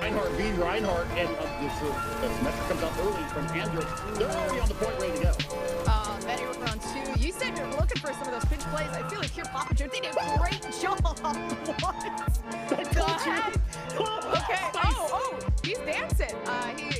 Reinhardt being Reinhardt, and the Symmetric comes out early from Andrew. They're already on the point, ready to go. Betty, we're on 2. You said you're looking for some of those pinch plays. I feel like here, Papa Joe, they did a great job. What? The heck? Okay. Oh, he's dancing.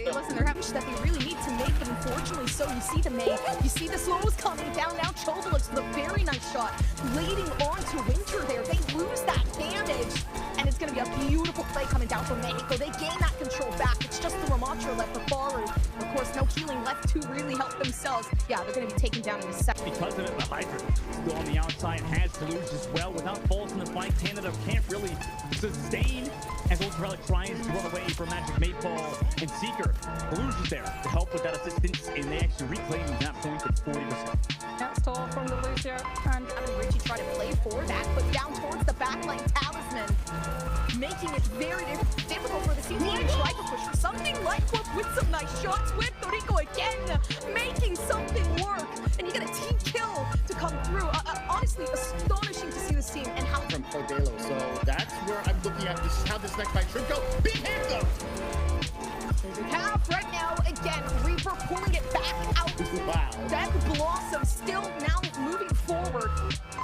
Listen, they're having that they really need to make, but unfortunately, so you see the May, you see the slows coming down now. Choba looks with a very nice shot, leading on to Winter there. They lose that damage, and it's going to be a beautiful play coming down from Mexico. They gain that control back. It's just the Ramatra left for Faru. Of course, no healing left to really help themselves. Yeah, they're going to be taken down in a second. Because of it, the Hydra still on the outside has to lose as well. Without Falls in the fight, Canada can't really sustain as Ultralic tries to run away from Magic Mayfall and Seeker. Blues is there to help with that assistance, and they actually reclaim that point at 40%. That's tall from the Lucio, and Richie try to play forward back, but down towards the backline Talisman, making it very difficult for the team to try to push for something like what with some nice shots with Toriko again, making something work, and you get a team kill to come through. Honestly, astonishing to see this team and how from Cordelo. So that's where I'm looking at. This is how this next fight should go. Big hit though. Half right now again. Reaper pulling it back out. Wow. Death Blossom still now moving forward.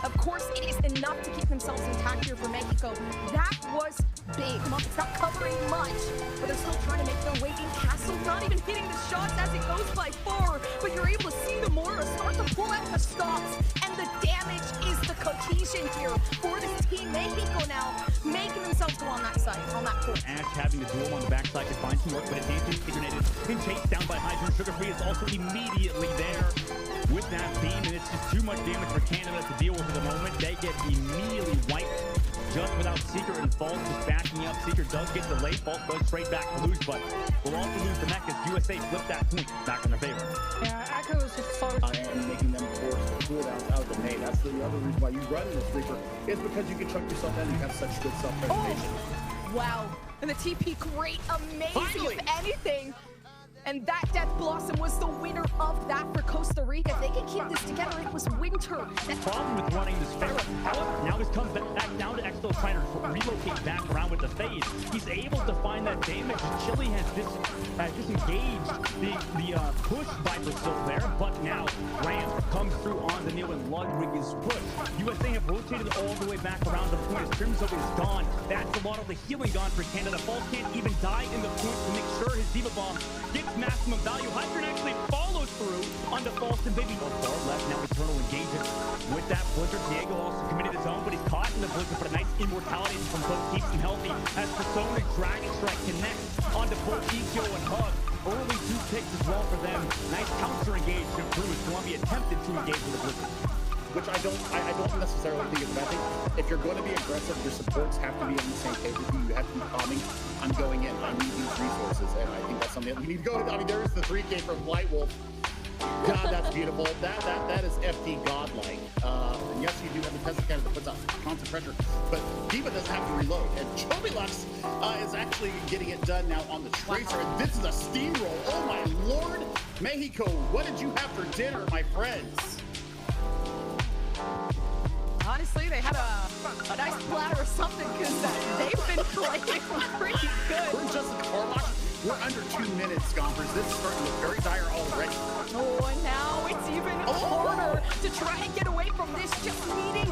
Of course, it is enough to keep themselves intact here for Mexico. That was big. It's not covering much, but they're still trying to make their way in. Castle not even hitting the shots as it goes by 4, but you're able to see the Mora start to pull out the stops, and the damage is the cohesion here for this team. Mexico now making themselves go on that side, on that court. Ash having the duel on the backside to find some work, but it's integrated and chased down by Hydra. Sugar Free is also immediately there with that beam, and it's just too much damage for Canada to deal with at the moment. They get immediately wiped just without Seeker and Falls just backing up. Seeker does get delayed. Falls goes straight back to lose, but will also lose the mech as USA flip that point back in their favor. Yeah, Echo is just so... and making them force the cooldowns out of the main. That's the other reason why you run this Reaper, is because you can chuck yourself in and you have such good self-preservation. Oh, wow. And the TP, great, amazing, Finally. if anything. And that Death Blossom was the winner of that for Costa Rica. If they can keep this together, it was Winter. The problem with running this Pharaoh, however, now he's come back down to Exfil trying to relocate back around with the phase. He's able to find that damage. Chili has disengaged the push Viper still there, but now Ram comes through on the Neil and Ludwig is pushed. USA have rotated all the way back around the point as Crimson is gone. That's a lot of the healing gone for Canada. Falls can't even die in the point to make sure his Diva Bomb gets maximum value. Hydran actually follows through on the False and Baby. Far left now. Eternal engages with that Blizzard. Diego also committed his own, but he's caught in the Blizzard. But a nice immortality from both keeps him healthy as Persona Dragon Strike connects onto both Ikyo and Hug. Early 2 picks as well for them. Nice counter engage to Cruz. Columbia attempted to engage with the Blizzard, which I don't necessarily think is a bad thing. If you're going to be aggressive, your supports have to be on the same page with you. You have to be calming. I'm going in. I need these resources, and I think that's something that we need to go to. I mean, there is the 3K from White Wolf. God, that's beautiful. That is FD godlike. And yes, you do have the Tesla cannon that puts out constant pressure, but Diva doesn't have to reload. And Chobilux is actually getting it done now on the Tracer. Wow. And this is a steamroll. Oh my lord, Mexico! What did you have for dinner, my friends? Honestly, they had a nice platter or something because they've been playing pretty good. We're just at the car wash. We're under 2 minutes, Scompers. This is starting to look very dire already. Oh, and now it's even harder to try and get away from this. Just needing...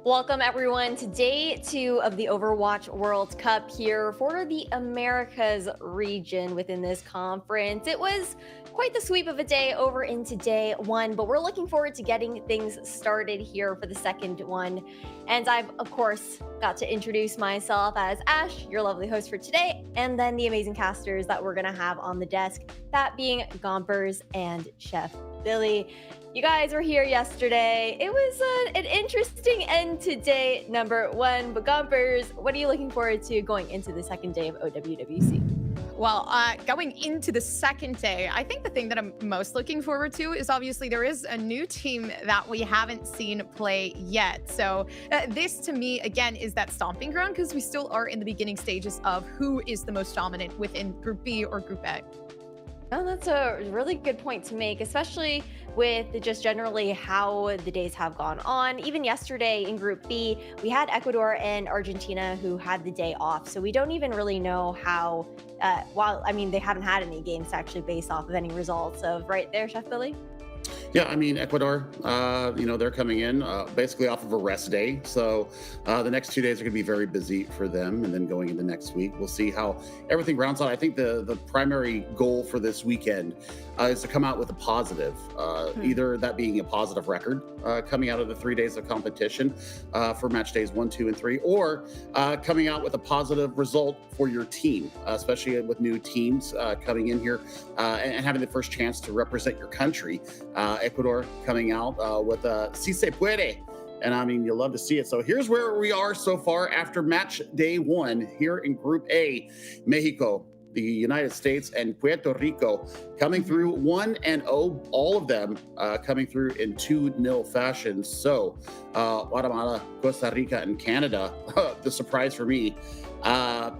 Welcome everyone to day 2 of the Overwatch World Cup here for the Americas region within this conference. It was quite the sweep of a day over into day 1, but we're looking forward to getting things started here for the second one. And I've, of course, got to introduce myself as Ash, your lovely host for today, and then the amazing casters that we're going to have on the desk, that being Gompers and Chef Billy. You guys were here yesterday. It was an interesting end to day number 1, but Gompers, what are you looking forward to going into the second day of OWWC? Well, going into the second day, I think the thing that I'm most looking forward to is obviously there is a new team that we haven't seen play yet. So this to me, again, is that stomping ground because we still are in the beginning stages of who is the most dominant within Group B or Group A. Oh, that's a really good point to make, especially with just generally how the days have gone on. Even yesterday in Group B, we had Ecuador and Argentina who had the day off. So we don't even really know how, they haven't had any games to actually base off of any results of, right there, Chef Billy? Yeah, I mean, Ecuador, they're coming in basically off of a rest day. So the next 2 days are going to be very busy for them. And then going into next week, we'll see how everything rounds out. I think the primary goal for this weekend is to come out with a positive, either that being a positive record coming out of the 3 days of competition for match days 1, 2, and 3, or coming out with a positive result for your team, especially with new teams coming in here and having the first chance to represent your country. Ecuador coming out with Si Se Puede. And I mean, you'll love to see it. So here's where we are so far after match day 1 here in Group A. Mexico, the United States, and Puerto Rico coming through 1-0, all of them coming through in 2-0 fashion. So Guatemala, Costa Rica, and Canada, the surprise for me,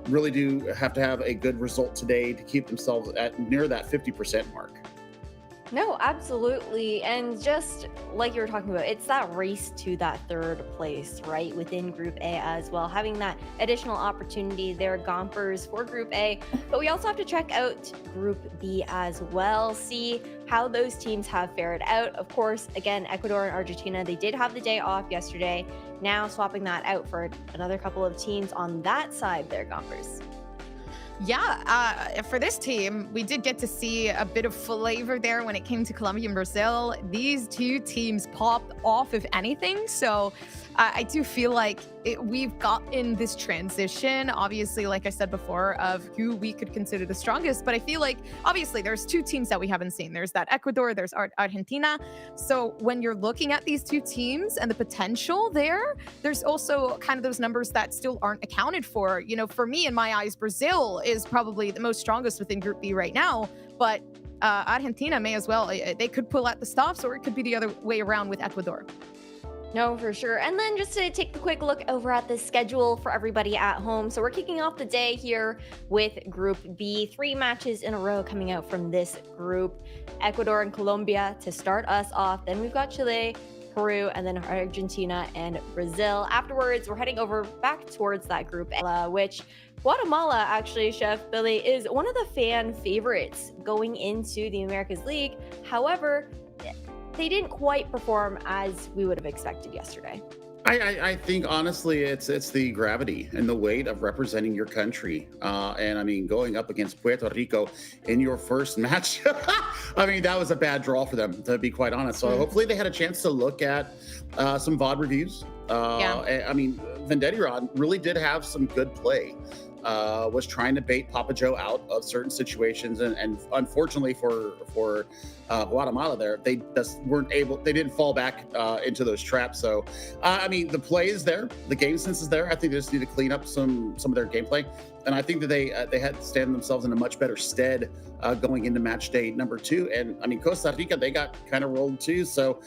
really do have to have a good result today to keep themselves at near that 50% mark. No, absolutely. And just like you were talking about, it's that race to that third place, right? Within Group A as well, having that additional opportunity there, Gompers for Group A. But we also have to check out Group B as well, see how those teams have fared out. Of course, again, Ecuador and Argentina, they did have the day off yesterday. Now swapping that out for another couple of teams on that side there, Gompers. Yeah, for this team, we did get to see a bit of flavor there when it came to Colombia and Brazil. These two teams popped off, if anything. So I do feel like we've gotten this transition, obviously, like I said before, of who we could consider the strongest. But I feel like, obviously, there's two teams that we haven't seen. There's that Ecuador, there's Argentina. So when you're looking at these two teams and the potential there, there's also kind of those numbers that still aren't accounted for. You know, for me, in my eyes, Brazil is probably the most strongest within Group B right now. But Argentina may as well. They could pull out the stops, or it could be the other way around with Ecuador. No, for sure. And then just to take a quick look over at the schedule for everybody at home. So we're kicking off the day here with Group B. 3 matches in a row coming out from this group. Ecuador and Colombia to start us off. Then we've got Chile, Peru, and then Argentina and Brazil. Afterwards, we're heading over back towards that group, which Guatemala, actually, Chef Billy, is one of the fan favorites going into the Americas League. However, they didn't quite perform as we would have expected yesterday. I think honestly it's the gravity and the weight of representing your country, and I mean going up against Puerto Rico in your first match. I mean that was a bad draw for them, to be quite honest. So hopefully they had a chance to look at some VOD reviews. I mean Vendetti really did have some good play. Was trying to bait Papa Joe out of certain situations, and unfortunately for Guatemala, there they just weren't able. They didn't fall back into those traps. So, I mean, the play is there, the game sense is there. I think they just need to clean up some of their gameplay, and I think that they had to stand themselves in a much better stead going into match day number 2. And I mean, Costa Rica, they got kind of rolled too. So,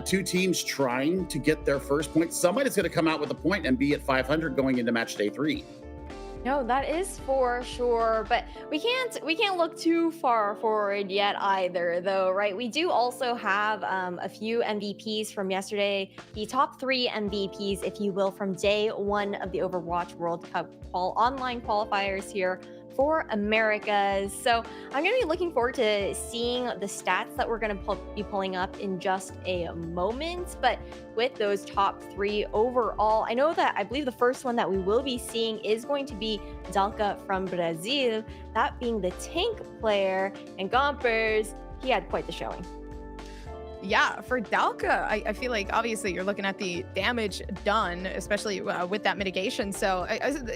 2 teams trying to get their first point. Somebody's going to come out with a point and be at 500 going into match day 3. No, that is for sure, but we can't look too far forward yet either, though, right? We do also have a few MVPs from yesterday, the top 3 MVPs, if you will, from day 1 of the Overwatch World Cup online qualifiers here for Americas. So I'm going to be looking forward to seeing the stats that we're going to be pulling up in just a moment. But with those top 3 overall, I know that I believe the first one that we will be seeing is going to be Dalka from Brazil, that being the tank player. And Gompers, he had quite the showing. Yeah, for Dalka, I feel like obviously you're looking at the damage done, especially with that mitigation. So,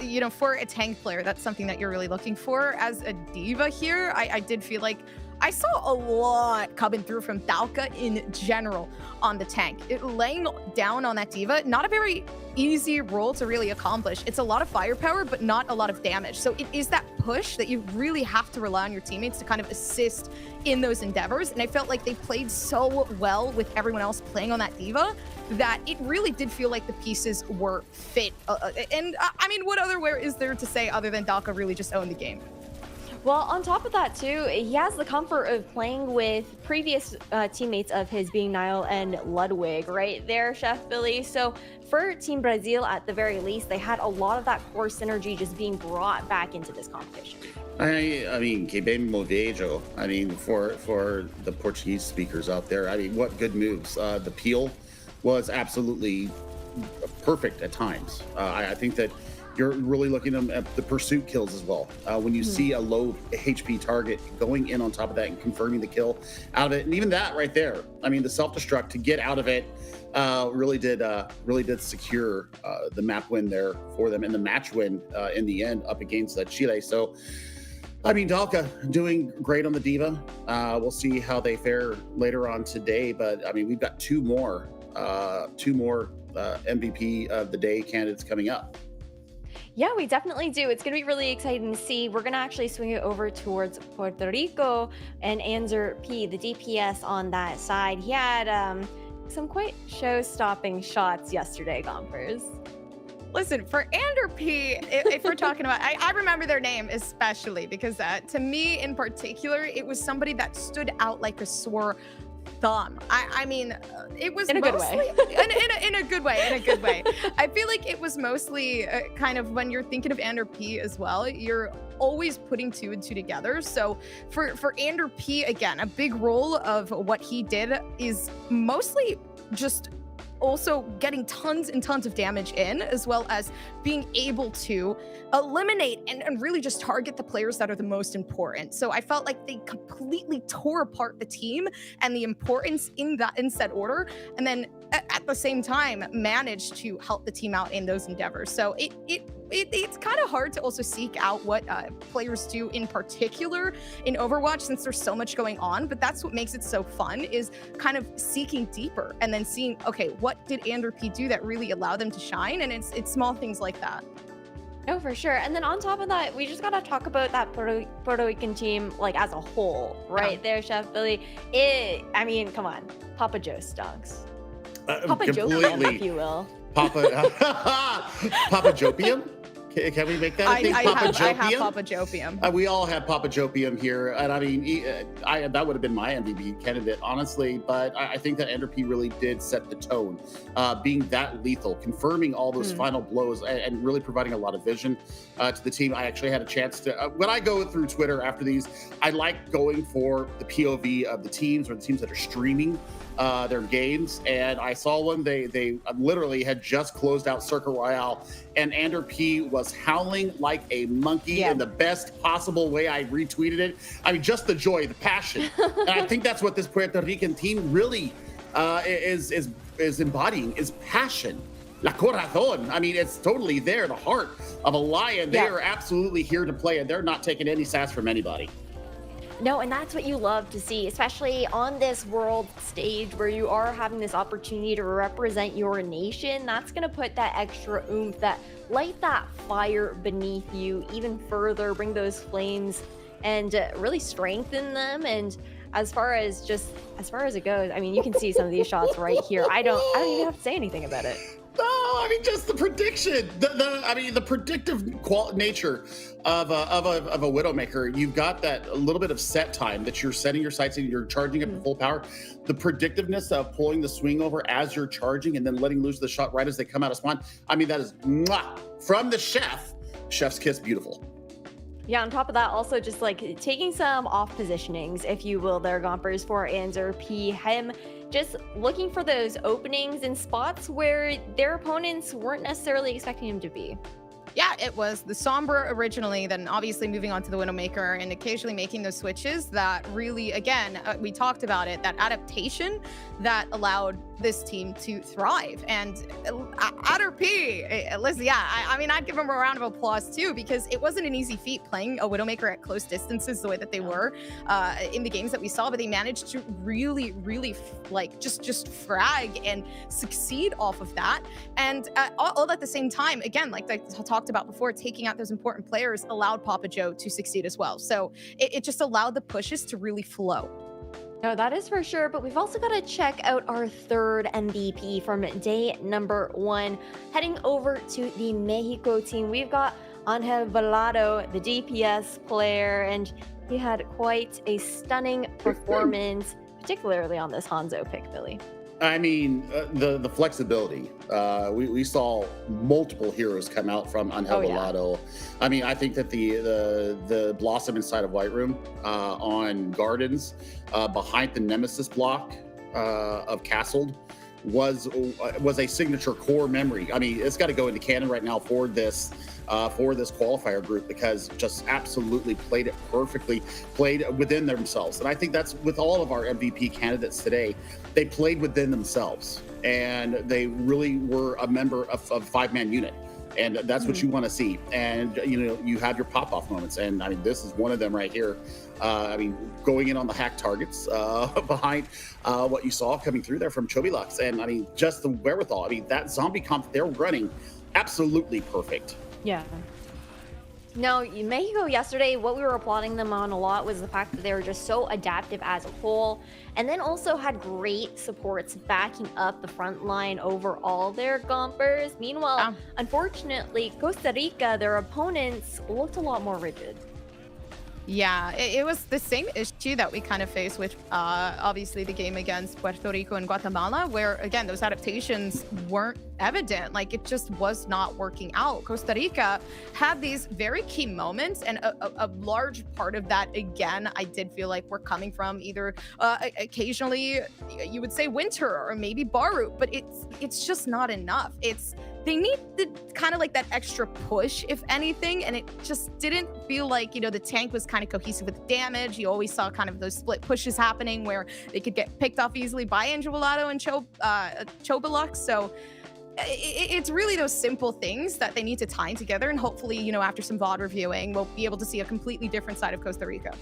you know, for a tank player, that's something that you're really looking for. As a diva here, I did feel like I saw a lot coming through from Dalka in general on the tank. Laying down on that diva, not a very easy role to really accomplish. It's a lot of firepower, but not a lot of damage. So it is that push that you really have to rely on your teammates to kind of assist in those endeavors. And I felt like they played so well with everyone else playing on that diva that it really did feel like the pieces were fit. I mean, what other way is there to say other than Dalka really just owned the game? Well, on top of that, too, he has the comfort of playing with previous teammates of his being Niall and Ludwig right there, Chef Billy. So for Team Brazil, at the very least, they had a lot of that core synergy just being brought back into this competition. I mean, que bem movejo. I mean, for the Portuguese speakers out there, I mean, what good moves. The peel was absolutely perfect at times. I think that you're really looking at the pursuit kills as well. When you see a low HP target going in on top of that and confirming the kill out of it, and even that right there, I mean, the self-destruct to get out of it really did secure the map win there for them and the match win in the end up against Chile. So, I mean, Dalka doing great on the diva. We'll see how they fare later on today, but I mean, we've got two more MVP of the day candidates coming up. Yeah, we definitely do. It's going to be really exciting to see. We're going to actually swing it over towards Puerto Rico and Anzer P, the DPS on that side. He had some quite show-stopping shots yesterday, Gompers. Listen, for Ander P, if we're talking about, I remember their name especially because to me in particular, it was somebody that stood out like a sore thumb. I mean, it was in a mostly, good way. in a good way. I feel like it was mostly kind of when you're thinking of Ander P as well, you're always putting 2 and 2 together. So for Ander P, again, a big role of what he did is mostly just also getting tons and tons of damage in, as well as being able to eliminate and really just target the players that are the most important. So I felt like they completely tore apart the team and the importance in said order, and then at the same time managed to help the team out in those endeavors. So it's kind of hard to also seek out what players do in particular in Overwatch since there's so much going on, but that's what makes it so fun, is kind of seeking deeper and then seeing, okay, what did Ander P do that really allowed them to shine? And it's small things like that. No, for sure. And then on top of that, we just got to talk about that Puerto Rican team like as a whole, right there, Chef Billy. I mean, come on, Papa Joe stonks. Papa Jopium, if you will. Papa Jopium? Can we make that a thing? I have Papa Jopium. We all have Papa Jopium here. And I mean, that would have been my MVP candidate, honestly. But I think that Ander P really did set the tone, being that lethal, confirming all those final blows and really providing a lot of vision to the team. I actually had a chance to, when I go through Twitter after these, I like going for the POV of the teams or the teams that are streaming their games, and I saw one. They literally had just closed out Circle Royale, and Ander P was howling like a monkey in the best possible way. I retweeted it. I mean, just the joy, the passion, and I think that's what this Puerto Rican team really is embodying, is passion. La corazón. I mean, it's totally there, the heart of a lion. They are absolutely here to play, and they're not taking any sass from anybody. No, and that's what you love to see, especially on this world stage where you are having this opportunity to represent your nation. That's going to put that extra oomph, that light that fire beneath you even further, bring those flames and really strengthen them. And as far as it goes, I mean, you can see some of these shots right here. I don't even have to say anything about it. No, I mean, just the prediction, the predictive nature of a Widowmaker. You've got that a little bit of set time that you're setting your sights and you're charging at full power. The predictiveness of pulling the swing over as you're charging and then letting loose the shot right as they come out of spawn. I mean, that is from the chef's kiss, beautiful. Yeah, on top of that, also just like taking some off positionings, if you will, their Gompers for Anzer P. Hem, just looking for those openings and spots where their opponents weren't necessarily expecting him to be. Yeah, it was the Sombra originally, then obviously moving on to the Widowmaker and occasionally making those switches that really, again, we talked about it, that adaptation that allowed this team to thrive. And Adder P, listen, yeah, I mean, I'd give him a round of applause too, because it wasn't an easy feat playing a Widowmaker at close distances the way that they were in the games that we saw, but they managed to really like just frag and succeed off of that. And all at the same time, again, like I talked about before, taking out those important players allowed Papa Joe to succeed as well. So it just allowed the pushes to really flow. No, that is for sure, but we've also got to check out our third MVP from day number 1. Heading over to the Mexico team, we've got Angel Velado, the DPS player, and he had quite a stunning performance, particularly on this Hanzo pick, Billy. I mean, the flexibility. We saw multiple heroes come out from Angel Velado. I mean, I think that the Blossom inside of White Room on Gardens behind the Nemesis block of Castled was a signature core memory. I mean, it's got to go into canon right now for this qualifier group, because just absolutely played it perfectly, played within themselves. And I think that's with all of our MVP candidates today. They played within themselves, and they really were a member of a 5-man unit. And that's what you want to see. And, you know, you have your pop-off moments. And I mean, this is one of them right here. I mean, going in on the hack targets behind what you saw coming through there from Chobilux. And I mean, just the wherewithal. I mean, that zombie comp they're running, absolutely perfect. Yeah. Now, Mexico yesterday, what we were applauding them on a lot was the fact that they were just so adaptive as a whole, and then also had great supports backing up the front line over all their Gompers. Meanwhile, unfortunately, Costa Rica, their opponents, looked a lot more rigid. Yeah, it was the same issue that we kind of faced with obviously the game against Puerto Rico and Guatemala, where again those adaptations weren't evident. Like, it just was not working out. Costa Rica had these very key moments, and a large part of that, again, I did feel like we're coming from either occasionally you would say Winter or maybe Baru, but it's just not enough. They need the kind of like that extra push, if anything, and it just didn't feel like, you know, the tank was kind of cohesive with damage. You always saw kind of those split pushes happening where they could get picked off easily by Angel Velado and Chobilux. So it's really those simple things that they need to tie together, and hopefully, you know, after some VOD reviewing, we'll be able to see a completely different side of Costa Rica.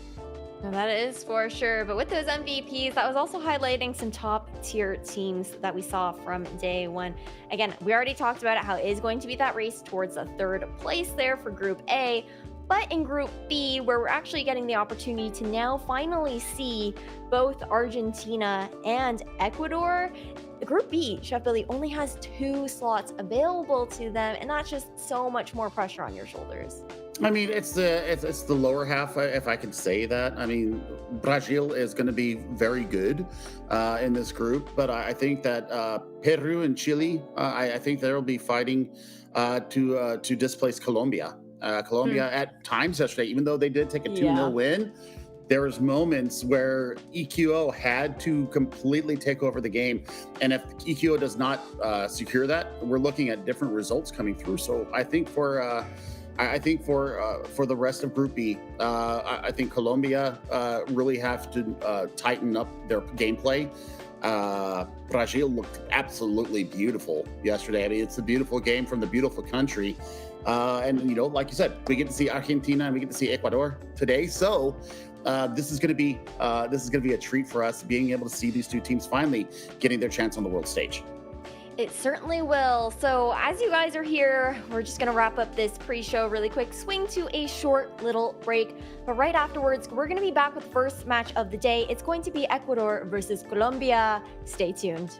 No, that is for sure. But with those MVPs, that was also highlighting some top tier teams that we saw from day 1. Again, we already talked about it, how it is going to be that race towards the 3rd place there for Group A. But in Group B, where we're actually getting the opportunity to now finally see both Argentina and Ecuador, the Group B, Chef Billy, only has 2 slots available to them, and that's just so much more pressure on your shoulders. I mean, it's the lower half, if I can say that. I mean, Brazil is going to be very good in this group, but I think that Peru and Chile, I think they'll be fighting to displace Colombia. Colombia at times yesterday, even though they did take a 2-0 win, there was moments where EQO had to completely take over the game, and if EQO does not secure that, we're looking at different results coming through. So I think for the rest of Group B, I think Colombia really have to tighten up their gameplay. Brazil looked absolutely beautiful yesterday. I mean, it's a beautiful game from the beautiful country. And, you know, like you said, we get to see Argentina and we get to see Ecuador today. So this is going to be a treat for us, being able to see these 2 teams finally getting their chance on the world stage. It certainly will. So as you guys are here, we're just going to wrap up this pre-show really quick, swing to a short little break. But right afterwards, we're going to be back with the first match of the day. It's going to be Ecuador versus Colombia. Stay tuned.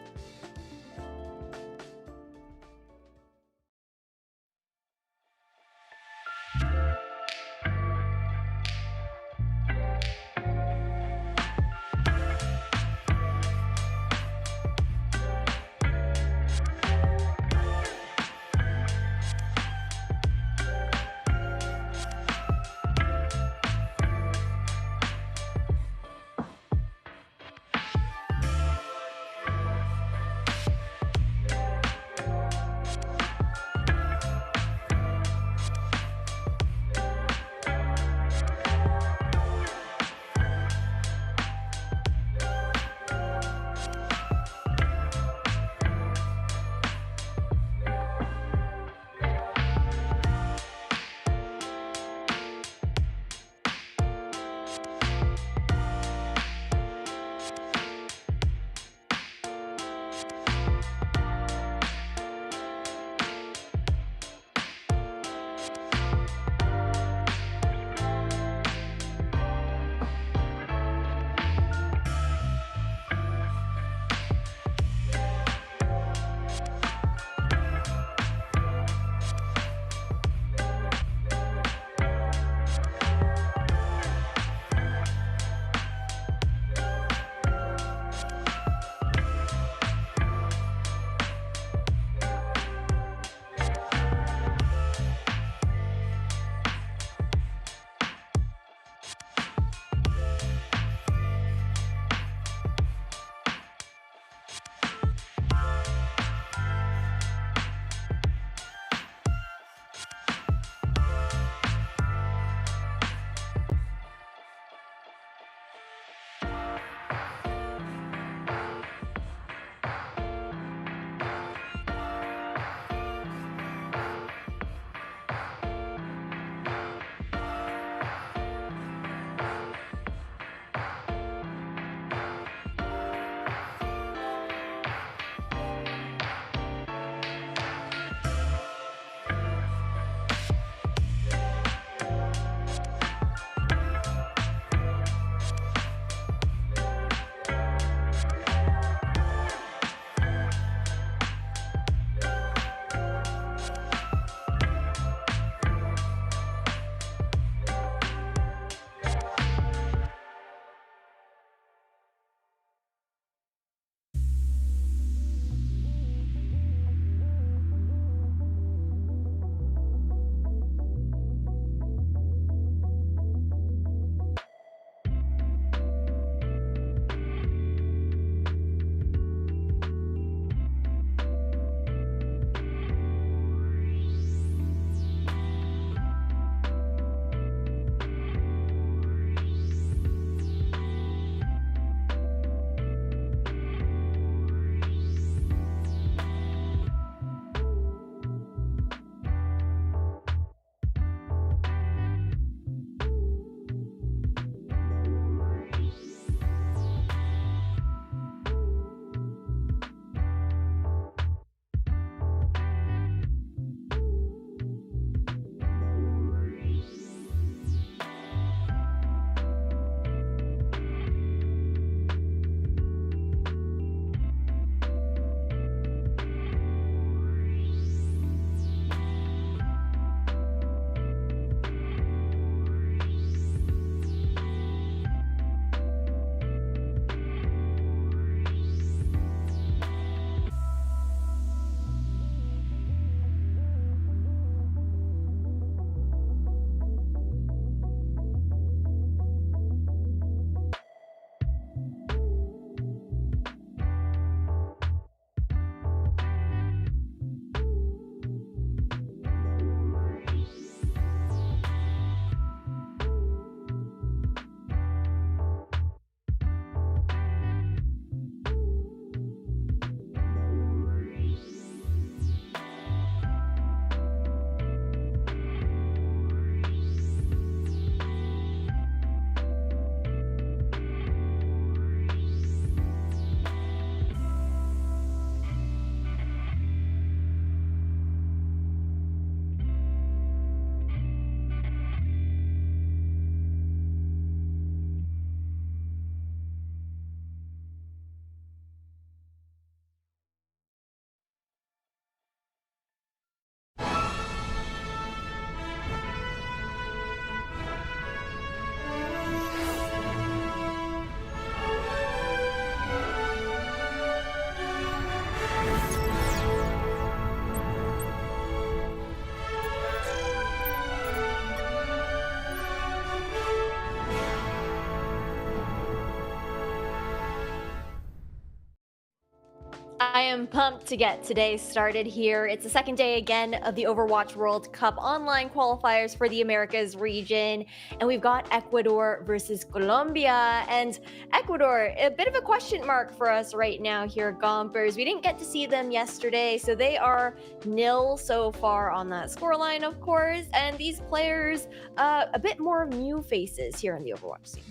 am pumped to get today started here. It's the second day again of the Overwatch World Cup online qualifiers for the Americas region. And we've got Ecuador versus Colombia. And Ecuador, a bit of a question mark for us right now here, Gompers. We didn't get to see them yesterday, so they are nil so far on that scoreline, of course. And these players, a bit more new faces here in the Overwatch scene.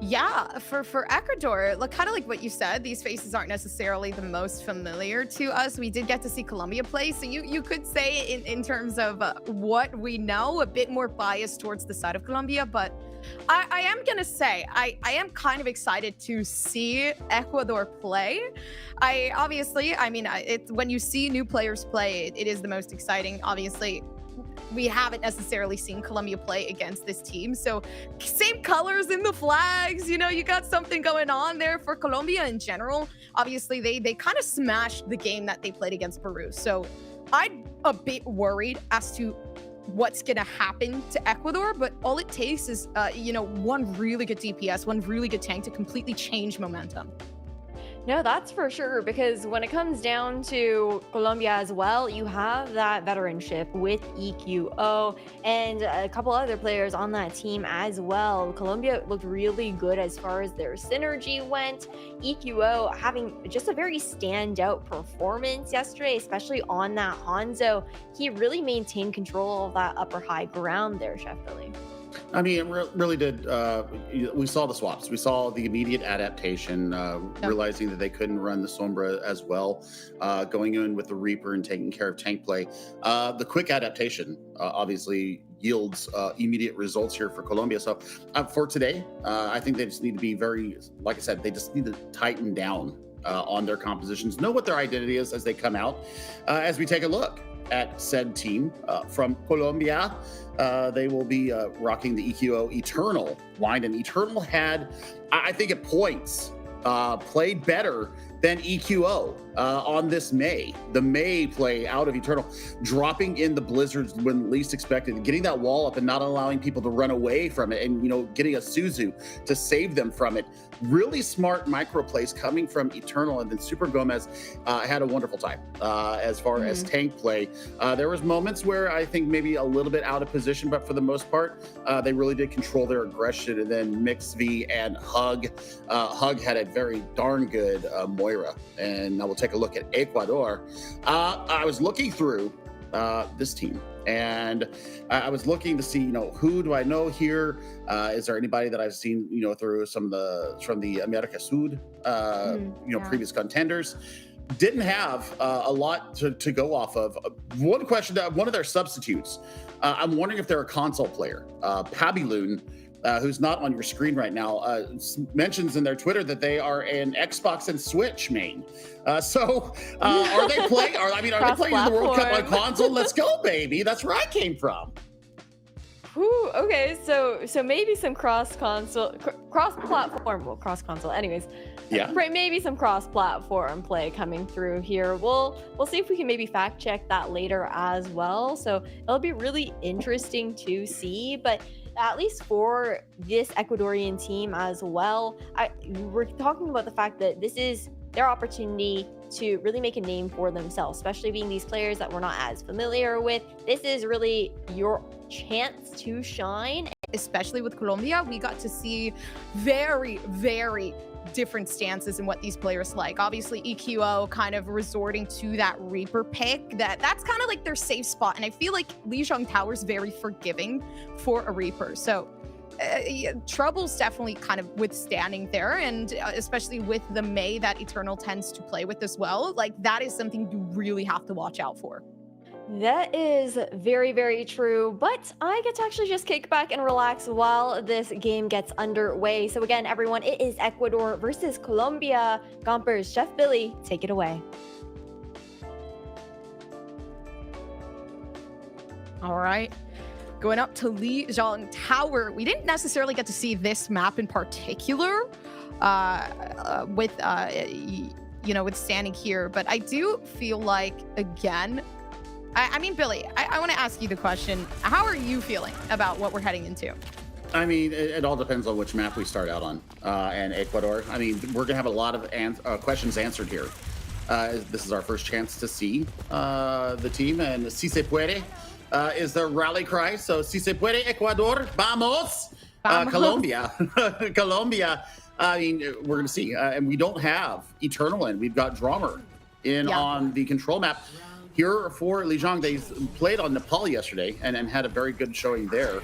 Yeah, for Ecuador, kind of like what you said, these faces aren't necessarily the most familiar to us. We did get to see Colombia play, so you could say in terms of what we know, a bit more biased towards the side of Colombia, but I am gonna say I am kind of excited to see Ecuador play. It's when you see new players play, it is the most exciting. Obviously, we haven't necessarily seen Colombia play against this team. So same colors in the flags, you got something going on there for Colombia in general. Obviously, they kind of smashed the game that they played against Peru. So I'm a bit worried as to what's going to happen to Ecuador, but all it takes is, one really good DPS, one really good tank to completely change momentum. No, that's for sure, because when it comes down to Colombia as well, you have that veteranship with EQO and a couple other players on that team as well. Colombia looked really good as far as their synergy went. EQO having just a very standout performance yesterday, especially on that Hanzo. He really maintained control of that upper high ground there, Chef Billy. I mean, it really did. We saw the swaps. We saw the immediate adaptation, realizing that they couldn't run the Sombra as well, going in with the Reaper and taking care of tank play. The quick adaptation obviously yields immediate results here for Colombia. So for today, I think they just need to be very, like I said, they just need to tighten down on their compositions, know what their identity is as they come out. As we take a look at said team from Colombia, they will be rocking the EQO Eternal line, and Eternal had, I think at points, played better than EQO on this May. The May play out of Eternal, dropping in the blizzards when least expected, getting that wall up and not allowing people to run away from it, and getting a Suzu to save them from it. Really smart micro plays coming from Eternal, and then Super Gomez had a wonderful time as far as tank play. There was moments where I think maybe a little bit out of position, but for the most part, they really did control their aggression. And then Mix V and Hug. Hug had a very darn good Moira. And now we'll take a look at Ecuador. I was looking through this team, and I was looking to see, who do I know here? Is there anybody that I've seen, through some of from the America Sud, previous contenders? Didn't have a lot to go off of. One question, one of their substitutes, I'm wondering if they're a console player. Pabiloon, who's not on your screen right now, mentions in their Twitter that they are an Xbox and Switch main. So are they playing? Are they playing the World Cup on console? Let's go, baby! That's where I came from. Whew, okay, so maybe some cross-platform. Anyways, yeah, maybe some cross-platform play coming through here. We'll see if we can maybe fact check that later as well. So it'll be really interesting to see, but at least for this Ecuadorian team as well, we're talking about the fact that this is their opportunity to really make a name for themselves, especially being these players that we're not as familiar with. This is really your chance to shine. Especially with Colombia, we got to see very, very different stances in what these players like. Obviously, EQO kind of resorting to that Reaper pick. That's kind of like their safe spot. And I feel like Lijiang Tower's very forgiving for a Reaper. So trouble's definitely kind of withstanding there. And especially with the May that Eternal tends to play with as well, that is something you really have to watch out for. That is very, very true, but I get to actually just kick back and relax while this game gets underway. So again, everyone, it is Ecuador versus Colombia. Gompers, Chef Billy, take it away. All right. Going up to Lijiang Tower. We didn't necessarily get to see this map in particular with standing here, but I do feel like, again, Billy, I want to ask you the question. How are you feeling about what we're heading into? I mean, it all depends on which map we start out on. And Ecuador, we're going to have a lot of questions answered here. This is our first chance to see the team, and Si se puede is the rally cry. So Si se puede, Ecuador, vamos! Colombia. Colombia. I mean, we're going to see. And we don't have Eternal in. We've got Drummer in on the control map. Here for Lijiang, they played on Nepal yesterday and had a very good showing there.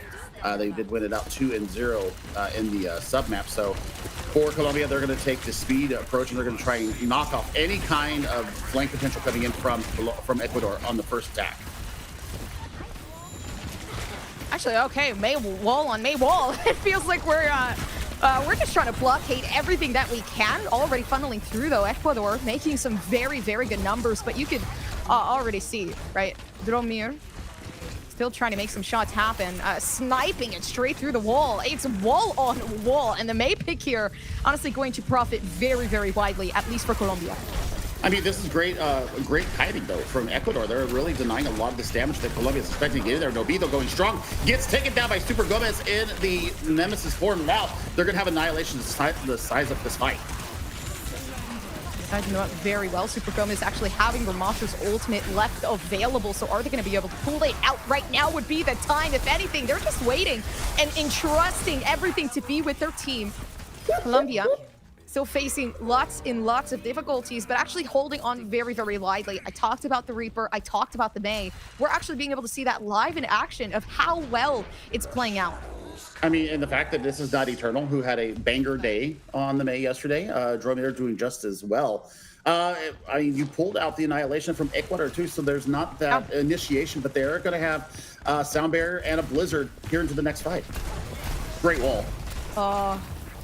They did win it out 2-0 in the sub map. So for Colombia, they're going to take the speed approach and they're going to try and knock off any kind of flank potential coming in from Ecuador on the first attack. Actually, okay, May wall on May wall. It feels like we're just trying to blockade everything that we can. Already funneling through though, Ecuador making some very, very good numbers, but you could already see, right? Dromir still trying to make some shots happen, sniping it straight through the wall. It's wall on wall, and the May pick here honestly going to profit very, very widely, at least for Colombia. I mean, this is great kiting, though, from Ecuador. They're really denying a lot of this damage that Colombia is expecting to get in there. Nobito going strong. Gets taken down by Super Gomez in the Nemesis form. Now, they're going to have Annihilation the size of this fight. You know what, very well. Super Gomez actually having Ramatra's ultimate left available. So are they going to be able to pull it out right now would be the time. If anything, they're just waiting and entrusting everything to be with their team. Colombia still facing lots and lots of difficulties, but actually holding on very, very lightly. I talked about the Reaper. I talked about the May. We're actually being able to see that live in action of how well it's playing out. I mean, and the fact that this is not Eternal, who had a banger day on the May yesterday. Dromir doing just as well. I mean, you pulled out the Annihilation from Ecuador, too, so there's not that initiation, but they're going to have Sound Bear and a Blizzard here into the next fight. Great wall.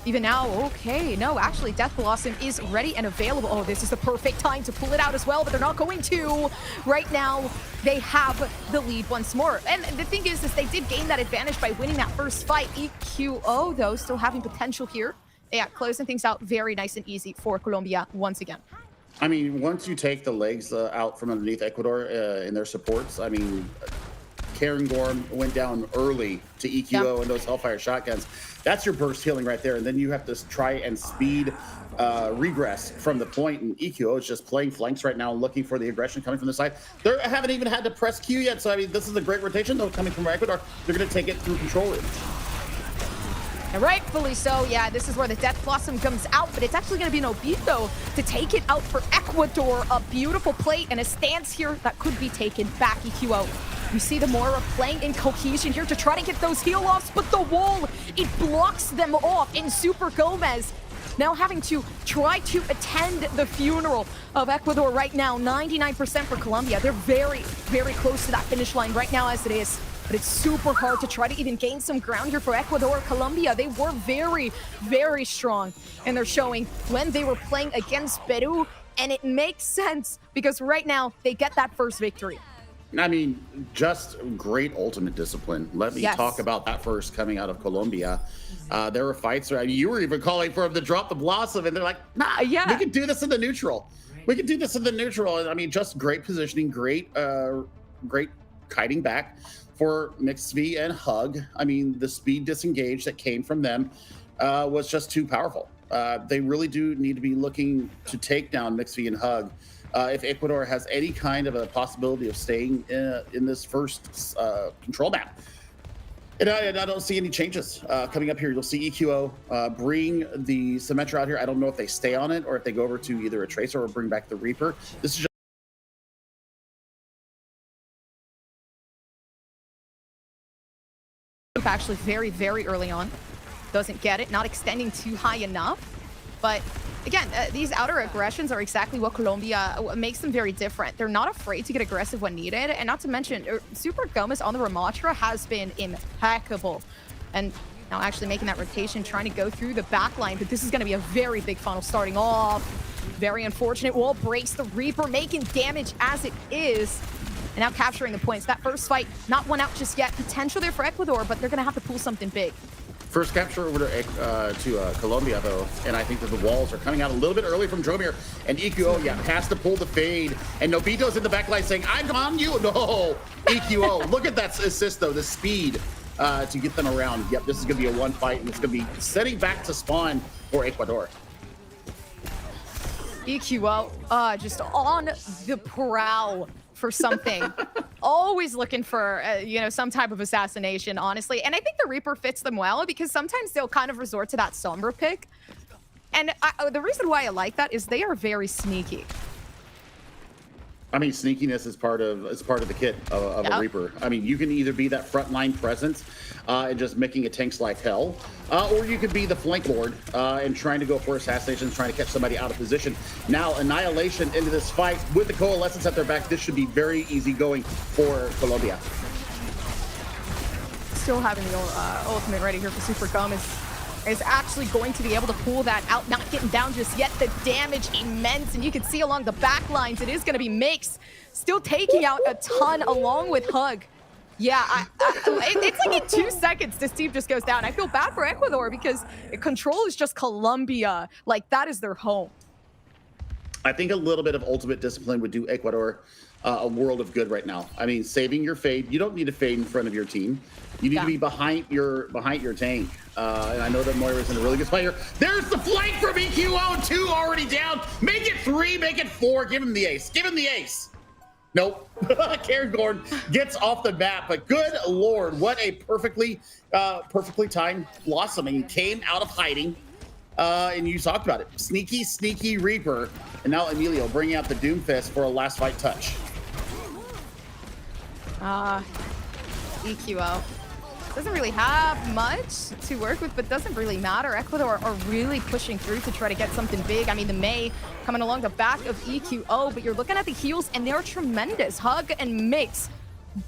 Even now, okay, no, actually, Death Blossom is ready and available. Oh, this is the perfect time to pull it out as well, but they're not going to. Right now, they have the lead once more. And the thing is they did gain that advantage by winning that first fight. EQO, though, still having potential here. Yeah, closing things out very nice and easy for Colombia once again. I mean, once you take the legs out from underneath Ecuador in their supports, I mean, Karen Gorm went down early to EQO and those Hellfire shotguns. That's your burst healing right there. And then you have to try and speed regress from the point. And EQO is just playing flanks right now, looking for the aggression coming from the side. They haven't even had to press Q yet. So, I mean, this is a great rotation, though, coming from Ecuador. They're going to take it through control room. And rightfully so, yeah, this is where the Death Blossom comes out, but it's actually going to be Nobito to take it out for Ecuador. A beautiful play and a stance here that could be taken back, EQO. You see the Moira playing in cohesion here to try to get those heal-offs, but the wall, it blocks them off in Super Gomez. Now having to try to attend the funeral of Ecuador right now. 99% for Colombia. They're very, very close to that finish line right now as it is. But it's super hard to try to even gain some ground here for Ecuador. Colombia, they were very, very strong in their showing when they were playing against Peru. And it makes sense because right now they get that first victory. I mean, just great ultimate discipline. Let me talk about that first coming out of Colombia. There were fights where you were even calling for them to drop the Blossom, and they're like, nah, we can do this in the neutral. We can do this in the neutral. I mean, just great positioning, great kiting back for MixV and Hug. I mean, the speed disengage that came from them was just too powerful. They really do need to be looking to take down MixV and Hug. If Ecuador has any kind of a possibility of staying in this first control map. And I don't see any changes coming up here. You'll see EQO bring the Symmetra out here. I don't know if they stay on it or if they go over to either a Tracer or bring back the Reaper. This is just actually very, very early on. Doesn't get it, not extending too high enough. But again, these outer aggressions are exactly what Colombia makes them very different. They're not afraid to get aggressive when needed. And not to mention, Super Gomez on the Ramatra has been impeccable. And now actually making that rotation, trying to go through the back line. But this is going to be a very big funnel starting off. Very unfortunate. Wall breaks the Reaper, making damage as it is. And now capturing the points. That first fight, not won out just yet. Potential there for Ecuador, but they're going to have to pull something big. First capture over to Colombia, though, and I think that the walls are coming out a little bit early from Dromir. And EQO, has to pull the fade. And Nobito's in the back line saying, I'm on you. No, EQO, look at that assist, though, the speed to get them around. Yep, this is going to be a one fight, and it's going to be setting back to spawn for Ecuador. EQO, just on the prowl for something. Always looking for, you know, some type of assassination, honestly. And I think the Reaper fits them well because sometimes they'll kind of resort to that Sombra pick. And the reason why I like that is they are very sneaky. I mean, sneakiness is part of the kit of a Reaper. I mean, you can either be that frontline presence and just making it tanks like hell, or you could be the flank lord and trying to go for assassinations, trying to catch somebody out of position. Now, Annihilation into this fight with the Coalescence at their back. This should be very easy going for Colombia. Still having the ultimate ready here for Super Gomez. Is actually going to be able to pull that out, not getting down just yet. The damage immense, and you can see along the back lines, it is going to be Mix still taking out a ton along with Hug. Yeah, it's like in 2 seconds, this team just goes down. I feel bad for Ecuador because control is just Colombia. Like, that is their home. I think a little bit of ultimate discipline would do Ecuador a world of good right now. I mean, saving your fade. You don't need to fade in front of your team. You need to be behind your tank. And I know that Moira's in a really good spot here. There's the flank from EQO. 2 already down. Make it 3. Make it 4. Give him the ace. Give him the ace. Nope. Karen Gordon gets off the map. But good Lord, what a perfectly timed Blossom. And he came out of hiding. And you talked about it. Sneaky, sneaky Reaper. And now Emilio bringing out the Doomfist for a last fight touch. EQO doesn't really have much to work with, but doesn't really matter. Ecuador are really pushing through to try to get something big. I mean, the Mei coming along the back of EQO, but you're looking at the heals, and they're tremendous. Hug and Mix,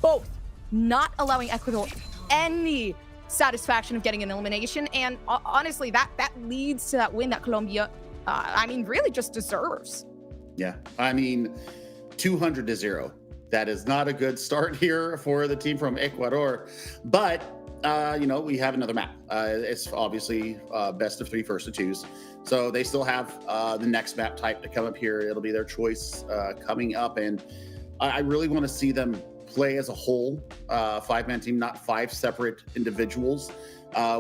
both not allowing Ecuador any satisfaction of getting an elimination. And honestly, that leads to that win that Colombia, I mean, really just deserves. Yeah, I mean, 200-0. That is not a good start here for the team from Ecuador, but you know, we have another map. It's obviously best of 3 first of 2s, so they still have the next map type to come up here. It'll be their choice coming up, and I really want to see them play as a whole, 5-man team, not 5 separate individuals.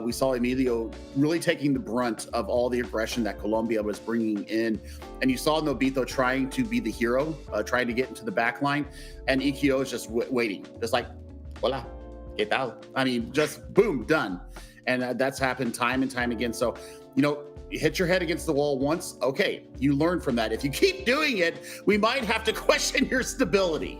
We saw Emilio really taking the brunt of all the aggression that Colombia was bringing in. And you saw Nobito trying to be the hero, trying to get into the back line. And EQO is just waiting. Just like, voila, ¿qué tal? I mean, just boom, done. And that's happened time and time again. So, you know, you hit your head against the wall once. Okay, you learn from that. If you keep doing it, we might have to question your stability.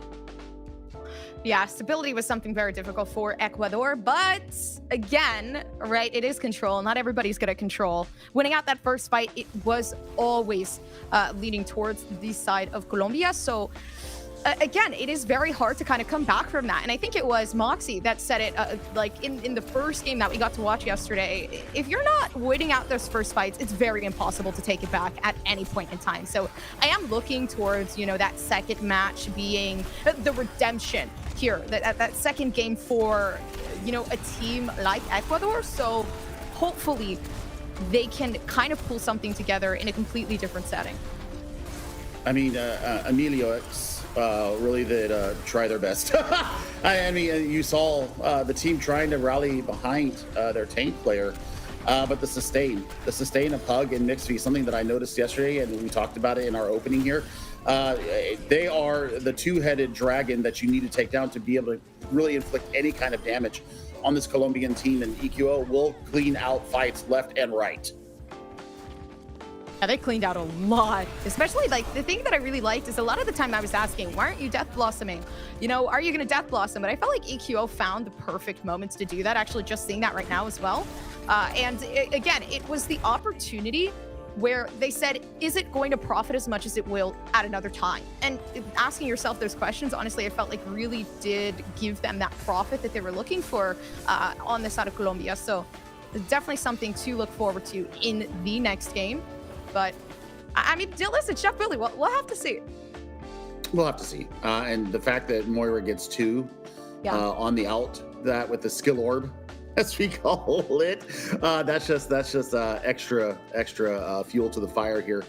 Yeah, stability was something very difficult for Ecuador, but again, right, it is control. Not everybody's good at control. Winning out that first fight, it was always leading towards the side of Colombia. So again, it is very hard to kind of come back from that. And I think it was Moxie that said it like in the first game that we got to watch yesterday. If you're not winning out those first fights, it's very impossible to take it back at any point in time. So I am looking towards, you know, that second match being the redemption here, that second game for, you know, a team like Ecuador. So hopefully they can kind of pull something together in a completely different setting. I mean, Emilio really did try their best. I mean, you saw the team trying to rally behind their tank player, but the sustain of Hug and Mixby, something that I noticed yesterday, and we talked about it in our opening here. They are the two-headed dragon that you need to take down to be able to really inflict any kind of damage on this Colombian team, and EQO will clean out fights left and right. Yeah, they cleaned out a lot, especially like the thing that I really liked is a lot of the time I was asking, why aren't you death blossoming? You know, are you going to death blossom? But I felt like EQO found the perfect moments to do that. Actually, just seeing that right now as well. Again, it was the opportunity where they said, is it going to profit as much as it will at another time? And asking yourself those questions, honestly, I felt like really did give them that profit that they were looking for on the side of Colombia. So definitely something to look forward to in the next game. But I mean, listen, Chef Billy, we'll have to see. We'll have to see. And the fact that Moira gets 2 on the out, that with the skill orb, as we call it, that's just extra fuel to the fire here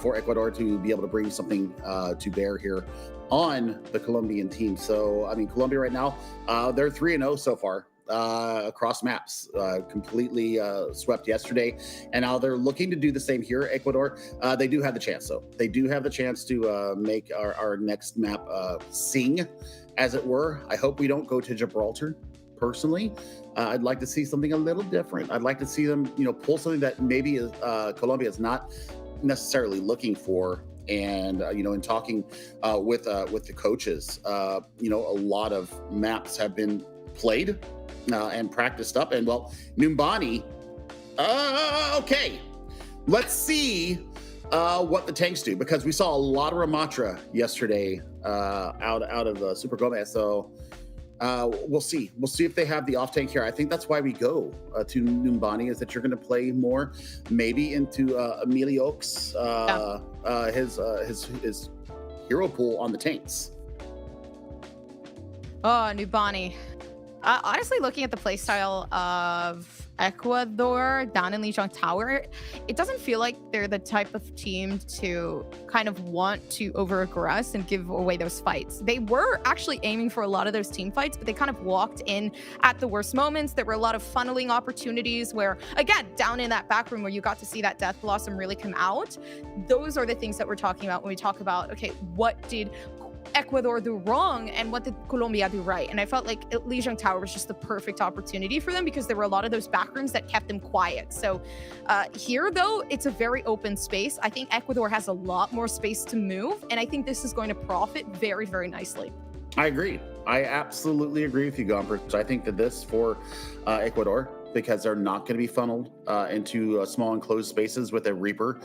for Ecuador to be able to bring something to bear here on the Colombian team. So I mean, Colombia right now, they're 3-0 so far. across maps, completely swept yesterday, and now they're looking to do the same here. Ecuador, they do have the chance, though. They do have the chance to make our next map sing, as it were. I hope we don't go to Gibraltar. Personally, I'd like to see something a little different. I'd like to see them, pull something that maybe Colombia is not necessarily looking for. And in talking with the coaches, a lot of maps have been played and practiced up. And well, Numbani, okay, let's see what the tanks do, because we saw a lot of Ramatra yesterday out of Super Gomez. So we'll see. We'll see if they have the off tank here. I think that's why we go to Numbani, is that you're going to play more, maybe into Emilio's his hero pool on the tanks. Oh, Numbani. Honestly, looking at the playstyle of Ecuador down in Lijiang Tower, it doesn't feel like they're the type of team to kind of want to over-aggress and give away those fights. They were actually aiming for a lot of those team fights, but they kind of walked in at the worst moments. There were a lot of funneling opportunities where, again, down in that back room where you got to see that Death Blossom really come out. Those are the things that we're talking about when we talk about, okay, what did Ecuador do wrong and what did Colombia do right? And I felt like Lijiang Tower was just the perfect opportunity for them, because there were a lot of those back rooms that kept them quiet. So here, though, it's a very open space. I think Ecuador has a lot more space to move, and I think this is going to profit very, very nicely. I agree. I absolutely agree with you, Gomper. So I think that this for Ecuador, because they're not going to be funneled into small enclosed spaces with a Reaper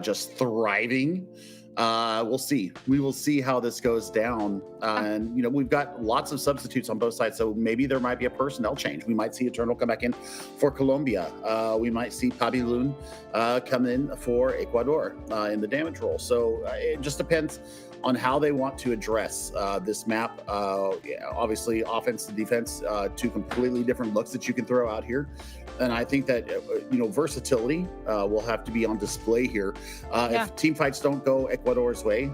just thriving. We'll see. We will see how this goes down. And, we've got lots of substitutes on both sides. So maybe there might be a personnel change. We might see Eternal come back in for Colombia. We might see Pabilun come in for Ecuador in the damage role. So it just depends on how they want to address this map. Obviously, offense to defense, two completely different looks that you can throw out here. And I think that, versatility will have to be on display here. If team fights don't go Ecuador's way,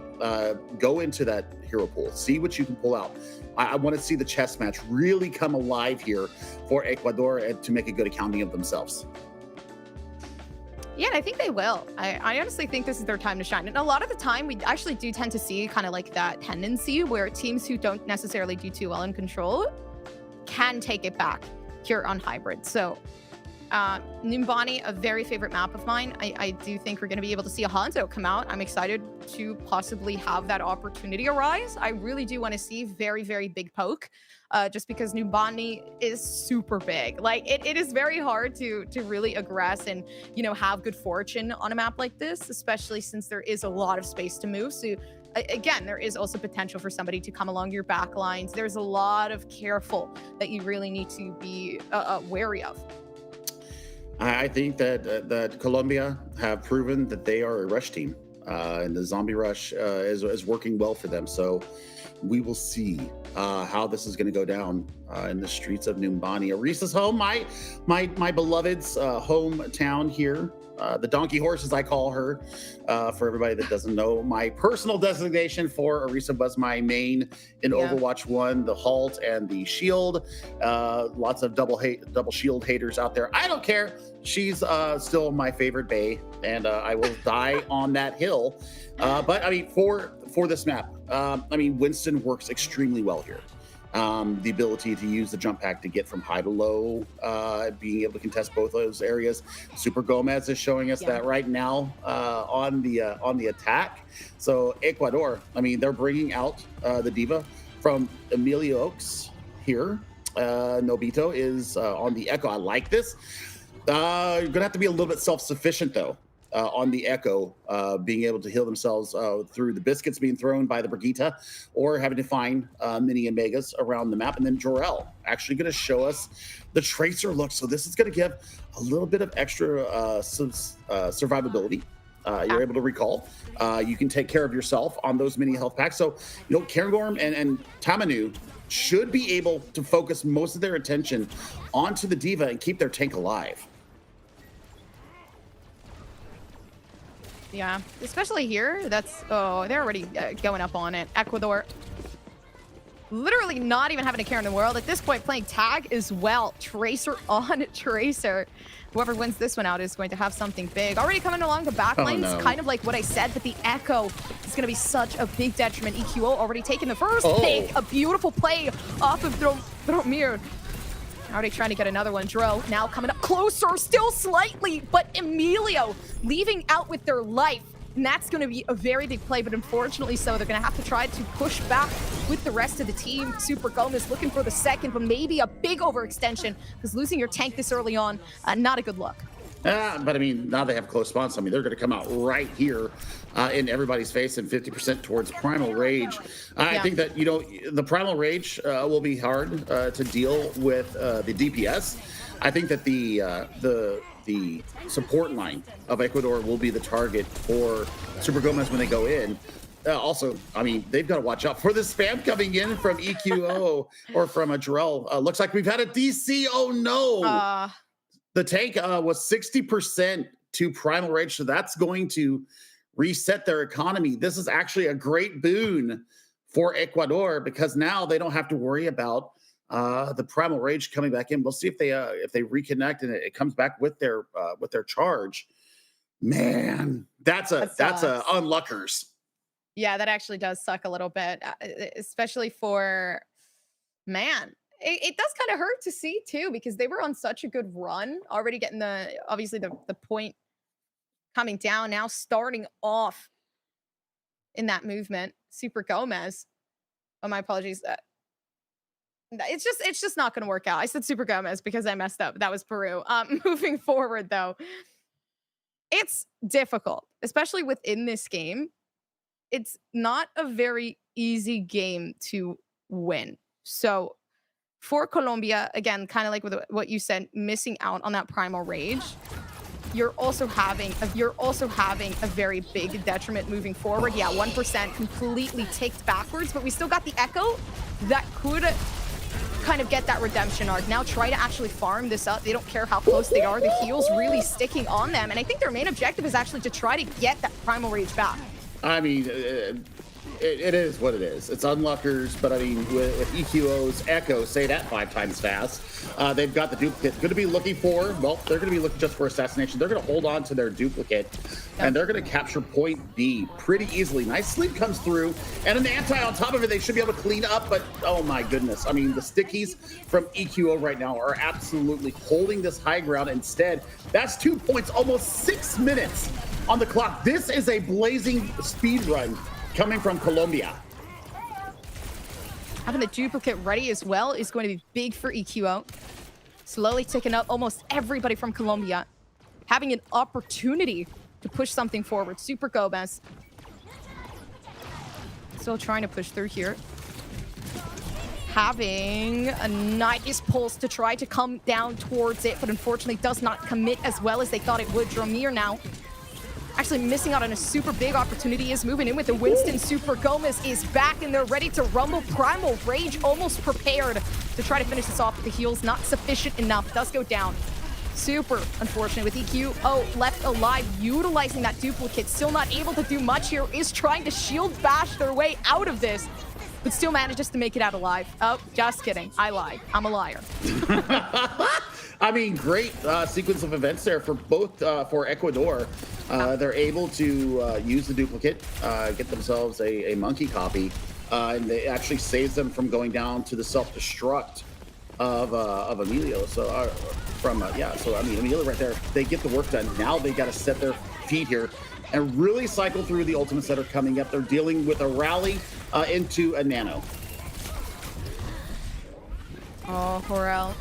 go into that hero pool. See what you can pull out. I want to see the chess match really come alive here for Ecuador and to make a good accounting of themselves. Yeah, and I think they will. I honestly think this is their time to shine. And a lot of the time, we actually do tend to see kind of like that tendency where teams who don't necessarily do too well in control can take it back here on hybrid. So Numbani, a very favorite map of mine. I do think we're going to be able to see a Hanzo come out. I'm excited to possibly have that opportunity arise. I really do want to see very, very big poke, just because Numbani is super big. Like, it is very hard to really aggress and, have good fortune on a map like this, especially since there is a lot of space to move. So again, there is also potential for somebody to come along your back lines. There's a lot of careful that you really need to be wary of. I think that Colombia have proven that they are a rush team, and the zombie rush is working well for them. So we will see how this is going to go down in the streets of Numbani, Arisa's home, my beloved's hometown here. The donkey horse, as I call her, for everybody that doesn't know. My personal designation for Arisa was my main in Overwatch 1, the halt and the shield. Lots of double shield haters out there. I don't care. She's still my favorite Bae, and I will die on that hill. But I mean, for this map, Winston works extremely well here. The ability to use the jump pack to get from high to low, being able to contest both those areas. Super Gomez is showing us that right now on the attack. So Ecuador, they're bringing out the diva from Emilio Oaks here. Nobito is on the Echo. I like this. You're gonna have to be a little bit self-sufficient though. On the Echo, being able to heal themselves through the biscuits being thrown by the Brigitte, or having to find mini and megas around the map. And then Jor-El actually going to show us the Tracer look. So this is going to give a little bit of extra survivability. You're able to recall. You can take care of yourself on those mini health packs. So, Cairngorm and Tamanu should be able to focus most of their attention onto the diva and keep their tank alive. Yeah, especially here. They're already going up on it. Ecuador. literally not even having a care in the world. At this point, playing tag as well. Tracer on Tracer. Whoever wins this one out is going to have something big. Already coming along the back lanes, kind of like what I said, but the Echo is going to be such a big detriment. EQO already taking the first pick. A beautiful play off of Dromir. Already trying to get another one. Dro now coming up closer, still slightly, but Emilio leaving out with their life. And that's going to be a very big play, but unfortunately so, they're going to have to try to push back with the rest of the team. Super Gomez looking for the second, but maybe a big overextension, because losing your tank this early on, not a good look. But I mean, now they have close spawns. I mean, they're going to come out right here in everybody's face and 50% towards Primal Rage. I think that, you know, the Primal Rage will be hard to deal with the DPS. I think that the support line of Ecuador will be the target for Super Gomez when they go in. Also, I mean, they've got to watch out for the spam coming in from EQO or from a Jarrell. Looks like we've had a DC. Oh, no. The tank was 60% to Primal Rage, so that's going to reset their economy. This is actually a great boon for Ecuador because now they don't have to worry about the Primal Rage coming back in. We'll see if they reconnect and it comes back with their charge. Man, that's a unluckers. Yeah, that actually does suck a little bit, especially for man. It does kind of hurt to see too, because they were on such a good run, already getting obviously the point coming down, now starting off in that movement. Super Gomez. Oh, my apologies. It's just not going to work out. I said Super Gomez because I messed up. That was Peru. Moving forward, though, it's difficult, especially within this game. It's not a very easy game to win. So for Colombia, again, kind of like with what you said, missing out on that Primal Rage, you're also having a very big detriment moving forward. Yeah, 1% completely ticked backwards, but we still got the Echo that could kind of get that redemption arc. Now try to actually farm this up. They don't care how close they are. The heal's really sticking on them, and I think their main objective is actually to try to get that Primal Rage back. I mean, it is what it is. It's unluckers, but I mean, with EQO's Echo, say that 5 times fast, they've got the duplicate. Going to be looking for, well, they're going to be looking just for assassination. They're going to hold on to their duplicate, and they're going to capture point B pretty easily. Nice sleep comes through, and an anti on top of it. They should be able to clean up, but oh my goodness. I mean, the stickies from EQO right now are absolutely holding this high ground. Instead, that's 2 points, almost 6 minutes on the clock. This is a blazing speed run coming from Colombia. Having the duplicate ready as well is going to be big for EQO. Slowly ticking up almost everybody from Colombia. Having an opportunity to push something forward. Super Gomez. Still trying to push through here. Having a nice pulse to try to come down towards it, but unfortunately does not commit as well as they thought it would. Dromir now actually missing out on a super big opportunity, is moving in with the Winston. Super Gomez is back and they're ready to rumble. Primal Rage almost prepared to try to finish this off, but the heal's not sufficient enough. Does go down. Super unfortunate with EQ. Oh, left alive, utilizing that duplicate. Still not able to do much here. Is trying to shield bash their way out of this, but still manages to make it out alive. Oh, just kidding. I lied. I'm a liar. I mean, great sequence of events there for both, for Ecuador. They're able to use the duplicate, get themselves a monkey copy, and it actually saves them from going down to the self-destruct of Emilio. So, so I mean, Emilio right there, they get the work done. Now they got to set their feet here and really cycle through the ultimates that are coming up. They're dealing with a rally into a nano. Oh, Horel.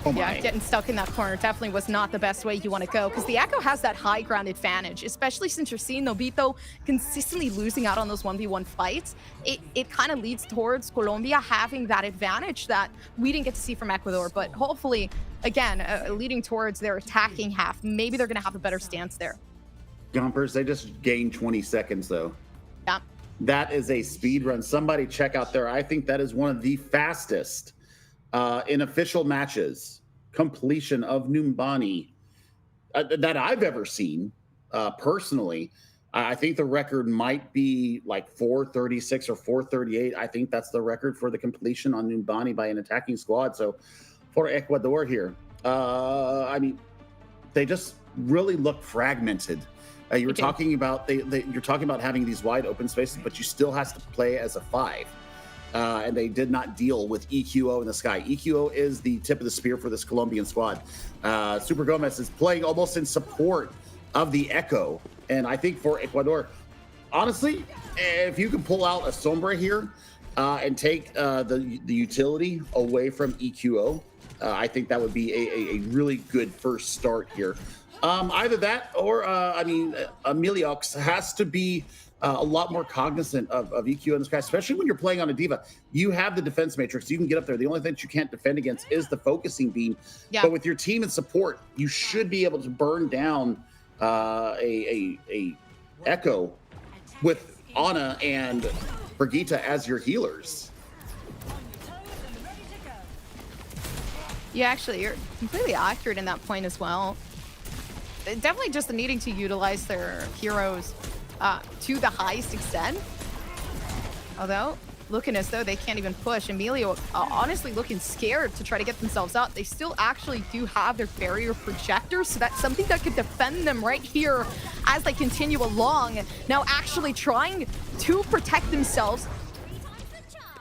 Oh my. Yeah, getting stuck in that corner definitely was not the best way you want to go, because the Echo has that high ground advantage, especially since you're seeing Nobito consistently losing out on those 1v1 fights. It kind of leads towards Colombia having that advantage that we didn't get to see from Ecuador, but hopefully, again, leading towards their attacking half. Maybe they're going to have a better stance there. Gompers, they just gained 20 seconds, though. Yeah. That is a speed run. Somebody check out there. I think that is one of the fastest in official matches completion of Numbani that I've ever seen personally. I think the record might be like 436 or 438. I think that's the record for the completion on Numbani by an attacking squad. So for Ecuador here, I mean, they just really look fragmented. You're talking about you're talking about having these wide open spaces, but you still have to play as a 5. And they did not deal with EQO in the sky. EQO is the tip of the spear for this Colombian squad. Super Gomez is playing almost in support of the Echo. And I think for Ecuador, honestly, if you can pull out a Sombra here and take the utility away from EQO, I think that would be a really good first start here. Either that or, I mean, Emiliox has to be a lot more cognizant of EQ in this guy, especially when you're playing on a diva. You have the defense matrix. You can get up there. The only thing that you can't defend against is the focusing beam. Yeah. But with your team and support, you should be able to burn down a Echo with Ana and Brigitte as your healers. Yeah, actually, you're completely accurate in that point as well. Definitely just needing to utilize their heroes to the highest extent. Although, looking as though they can't even push. Emilio honestly looking scared to try to get themselves out. They still actually do have their barrier projectors, so that's something that could defend them right here as they continue along. Now actually trying to protect themselves.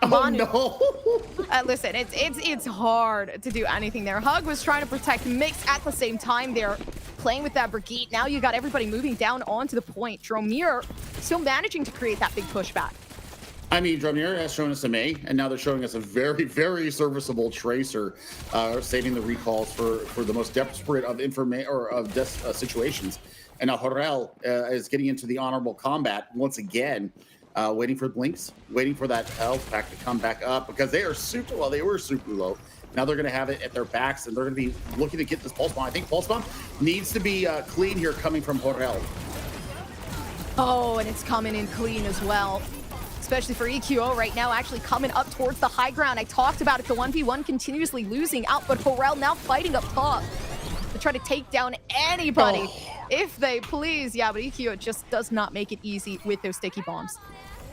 Oh no! Listen, it's hard to do anything there. Hug was trying to protect Mix at the same time. They're playing with that Brigitte. Now you got everybody moving down onto the point. Dromir still managing to create that big pushback. I mean, Dromir has shown us a May, and now they're showing us a very, very serviceable Tracer, saving the recalls for the most desperate of situations. And now Horrell is getting into the honorable combat once again. Waiting for blinks, waiting for that health pack to come back up because they are super low. They were super low. Now they're going to have it at their backs and they're going to be looking to get this pulse bomb. I think pulse bomb needs to be clean here coming from Horrell. Oh, and it's coming in clean as well. Especially for EQO right now, actually coming up towards the high ground. I talked about it, the 1v1 continuously losing out, but Horrell now fighting up top to try to take down anybody if they please. Yeah, but EQO just does not make it easy with those sticky bombs.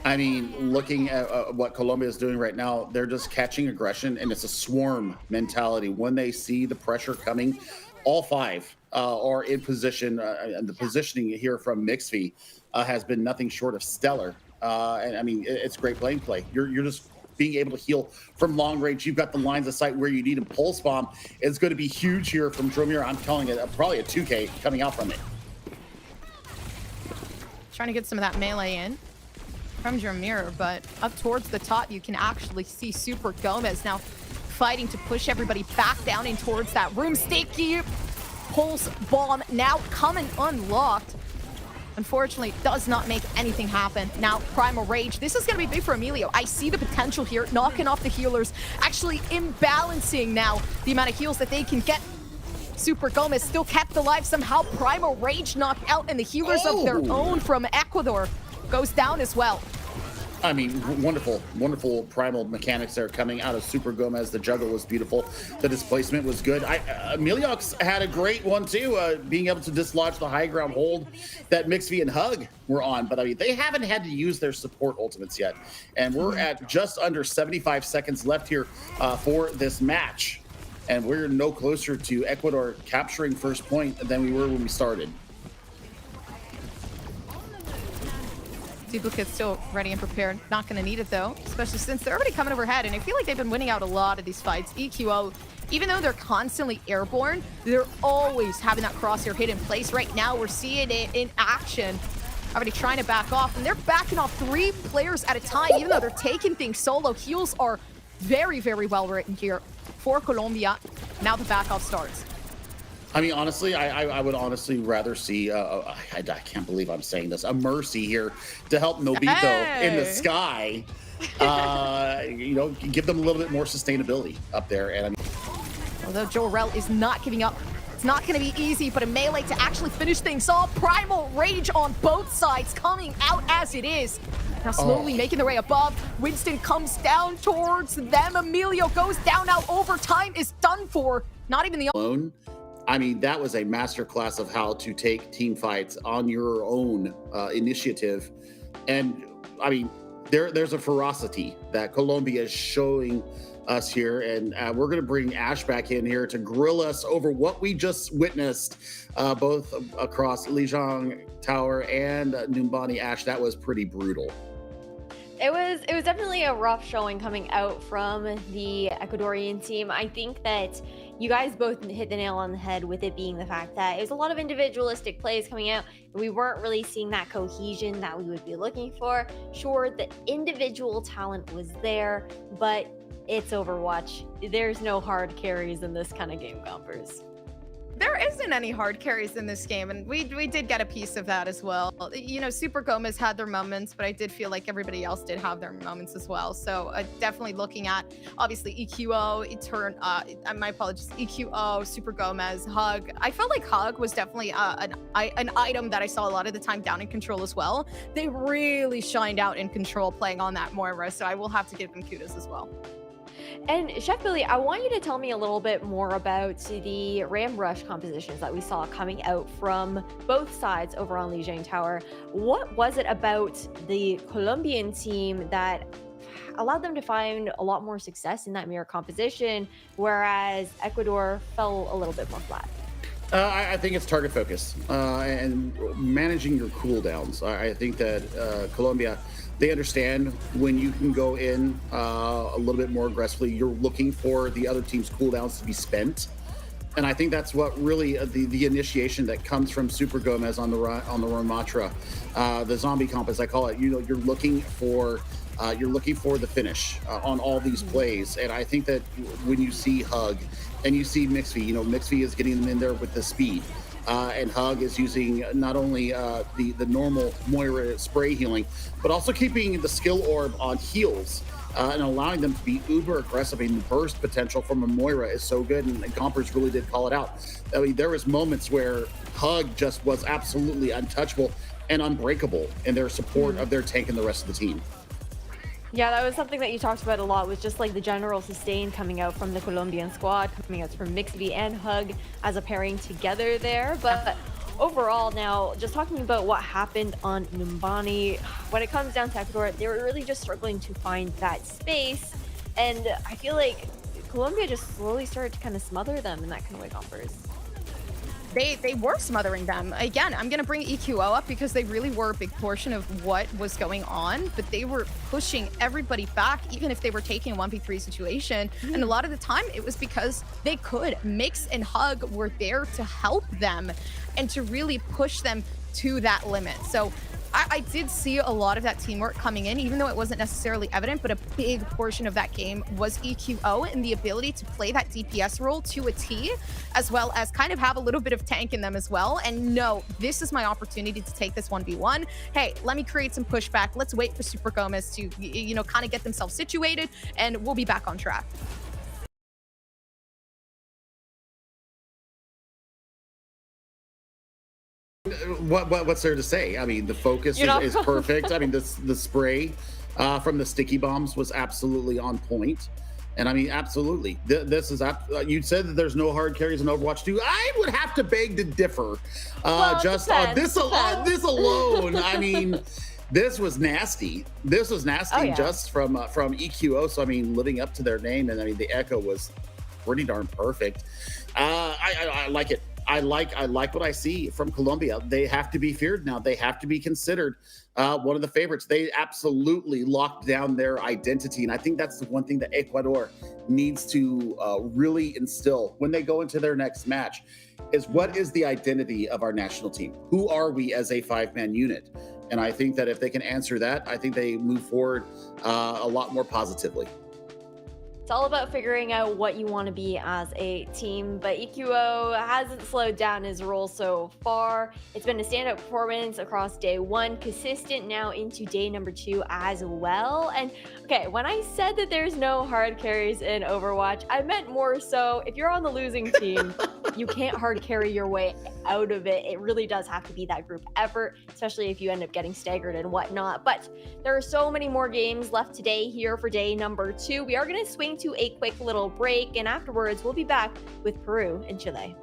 I mean, looking at what Colombia is doing right now, they're just catching aggression, and it's a swarm mentality. When they see the pressure coming, all 5 are in position, and the positioning here from Mixfy has been nothing short of stellar. And I mean, it's great playing play. You're just being able to heal from long range. You've got the lines of sight where you need a pulse bomb. It's going to be huge here from Dromir. I'm calling it probably a 2K coming out from it. Trying to get some of that melee in from Dromir, but up towards the top, you can actually see Super Gomez now fighting to push everybody back down in towards that room. Sticky pulse bomb now coming unlocked. Unfortunately, does not make anything happen. Now, Primal Rage. This is going to be big for Emilio. I see the potential here, knocking off the healers, actually imbalancing now the amount of heals that they can get. Super Gomez still kept alive somehow. Primal Rage knocked out, and the healers of their own from Ecuador goes down as well. I mean, wonderful, wonderful primal mechanics there coming out of Super Gomez. The juggle was beautiful. The displacement was good. Emiliox had a great one too, being able to dislodge the high ground hold that Mixfy and Hug were on. But I mean, they haven't had to use their support ultimates yet. And we're at just under 75 seconds left here for this match. And we're no closer to Ecuador capturing first point than we were when we started. Duplicate's still ready and prepared. Not going to need it, though, especially since they're already coming overhead. And I feel like they've been winning out a lot of these fights. EQO, even though they're constantly airborne, they're always having that crosshair hit in place. Right now, we're seeing it in action. Already trying to back off, and they're backing off 3 players at a time, even though they're taking things solo. Heals are very, very well written here for Colombia. Now the back off starts. I mean, honestly, I would honestly rather see, I can't believe I'm saying this, a Mercy here to help Nobito in the sky. You know, give them a little bit more sustainability up there. And I mean, although Jorel is not giving up, it's not going to be easy, but a melee to actually finish things off. Primal Rage on both sides coming out as it is. Now slowly making their way above. Winston comes down towards them. Emilio goes down now. Overtime is done for. Not even the alone. I mean, that was a masterclass of how to take team fights on your own initiative. And I mean, there's a ferocity that Colombia is showing us here. And we're going to bring Ash back in here to grill us over what we just witnessed, both across Lijiang Tower and Numbani. Ash, that was pretty brutal. It was definitely a rough showing coming out from the Ecuadorian team. I think that you guys both hit the nail on the head with it being the fact that it was a lot of individualistic plays coming out. We weren't really seeing that cohesion that we would be looking for. Sure, the individual talent was there, but it's Overwatch. There's no hard carries in this kind of game, Gompers. There isn't any hard carries in this game, and we did get a piece of that as well. You know, Super Gomez had their moments, but I did feel like everybody else did have their moments as well. So definitely looking at, obviously, EQO, my apologies, EQO, Super Gomez, Hug. I felt like Hug was definitely an item that I saw a lot of the time down in Control as well. They really shined out in Control playing on that Moira, so I will have to give them kudos as well. And Chef Billy, I want you to tell me a little bit more about the Ram Rush compositions that we saw coming out from both sides over on Lijiang Tower. What was it about the Colombian team that allowed them to find a lot more success in that mirror composition, whereas Ecuador fell a little bit more flat? I think it's target focus and managing your cooldowns. I think that Colombia, they understand when you can go in a little bit more aggressively. You're looking for the other team's cooldowns to be spent, and I think that's what really the initiation that comes from Super Gomez on the Ramatra, the zombie comp, as I call it. You know, you're looking for the finish on all these plays, and I think that when you see Hug and you see Mixvy, you know, Mixvy is getting them in there with the speed. And Hug is using not only the normal Moira spray healing, but also keeping the skill orb on heals and allowing them to be uber aggressive. And burst potential from a Moira is so good, and Gompers really did call it out. I mean, there was moments where Hug just was absolutely untouchable and unbreakable in their support of their tank and the rest of the team. Yeah, that was something that you talked about a lot, was just like the general sustain coming out from the Colombian squad, coming out from Mixvy and Hug as a pairing together there. But overall now, just talking about what happened on Numbani, when it comes down to Ecuador, they were really just struggling to find that space. And I feel like Colombia just slowly started to kind of smother them in that kind of way, Gompers. They were smothering them. Again, I'm going to bring EQO up because they really were a big portion of what was going on, but they were pushing everybody back, even if they were taking a 1v3 situation. And a lot of the time, it was because they could. Mix and Hug were there to help them and to really push them to that limit. So I did see a lot of that teamwork coming in, even though it wasn't necessarily evident, but a big portion of that game was EQO and the ability to play that DPS role to a T, as well as kind of have a little bit of tank in them as well. And no, this is my opportunity to take this 1v1. Hey, let me create some pushback. Let's wait for Super Gomez to, you know, kind of get themselves situated, and we'll be back on track. What's there to say? I mean, the focus is perfect. I mean, the spray from the sticky bombs was absolutely on point. And I mean, absolutely, this is you said that there's no hard carries in Overwatch 2. I would have to beg to differ. Just on this alone, I mean, this was nasty. This was nasty just from EQO. So I mean, living up to their name, and I mean, the echo was pretty darn perfect. I like it. I like what I see from Colombia. They have to be feared now. They have to be considered one of the favorites. They absolutely locked down their identity. And I think that's the one thing that Ecuador needs to really instill when they go into their next match is what is the identity of our national team? Who are we as a 5-man unit? And I think that if they can answer that, I think they move forward a lot more positively. It's all about figuring out what you want to be as a team, but EQO hasn't slowed down his role so far. It's been a standout performance across day 1, consistent now into day number 2 as well. And okay, when I said that there's no hard carries in Overwatch, I meant more so if you're on the losing team, you can't hard carry your way out of it. It really does have to be that group effort, especially if you end up getting staggered and whatnot. But there are so many more games left today here for day number 2. We are going to swing to a quick little break, and afterwards we'll be back with Peru and Chile.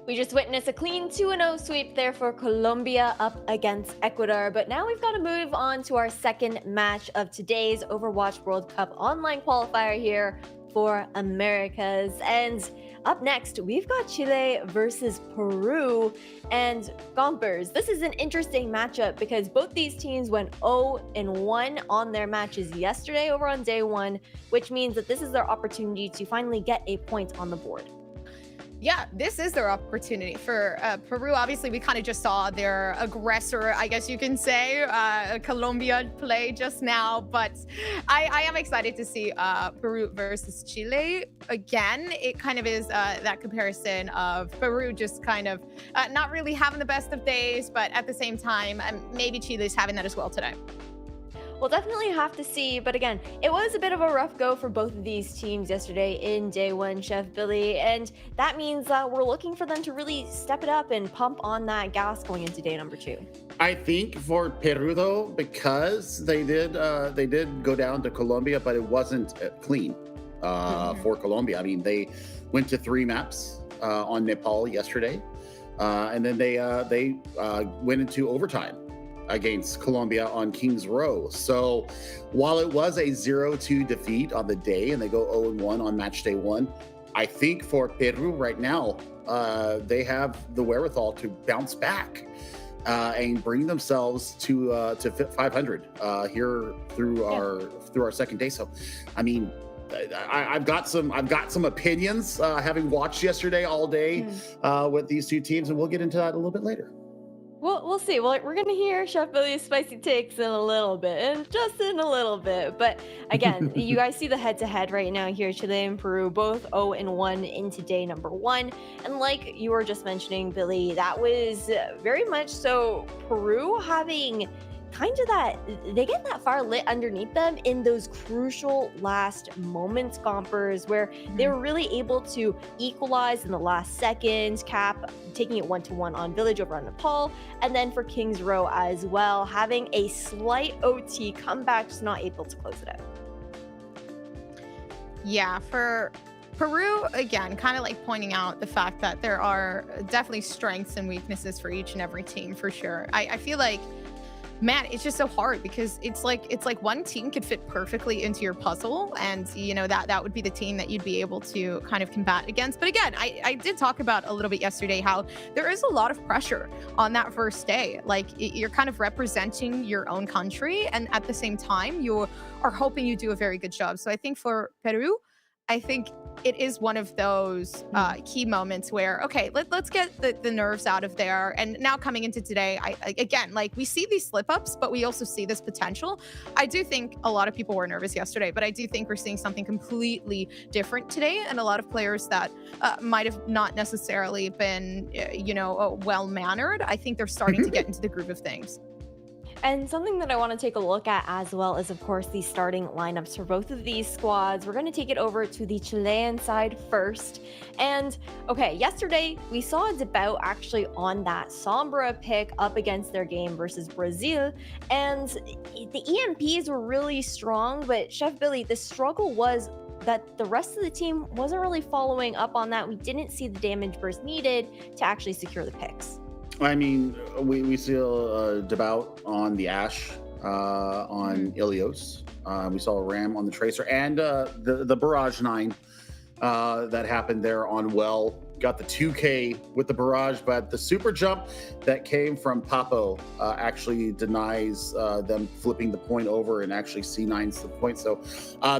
We just witnessed a clean 2-0 sweep there for Colombia up against Ecuador, but now we've got to move on to our second match of today's Overwatch World Cup online qualifier here for Americas. And up next, we've got Chile versus Peru. And Gompers, this is an interesting matchup because both these teams went 0-1 on their matches yesterday over on day one, which means that this is their opportunity to finally get a point on the board. Yeah, this is their opportunity for Peru. Obviously, we kind of just saw their aggressor, I guess you can say, Colombia play just now. But I am excited to see Peru versus Chile. Again, it kind of is that comparison of Peru just kind of not really having the best of days, but at the same time, maybe Chile's having that as well today. We'll definitely have to see, but again, it was a bit of a rough go for both of these teams yesterday in day one, Chef Billy, and that means we're looking for them to really step it up and pump on that gas going into day number 2. I think for Peru though, because they did go down to Colombia, but it wasn't clean for Colombia. I mean, they went to 3 maps on Nepal yesterday, and then they went into overtime against Colombia on Kings Row. So while it was a 0-2 defeat on the day and they go 0-1 on match day 1, I think for Peru right now, they have the wherewithal to bounce back and bring themselves to 500 here through our second day. So, I mean, I've got some opinions having watched yesterday all day with these two teams, and we'll get into that a little bit later. We'll see. Well, we're going to hear Chef Billy's spicy takes in a little bit, and just in a little bit. But again, you guys see the head-to-head right now here. Chile and Peru both 0-1 into day number 1. And like you were just mentioning, Billy, that was very much so Peru having kind of that, they get that fire lit underneath them in those crucial last moments, Gompers, where they were really able to equalize in the last second, Cap taking it 1-1 on Village over on Nepal, and then for Kings Row as well, having a slight OT comeback, just not able to close it out. Yeah, for Peru, again, kind of like pointing out the fact that there are definitely strengths and weaknesses for each and every team, for sure. I feel like, man, it's just so hard because it's like one team could fit perfectly into your puzzle, and you know that would be the team that you'd be able to kind of combat against. But again, I did talk about a little bit yesterday how there is a lot of pressure on that first day. Like you're kind of representing your own country, and at the same time you are hoping you do a very good job. So I think for Peru, I think it is one of those key moments where, okay, let's get the nerves out of there. And now coming into today, again, like we see these slip-ups, but we also see this potential. I do think a lot of people were nervous yesterday, but I do think we're seeing something completely different today. And a lot of players that might have not necessarily been, well-mannered, I think they're starting to get into the groove of things. And something that I want to take a look at as well is, of course, the starting lineups for both of these squads. We're going to take it over to the Chilean side first. And, okay, yesterday we saw a debut actually on that Sombra pick up against their game versus Brazil. And the EMPs were really strong, but Chef Billy, the struggle was that the rest of the team wasn't really following up on that. We didn't see the damage burst needed to actually secure the picks. I mean, we see a debout on the Ashe, on Ilios. We saw a Ram on the Tracer, and the Barrage 9 that happened there on Well. Got the 2K with the Barrage, but the super jump that came from Papo actually denies them flipping the point over and actually C9's the point. So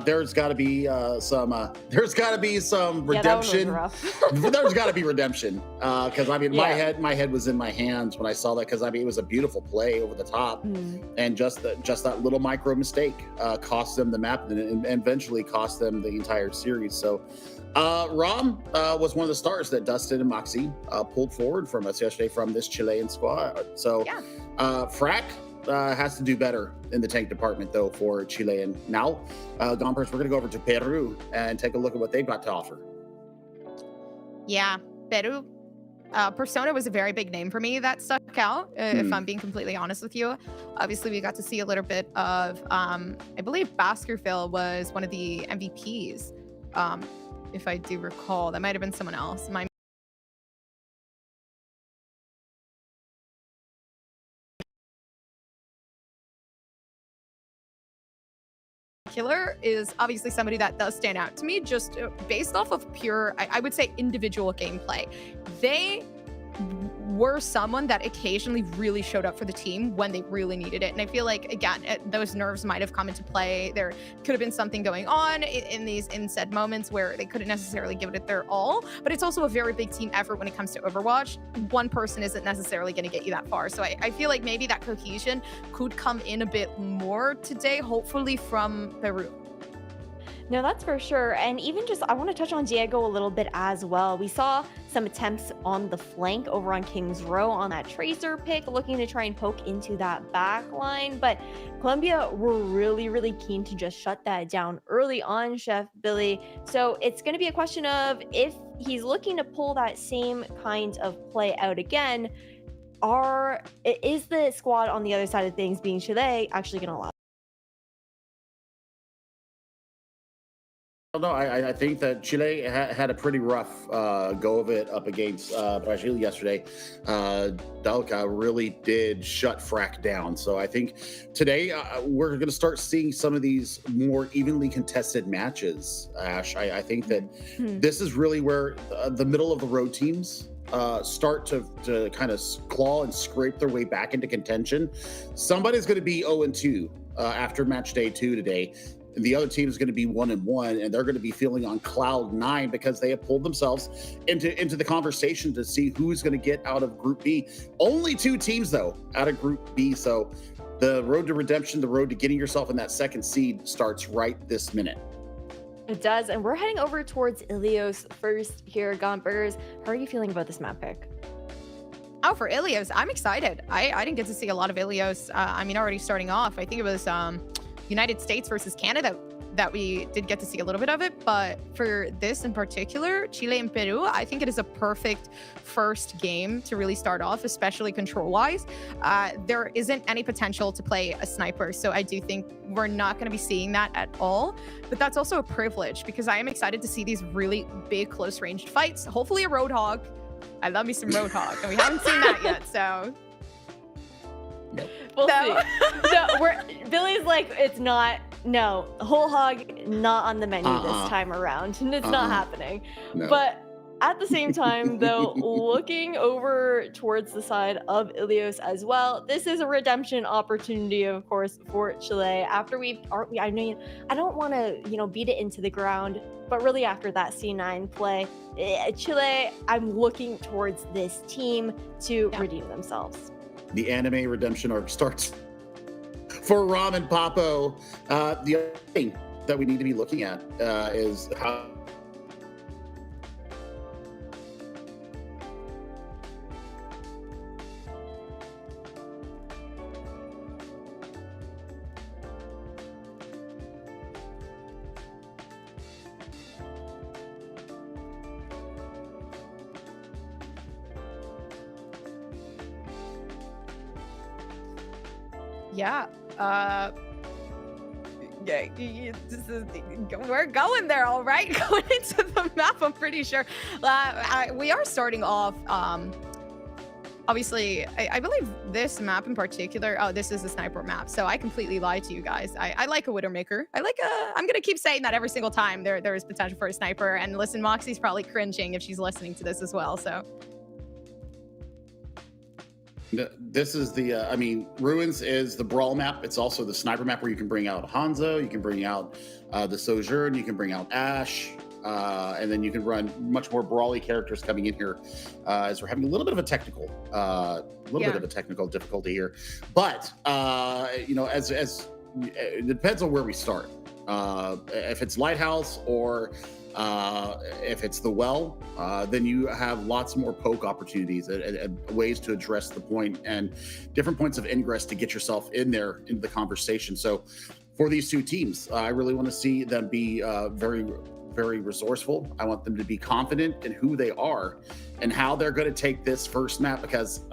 there's got to be some redemption. Yeah, that one was rough. There's got to be redemption because I mean, my head was in my hands when I saw that, because I mean it was a beautiful play over the top, and just that little micro mistake cost them the map and eventually cost them the entire series. So. Ram was one of the stars that Dustin and Moxie pulled forward from us yesterday from this Chilean squad. So Frack has to do better in the tank department, though, for Chilean. Now, Gompers, we're going to go over to Peru and take a look at what they've got to offer. Yeah, Peru. Persona was a very big name for me that stuck out, if I'm being completely honest with you. Obviously, we got to see a little bit of, I believe Baskerville was one of the MVPs. If I do recall, that might have been someone else. particular is obviously somebody that does stand out to me just based off of pure, I would say, individual gameplay. They were someone that occasionally really showed up for the team when they really needed it. And I feel like, again, those nerves might have come into play. There could have been something going on in said moments where they couldn't necessarily give it their all. But it's also a very big team effort when it comes to Overwatch. One person isn't necessarily going to get you that far. So I feel like maybe that cohesion could come in a bit more today, hopefully from Peru. No, that's for sure. And even just, I want to touch on Diego a little bit as well. We saw some attempts on the flank over on King's Row on that Tracer pick, looking to try and poke into that back line. But Colombia were really, really keen to just shut that down early on, Chef Billy. So it's going to be a question of if he's looking to pull that same kind of play out again, is the squad on the other side of things, being Chile, actually going to allow? No, I think that Chile had a pretty rough go of it up against Brazil yesterday. Dalka really did shut Frack down. So I think today we're going to start seeing some of these more evenly contested matches, Ash. I think that this is really where the middle of the road teams start to kind of claw and scrape their way back into contention. Somebody's going to be 0-2 after match day 2 today. And the other team is going to be 1-1, and they're going to be feeling on cloud 9 because they have pulled themselves into the conversation to see who's going to get out of Group B. Only 2 teams, though, out of Group B. So the road to redemption, the road to getting yourself in that second seed starts right this minute. It does, and we're heading over towards Ilios first here, Gomburgers. How are you feeling about this map pick? Oh, for Ilios, I'm excited. I didn't get to see a lot of Ilios. I mean, already starting off, I think it was United States versus Canada that we did get to see a little bit of it. But for this in particular, Chile and Peru, I think it is a perfect first game to really start off, especially control-wise. There isn't any potential to play a sniper, so I do think we're not going to be seeing that at all. But that's also a privilege because I am excited to see these really big close-ranged fights. Hopefully a Roadhog. I love me some Roadhog, and we haven't seen that yet, so... We'll see. No, Billy's like, it's not. No, whole hog not on the menu this time around. It's not happening. No. But at the same time, though, looking over towards the side of Ilios as well, this is a redemption opportunity, of course, for Chile. After I mean, I don't want to, beat it into the ground, but really after that C9 play, Chile, I'm looking towards this team to redeem themselves. The anime redemption arc starts for Ram and Papo. The other thing that we need to be looking at is how we're going there, all right. Going into the map, I'm pretty sure. We are starting off. Obviously, I believe this map in particular. Oh, this is a sniper map, so I completely lied to you guys. I like a Widowmaker. I'm gonna keep saying that every single time there is potential for a sniper. And listen, Moxie's probably cringing if she's listening to this as well. So. This is the, Ruins is the brawl map. It's also the sniper map where you can bring out Hanzo, you can bring out the Sojourn, you can bring out Ash, and then you can run much more brawly characters coming in here as we're having a little bit of a technical, difficulty here. But, as it depends on where we start. If it's Lighthouse or if it's the well, then you have lots more poke opportunities and ways to address the point and different points of ingress to get yourself in there into the conversation. So for these 2 teams, I really want to see them be very, very resourceful. I want them to be confident in who they are and how they're going to take this first map, because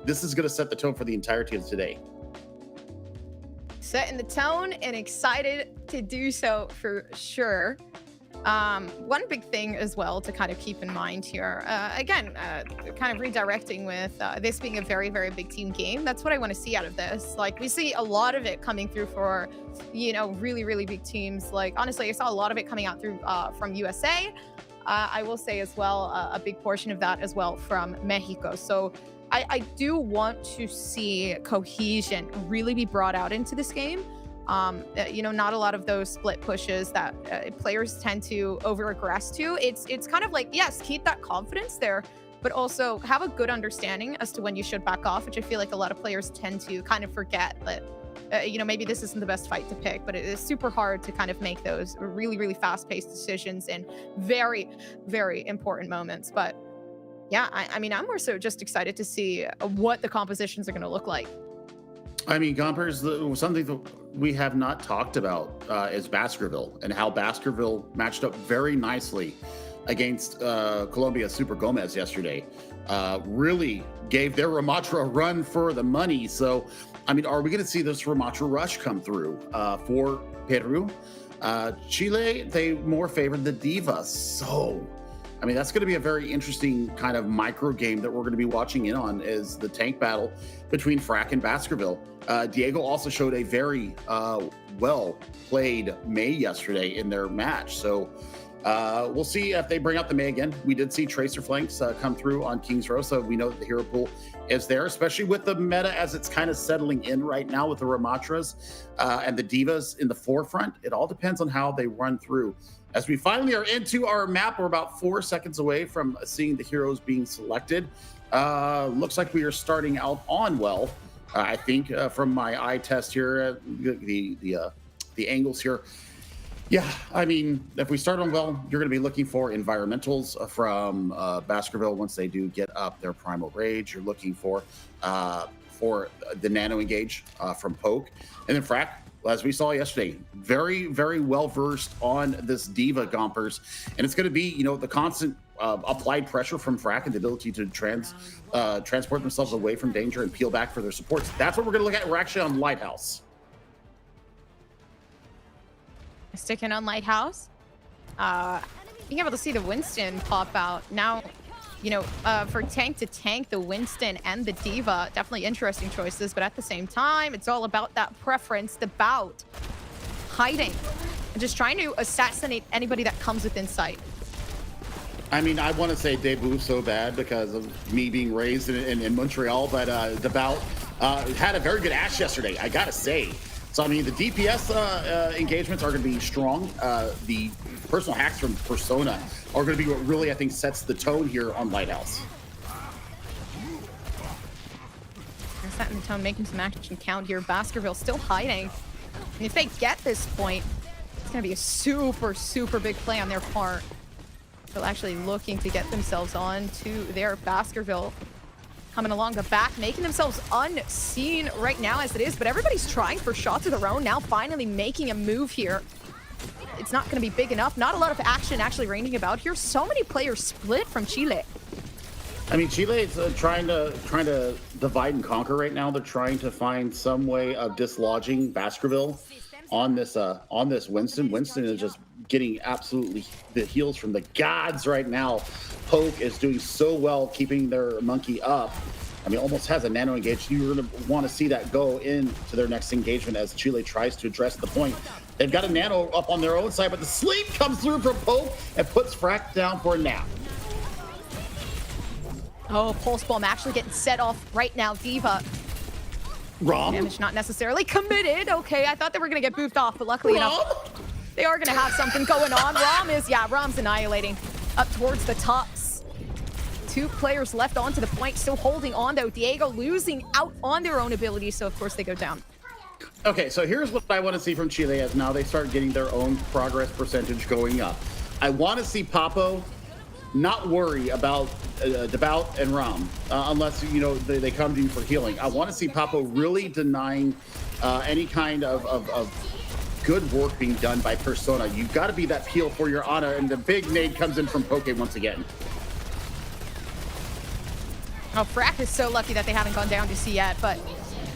this is going to set the tone for the entirety of today. Setting the tone and excited to do so for sure. One big thing as well to kind of keep in mind here, again, kind of redirecting with this being a very, very big team game. That's what I want to see out of this. Like, we see a lot of it coming through for, you know, really, really big teams. Like, honestly, I saw a lot of it coming out through from USA. I will say as well, a big portion of that as well from Mexico. So I do want to see cohesion really be brought out into this game. You know, not a lot of those split pushes that players tend to over-aggress to. It's kind of like, yes, keep that confidence there, but also have a good understanding as to when you should back off, which I feel like a lot of players tend to kind of forget that, you know, maybe this isn't the best fight to pick, but it is super hard to kind of make those really, really fast-paced decisions in very, very important moments. But yeah, I mean, I'm more so just excited to see what the compositions are going to look like. I mean, Gompers, something that we have not talked about is Baskerville and how Baskerville matched up very nicely against Colombia's Super Gomez yesterday. Really gave their Ramatra a run for the money. So, I mean, are we going to see this Ramatra rush come through for Peru? Chile, they more favored the Diva. So, I mean, that's going to be a very interesting kind of micro game that we're going to be watching in on, is the tank battle between Frack and Baskerville. Diego also showed a very well played Mei yesterday in their match. So we'll see if they bring out the Mei again. We did see Tracer flanks come through on Kings Row, so we know that the hero pool is there, especially with the meta as it's kind of settling in right now with the Ramatras and the Divas in the forefront. It all depends on how they run through. As we finally are into our map, we're about 4 seconds away from seeing the heroes being selected. Looks like we are starting out on well. I think from my eye test here, the angles here. Yeah, I mean, if we start on well, you're going to be looking for environmentals from Baskerville once they do get up their primal rage. You're looking for the nano engage from Poke, and then Frack. As we saw yesterday, very, very well versed on this Diva, Gompers, and it's going to be, you know, the constant applied pressure from Frack and the ability to transport themselves away from danger and peel back for their supports. That's what we're going to look at. We're actually on Lighthouse. Sticking on Lighthouse, being able to see the Winston pop out now. You know, for tank to tank, the Winston and the Diva, definitely interesting choices. But at the same time, it's all about that preference, the bout, hiding, and just trying to assassinate anybody that comes within sight. I mean, I want to say debut so bad because of me being raised in Montreal, but the bout had a very good Ashe yesterday, I got to say. So, I mean, the DPS engagements are going to be strong. The personal hacks from Persona are going to be what really, I think, sets the tone here on Lighthouse. They're setting the tone, making some action count here. Baskerville still hiding. And if they get this point, it's going to be a super, super big play on their part. They're actually looking to get themselves on to their Baskerville. Coming along the back, making themselves unseen right now as it is, but everybody's trying for shots of their own now, finally making a move here. It's not going to be big enough. Not a lot of action actually raining about here. So many players split from Chile. I mean, Chile is trying to divide and conquer right now. They're trying to find some way of dislodging Baskerville on this Winston. Winston is just getting absolutely the heals from the gods right now. Poke is doing so well keeping their monkey up. I mean, almost has a nano engage. You're going to want to see that go into their next engagement as Chile tries to address the point. They've got a nano up on their own side, but the sleep comes through from Poke and puts Frack down for a nap. Oh, Pulse Bomb actually getting set off right now. Diva. Rom? Damage not necessarily committed. Okay, I thought they were going to get boofed off, but luckily enough, they are going to have something going on. Rom's annihilating up towards the tops. 2 players left onto the point, still holding on though. Diego losing out on their own abilities, so of course they go down. Okay, so here's what I want to see from Chile as now they start getting their own progress percentage going up. I want to see Papo not worry about Devout and Ram unless, you know, they come to you for healing. I want to see Papo really denying any kind of good work being done by Persona. You've got to be that peel for your Ana, and the big nade comes in from Poke once again. Oh, Frack is so lucky that they haven't gone down to C yet, but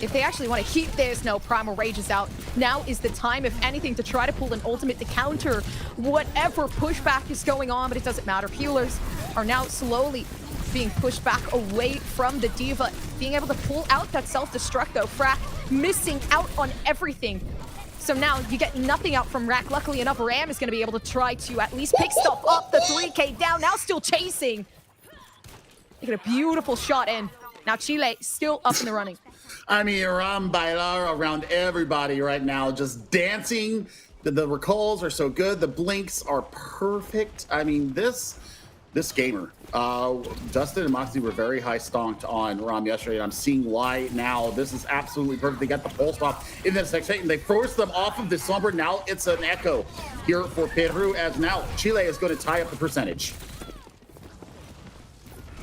if they actually want to keep this, no, Primal Rage is out. Now is the time, if anything, to try to pull an ultimate to counter whatever pushback is going on, but it doesn't matter. Healers are now slowly being pushed back away from the D.Va, being able to pull out that self-destruct though. Frack missing out on everything. So now you get nothing out from Rack. Luckily enough, Ram is going to be able to try to at least pick stuff up. The 3K down, now still chasing. You get a beautiful shot in. Now Chile still up in the running. I mean, Ram Bailar around everybody right now, just dancing. The recalls are so good. The blinks are perfect. I mean, this gamer, Dustin and Moxie were very high stonked on Ram yesterday, and I'm seeing why now. This is absolutely perfect. They got the pulse stop in this section, and they forced them off of the slumber. Now it's an echo here for Peru, as now Chile is going to tie up the percentage.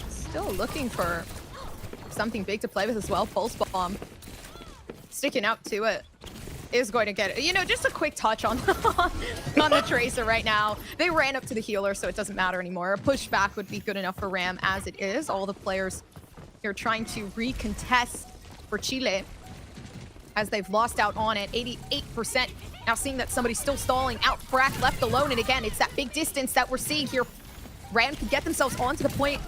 Still looking for something big to play with as well. Pulse bomb sticking out to it is going to get it. You know, just a quick touch on on the Tracer right now. They ran up to the healer, so it doesn't matter anymore. A pushback would be good enough for Ram as it is. All the players here trying to recontest for Chile as they've lost out on it. 88%. Now seeing that somebody's still stalling out. Frack left alone, and again, it's that big distance that we're seeing here. Ram could get themselves onto the point,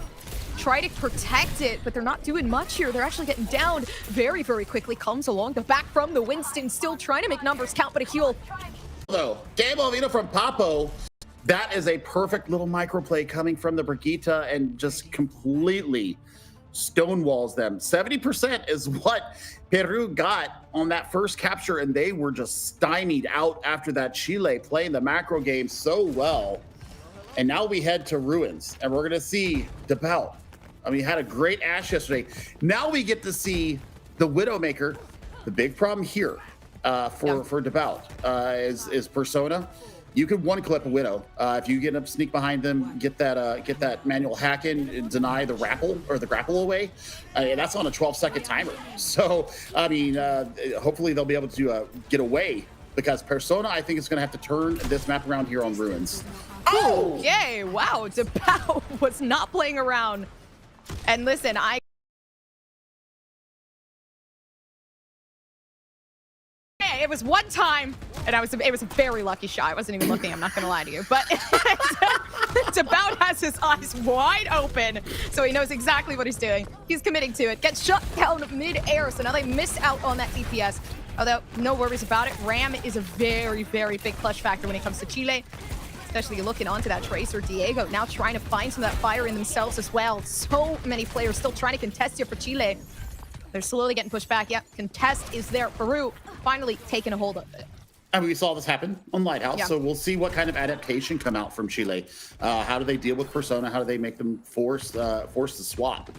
try to protect it, but they're not doing much here. They're actually getting down very, very quickly. Comes along the back from the Winston, still trying to make numbers count, but a heal. Hello, game Ovino from Papo. That is a perfect little microplay coming from the Brigitte and just completely stonewalls them. 70% is what Peru got on that first capture, and they were just stymied out after that. Chile playing the macro game so well. And now we head to Ruins, and we're going to see DeBout. I mean, had a great Ashe yesterday. Now we get to see the Widowmaker. The big problem here for DeBout is Persona. You can one-clip a Widow. If you get up, sneak behind them, get that manual hack in, and deny the grapple away. And that's on a 12-second timer. So, I mean, hopefully they'll be able to get away, because Persona, I think, is going to have to turn this map around here on Ruins. Oh, yay! Wow, DeBout was not playing around. And listen, it was one time, and it was a very lucky shot. I wasn't even looking, I'm not gonna lie to you. But DeBout has his eyes wide open, so he knows exactly what he's doing. He's committing to it. Gets shut down mid-air, so now they missed out on that DPS. Although, no worries about it. Ram is a very, very big clutch factor when it comes to Chile. Especially looking onto that Tracer. Diego now trying to find some of that fire in themselves as well. So many players still trying to contest here for Chile. They're slowly getting pushed back. Yep, contest is there. Peru finally taking a hold of it. And we saw this happen on Lighthouse, so we'll see what kind of adaptation come out from Chile. How do they deal with Persona? How do they make them force the swap?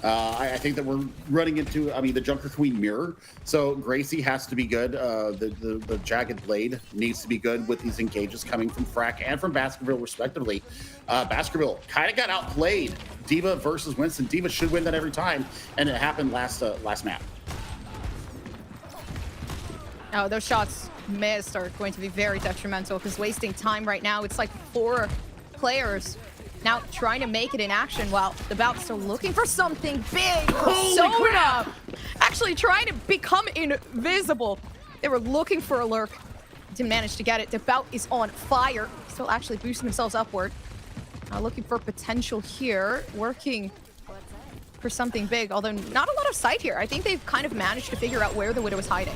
I think that we're running into, I mean, the Junker Queen mirror. So Gracie has to be good. The Jagged Blade needs to be good with these engages coming from Frack and from Baskerville, respectively. Baskerville kind of got outplayed. D.Va versus Winston. D.Va should win that every time, and it happened last map. Oh, those shots missed are going to be very detrimental, because wasting time right now. It's like 4 players now trying to make it in action while DeBout still looking for something big. Persona actually trying to become invisible. They were looking for a lurk. Didn't manage to get it. DeBout is on fire. Still actually boosting themselves upward. Looking for potential here. Working for something big, although not a lot of sight here. I think they've kind of managed to figure out where the Widow is hiding.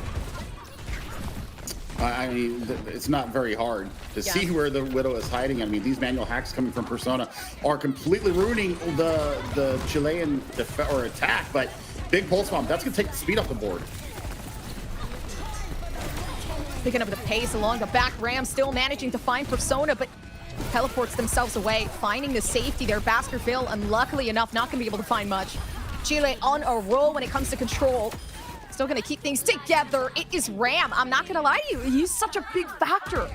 I mean, it's not very hard to see where the Widow is hiding. I mean, these manual hacks coming from Persona are completely ruining the Chilean attack, but big pulse bomb, that's going to take the speed off the board. Picking up the pace along the back. Ram still managing to find Persona, but teleports themselves away, finding the safety there. Baskerville, unluckily enough, not going to be able to find much. Chile on a roll when it comes to control. Still gonna keep things together. It is Ram. I'm not gonna lie to you. He's such a big factor.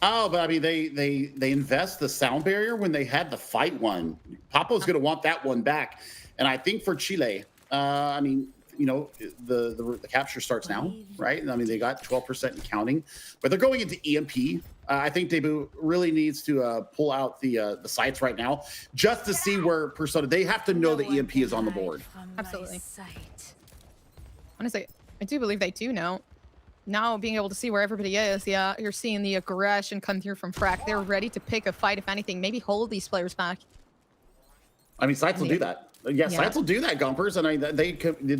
Oh, but I mean, they invest the sound barrier when they had the fight one. Papo's gonna want that one back, and I think for Chile, I mean, you know, the capture starts now, right? I mean, they got 12% and counting, but they're going into EMP. I think Debu really needs to pull out the sights right now just to see where Persona. They have to know the EMP is on the board. Absolutely. Honestly, I do believe they do know. Now being able to see where everybody is, yeah, you're seeing the aggression come through from Frack. They're ready to pick a fight, if anything, maybe hold these players back. I mean, Sites will do that. Yeah, Sites will do that, Gumpers, and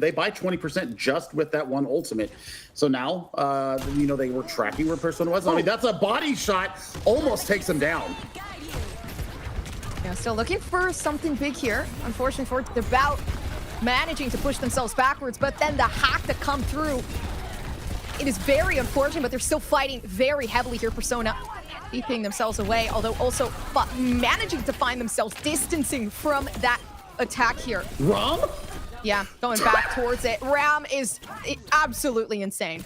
they buy 20% just with that one ultimate. So now, you know, they were tracking where Persona was. I mean, that's a body shot, almost takes him down. Yeah, still looking for something big here. Unfortunately for Devout, managing to push themselves backwards, but then the hack to come through. It is very unfortunate, but they're still fighting very heavily here. Persona keeping themselves away, although also managing to find themselves distancing from that attack here. Ram? Yeah, going back towards it. Ram is absolutely insane.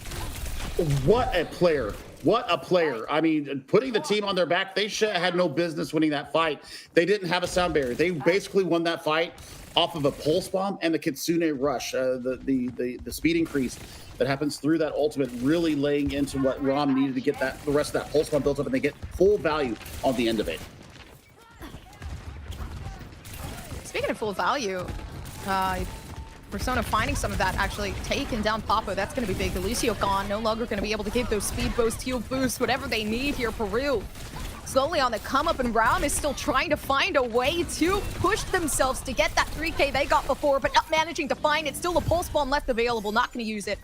What a player. What a player. I mean, putting the team on their back, they had no business winning that fight. They didn't have a sound barrier. They basically won that fight off of a pulse bomb and the Kitsune rush, the speed increase that happens through that ultimate, really laying into what Rom needed to get the rest of that pulse bomb built up, and they get full value on the end of it. Speaking of full value, Persona finding some of that, actually taking down Papo. That's going to be big. Lucio gone, no longer going to be able to give those speed boosts, heal boosts, whatever they need here. Peru slowly on the come up, and Ram is still trying to find a way to push themselves to get that 3K they got before, but not managing to find it. Still a pulse bomb left available, not going to use it.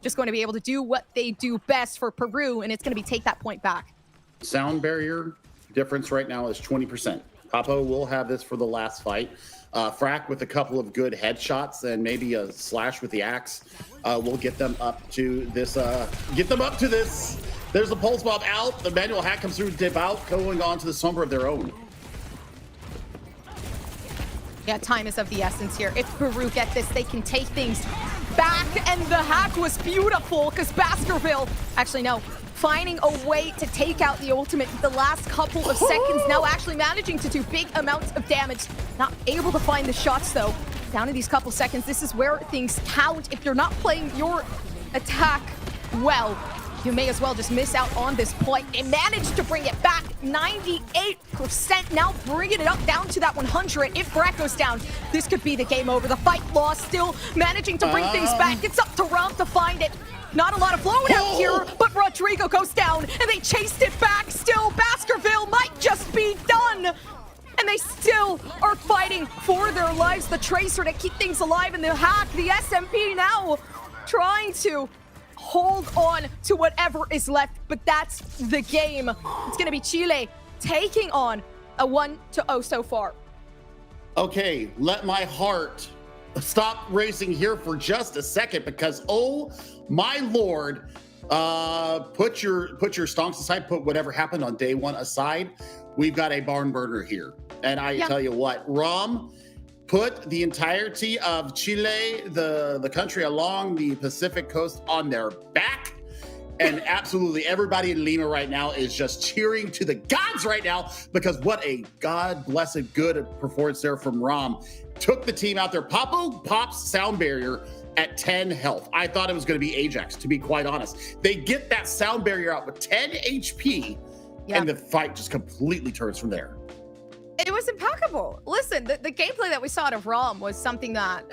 Just going to be able to do what they do best for Peru, and it's going to be take that point back. Sound barrier difference right now is 20%. Papo will have this for the last fight. Frack with a couple of good headshots and maybe a slash with the axe will get them up to this. There's a pulse bomb out. The manual hack comes through, dip out, going on to the Sombra of their own. Yeah, time is of the essence here. If Peru get this, they can take things back, and the hack was beautiful because Baskerville, actually no, finding a way to take out the ultimate the last couple of seconds, now actually managing to do big amounts of damage. Not able to find the shots though. Down to these couple seconds, this is where things count. If you're not playing your attack well, you may as well just miss out on this point. They managed to bring it back 98%, now bringing it up down to that 100. If Brett goes down, this could be the game over. The fight lost, still managing to bring things back. It's up to Ram to find it. Not a lot of flowing out here, but Rodrigo goes down, and they chased it back. Still, Baskerville might just be done. And they still are fighting for their lives. The Tracer to keep things alive, and the hack, the SMP now trying to hold on to whatever is left, but that's the game. It's going to be Chile taking on a 1-0 so far. Okay, let my heart stop racing here for just a second, because oh my lord, put your stonks aside, put whatever happened on day one aside. We've got a barn burner here, and I tell you what, Rom put the entirety of Chile, the country along the Pacific coast, on their back. And absolutely everybody in Lima right now is just cheering to the gods right now, because what a God-blessed good performance there from Rom. Took the team out there. Papo pops sound barrier at 10 health. I thought it was going to be Ajax, to be quite honest. They get that sound barrier out with 10 HP, and the fight just completely turns from there. It was impeccable. Listen, the gameplay that we saw out of Rom was something that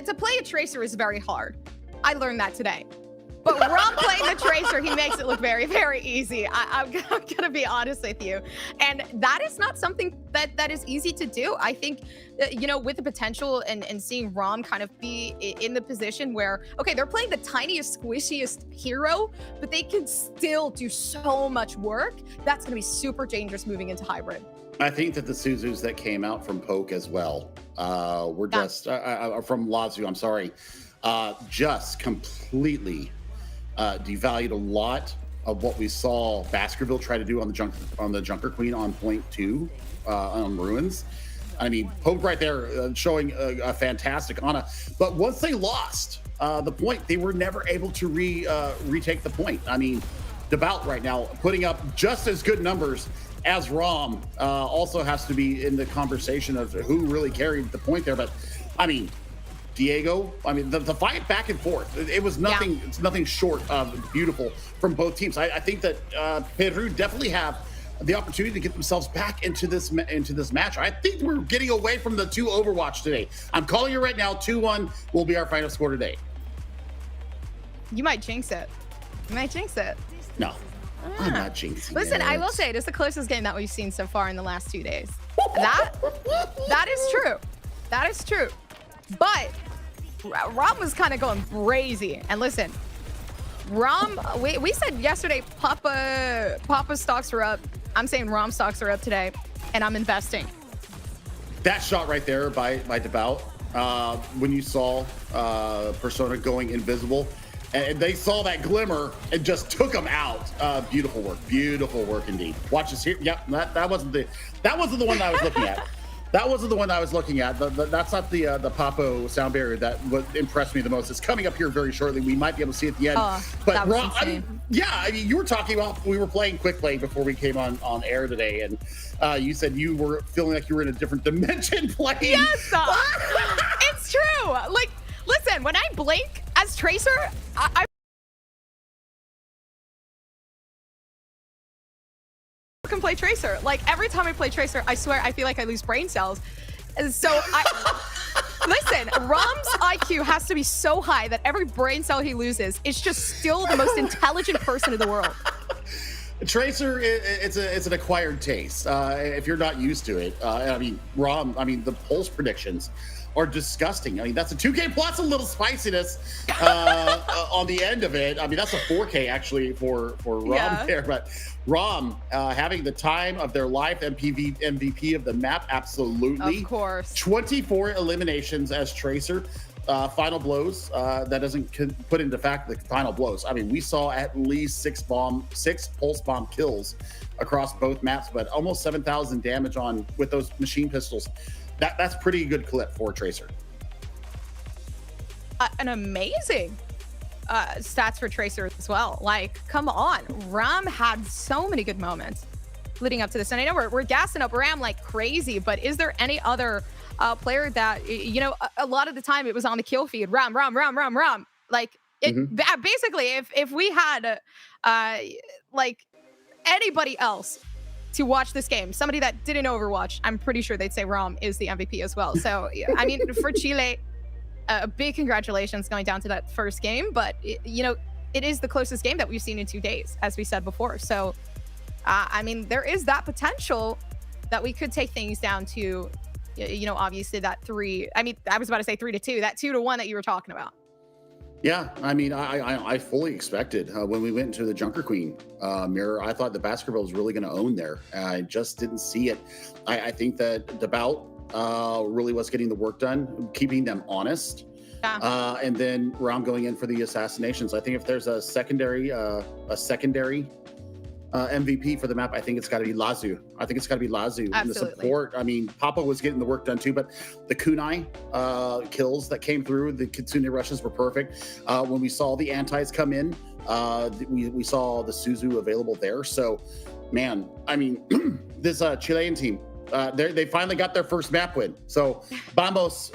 to play a Tracer is very hard. I learned that today. But Rom playing the Tracer, he makes it look very, very easy. I'm gonna be honest with you. And that is not something that is easy to do. I think, you know, with the potential and seeing Rom kind of be in the position where, okay, they're playing the tiniest, squishiest hero, but they can still do so much work. That's gonna be super dangerous moving into hybrid. I think that the Suzus that came out from Poke as well were just, from Lazio, I'm sorry, just completely devalued a lot of what we saw Baskerville try to do on the Junker Queen on point 2 on Ruins. I mean, Pope right there showing a fantastic Ana. But once they lost the point, they were never able to retake the point. I mean, Devout right now putting up just as good numbers as Rom also has to be in the conversation of who really carried the point there. But I mean, Diego, I mean, the fight back and forth, it was nothing. It's nothing short of beautiful from both teams. I think that Peru definitely have the opportunity to get themselves back into this match. I think we're getting away from the 2 Overwatch today. I'm calling you right now. 2-1 will be our final score today. You might jinx it. You might jinx it. No, I'm not jinxing Listen, it. I will say it is the closest game that we've seen so far in the last 2 days. That is true. That is true. But Rom was kind of going crazy. And listen, Rom, we said yesterday Papa stocks are up. I'm saying Rom stocks are up today, and I'm investing. That shot right there by DeBout, when you saw Persona going invisible, and they saw that glimmer and just took him out. Beautiful work indeed. Watch this here. Yep, that wasn't the one that I was looking at. That wasn't the one I was looking at. That's not the Papo sound barrier that impressed me the most. It's coming up here very shortly. We might be able to see it at the end. But that was Ron, I mean, you were talking about, we were playing quick play before we came on air today, and you said you were feeling like you were in a different dimension playing. Yes, it's true. Like, listen, when I blink as Tracer, I can play Tracer. Like, every time I play Tracer, I swear I feel like I lose brain cells. And so listen, Rom's IQ has to be so high that every brain cell he loses is just still the most intelligent person in the world. Tracer, it's an acquired taste. If you're not used to it, I mean, Rom, I mean, the pulse predictions are disgusting. I mean, that's a 2K plus a little spiciness on the end of it. I mean, that's a 4K actually for Rom there, but Rom having the time of their life, MVP of the map, absolutely. Of course. 24 eliminations as Tracer. Final blows, that doesn't put into fact the final blows. I mean, we saw at least 6 pulse bomb kills across both maps, but almost 7,000 damage with those machine pistols. That's pretty good clip for Tracer. An amazing stats for Tracer as well. Like, come on, Ram had so many good moments leading up to this, and I know we're gassing up Ram like crazy, but is there any other player that, you know, a lot of the time it was on the kill feed, Ram. Like, basically, if we had like anybody else to watch this game, somebody that didn't Overwatch, I'm pretty sure they'd say Rom is the MVP as well. So, I mean, for Chile, a big congratulations going down to that first game, but you know, it is the closest game that we've seen in 2 days, as we said before. So, I mean, there is that potential that we could take things down to, you know, obviously that 3. I mean, I was about to say 3-2, that 2-1 that you were talking about. Yeah, I mean, I fully expected when we went into the Junker Queen mirror, I thought the Baskerville was really going to own there. I just didn't see it. I think that DeBout really was getting the work done, keeping them honest. Yeah. And then Ram going in for the assassinations. I think if there's a secondary MVP for the map, I think it's got to be Lazu. I think it's got to be Lazu. And the support, I mean, Papa was getting the work done too, but the kunai kills that came through, the Kitsune rushes were perfect. When we saw the antis come in, we saw the Suzu available there. So, man, I mean, this Chilean team, they finally got their first map win. So, vamos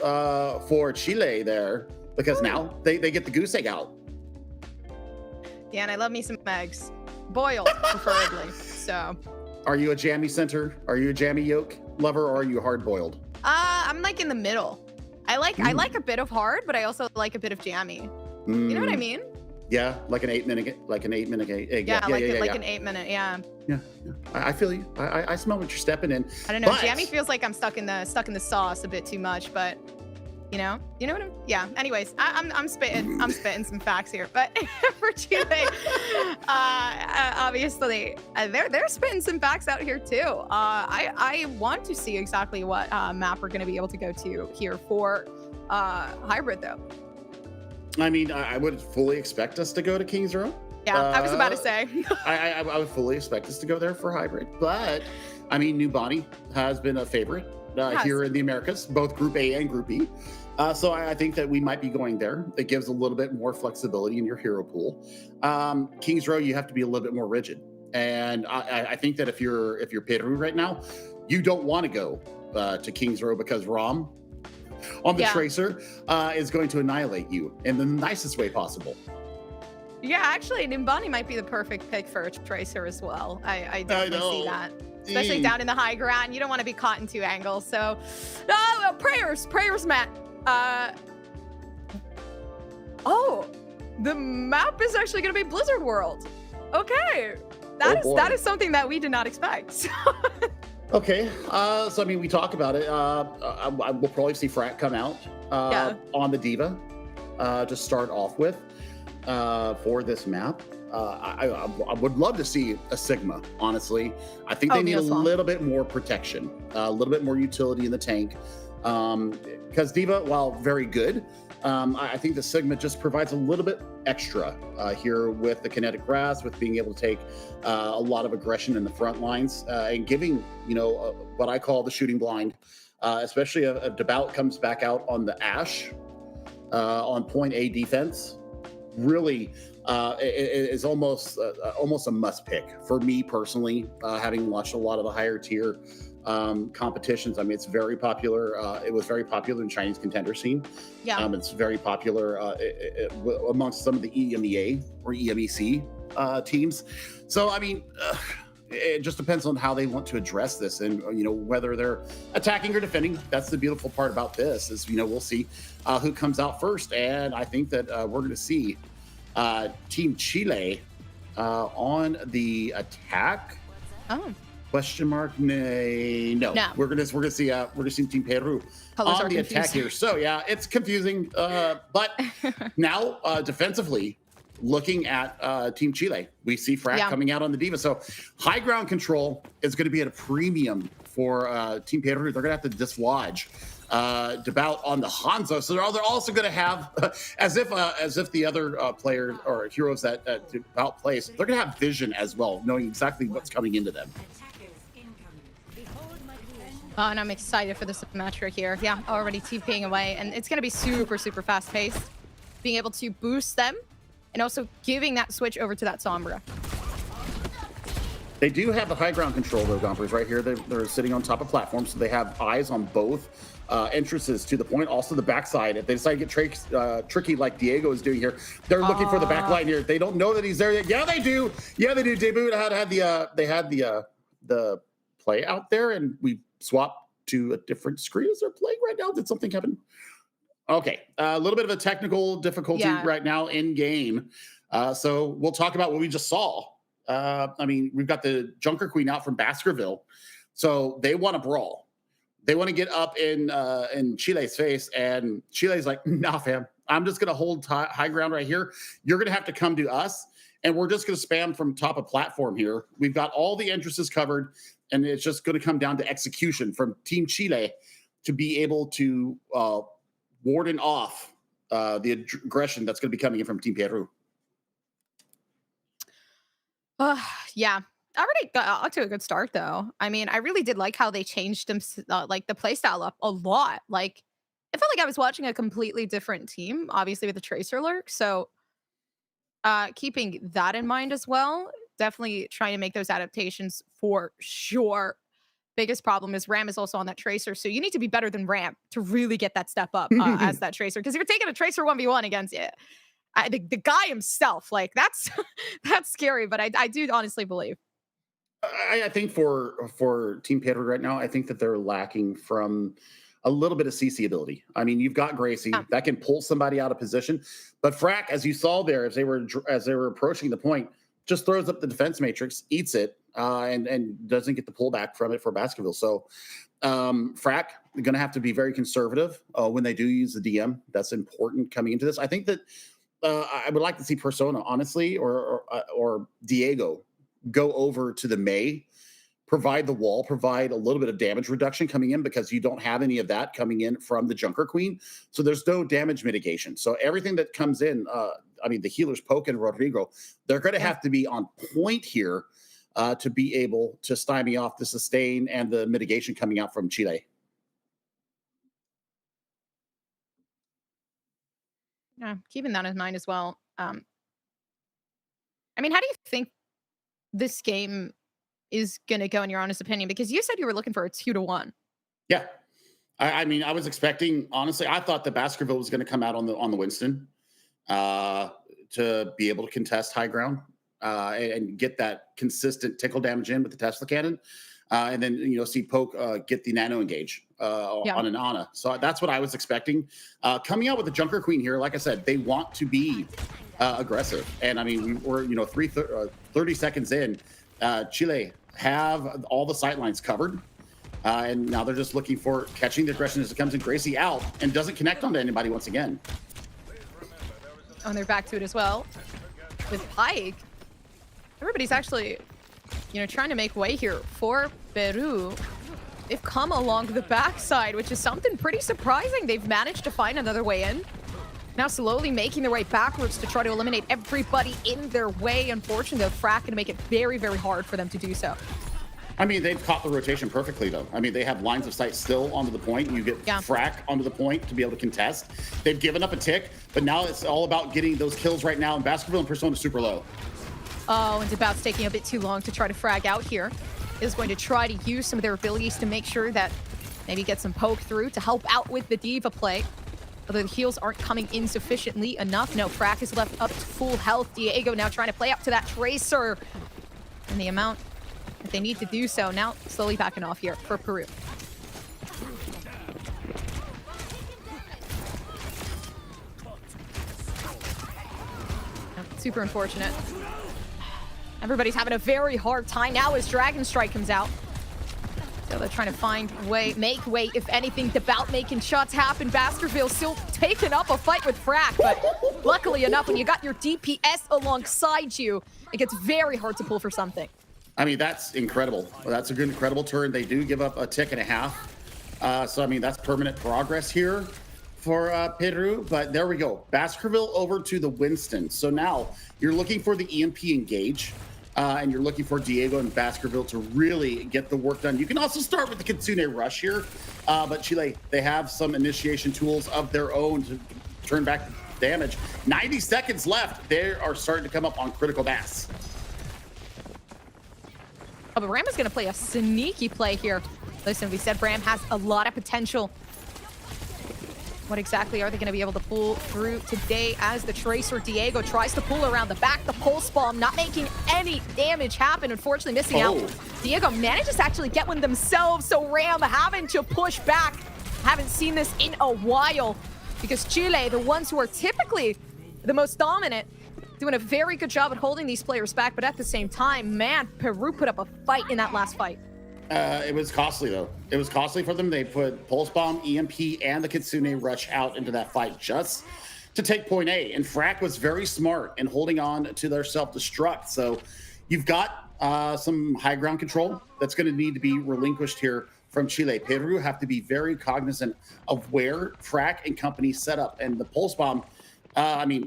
for Chile there, because now they get the goose egg out. Yeah, and I love me some eggs. Boiled, preferably. So, are you a jammy center? Are you a jammy yolk lover, or are you hard boiled? I'm like in the middle. I like a bit of hard, but I also like a bit of jammy. You know what I mean? Yeah, like an 8-minute egg. Yeah, like an 8-minute. Yeah. I feel you. I smell what you're stepping in. I don't know. But jammy feels like I'm stuck in the sauce a bit too much, but you know what I'm. Yeah. Anyways, I'm spitting some facts here, but for Chile, obviously they're spitting some facts out here too. I want to see exactly what map we're going to be able to go to here for hybrid though. I mean, I would fully expect us to go to Kings Row. Yeah, I was about to say. I would fully expect us to go there for hybrid, but I mean, New Bonnie has been a favorite here in the Americas, both Group A and Group B. So I think that we might be going there. It gives a little bit more flexibility in your hero pool. Kings Row, you have to be a little bit more rigid, and I think that if you're Peru right now, you don't want to go to Kings Row because Rom on the Tracer is going to annihilate you in the nicest way possible. Yeah, actually, Nimbani might be the perfect pick for a Tracer as well. I definitely see that. Especially down in the high ground. You don't want to be caught in 2 angles. So, prayers, Matt. Oh, the map is actually going to be Blizzard World. Okay. That is something that we did not expect. Okay, so I mean, we talk about it. We'll probably see Frat come out on the Diva to start off with for this map. I would love to see a Sigma, honestly. I think they need a little bit more protection, a little bit more utility in the tank. Because Diva, while very good, I think the Sigma just provides a little bit extra here with the kinetic grasp, with being able to take a lot of aggression in the front lines and giving, what I call the shooting blind, especially if Debaut comes back out on the Ash on point A defense. Really, it is almost a must pick for me personally, having watched a lot of the higher tier competitions. I mean, it's very popular. It was very popular in Chinese contender scene. Yeah. It's very popular amongst some of the EMEA or EMEC teams. So, I mean, it just depends on how they want to address this and, whether they're attacking or defending. That's the beautiful part about this is, we'll see who comes out first. And I think that we're going to see Team Chile on the attack. Oh. Question mark? No. We're gonna see Team Peru on the attack here. So yeah, it's confusing. But now defensively, looking at Team Chile, we see Frat coming out on the Diva. So high ground control is going to be at a premium for Team Peru. They're gonna have to dislodge Debaut on the Hanzo. So they're also going to have, as if the other players or heroes that Debaut plays, they're going to have vision as well, knowing exactly what's coming into them. And I'm excited for this match right here. Yeah, already TPing away. And it's going to be super, super fast paced. Being able to boost them and also giving that switch over to that Sombra. They do have the high ground control, though, Gompers, right here. They're sitting on top of platforms, so they have eyes on both entrances to the point. Also, the backside. If they decide to get tricky like Diego is doing here, they're looking for the back line here. They don't know that he's there yet. Yeah, they do. Yeah, they do. Debut had the play out there, and we swapped to a different screen as they're playing right now. Did something happen? Okay, a little bit of a technical difficulty right now in game. So we'll talk about what we just saw. I mean, we've got the Junker Queen out from Baskerville, so they want to brawl. They want to get up in Chile's face, and Chile's like, nah, fam. I'm just going to hold high ground right here. You're going to have to come to us, and we're just going to spam from top of platform here. We've got all the entrances covered, and it's just going to come down to execution from Team Chile to be able to warden off the aggression that's going to be coming in from Team Peru. Yeah. Already got off to a good start, though. I mean, I really did like how they changed them, like the playstyle up a lot. Like, it felt like I was watching a completely different team, obviously with the Tracer lurk. So, keeping that in mind as well, definitely trying to make those adaptations for sure. Biggest problem is Ram is also on that Tracer, so you need to be better than Ram to really get that step up as that Tracer. Because if you're taking a Tracer 1v1 against it, the guy himself, like that's scary. But I do honestly believe. I think for Team Pedro right now, I think that they're lacking from a little bit of CC ability. I mean, you've got Gracie that can pull somebody out of position, but Frack, as you saw there, as they were approaching the point, just throws up the defense matrix, eats it, and doesn't get the pullback from it for Baskerville. So Frack going to have to be very conservative when they do use the DM. That's important coming into this. I think that I would like to see Persona, honestly, or Diego go over to the May, provide the wall, provide a little bit of damage reduction coming in, because you don't have any of that coming in from the Junker Queen. So there's no damage mitigation. So everything that comes in, I mean, the healers, Poke and Rodrigo, they're going to have to be on point here to be able to stymie off the sustain and the mitigation coming out from Chile. Yeah, keeping that in mind as well. I mean, how do you think this game is going to go, in your honest opinion? Because you said you were looking for a 2-1. Yeah. I mean, I was expecting, honestly, I thought the Baskerville was going to come out on the Winston. to be able to contest high ground and get that consistent tickle damage in with the Tesla cannon. And then, see Poke get the nano engage on an Ana. So that's what I was expecting. Coming out with the Junker Queen here, like I said, they want to be aggressive. And I mean, we're, 30 seconds in. Chile have all the sight lines covered. And now they're just looking for catching the aggression as it comes in. Gracie out and doesn't connect onto anybody once again. Oh, and they're back to it as well. With Pike, everybody's actually, trying to make way here for Peru. They've come along the backside, which is something pretty surprising. They've managed to find another way in. Now slowly making their way backwards to try to eliminate everybody in their way. Unfortunately, the Frack going to make it very, very hard for them to do so. I mean, they've caught the rotation perfectly, though. I mean, they have lines of sight still onto the point. You get Frack onto the point to be able to contest. They've given up a tick, but now it's all about getting those kills right now. And Baskerville and Persona super low. Oh, and Devout's taking a bit too long to try to frag out here. Is going to try to use some of their abilities to make sure that maybe get some poke through to help out with the Diva play. Although the heals aren't coming in sufficiently enough. No, Frack is left up to full health. Diego now trying to play up to that Tracer. And the amount that they need to do so. Now slowly backing off here for Peru. Super unfortunate. Everybody's having a very hard time now as Dragon Strike comes out. So they're trying to find way, make way, if anything, Devout making shots happen. Baskerville still taking up a fight with Frack, but luckily enough, when you got your DPS alongside you, it gets very hard to pull for something. I mean, that's incredible. That's a good, incredible turn. They do give up a tick and a half. So, I mean, that's permanent progress here for Peru. But there we go. Baskerville over to the Winston. So now you're looking for the EMP engage. And you're looking for Diego and Baskerville to really get the work done. You can also start with the Kitsune Rush here. But Chile, they have some initiation tools of their own to turn back the damage. 90 seconds left. They are starting to come up on critical mass. Oh, but Ram is going to play a sneaky play here. Listen, we said Ram has a lot of potential. What exactly are they going to be able to pull through today as the Tracer Diego tries to pull around the back? The Pulse Bomb not making any damage happen, unfortunately missing out. Diego manages to actually get one themselves, so Ram having to push back. Haven't seen this in a while because Chile, the ones who are typically the most dominant, doing a very good job at holding these players back, but at the same time, man, Peru put up a fight in that last fight. It was costly, though. It was costly for them. They put Pulse Bomb, EMP, and the Kitsune Rush out into that fight just to take point A. And Frack was very smart in holding on to their self-destruct. So you've got some high ground control that's going to need to be relinquished here from Chile. Peru have to be very cognizant of where Frack and company set up. And the Pulse Bomb,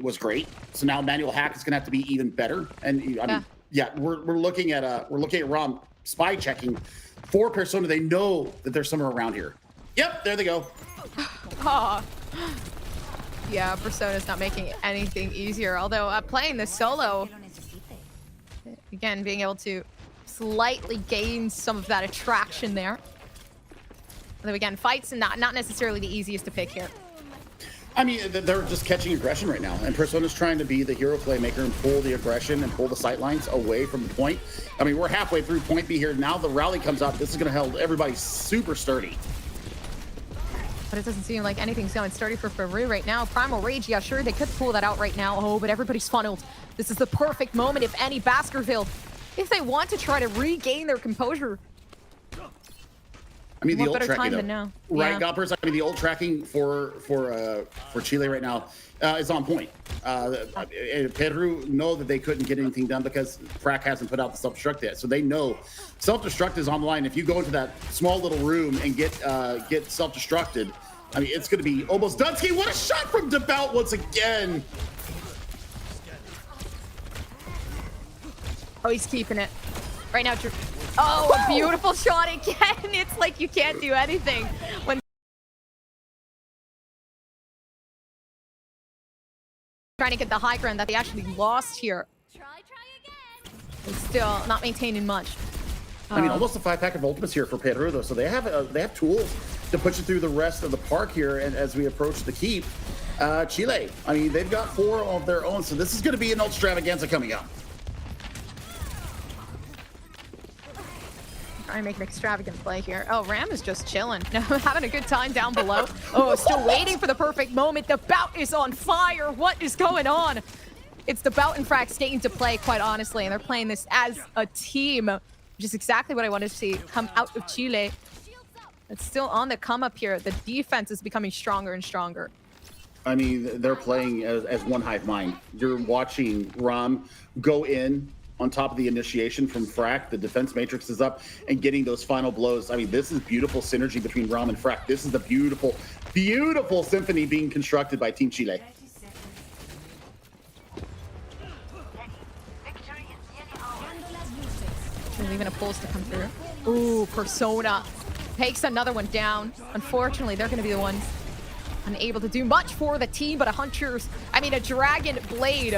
was great. So now Manual Hack is going to have to be even better. And we're looking at Rom spy checking for Persona. They know that there's somewhere around here. Yep, there they go. Yeah, Persona's not making anything easier. Although playing the solo, again, being able to slightly gain some of that attraction there. Although again, fights and not necessarily the easiest to pick here. I mean, they're just catching aggression right now, and Persona's trying to be the hero playmaker and pull the aggression and pull the sightlines away from the point. I mean, we're halfway through point B here. Now the rally comes up. This is going to hold everybody super sturdy. But it doesn't seem like anything's going sturdy for Peru right now. Primal Rage, yeah, sure, they could pull that out right now. Oh, but everybody's funneled. This is the perfect moment, if any, Baskerville, if they want to try to regain their composure. I mean, the old tracking, though. Right, Goppers? I mean, the old tracking for Chile right now is on point. Peru know that they couldn't get anything done because Frack hasn't put out the self-destruct yet. So they know self-destruct is online. If you go into that small little room and get self-destructed, I mean, it's going to be almost done. What a shot from Devout once again. Oh, he's keeping it. Right now, oh, a beautiful shot again. It's like you can't do anything when trying to get the high ground that they actually lost here. Try again. But still not maintaining much. I mean, almost a 5-pack of ultimates here for Peru, though. So they have tools to push it through the rest of the park here, and as we approach the keep. Chile. I mean, they've got 4 of their own, so this is going to be an extravaganza coming up. Trying to make an extravagant play here. Oh, Ram is just chilling. Having a good time down below. Oh, still waiting for the perfect moment. The bout is on fire. What is going on? It's the bout and Frax getting to play, quite honestly, and they're playing this as a team, which is exactly what I wanted to see come out of Chile. It's still on the come up here. The defense is becoming stronger and stronger. I mean, they're playing as one hive mind. You're watching Ram go in on top of the initiation from Frack. The defense matrix is up and getting those final blows. I mean, this is beautiful synergy between Ram and Frack. This is the beautiful, beautiful symphony being constructed by Team Chile. Leaving a pulse to come through. Ooh, Persona takes another one down. Unfortunately, they're going to be the ones unable to do much for the team, but a Dragon Blade.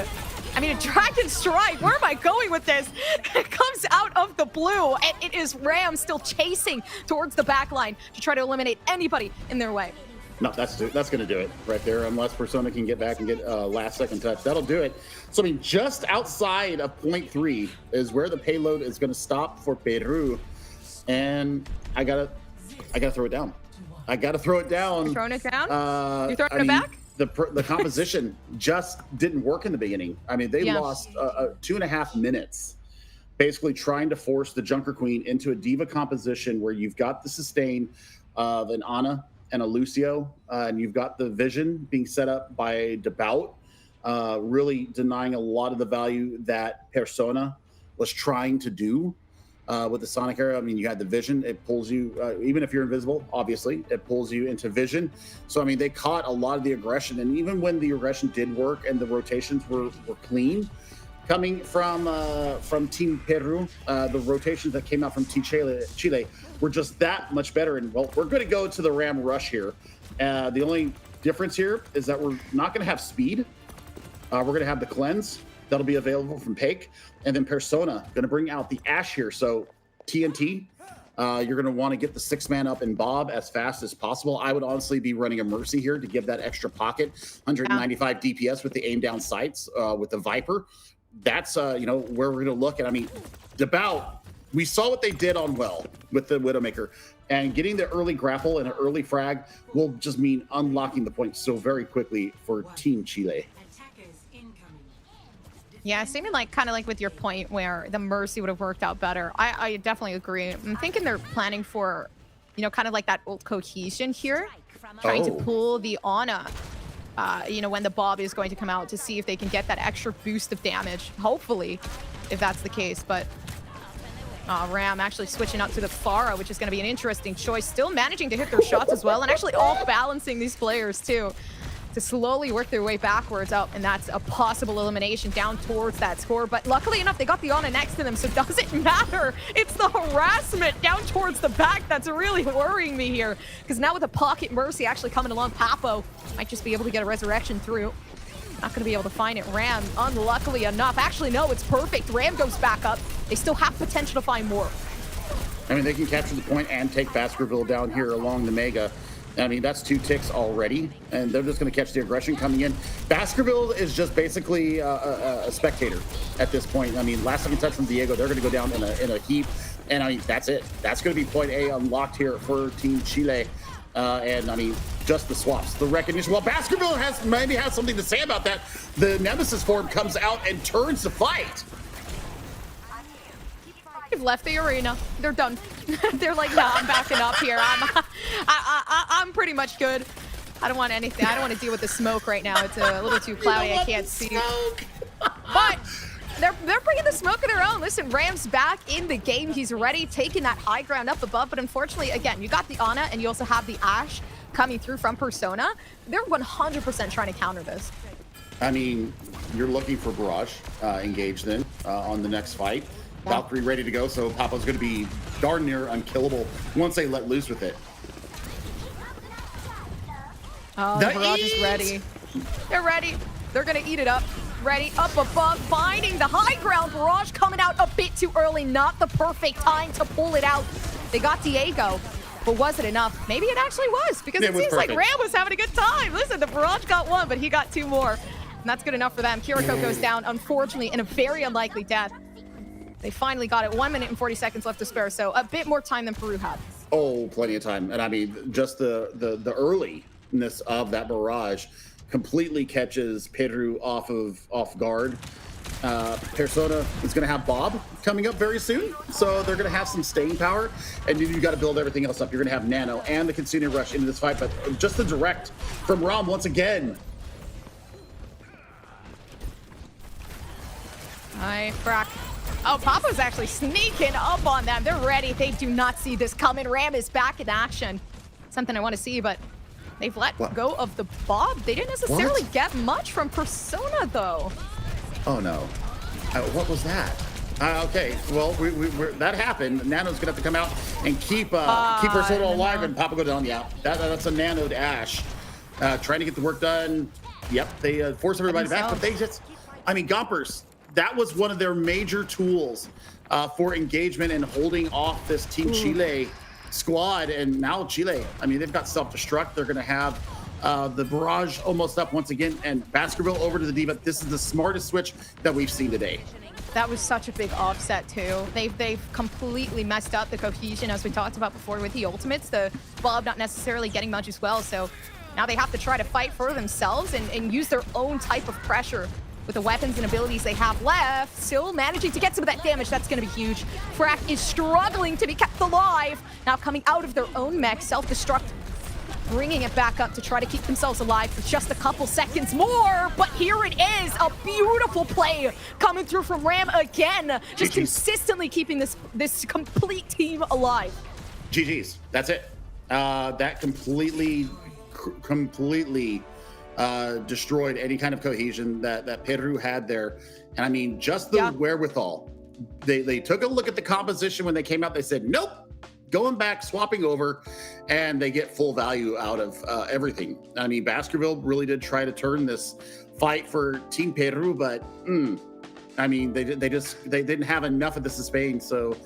A Dragon Strike. Where am I going with this? It comes out of the blue, and it is Ram still chasing towards the back line to try to eliminate anybody in their way. No, that's going to do it right there, unless Persona can get back and get a last-second touch. That'll do it. So, I mean, just outside of point 3 is where the payload is going to stop for Peru, and I gotta throw it down. I gotta throw it down. You're throwing it down? You're throwing it back? The composition just didn't work in the beginning. I mean, they lost 2.5 minutes basically trying to force the Junker Queen into a diva composition where you've got the sustain of an Ana and a Lucio, and you've got the vision being set up by Debaut, really denying a lot of the value that Persona was trying to do with the Sonic era. I mean, you had the vision, it pulls you, even if you're invisible, obviously, it pulls you into vision. So, I mean, they caught a lot of the aggression, and even when the aggression did work and the rotations were clean, coming from Team Peru, the rotations that came out from Team Chile were just that much better. And, well, we're going to go to the Ram Rush here. The only difference here is that we're not going to have speed. We're going to have the cleanse that'll be available from Pake. And then Persona going to bring out the Ash here. So TNT, you're going to want to get the 6-man up in Bob as fast as possible. I would honestly be running a Mercy here to give that extra pocket. 195 DPS with the aim down sights with the Viper. That's, where we're going to look at. I mean, Debaut, we saw what they did on Well with the Widowmaker. And getting the early grapple and an early frag will just mean unlocking the point so very quickly for Team Chile. Yeah, seeming kind of like with your point where the Mercy would have worked out better. I definitely agree. I'm thinking they're planning for, kind of like that old cohesion here. Trying to pull the Ana, when the Bob is going to come out to see if they can get that extra boost of damage. Hopefully, if that's the case. But Ram actually switching out to the Pharah, which is going to be an interesting choice. Still managing to hit their shots as well, and actually off-balancing these players too, to slowly work their way backwards up, and that's a possible elimination down towards that score. But luckily enough, they got the Ana next to them, so it doesn't matter. It's the harassment down towards the back that's really worrying me here, because now with the Pocket Mercy actually coming along, Papo might just be able to get a resurrection through. Not going to be able to find it. Ram, unluckily enough. Actually, no, it's perfect. Ram goes back up. They still have potential to find more. I mean, they can capture the point and take Baskerville down here along the Mega. I mean, that's 2 ticks already, and they're just going to catch the aggression coming in. Baskerville is just basically a spectator at this point. I mean, last second touch from Diego, they're going to go down in a heap, and I mean, that's it. That's going to be point A unlocked here for Team Chile. And I mean, just the swaps, the recognition. Well, Baskerville maybe has something to say about that. The Nemesis form comes out and turns the fight. They've left the arena. They're done. They're like, nah, I'm backing up here. I'm pretty much good. I don't want anything. I don't want to deal with the smoke right now. It's a little too cloudy. I can't see. But they're bringing the smoke of their own. Listen, Ram's back in the game. He's ready, taking that high ground up above. But unfortunately, again, you got the Ana and you also have the Ash coming through from Persona. They're 100% trying to counter this. I mean, you're looking for Barrage engaged then on the next fight. Valkyrie ready to go, so Papa's going to be darn near unkillable once they let loose with it. Oh, the Barrage is ready. They're ready. They're going to eat it up. Ready, up above, finding the high ground. Barrage coming out a bit too early. Not the perfect time to pull it out. They got Diego. But was it enough? Maybe it actually was, because it seems like Ram was having a good time. Listen, the Barrage got one, but he got two more. And that's good enough for them. Kiriko goes down, unfortunately, in a very unlikely death. They finally got it. 1 minute and 40 seconds left to spare, so a bit more time than Peru had. Oh, plenty of time. And I mean, just the earliness of that barrage completely catches Peru off guard. Persona is going to have Bob coming up very soon, so they're going to have some staying power, and you got to build everything else up. You're going to have Nano and the Kitsune Rush into this fight, but just the direct from Rom once again. Hi, Frack. Oh, Papa's actually sneaking up on them. They're ready. They do not see this coming. Ram is back in action. Something I want to see, but they've let go of the Bob. They didn't necessarily get much from Persona, though. Oh, no. What was that? Okay, well, that happened. Nano's going to have to come out and keep Persona alive, and Papa go down. Yeah, that's a Nano to Ash. Trying to get the work done. Yep, they force everybody back, but they just... I mean, Gompers, that was one of their major tools for engagement and holding off this Team Chile squad. And now Chile, I mean, they've got self-destruct. They're going to have the barrage almost up once again, and Baskerville over to the D, but this is the smartest switch that we've seen today. That was such a big offset too. They've completely messed up the cohesion, as we talked about before, with the ultimates. The Bob not necessarily getting much as well, so now they have to try to fight for themselves and use their own type of pressure with the weapons and abilities they have left. Still managing to get some of that damage. That's going to be huge. Frack is struggling to be kept alive. Now coming out of their own mech, self-destruct, bringing it back up to try to keep themselves alive for just a couple seconds more. But here it is, a beautiful play coming through from Ram again, just consistently keeping this complete team alive. GG's, that's it. That completely destroyed any kind of cohesion that Peru had there. And I mean, just the wherewithal. They took a look at the composition when they came out. They said, nope, going back, swapping over, and they get full value out of everything. I mean, Baskerville really did try to turn this fight for Team Peru, but I mean, they didn't have enough of the sustain. So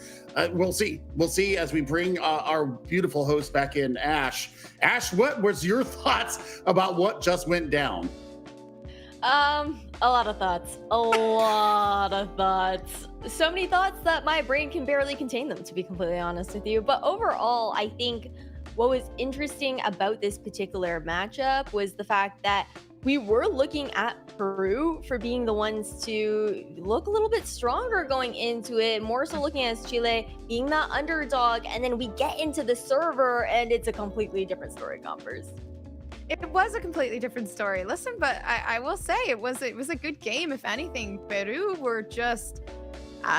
we'll see as we bring our beautiful host back in, Ash. Ash, what was your thoughts about what just went down? A lot of thoughts. A lot of thoughts. So many thoughts that my brain can barely contain them, to be completely honest with you. But overall, I think what was interesting about this particular matchup was the fact that we were looking at Peru for being the ones to look a little bit stronger going into it, more so looking at Chile being that underdog, and then we get into the server and it's a completely different story, Gompers. It was a completely different story. Listen, but I will say it was a good game, if anything. Peru were just...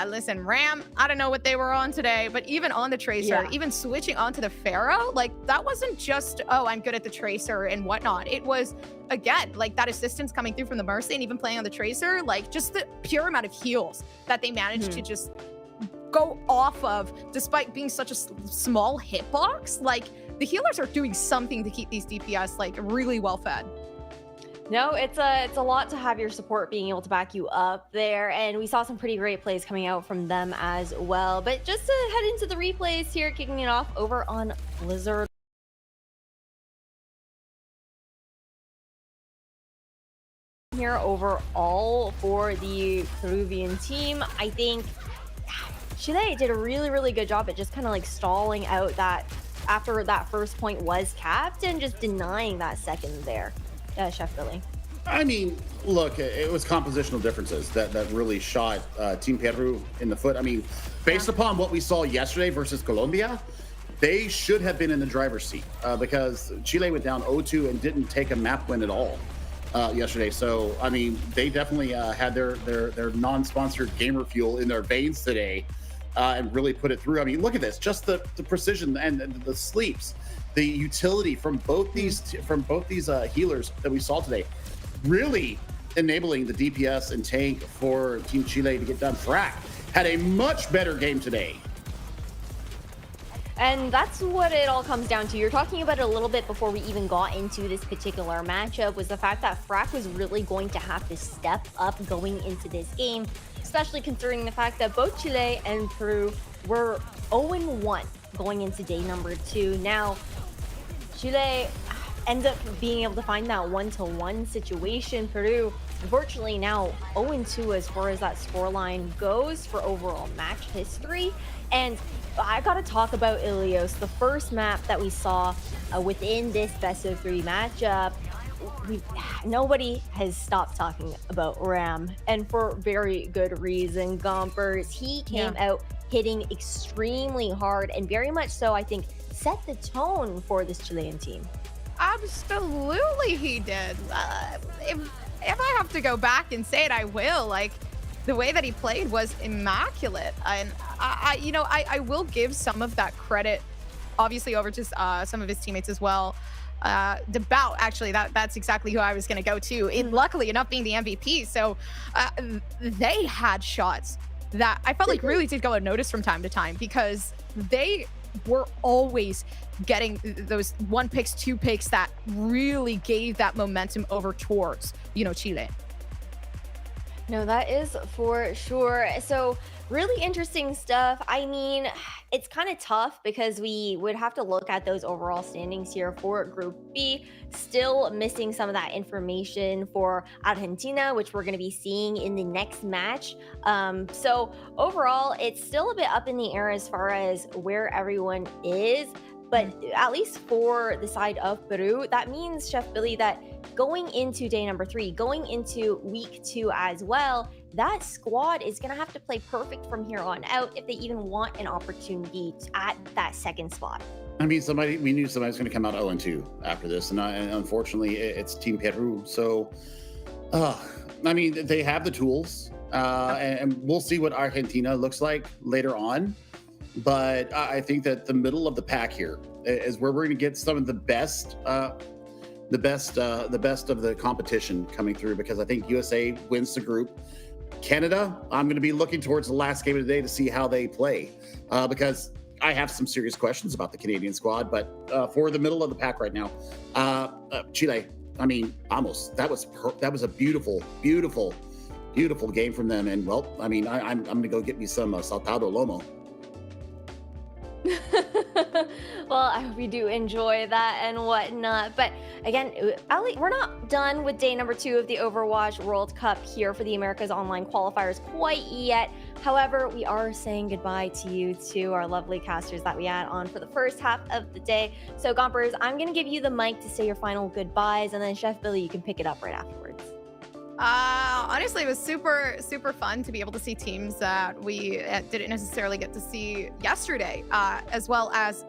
listen, Ram, I don't know what they were on today, but even on the Tracer, even switching onto the Pharaoh, like, that wasn't just, oh, I'm good at the Tracer and whatnot. It was, again, like, that assistance coming through from the Mercy and even playing on the Tracer, like, just the pure amount of heals that they managed to just go off of, despite being such a small hitbox. Like, the healers are doing something to keep these DPS, like, really well fed. No, it's a lot to have your support being able to back you up there, and we saw some pretty great plays coming out from them as well. But just to head into the replays here, kicking it off over on Blizzard. Here overall for the Peruvian team, I think Chile did a really good job at just kind of like stalling out that after that first point was capped and just denying that second there. Chef Billy. I mean, look, it was compositional differences that really shot Team Peru in the foot. I mean, based upon what we saw yesterday versus Colombia, they should have been in the driver's seat because Chile went down 0-2 and didn't take a map win at all yesterday. So, I mean, they definitely had their non-sponsored gamer fuel in their veins today and really put it through. I mean, look at this, just the precision and the sleeps. The utility from both these healers that we saw today, really enabling the DPS and tank for Team Chile to get done. Frack had a much better game today. And that's what it all comes down to. You're talking about it a little bit before we even got into this particular matchup, was the fact that Frack was really going to have to step up going into this game, especially considering the fact that both Chile and Peru were 0-1 going into day number 2. Now, Chile ends up being able to find that 1-to-1 situation. Peru, unfortunately, now 0-2 as far as that scoreline goes for overall match history. And I gotta talk about Ilios, the first map that we saw within this best of 3 matchup. Nobody has stopped talking about Ram, and for very good reason. Gompers, he came out hitting extremely hard, and very much so, I think, set the tone for this Chilean team. Absolutely, he did. If I have to go back and say it, I will. Like, the way that he played was immaculate, and I will give some of that credit, obviously, over to some of his teammates as well. Devout, actually, that's exactly who I was going to go to. And luckily enough, being the MVP, so they had shots that I felt like really did go unnoticed from time to time, because they were always getting those 1 picks, 2 picks that really gave that momentum over towards, Chile. No, that is for sure. So really interesting stuff. I mean, it's kind of tough because we would have to look at those overall standings here for Group B. Still missing some of that information for Argentina, which we're going to be seeing in the next match. So overall, it's still a bit up in the air as far as where everyone is. But at least for the side of Peru, that means, Chef Billy, that going into day number 3, going into week 2 as well, that squad is going to have to play perfect from here on out if they even want an opportunity at that second spot. I mean, we knew somebody was going to come out 0-2 after this, and unfortunately, it's Team Peru. So, I mean, they have the tools, and we'll see what Argentina looks like later on. But I think that the middle of the pack here is where we're going to get some of the best of the competition coming through, because I think USA wins the group. Canada, I'm going to be looking towards the last game of the day to see how they play, because I have some serious questions about the Canadian squad. But for the middle of the pack right now, Chile, I mean, almost that was a beautiful game from them. And well, I mean, I'm going to go get me some saltado lomo. Well, I hope you do enjoy that and whatnot. But again, Ali, we're not done with day number 2 of the Overwatch World Cup here for the Americas Online Qualifiers quite yet. However, we are saying goodbye to you, to our lovely casters that we had on for the first half of the day. So, Gompers, I'm going to give you the mic to say your final goodbyes, and then Chef Billy, you can pick it up right afterwards. Honestly, it was super fun to be able to see teams that we didn't necessarily get to see yesterday, as well as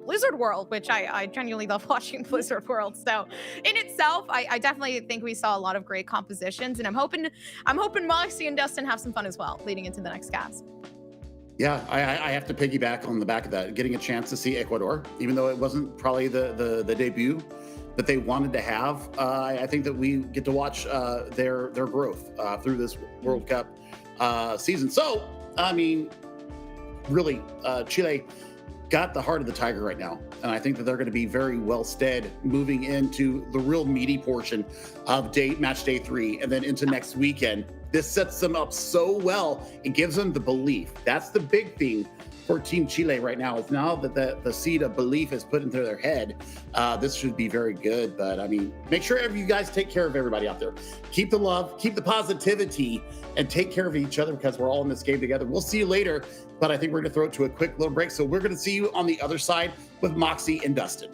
Blizzard World, which I genuinely love watching Blizzard World. So in itself, I definitely think we saw a lot of great compositions, and I'm hoping Moxie and Dustin have some fun as well leading into the next cast. Yeah, I have to piggyback on the back of that. Getting a chance to see Ecuador, even though it wasn't probably the debut that they wanted to have, I think that we get to watch their growth through this World Cup season. So, I mean, really, Chile got the heart of the tiger right now, and I think that they're going to be very well stead moving into the real meaty portion of match day 3, and then into next weekend. This sets them up so well. It gives them the belief. That's the big thing for Team Chile right now. Is now that the seed of belief is put into their head, this should be very good. But I mean, make sure you guys take care of everybody out there. Keep the love, keep the positivity, and take care of each other, because we're all in this game together. We'll see you later, but I think we're going to throw it to a quick little break. So we're going to see you on the other side with Moxie and Dustin.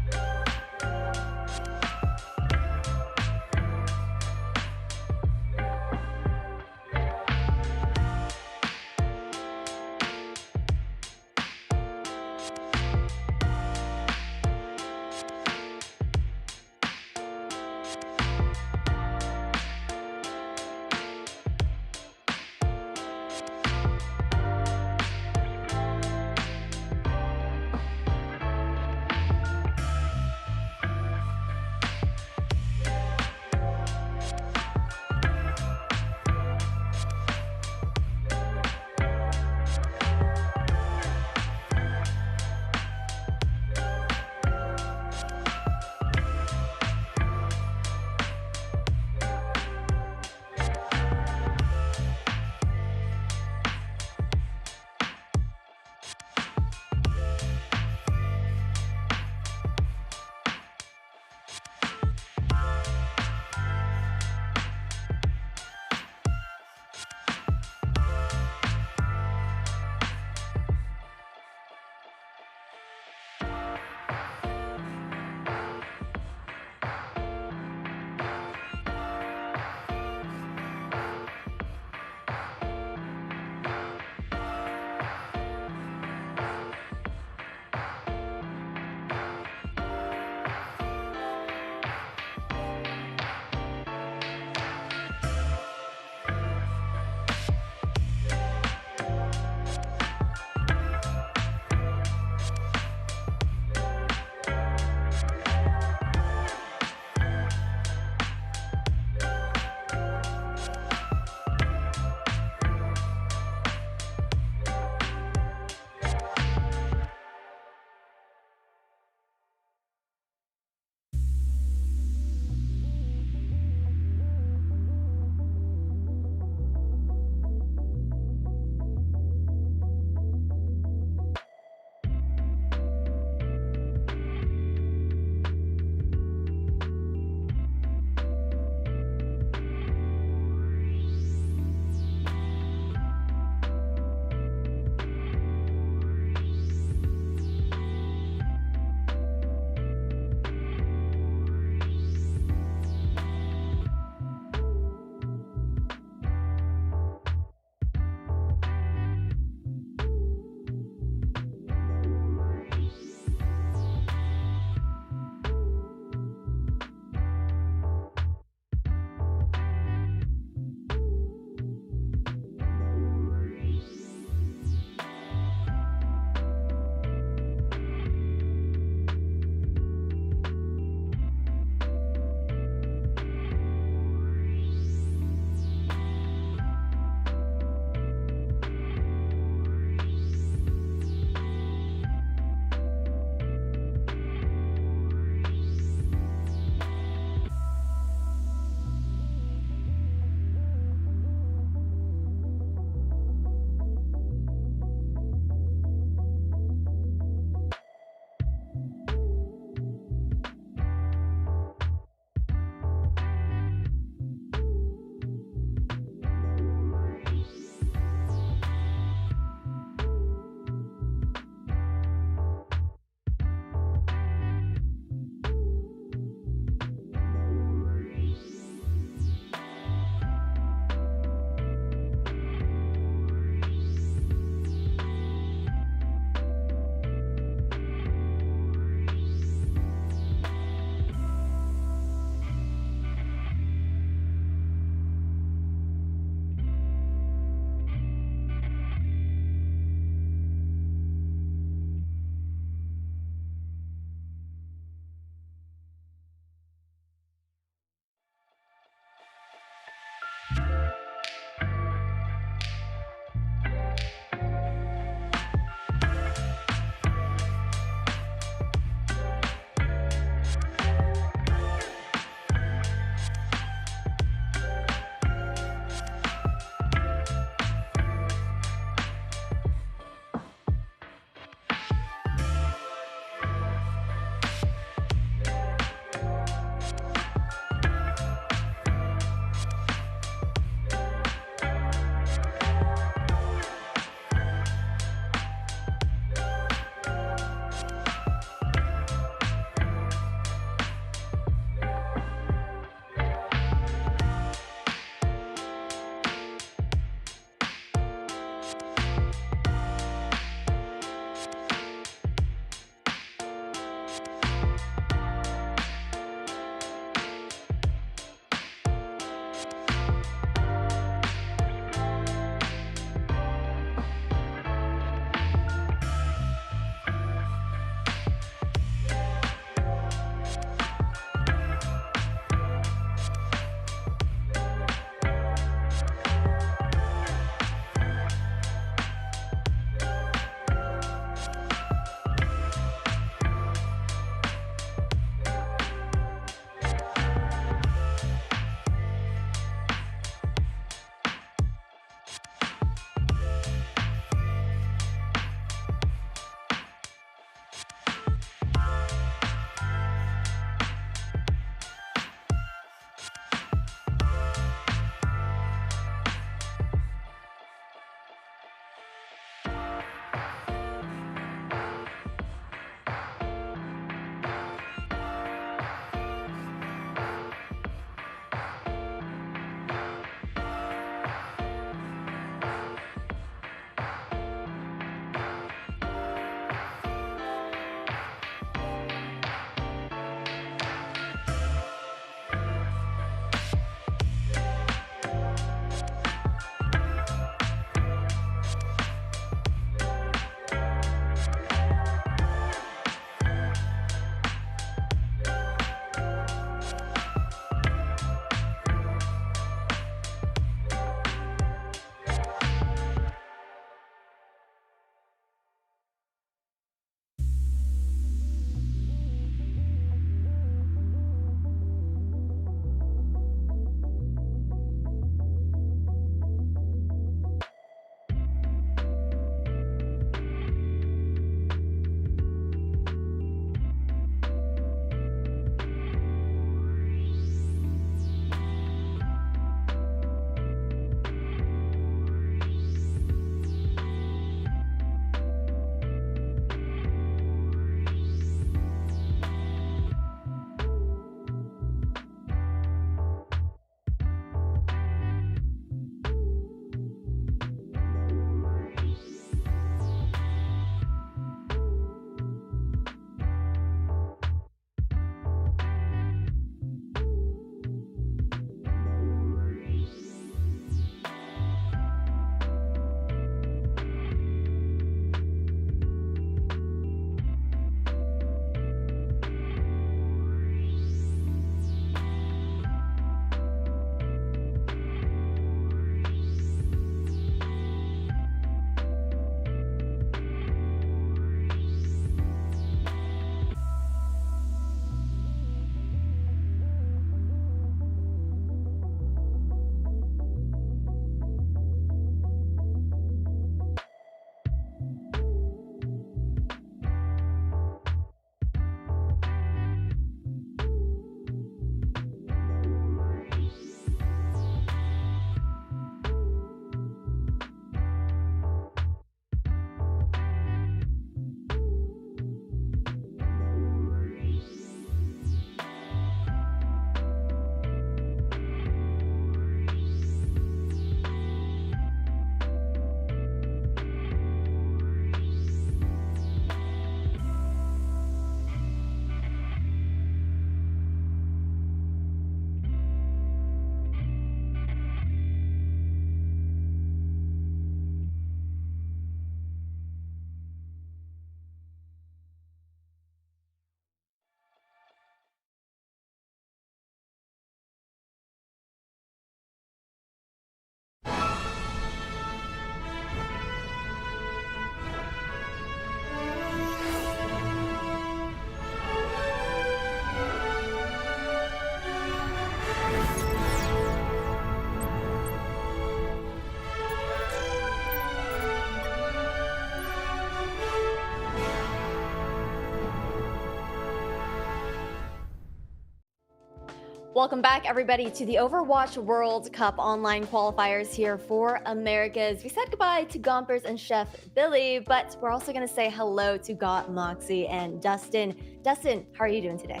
Welcome back, everybody, to the Overwatch World Cup online qualifiers here for Americas. We said goodbye to Gompers and Chef Billy, but we're also going to say hello to Got, Moxie, and Dustin. Dustin, how are you doing today?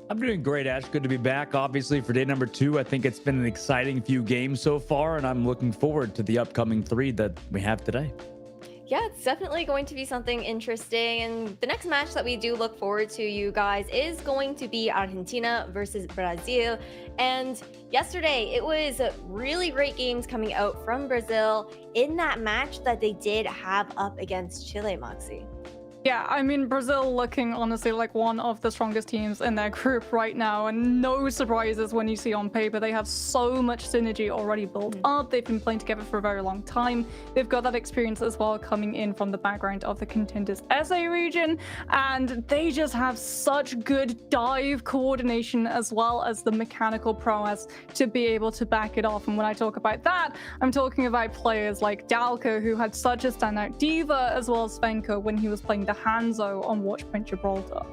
I'm doing great, Ash. Good to be back, obviously, for day number 2. I think it's been an exciting few games so far, and I'm looking forward to the upcoming 3 that we have today. Yeah, it's definitely going to be something interesting. And the next match that we do look forward to, you guys, is going to be Argentina versus Brazil. And yesterday, it was really great games coming out from Brazil in that match that they did have up against Chile, Moxie. Yeah, I mean, Brazil looking honestly like one of the strongest teams in their group right now, and no surprises when you see on paper. They have so much synergy already built up. They've been playing together for a very long time. They've got that experience as well coming in from the background of the Contenders SA region, and they just have such good dive coordination as well as the mechanical prowess to be able to back it off. And when I talk about that, I'm talking about players like Dalko, who had such a standout diva, as well as Svenko when he was playing the Hanzo on Watchpoint Gibraltar.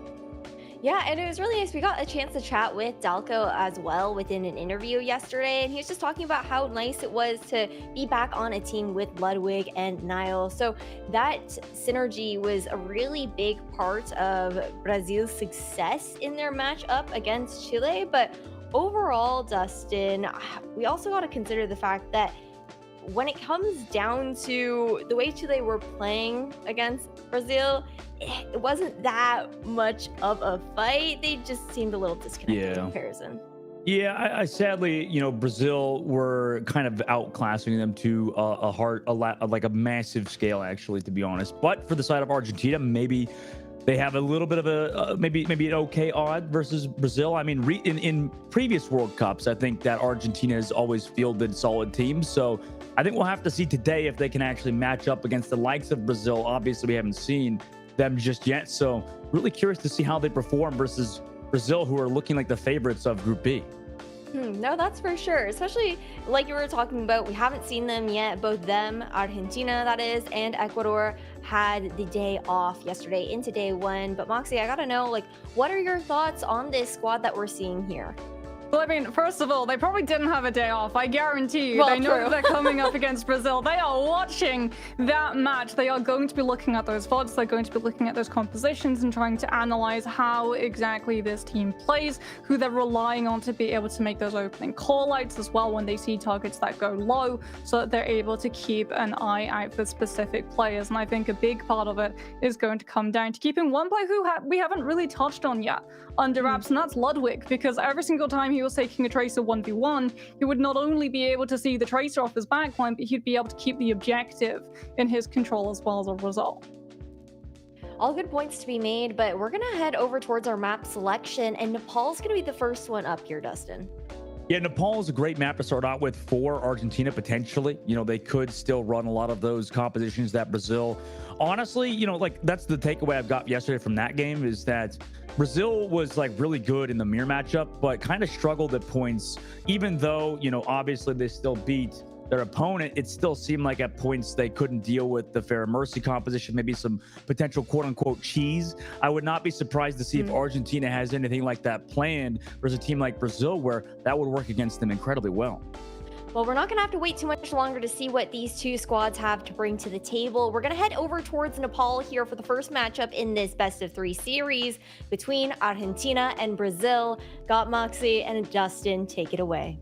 Yeah, and it was really nice. We got a chance to chat with Dalko as well within an interview yesterday, and he was just talking about how nice it was to be back on a team with Ludwig and Niall. So that synergy was a really big part of Brazil's success in their match up against Chile. But overall, Dustin, we also got to consider the fact that when it comes down to the way Chile were playing against Brazil, it wasn't that much of a fight. They just seemed a little disconnected in comparison. Yeah, I sadly, Brazil were kind of outclassing them to like a massive scale, actually, to be honest. But for the side of Argentina, maybe they have a little bit of a maybe an okay odd versus Brazil. I mean, in previous World Cups, I think that Argentina has always fielded solid teams. So I think we'll have to see today if they can actually match up against the likes of Brazil. Obviously, we haven't seen them just yet. So really curious to see how they perform versus Brazil, who are looking like the favorites of Group B. No, that's for sure. Especially like you were talking about, we haven't seen them yet. Both them, Argentina, that is, and Ecuador had the day off yesterday into day 1. But Moxie, I gotta know, like, what are your thoughts on this squad that we're seeing here? Well, I mean, first of all, they probably didn't have a day off. I guarantee you. Well, they know true. they're coming up against Brazil. They are watching that match. They are going to be looking at those VODs. They're going to be looking at those compositions and trying to analyze how exactly this team plays, who they're relying on to be able to make those opening call-outs as well when they see targets that go low, so that they're able to keep an eye out for specific players. And I think a big part of it is going to come down to keeping one player who we haven't really touched on yet under wraps, and that's Ludwig, because every single time he was taking a Tracer 1v1, he would not only be able to see the Tracer off his backline, but he'd be able to keep the objective in his control as well as a result. All good points to be made, but we're going to head over towards our map selection, and Nepal's going to be the first one up here, Dustin. Yeah, Nepal is a great map to start out with for Argentina, potentially. They could still run a lot of those compositions that Brazil, honestly, like that's the takeaway I've got yesterday from that game, is that Brazil was like really good in the mirror matchup, but kind of struggled at points, even though, obviously they still beat their opponent. It still seemed like at points they couldn't deal with the Fair Mercy composition, maybe some potential quote unquote cheese. I would not be surprised to see if Argentina has anything like that planned versus a team like Brazil, where that would work against them incredibly well. Well, we're not going to have to wait too much longer to see what these two squads have to bring to the table. We're going to head over towards Nepal here for the first matchup in this best-of-3 series between Argentina and Brazil. Got Moxie and Dustin, take it away.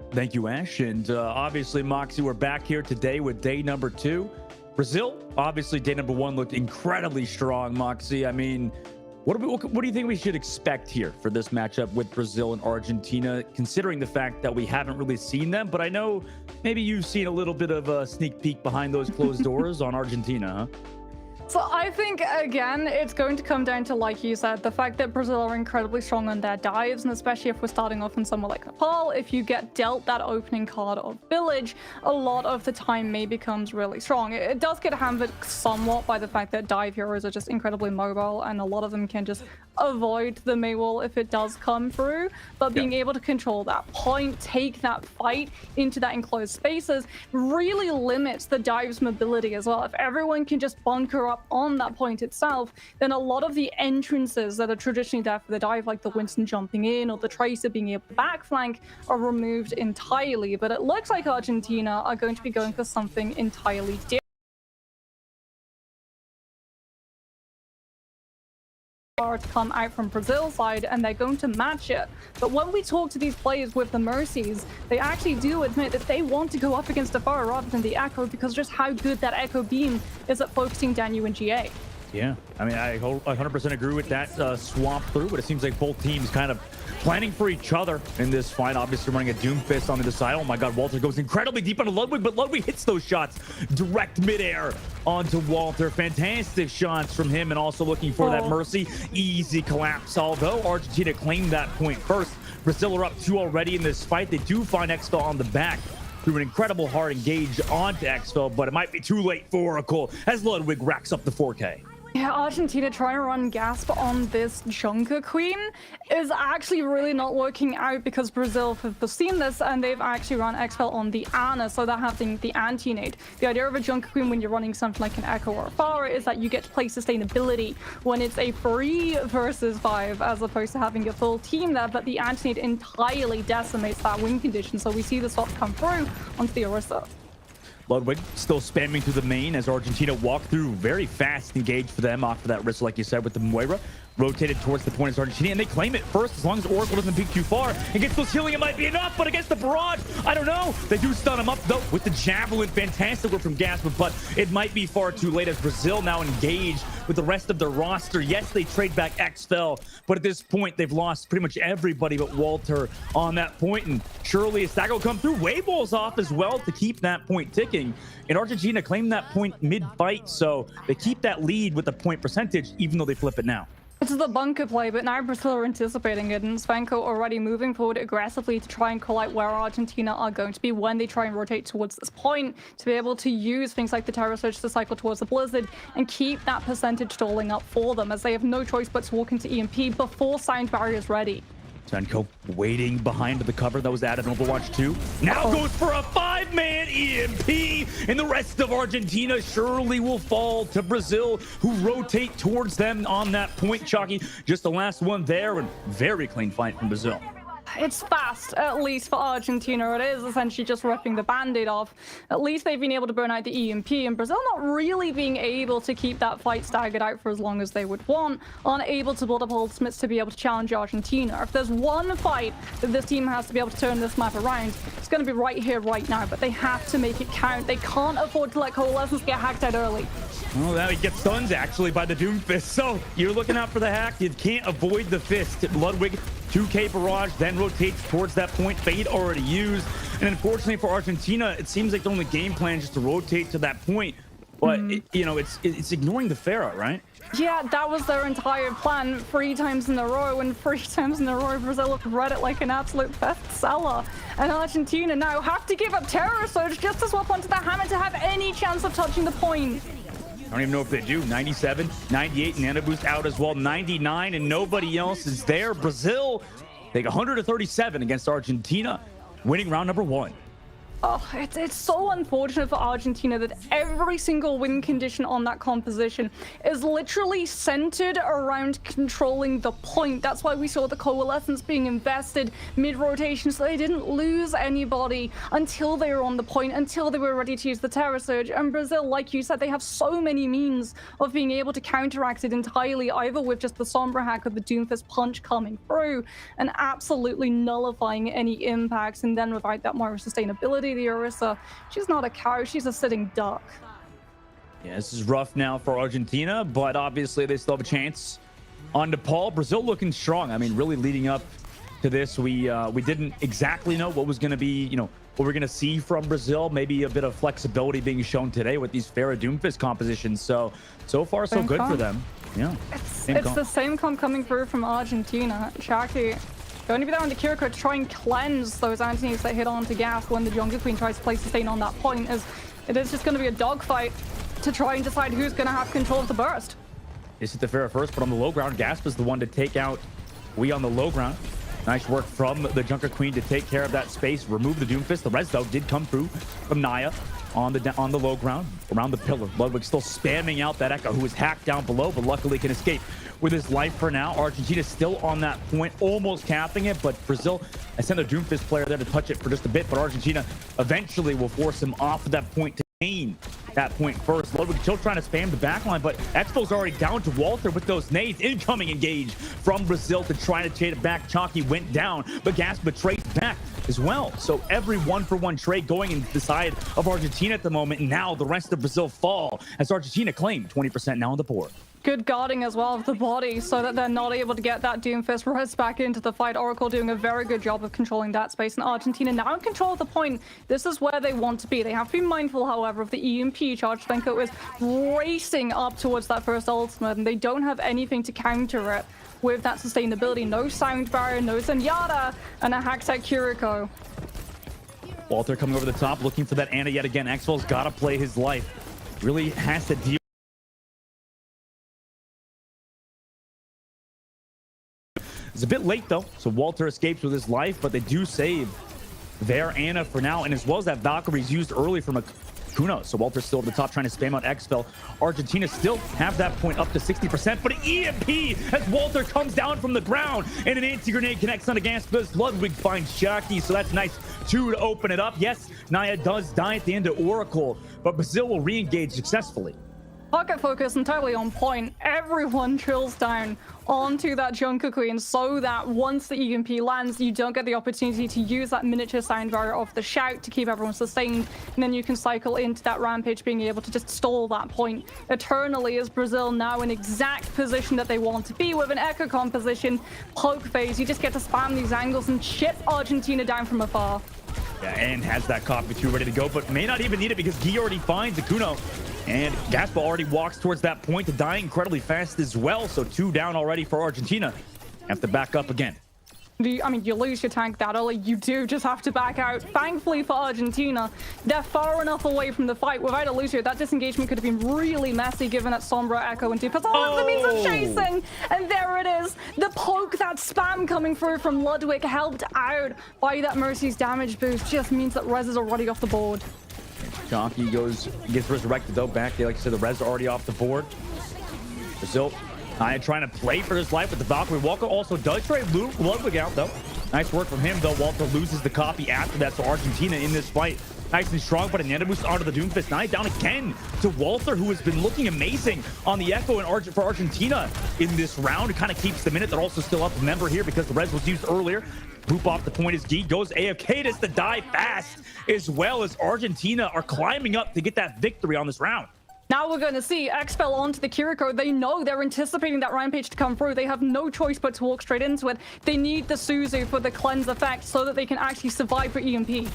Thank you, Ash. And obviously, Moxie, we're back here today with day number 2. Brazil, obviously, day number 1 looked incredibly strong, Moxie. I mean, what do you think we should expect here for this matchup with Brazil and Argentina, considering the fact that we haven't really seen them? But I know maybe you've seen a little bit of a sneak peek behind those closed doors on Argentina, huh? So I think, again, it's going to come down to, like you said, the fact that Brazil are incredibly strong on their dives, and especially if we're starting off in somewhere like Nepal, if you get dealt that opening card of Village, a lot of the time may becomes really strong. It does get hampered somewhat by the fact that dive heroes are just incredibly mobile, and a lot of them can just avoid the Mei wall if it does come through, but being able to control that point, take that fight into that enclosed spaces, really limits the dive's mobility as well. If everyone can just bunker up on that point itself, then a lot of the entrances that are traditionally there for the dive, like the Winston jumping in or the Tracer being able to backflank, are removed entirely. But it looks like Argentina are going to be going for something entirely different. To come out from Brazil's side, and they're going to match it. But when we talk to these players with the Mercies, they actually do admit that they want to go up against the Pharah rather than the Echo, because just how good that Echo beam is at focusing Danu and GA. Yeah, I mean, I 100% agree with that swamp through, but it seems like both teams kind of planning for each other in this fight. Obviously running a Doomfist on the side. Oh my god, Walter goes incredibly deep onto Ludwig, but Ludwig hits those shots direct midair onto Walter. Fantastic shots from him, and also looking for that Mercy. Easy collapse, although Argentina claimed that point first. Brazil are up 2 already in this fight. They do find Exfil on the back through an incredible hard engage onto Exfil, but it might be too late for Oracle as Ludwig racks up the 4K. Yeah, Argentina trying to run Gasp on this Junker Queen is actually really not working out, because Brazil have foreseen this and they've actually run Exfil on the Ana, so they're having the anti-nade. The idea of a Junker Queen when you're running something like an Echo or a Pharah is that you get to play sustainability when it's a 3 versus 5 as opposed to having a full team there, but the anti-nade entirely decimates that win condition, so we see the swap come through onto the Orisa. Ludwig still spamming through the main as Argentina walk through. Very fast engage for them off of that wrist, like you said, with the Moira. Rotated towards the point as Argentina, and they claim it first as long as Oracle doesn't peek too far. Against those healing, it might be enough, but against the barrage, I don't know. They do stun him up, though, with the Javelin. Fantastic work from Gasper, but it might be far too late as Brazil now engaged with the rest of their roster. Yes, they trade back Exfil, but at this point, they've lost pretty much everybody but Walter on that point, and surely a stack will come through. Wayball's off as well to keep that point ticking, and Argentina claimed that point mid-fight, so they keep that lead with the point percentage, even though they flip it now. It's the bunker play, but now Brazil are anticipating it, and Svenko already moving forward aggressively to try and call out where Argentina are going to be when they try and rotate towards this point, to be able to use things like the Terror Surge to cycle towards the Blizzard and keep that percentage stalling up for them, as they have no choice but to walk into EMP before Sound Barrier is ready. Svenko waiting behind the cover that was added in Overwatch 2. Now goes for a 5-man EMP, and the rest of Argentina surely will fall to Brazil, who rotate towards them on that point. Chalky, just the last one there, and very clean fight from Brazil. It's fast, at least for Argentina. It is essentially just ripping the band-aid off. At least they've been able to burn out the EMP, and Brazil not really being able to keep that fight staggered out for as long as they would want, unable to build up ultimates to be able to challenge Argentina. If there's one fight that this team has to be able to turn this map around, it's going to be right here, right now, but they have to make it count. They can't afford to let Coalescence get hacked out early. Well, now he gets stunned, actually, by the Doomfist. So you're looking out for the hack. You can't avoid the fist. Ludwig, 2K barrage, then rotates towards that point. Fade already used. And unfortunately for Argentina, it seems like the only game plan is just to rotate to that point. But, you know, it's ignoring the Pharah, right? Yeah, that was their entire plan 3 times in a row, and 3 times in a row Brazil have read it like an absolute bestseller. And Argentina now have to give up Terror Surge just to swap onto the Hammer to have any chance of touching the point. I don't even know if they do. 97, 98, Nano Boost out as well. 99, and nobody else is there. Brazil take 137 against Argentina, winning round number 1. Oh, it's so unfortunate for Argentina that every single win condition on that composition is literally centered around controlling the point. That's why we saw the Coalescence being invested mid-rotation, so they didn't lose anybody until they were on the point, until they were ready to use the Terror Surge. And Brazil, like you said, they have so many means of being able to counteract it entirely, either with just the Sombra hack or the Doomfist punch coming through and absolutely nullifying any impacts. And then without that more sustainability, the Orisa, she's not a cow, she's a sitting duck. Yeah, this is rough now for Argentina, but obviously they still have a chance on Nepal. Brazil looking strong. I mean, really leading up to this, we didn't exactly know what was going to be, you know, what we're going to see from Brazil. Maybe a bit of flexibility being shown today with these Pharah Doomfist compositions. So far, so good for them. Yeah. It's the same comp coming through from Argentina. Shaki going to be there on the Kiriko to try and cleanse those anti-nades that hit onto Gas when the Jungle Queen tries to play sustain on that point, as it is just going to be a dogfight to try and decide who's going to have control of the burst. This is the Pharah first, but on the low ground, Gasp is the one to take out We on the low ground. Nice work from the Junker Queen to take care of that space, remove the Doomfist. The res, though, did come through from Naya on the low ground, around the pillar. Ludwig still spamming out that Echo, who is hacked down below, but luckily can escape with his life for now. Argentina still on that point, almost capping it, but Brazil, I sent a Doomfist player there to touch it for just a bit, but Argentina eventually will force him off of that point to gain that point first. Ludwig still trying to spam the backline, but Expo's already down to Walter with those nades. Incoming engage from Brazil to try to trade it back. Chalky went down, but Gasp betrays back as well. So every 1-for-1 trade going into the side of Argentina at the moment, and now the rest of Brazil fall as Argentina claim 20% now on the board. Good guarding as well of the body so that they're not able to get that Doomfist res back into the fight. Oracle doing a very good job of controlling that space, and Argentina now in control of the point. This is where they want to be. They have to be mindful, however, of the EMP charge. Svenko is racing up towards that first ultimate, and they don't have anything to counter it with that sustainability. No sound barrier, no Zenyatta, and a Hacksat Kiriko. Walter coming over the top, looking for that Ana yet again. Expo's got to play his life. Really has to deal. It's a bit late though, so Walter escapes with his life, but they do save their Ana for now, and as well as that Valkyrie's used early from a Kuno. So Walter's still at the top trying to spam out Expel. Argentina still have that point up to 60%, but an EMP as Walter comes down from the ground, and an anti-grenade connects on against Buzz. Ludwig finds Shocky, so that's nice. 2 to open it up. Yes, Naya does die at the end of Oracle, but Brazil will re-engage successfully. Pocket focus entirely on point. Everyone drills down onto that Junker Queen so that once the EMP lands, you don't get the opportunity to use that miniature sound barrier of the shout to keep everyone sustained, and then you can cycle into that Rampage, being able to just stall that point eternally. As Brazil now in exact position that they want to be with an Echo composition, poke phase. You just get to spam these angles and chip Argentina down from afar. Yeah, and has that copy 2 ready to go, but may not even need it because Guy already finds a Kuno. And Gaspa already walks towards that point to die incredibly fast as well. So 2 down already for Argentina. Have to back up again. I mean, you lose your tank that early. You do just have to back out. Thankfully for Argentina, they're far enough away from the fight without a loser. That disengagement could have been really messy given that Sombra, Echo, and Doomfist. Oh, the means of chasing! And there it is. The poke, that spam coming through from Ludwig, helped out by that Mercy's damage boost, just means that Rez is already off the board. Jockey gets resurrected though back there. Like I said, the Rez are already off the board. Brazil trying to play for his life with the Valkyrie. Walker also does trade Ludwig out though. Nice work from him though. Walter loses the copy after that, so Argentina in this fight nice and strong, but another boost onto the Doomfist. Now down again to Walter, who has been looking amazing on the Echo and for Argentina in this round. It kind of keeps the minute. They're also still up a member here because the Rez was used earlier. Poop off the point as Guy goes AFK to die fast, as well as Argentina are climbing up to get that victory on this round. Now we're going to see Expel onto the Kiriko. They know they're anticipating that Rampage to come through. They have no choice but to walk straight into it. They need the Suzu for the cleanse effect so that they can actually survive for EMP.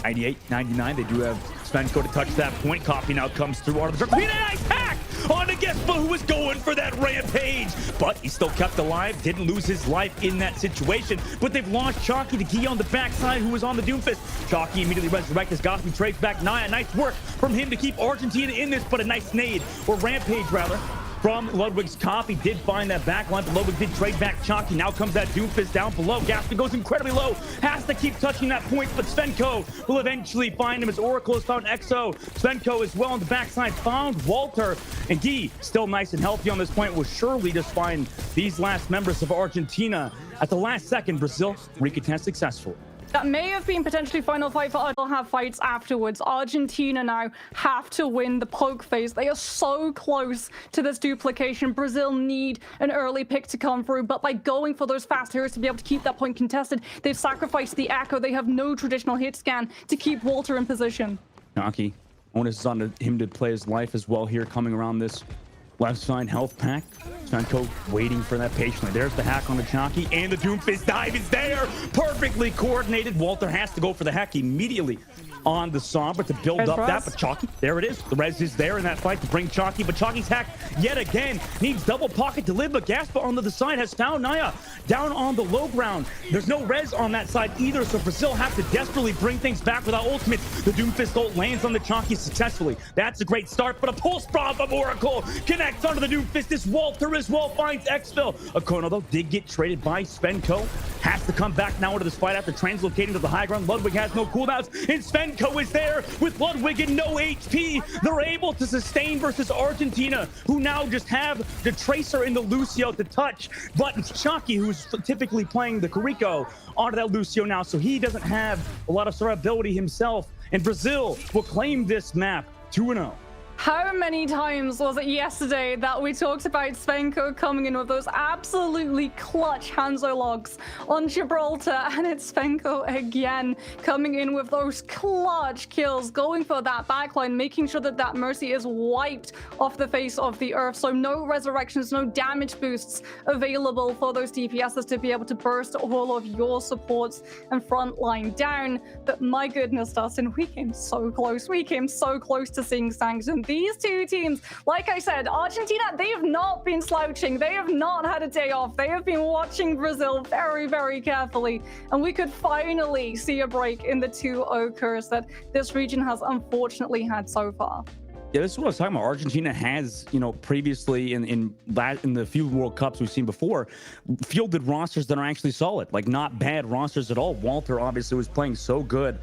98, 99, they do have Svenko to touch that point. Copy now comes through out of the truck. Nice hack on the Gespa, who was going for that Rampage, but he still kept alive, didn't lose his life in that situation. But they've launched Chalky to Guy on the backside, who was on the Doomfist. Chalky immediately resurrects his Gotham, trades back Naya. Nice work from him to keep Argentina in this, but a nice nade, or Rampage rather, from Ludwig's copy. Did find that backline, but Ludwig did trade back Chalky. Now comes that Doomfist down below. Gaspa goes incredibly low, has to keep touching that point, but Svenko will eventually find him as Oracle has found Exo. Svenko as well on the backside found Walter, and Guy still nice and healthy on this point will surely just find these last members of Argentina. At the last second, Brazil recontest successfully. That may have been potentially final fight for They'll have fights afterwards. Argentina now have to win the poke phase. They are so close to this duplication. Brazil need an early pick to come through, but by going for those fast heroes to be able to keep that point contested, they've sacrificed the Echo. They have no traditional hit scan to keep Walter in position. Naki, onus is on him to play his life as well here, coming around this left side health pack. Svenko waiting for that patiently. There's the hack on the Chalky, and the Doomfist dive is there. Perfectly coordinated. Walter has to go for the hack immediately. on the Sombra to build up that. But Chalky, there it is. The res is there in that fight to bring Chalky, but Chalky's hacked yet again. Needs double pocket to live, but Gaspa on the other side has found Naya down on the low ground. There's no res on that side either, so Brazil have to desperately bring things back without ultimates. The Doomfist ult lands on the Chalky successfully. That's a great start, but a pulse bomb from Oracle connects onto the Doomfist. This Walter as well finds Exfil. Akono, though, did get traded by Svenko. Has to come back now into this fight after translocating to the high ground. Ludwig has no cooldowns, and Svenko is there with Ludwig and no HP. They're able to sustain versus Argentina, who now just have the Tracer and the Lucio to touch. But it's Chalky who's typically playing the Kuriko onto that Lucio now, so he doesn't have a lot of survivability himself. And Brazil will claim this map 2-0. How many times was it yesterday that we talked about Svenko coming in with those absolutely clutch Hanzo logs on Gibraltar, and it's Svenko again coming in with those clutch kills, going for that backline, making sure that that Mercy is wiped off the face of the earth, so no resurrections, no damage boosts available for those DPSs to be able to burst all of your supports and frontline down. But my goodness, Dustin, we came so close. We came so close to seeing Sanction. These two teams, like I said, Argentina, they have not been slouching. They have not had a day off. They have been watching Brazil very, very carefully. And we could finally see a break in the 2-0 curse that this region has unfortunately had so far. Yeah, this is what I was talking about. Argentina has, previously in the few World Cups we've seen before, fielded rosters that are actually solid, like not bad rosters at all. Walter obviously was playing so good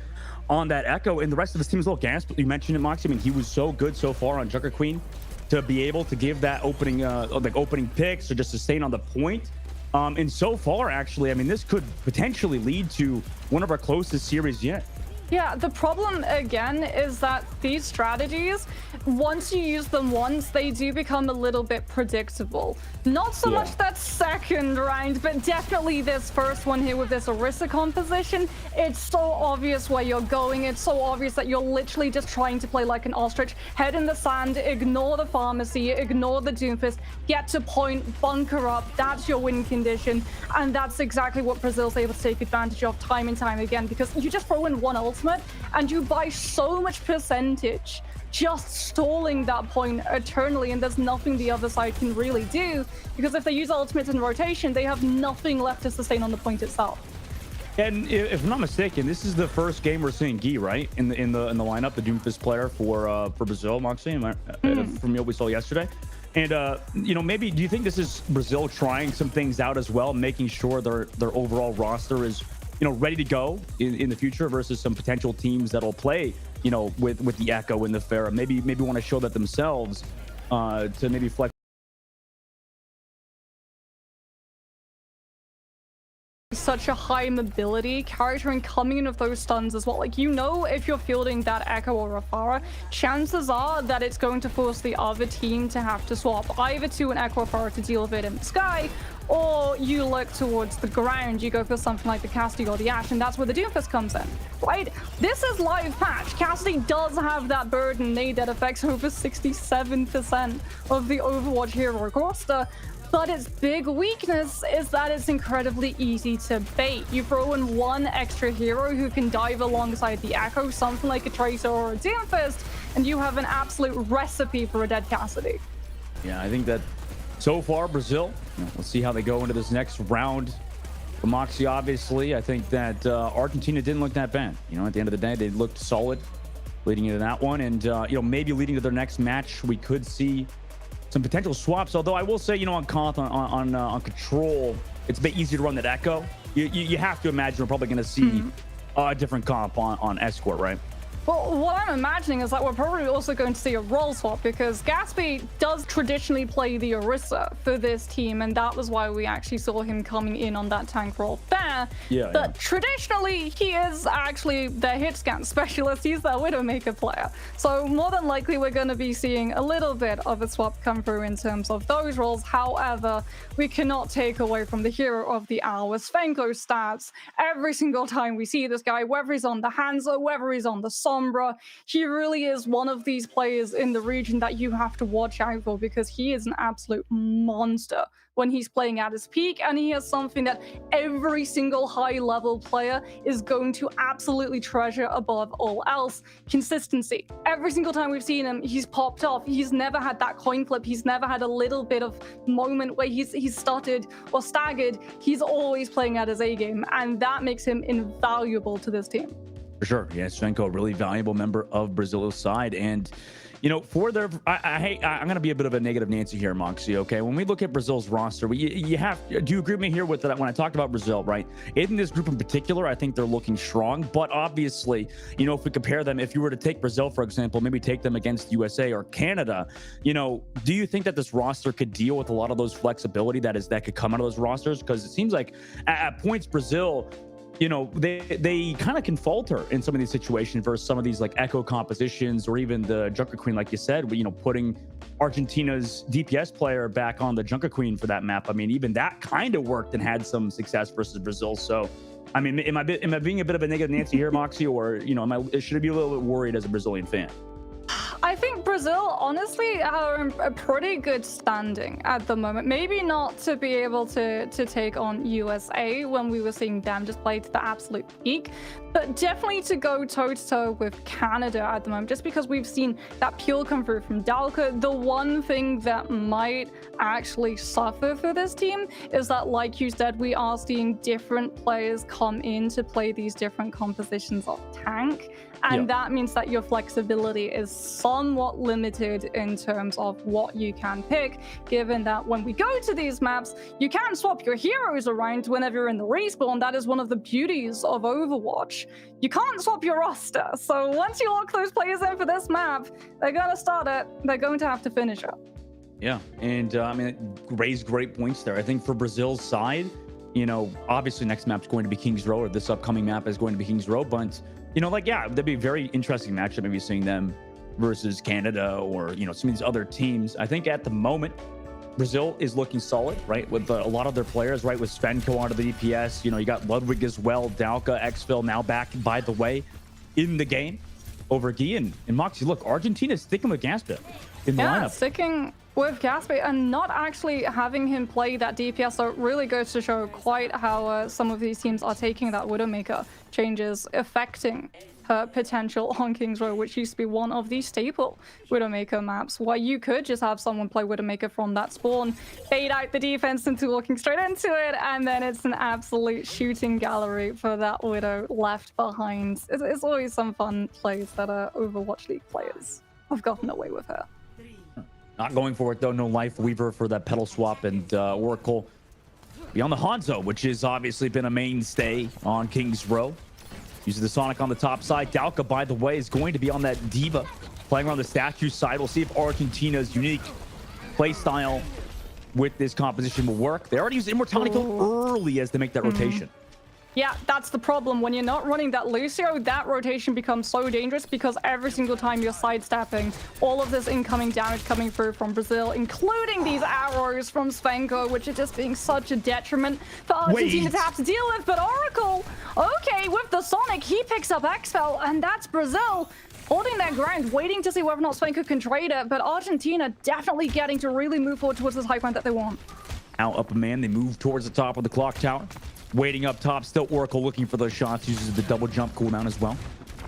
on that Echo, and the rest of his team as well. Gasp, you mentioned it, Moxie. I mean, he was so good so far on Junker Queen to be able to give that opening picks or just sustain on the point. And so far, actually, I mean, this could potentially lead to one of our closest series yet. Yeah, the problem again is that these strategies, once you use them once, they do become a little bit predictable. Not so much that second round, but definitely this first one here with this Orisa composition. It's so obvious where you're going. It's so obvious that you're literally just trying to play like an ostrich. Head in the sand, ignore the pharmacy, ignore the Doomfist, get to point, bunker up. That's your win condition. And that's exactly what Brazil's able to take advantage of time and time again, because you just throw in one ultimate and you buy so much percentage just stalling that point eternally, and there's nothing the other side can really do, because if they use ultimates in rotation, they have nothing left to sustain on the point itself. And if I'm not mistaken, this is the first game we're seeing Guy, right, in the lineup, the Doomfist player for Brazil, Moxie, from what we saw yesterday. And maybe do you think this is Brazil trying some things out as well, making sure their overall roster is ready to go in the future versus some potential teams that'll play, with the Echo and the Pharah. Maybe want to show that themselves to maybe flex. Such a high mobility character and coming in with those stuns as well. Like, if you're fielding that Echo or a Pharah, chances are that it's going to force the other team to have to swap either to an Echo or Pharah to deal with it in the sky, or you look towards the ground, you go for something like the Cassidy or the Ashe, and that's where the Doomfist comes in, right? This is live patch. Cassidy does have that burden nade that affects over 67% of the Overwatch hero roster, but its big weakness is that it's incredibly easy to bait. You throw in one extra hero who can dive alongside the Echo, something like a Tracer or a Doomfist, and you have an absolute recipe for a dead Cassidy. Yeah, I think that so far, Brazil, we'll see how they go into this next round. For Moxie, obviously, I think that Argentina didn't look that bad. At the end of the day, they looked solid leading into that one. And, maybe leading to their next match, we could see some potential swaps. Although I will say, on Koth, on Control, it's a bit easier to run that Echo. You have to imagine we're probably going to see a different comp on Escort, right? Well, what I'm imagining is that we're probably also going to see a role swap, because Gatsby does traditionally play the Orisa for this team, and that was why we actually saw him coming in on that tank role there. But traditionally, he is actually the hit scan specialist. He's the Widowmaker player. So more than likely, we're going to be seeing a little bit of a swap come through in terms of those roles. However, we cannot take away from the hero of the hour, Svenko stats. Every single time we see this guy, whether he's on the Hanzo, whether he's on the Song, Sombra. He really is one of these players in the region that you have to watch out for because he is an absolute monster when he's playing at his peak, and he has something that every single high-level player is going to absolutely treasure above all else: consistency. Every single time we've seen him, he's popped off. He's never had that coin flip. He's never had a little bit of moment where he's stuttered or staggered. He's always playing at his A game, and that makes him invaluable to this team. For sure. Yeah, Svenko, a really valuable member of Brazil's side. And you know, for their, I'm going to be a bit of a negative Nancy here, Moxie, okay? When we look at Brazil's roster, do you agree with me here with that? When I talked about Brazil, right? In this group in particular, I think they're looking strong, but obviously, you know, if we compare them, if you were to take Brazil, for example, maybe take them against USA or Canada, you know, do you think that this roster could deal with a lot of those flexibility that could come out of those rosters? Because it seems like at points, Brazil, you know, they kind of can falter in some of these situations versus some of these like echo compositions, or even the Junker Queen, like you said, you know, putting Argentina's DPS player back on the Junker Queen for that map. I mean, even that kind of worked and had some success versus Brazil. So, I mean, am I being a bit of a negative Nancy here, Moxie, or, you know, should I be a little bit worried as a Brazilian fan? I think Brazil, honestly, are in a pretty good standing at the moment. Maybe not to be able to take on USA when we were seeing them just play to the absolute peak, but definitely to go toe-to-toe with Canada at the moment, just because we've seen that pure come through from Dalka. The one thing that might actually suffer for this team is that, like you said, we are seeing different players come in to play these different compositions of tank. And that means that your flexibility is somewhat limited in terms of what you can pick, given that when we go to these maps, you can swap your heroes around whenever you're in the respawn. That is one of the beauties of Overwatch. You can't swap your roster. So once you lock those players in for this map, they're going to start it. They're going to have to finish it. Yeah, and I mean, it raised great points there. I think for Brazil's side, you know, obviously next map's going to be King's Row, or this upcoming map is going to be King's Row, but you know, like, yeah, that'd be a very interesting matchup, maybe seeing them versus Canada or, you know, some of these other teams. I think at the moment, Brazil is looking solid, right? With a lot of their players, right? With Svenko onto the DPS, you know, you got Ludwig as well, Dalka, Xfil now back, by the way, in the game over Guy and Moxie. Look, Argentina's sticking with Gaspit in the lineup. Sticking with Gaspit and not actually having him play that DPS. So it really goes to show quite how some of these teams are taking that Widowmaker changes, affecting her potential on King's Row, which used to be one of the staple Widowmaker maps, where you could just have someone play Widowmaker from that spawn, bait out the defense into walking straight into it, and then it's an absolute shooting gallery for that Widow left behind. It's always some fun plays that Overwatch League players have gotten away with her. Not going for it, though. No Life Weaver for that pedal swap, and Oracle beyond the Hanzo, which has obviously been a mainstay on King's Row. Using the Sonic on the top side. Dalka, by the way, is going to be on that Diva, playing around the statue side. We'll see if Argentina's unique play style with this composition will work. They already used Immortality Kill early as they make that rotation. Yeah, that's the problem. When you're not running that Lucio, that rotation becomes so dangerous because every single time you're sidestepping, all of this incoming damage coming through from Brazil, including these arrows from Svenko, which are just being such a detriment for Argentina to have to deal with. But Oracle, okay, with the Sonic, he picks up Xfel, and that's Brazil holding their ground, waiting to see whether or not Svenko can trade it. But Argentina definitely getting to really move forward towards this high ground that they want. Out up a man, they move towards the top of the clock tower. Waiting up top, still Oracle looking for those shots, uses the double jump cooldown as well.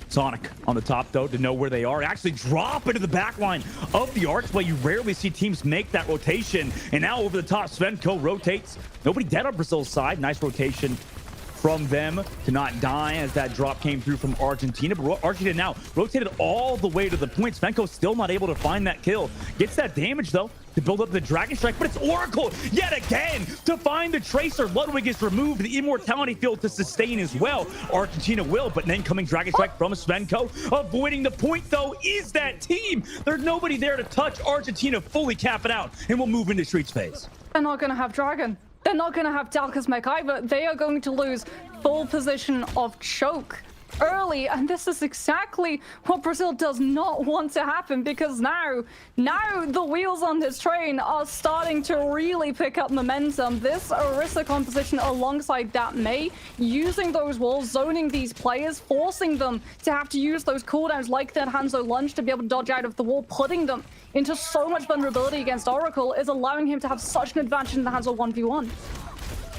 Sonic on the top, though, to know where they are. Actually drop into the back line of the Archplay. You rarely see teams make that rotation. And now over the top, Svenko rotates. Nobody dead on Brazil's side. Nice rotation from them to not die as that drop came through from Argentina. But Argentina now rotated all the way to the point. Svenko still not able to find that kill. Gets that damage, though, to build up the Dragon Strike, but it's Oracle yet again to find the Tracer. Ludwig is removed, the Immortality Field to sustain as well. Argentina will, but then coming Dragon Strike from Svenko. Avoiding the point, though, is that team. There's nobody there to touch. Argentina fully cap it out, and we'll move into Streets phase. They're not going to have Dragon. They're not going to have Dalka's mech either. They are going to lose full position of choke early, and this is exactly what Brazil does not want to happen, because now the wheels on this train are starting to really pick up momentum. This Orisa composition alongside that Mei, using those walls, zoning these players, forcing them to have to use those cooldowns like that Hanzo lunge to be able to dodge out of the wall, putting them into so much vulnerability against Oracle, is allowing him to have such an advantage in the Hanzo 1v1.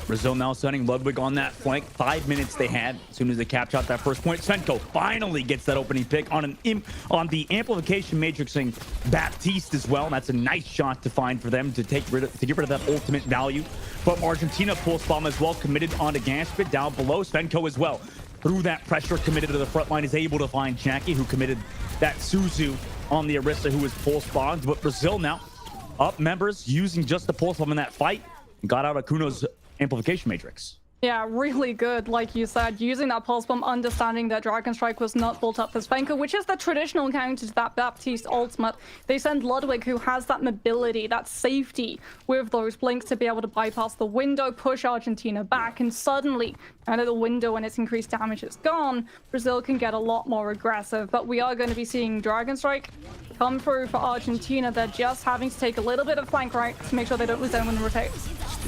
Brazil now sending Ludwig on that flank. 5 minutes they had as soon as they captured out that first point. Svenko finally gets that opening pick on the amplification matrixing Baptiste as well. And that's a nice shot to find for them to get rid of that ultimate value. But Argentina pulse bomb as well, committed onto Gaspit down below. Svenko as well, through that pressure, committed to the front line, is able to find Jackie, who committed that Suzu on the Orisa, who was pulse bombed. But Brazil now up members using just the pulse bomb in that fight, and got out Akuno's amplification matrix. Yeah, really good, like you said, using that pulse bomb, understanding that Dragon Strike was not built up for Svenko, which is the traditional counter to that Baptiste ultimate. They send Ludwig, who has that mobility, that safety with those blinks to be able to bypass the window, push Argentina back, and suddenly, out of the window and its increased damage is gone, Brazil can get a lot more aggressive. But we are going to be seeing Dragon Strike come through for Argentina. They're just having to take a little bit of flank right to make sure they don't lose anyone in rotate.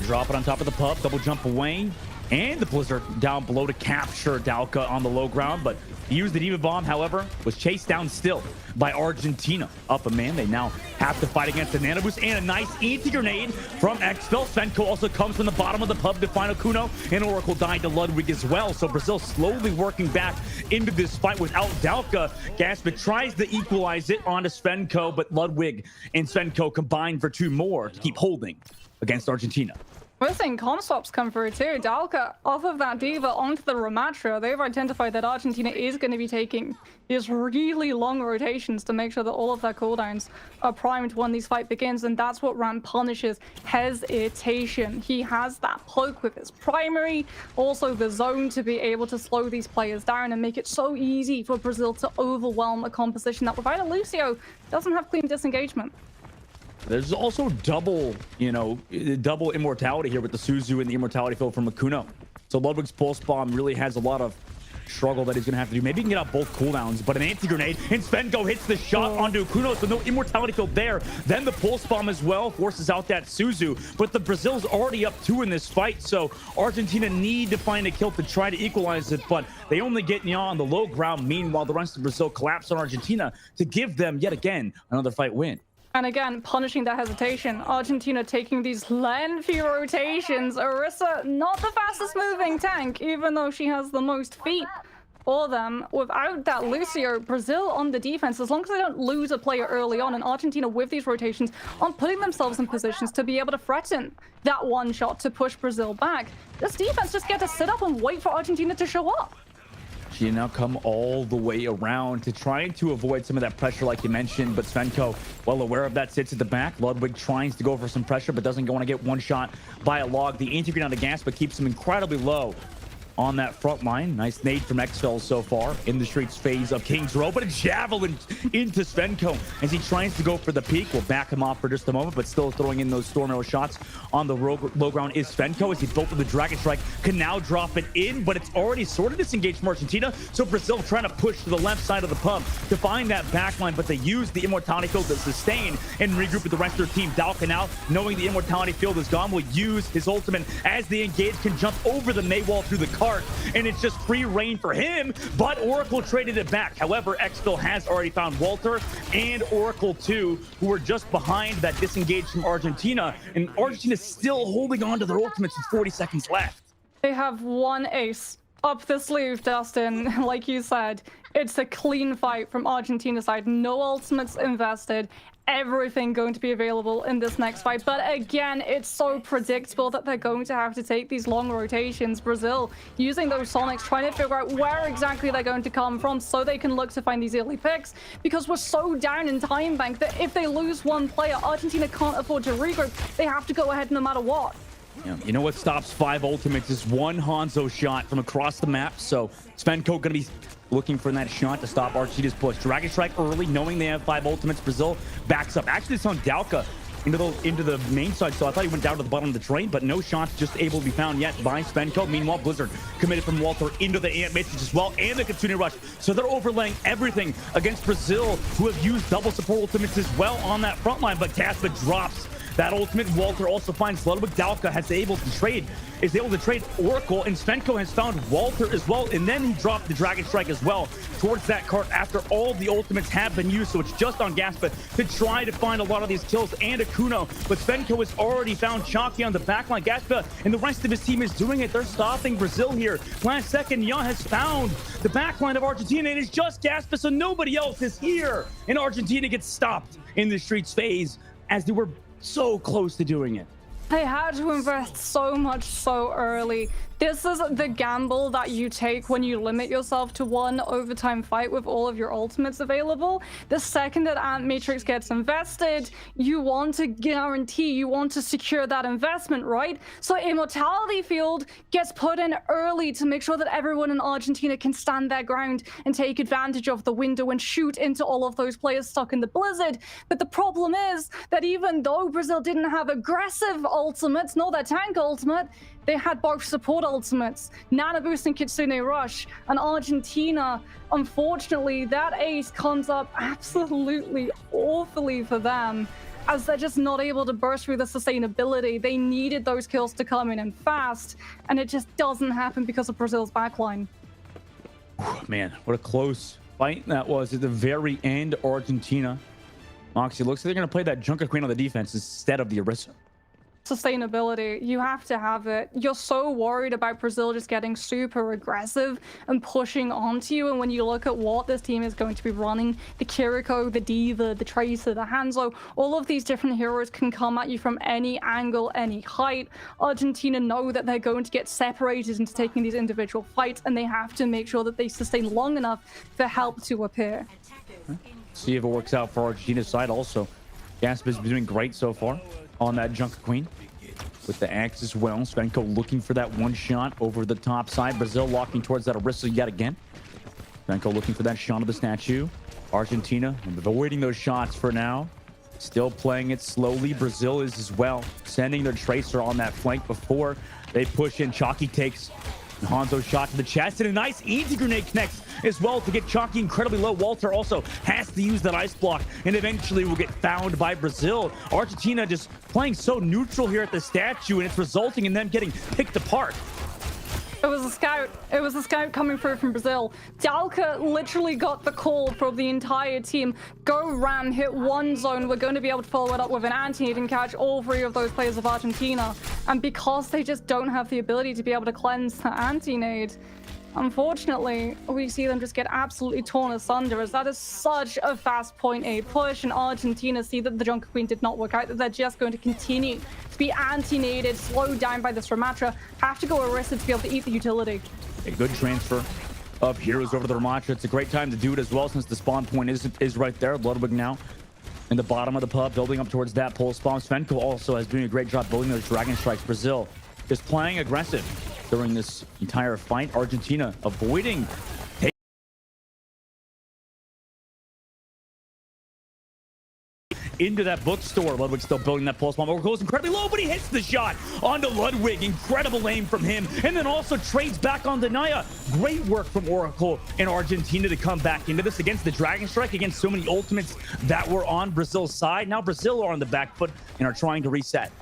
Drop it on top of the pub, double jump away. And the Blizzard down below to capture Dalka on the low ground, but he used the Diva Bomb, however, was chased down still by Argentina. Up a man, they now have to fight against the Nano Boost and a nice anti-grenade from Xfel. Svenko also comes from the bottom of the pub to find Okuno, and Oracle died to Ludwig as well. So Brazil slowly working back into this fight without Dalka. Gaspit tries to equalize it onto Svenko, but Ludwig and Svenko combined for 2 more to keep holding against Argentina. We're seeing comp swaps come through too. Dalka off of that Diva onto the Ramatra. They've identified that Argentina is going to be taking these really long rotations to make sure that all of their cooldowns are primed when this fight begins, and that's what Ram punishes: hesitation. He has that poke with his primary, also the zone to be able to slow these players down and make it so easy for Brazil to overwhelm a composition that, without a Lucio, doesn't have clean disengagement. There's also double immortality here with the Suzu and the immortality field from Akuno. So Ludwig's pulse bomb really has a lot of struggle that he's going to have to do. Maybe he can get out both cooldowns, but an anti-grenade, and Svenko hits the shot onto Akuno, so no immortality field there. Then the pulse bomb as well forces out that Suzu, but the Brazil's already up 2 in this fight, so Argentina need to find a kill to try to equalize it, but they only get Nya on the low ground. Meanwhile, the rest of Brazil collapse on Argentina to give them, yet again, another fight win. And again, punishing that hesitation. Argentina taking these lengthy rotations. Orisa, not the fastest moving tank, even though she has the most feet for them. Without that Lucio, Brazil on the defense, as long as they don't lose a player early on, and Argentina with these rotations on putting themselves in positions to be able to threaten that one shot to push Brazil back. This defense just get to sit up and wait for Argentina to show up. She now come all the way around to trying to avoid some of that pressure like you mentioned, but Svenko, well aware of that, sits at the back. Ludwig tries to go for some pressure, but doesn't want to get one shot by a log. The anti-grenade on the gas, but keeps him incredibly low on that front line. Nice nade from Xfel so far in the streets phase of King's Row, but a javelin into Svenko as he tries to go for the peak. We'll back him off for just a moment, but still throwing in those storm arrow shots on the low ground is Svenko as he built with the Dragon Strike, can now drop it in, but it's already sort of disengaged from Argentina. So Brazil trying to push to the left side of the pub to find that backline, but they use the immortality field to sustain and regroup with the rest of their team. Dalka now, knowing the immortality field is gone, will use his ultimate as the engage can jump over the May wall through the cart, and it's just free reign for him, but Oracle traded it back. However, Xfil has already found Walter and Oracle too, who are just behind that disengage from Argentina, and Argentina still holding on to their ultimates with 40 seconds left. They have one ace up the sleeve, Dustin. Like you said, it's a clean fight from Argentina's side. No ultimates invested. Everything going to be available in this next fight. But again, it's so predictable that they're going to have to take these long rotations. Brazil using those Sonics, trying to figure out where exactly they're going to come from so they can look to find these early picks, because we're so down in time bank that if they lose one player, Argentina can't afford to regroup. They have to go ahead no matter what. Yeah, you know what stops 5 ultimates is one Hanzo shot from across the map. So Svenko gonna be looking for that shot to stop Argentina's push. Dragon Strike early, knowing they have 5 ultimates. Brazil backs up. Actually, it's on Dalka into the main side, so I thought he went down to the bottom of the train, but no shots just able to be found yet by Svenko. Meanwhile, Blizzard committed from Walter into the AMP matrix as well, and the Kitsune Rush. So they're overlaying everything against Brazil, who have used double support ultimates as well on that front line, but Gaspa drops that ultimate. Walter also finds Ludwig. Dalka is able to trade Oracle, and Svenko has found Walter as well, and then he dropped the Dragon Strike as well towards that cart after all the ultimates have been used. So it's just on Gaspa to try to find a lot of these kills and Akuno, but Svenko has already found Chalky on the backline. Gaspa and the rest of his team is doing it. They're stopping Brazil here. Last second, Ya has found the backline of Argentina, and it's just Gaspa, so nobody else is here, and Argentina gets stopped in the streets phase as they were so close to doing it. They had to invest so much so early. This is the gamble that you take when you limit yourself to one overtime fight with all of your ultimates available. The second that Ant Matrix gets invested, you want to guarantee, you want to secure that investment, right? So Immortality Field gets put in early to make sure that everyone in Argentina can stand their ground and take advantage of the window and shoot into all of those players stuck in the blizzard. But the problem is that even though Brazil didn't have aggressive ultimates, nor their tank ultimate, they had both support ultimates, Nano Boost and Kitsune Rush. And Argentina, unfortunately, that ace comes up absolutely awfully for them, as they're just not able to burst through the sustainability. They needed those kills to come in and fast, and it just doesn't happen because of Brazil's backline. Man, what a close fight that was at the very end. Argentina, Moxie, looks like they're going to play that Junker Queen on the defense instead of the Orisa. Sustainability, you have to have it. You're so worried about Brazil just getting super aggressive and pushing onto you, and when you look at what this team is going to be running, the Kiriko, the Diva, the Tracer, the Hanzo, all of these different heroes can come at you from any angle, any height. Argentina know that they're going to get separated into taking these individual fights, and they have to make sure that they sustain long enough for help to appear. See if it works out for Argentina's side also. Gasp has been doing great so far on that Junker Queen with the axe as well. Svenko looking for that one shot over the top side. Brazil walking towards that Orisa yet again. Svenko looking for that shot of the statue. Argentina avoiding those shots for now. Still playing it slowly. Brazil is as well, sending their Tracer on that flank before they push in. Chalky takes Hanzo's shot to the chest, and a nice easy grenade connects as well to get Chalky incredibly low. Walter also has to use that ice block, and eventually will get found by Brazil. Argentina just playing so neutral here at the statue, and it's resulting in them getting picked apart. It was a scout. It was a scout coming through from Brazil. Dalka literally got the call from the entire team. Go Ram, hit one zone. We're going to be able to follow it up with an anti-nade and catch all three of those players of Argentina. And because they just don't have the ability to be able to cleanse the anti-nade, unfortunately, we see them just get absolutely torn asunder, as that is such a fast point A push, and Argentina see that the Junker Queen did not work out, that they're just going to continue to be anti-naded, slowed down by this Ramatra, have to go Orisa to be able to eat the utility. A good transfer of heroes over the Ramatra. It's a great time to do it as well, since the spawn point is right there. Ludwig now in the bottom of the pub, building up towards that pole spawn. Svenko also is doing a great job building those Dragon Strikes. Brazil just playing aggressive during this entire fight. Argentina avoiding into that bookstore. Ludwig still building that pulse bomb. Over goes incredibly low, but he hits the shot onto Ludwig. Incredible aim from him, and then also trades back on Naya. Great work from Oracle in Argentina to come back into this against the Dragon Strike, against so many ultimates that were on Brazil's side. Now Brazil are on the back foot and are trying to reset.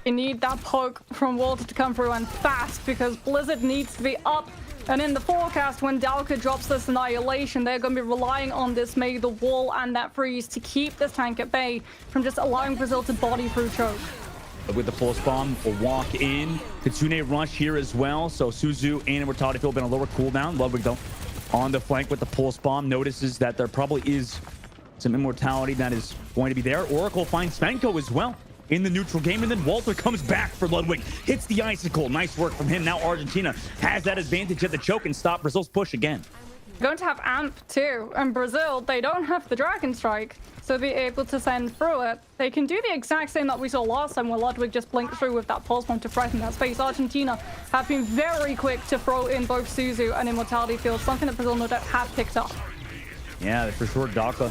You need that poke from Walter to come through, and fast, because Blizzard needs to be up. And in the forecast, when Dalka drops this Annihilation, they're going to be relying on this May the Wall and that freeze to keep this tank at bay from just allowing Brazil to body through choke. With the pulse bomb, will walk in. Kitsune Rush here as well. So Suzu and Immortality Field been a lower cooldown. Ludwig though on the flank with the pulse bomb, notices that there probably is some Immortality that is going to be there. Oracle finds Svenko as well in the neutral game, and then Walter comes back for Ludwig, hits the icicle. Nice work from him. Now Argentina has that advantage at the choke and stop Brazil's push again. Going to have AMP too, and Brazil, they don't have the Dragon Strike, so be able to send through it. They can do the exact same that we saw last time, where Ludwig just blinked through with that pulse bomb to threaten that space. Argentina have been very quick to throw in both Suzu and Immortality Field, something that Brazil no doubt have picked up. Yeah, for sure. Dalka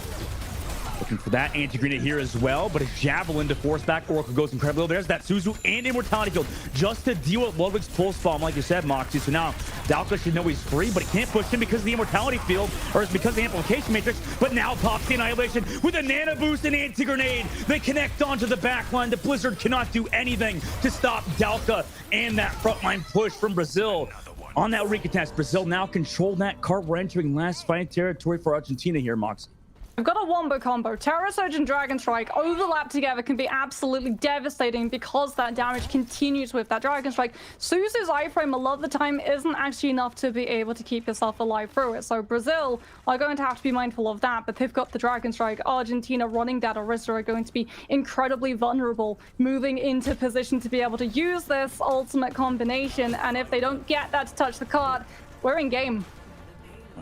looking for that anti-grenade here as well, but a javelin to force back Oracle goes incredibly low. There's that Suzu and Immortality field just to deal with Ludwig's pulse bomb, like you said, Moxie. So now Dalka should know he's free, but he can't push him because of the Immortality field, or it's because of the Amplification Matrix, but now pops the Annihilation with a Nano Boost and anti-grenade. They connect onto the backline. The Blizzard cannot do anything to stop Dalka and that frontline push from Brazil. On that recontest, Brazil now control that cart. We're entering last fight territory for Argentina here, Moxie. I've got a wombo combo. Terror Surge and Dragon Strike overlap together can be absolutely devastating because that damage continues with that Dragon Strike. Suzu's iframe a lot of the time isn't actually enough to be able to keep yourself alive through it. So Brazil are going to have to be mindful of that, but they've got the Dragon Strike. Argentina running that Orisa are going to be incredibly vulnerable, moving into position to be able to use this ultimate combination. And if they don't get that to touch the card, we're in game.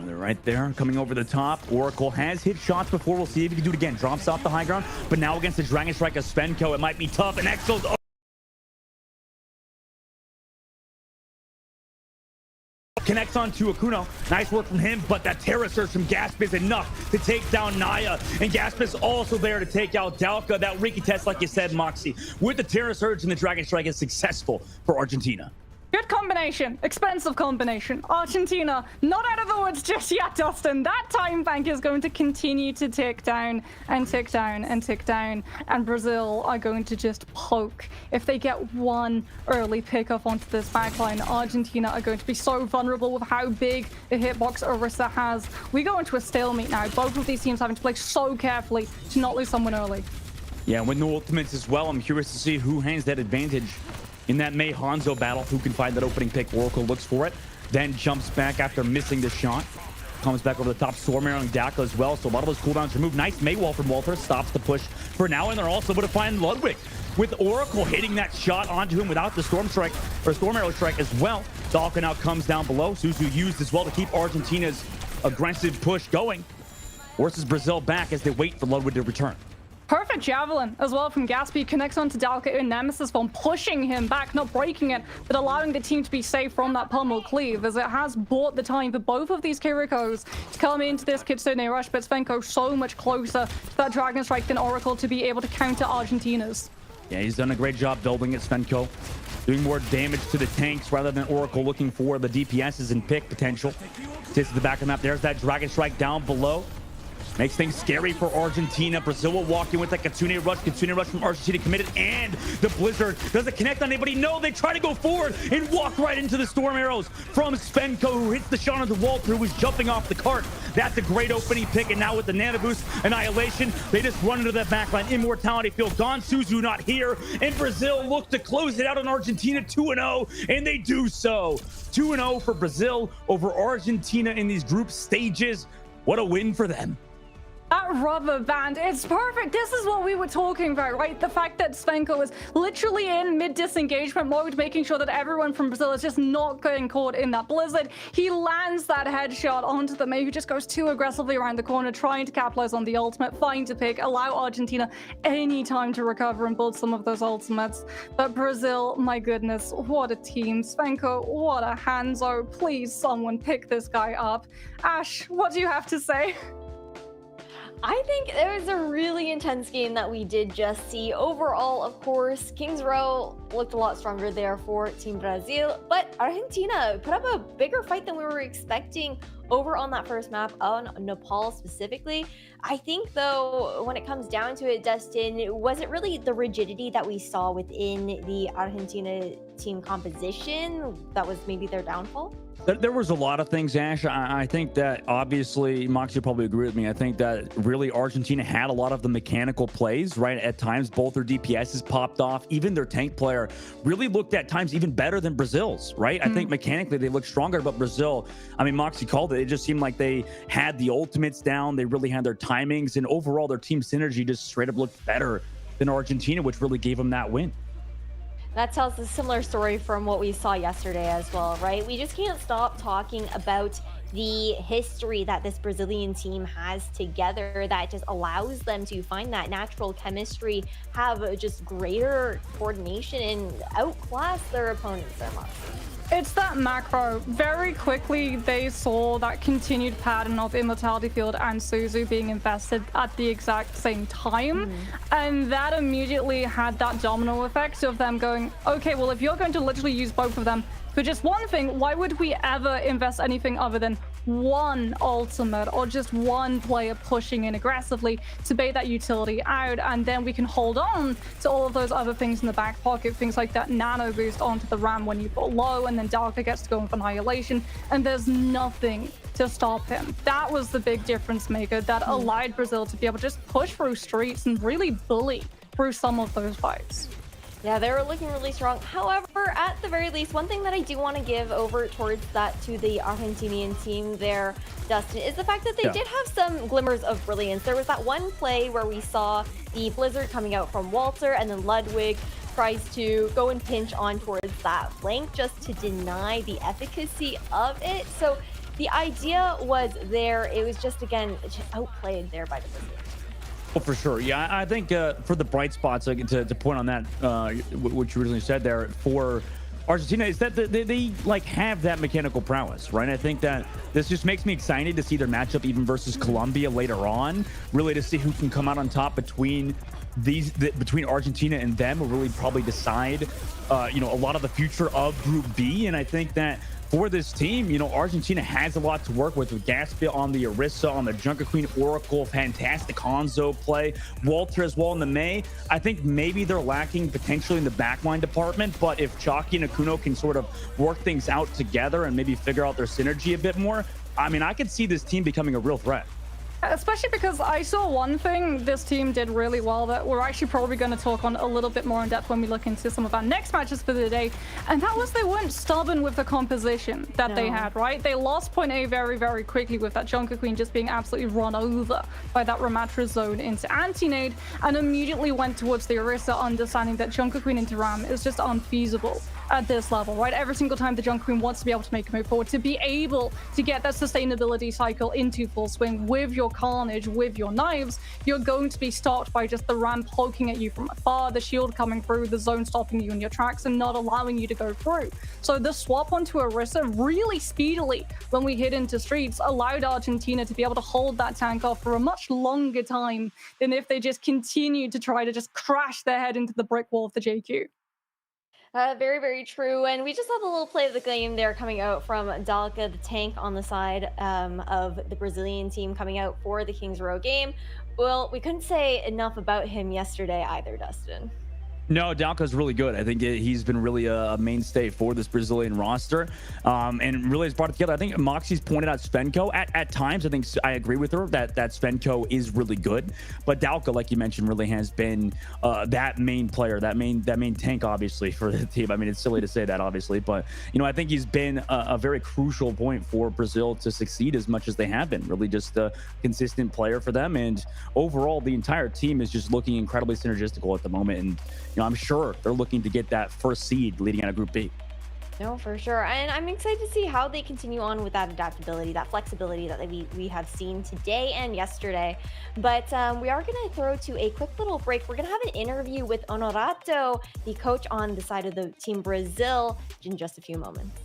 They're right there, coming over the top. Oracle has hit shots before. We'll see if he can do it again. Drops off the high ground, but now against the Dragon Strike of Svenko, it might be tough. And Exo's connects onto Akuno. Nice work from him, but that Terror Surge from Gasp is enough to take down Naya. And Gasp is also there to take out Dalka. That recontest, like you said, Moxie, with the Terror Surge and the Dragon Strike is successful for Argentina. Good combination. Expensive combination. Argentina, not out of the woods just yet, Dustin. That time bank is going to continue to tick down and tick down and tick down. And Brazil are going to just poke. If they get one early pickup onto this backline, Argentina are going to be so vulnerable with how big the hitbox Orisa has. We go into a stalemate now. Both of these teams having to play so carefully to not lose someone early. Yeah, with no ultimates as well, I'm curious to see who hands that advantage in that Mei Hanzo battle. Who can find that opening pick? Oracle looks for it, then jumps back after missing the shot. Comes back over the top, Stormare on Daka as well, so a lot of those cooldowns removed. Nice Mei wall from Walter, stops the push for now, and they're also able to find Ludwig with Oracle hitting that shot onto him without the Storm Strike, or Storm Arrow Strike as well. Dalka now comes down below. Suzu used as well to keep Argentina's aggressive push going. Forces Brazil back as they wait for Ludwig to return. Perfect javelin as well from Gatsby, connects onto Dalka in Nemesis form, pushing him back, not breaking it, but allowing the team to be safe from that pummel cleave, as it has bought the time for both of these Kirikos to come into this Kitsune rush. But Svenko so much closer to that Dragon Strike than Oracle to be able to counter Argentina's. Yeah, he's done a great job building it, Svenko. Doing more damage to the tanks rather than Oracle looking for the DPSs and pick potential. Sits at the back of the map. There's that Dragon Strike down below. Makes things scary for Argentina. Brazil will walk in with that Kitsune Rush. Kitsune Rush from Argentina committed, and the Blizzard doesn't connect on anybody. No, they try to go forward and walk right into the Storm Arrows from Svenko, who hits the shot on the Walter, who was jumping off the cart. That's a great opening pick, and now with the Nano Boost Annihilation, they just run into that backline. Immortality field gone. Suzu not here, and Brazil look to close it out on Argentina 2-0, and they do so. 2-0 for Brazil over Argentina in these group stages. What a win for them. That rubber band, it's perfect. This is what we were talking about, right? The fact that Svenko is literally in mid-disengagement mode, making sure that everyone from Brazil is just not getting caught in that blizzard. He lands that headshot onto the Mei, who just goes too aggressively around the corner, trying to capitalize on the ultimate, find a pick, allow Argentina any time to recover and build some of those ultimates. But Brazil, my goodness, what a team. Svenko, what a Hanzo. Please, someone pick this guy up. Ash, what do you have to say? I think it was a really intense game that we did just see. Overall, of course, Kings Row looked a lot stronger there for Team Brazil, but Argentina put up a bigger fight than we were expecting over on that first map on Nepal specifically. I think, though, when it comes down to it, Dustin, was it really the rigidity that we saw within the Argentina team composition that was maybe their downfall? There was a lot of things, Ash. I think that obviously, Moxie will probably agree with me. I think that really Argentina had a lot of the mechanical plays, right? At times, both their DPSs popped off. Even their tank player really looked at times even better than Brazil's, right? I think mechanically they looked stronger, but Brazil, I mean, Moxie called it. It just seemed like they had the ultimates down. They really had their timings, and overall their team synergy just straight up looked better than Argentina, which really gave them that win. That tells a similar story from what we saw yesterday as well, right? We just can't stop talking about the history that this Brazilian team has together that just allows them to find that natural chemistry, have just greater coordination, and outclass their opponents so much. It's that macro. Very quickly, they saw that continued pattern of Immortality Field and Suzu being invested at the exact same time. And that immediately had that domino effect of them going, okay, well, if you're going to literally use both of them for just one thing, why would we ever invest anything other than one ultimate or just one player pushing in aggressively to bait that utility out, and then we can hold on to all of those other things in the back pocket, things like that nano boost onto the ram when you put low, and then Darker gets to go with Annihilation, and there's nothing to stop him. That was the big difference maker that allowed Brazil to be able to just push through streets and really bully through some of those fights. Yeah, they were looking really strong. However, at the very least, one thing that I do want to give over towards that to the Argentinian team there, Dustin, is the fact that they did have some glimmers of brilliance. There was that one play where we saw the Blizzard coming out from Walter, and then Ludwig tries to go and pinch on towards that flank just to deny the efficacy of it. So the idea was there. It was just, again, just outplayed there by the Blizzard. Well, for sure. Yeah, I think for the bright spots, to point on that, what you originally said there, for Argentina, is that they like have that mechanical prowess, right? I think that this just makes me excited to see their matchup even versus Colombia later on, really to see who can come out on top between between Argentina and them will really probably decide, a lot of the future of Group B. And I think that for this team, Argentina has a lot to work with Gaspia on the Orisa, on the Junker Queen, Oracle, fantastic Hanzo play, Walter as well in the Mei. I think maybe they're lacking potentially in the backline department, but if Chalky and Akuno can sort of work things out together and maybe figure out their synergy a bit more, I mean, I could see this team becoming a real threat. Especially because I saw one thing this team did really well that we're actually probably going to talk on a little bit more in depth when we look into some of our next matches for the day. And that was they weren't stubborn with the composition that they had, right? They lost point A very, very quickly with that Junker Queen just being absolutely run over by that Ramatra zone into anti-nade, and immediately went towards the Orisa, understanding that Junker Queen into Ram is just unfeasible at this level, right? Every single time the Junker Queen wants to be able to make a move forward, to be able to get that sustainability cycle into full swing with your Carnage, with your knives, you're going to be stopped by just the Ram poking at you from afar, the shield coming through, the zone stopping you in your tracks and not allowing you to go through. So the swap onto Orisa really speedily, when we hit into streets, allowed Argentina to be able to hold that tank off for a much longer time than if they just continued to try to just crash their head into the brick wall of the JQ. Very, very true. And we just had a little play of the game there coming out from Dalka, the tank on the side of the Brazilian team coming out for the Kings Row game. Well, we couldn't say enough about him yesterday either, Dustin. No, Dalka's really good. I think he's been really a mainstay for this Brazilian roster, and really has brought it together. I think Moxie's pointed out Svenko at times. I think I agree with her that Svenko is really good, but Dalka, like you mentioned, really has been that main player, that main tank, obviously, for the team. I mean, it's silly to say that, obviously, but I think he's been a very crucial point for Brazil to succeed as much as they have been. Really, just a consistent player for them, and overall, the entire team is just looking incredibly synergistical at the moment. And I'm sure they're looking to get that first seed leading out of Group B. No, for sure. And I'm excited to see how they continue on with that adaptability, that flexibility that we have seen today and yesterday. But we are going to throw to a quick little break. We're going to have an interview with Honorato, the coach on the side of the Team Brazil, in just a few moments.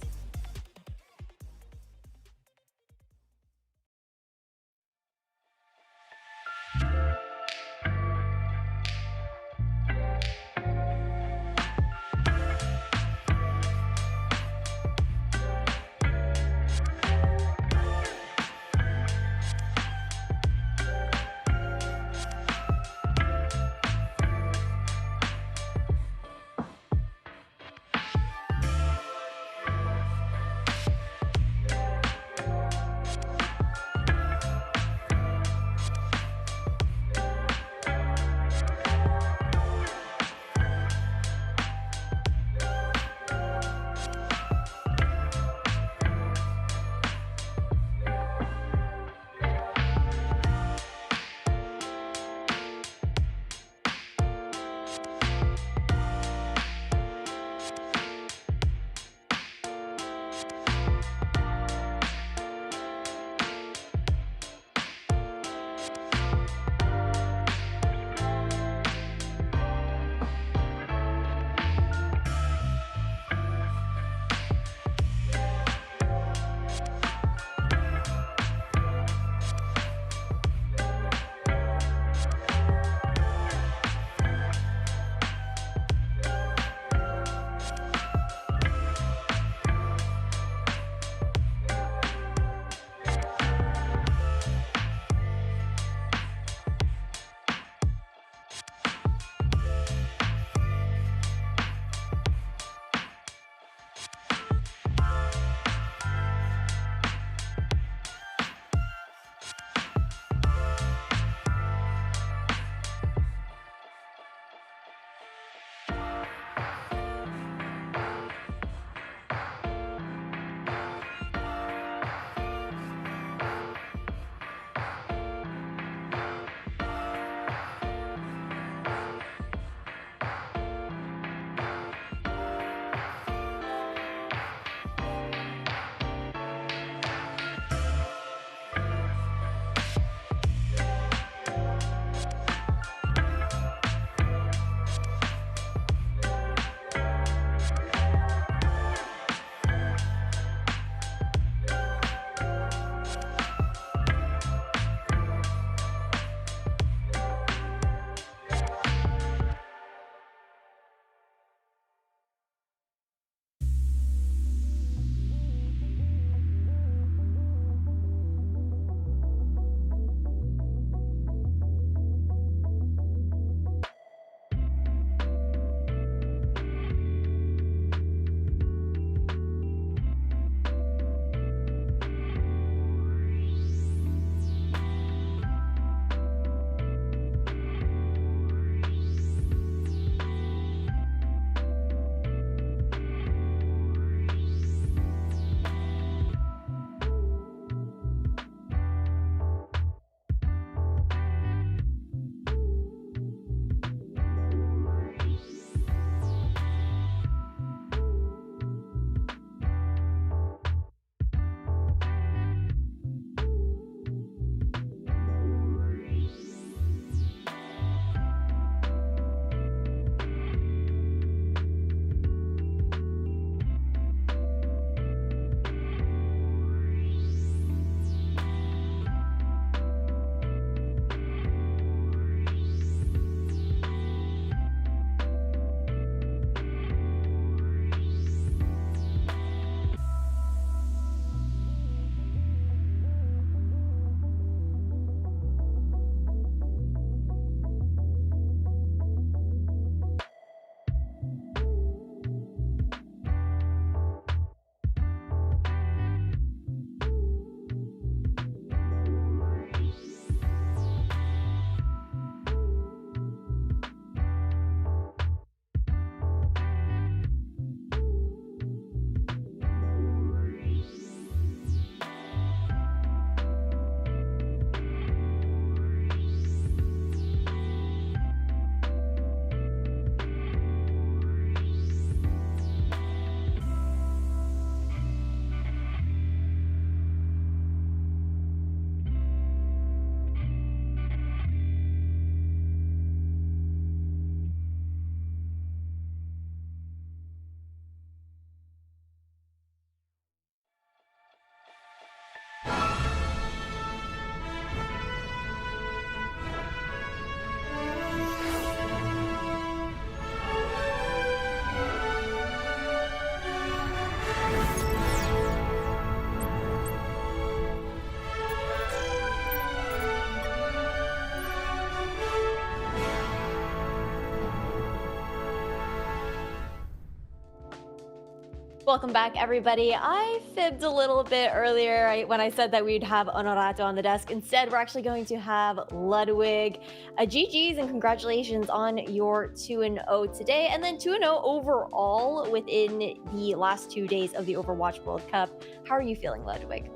Welcome back, everybody. I fibbed a little bit earlier when I said that we'd have Honorato on the desk. Instead, we're actually going to have Ludwig. GG's and congratulations on your 2-0 today, and then 2-0 overall within the last 2 days of the Overwatch World Cup. How are you feeling, Ludwig?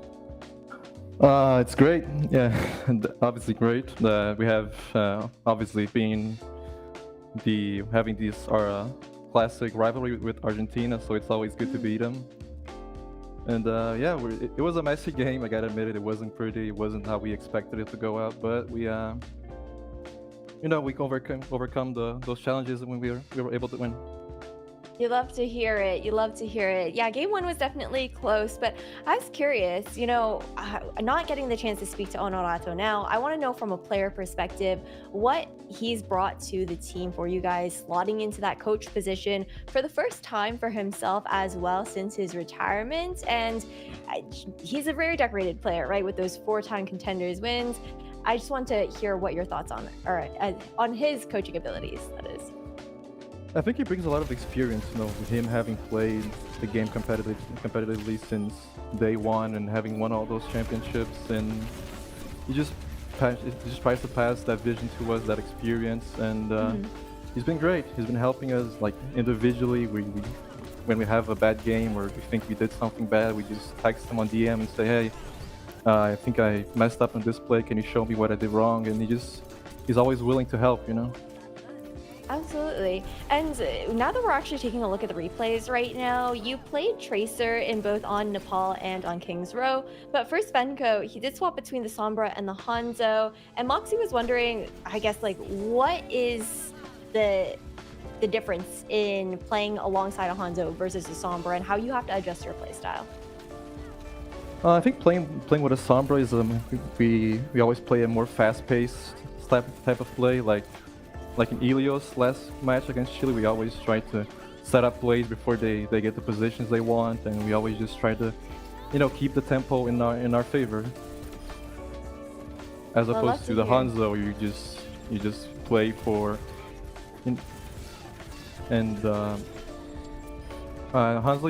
It's great. Yeah, obviously great. We have obviously been having these classic rivalry with Argentina, so it's always good to beat them. And yeah, it was a messy game. I gotta admit it wasn't pretty. It wasn't how we expected it to go out, but we we overcome those challenges when we were able to win. You love to hear it. You love to hear it. Yeah, game one was definitely close, but I was curious, not getting the chance to speak to Honorato now, I want to know from a player perspective what he's brought to the team for you guys, slotting into that coach position for the first time for himself as well since his retirement. And he's a very decorated player, right? With those 4-time contenders wins. I just want to hear what your thoughts on his coaching abilities, that is. I think he brings a lot of experience, with him having played the game competitively since day one and having won all those championships, and he just tries to pass that vision to us, that experience, and he's been great. He's been helping us, like, individually. When we have a bad game or we think we did something bad, we just text him on DM and say, hey, I think I messed up on this play. Can you show me what I did wrong? And he's always willing to help, Absolutely. And now that we're actually taking a look at the replays right now, you played Tracer in both on Nepal and on King's Row. But for Svenko, he did swap between the Sombra and the Hanzo. And Moxie was wondering, I guess, like, what is the difference in playing alongside a Hanzo versus a Sombra and how you have to adjust your playstyle? I think playing with a Sombra is we always play a more fast-paced type of play, like in Ilios last match against Chile. We always try to set up plays before they get the positions they want, and we always just try to keep the tempo in our favor, as opposed to the Hanzo. You just play Hanzo,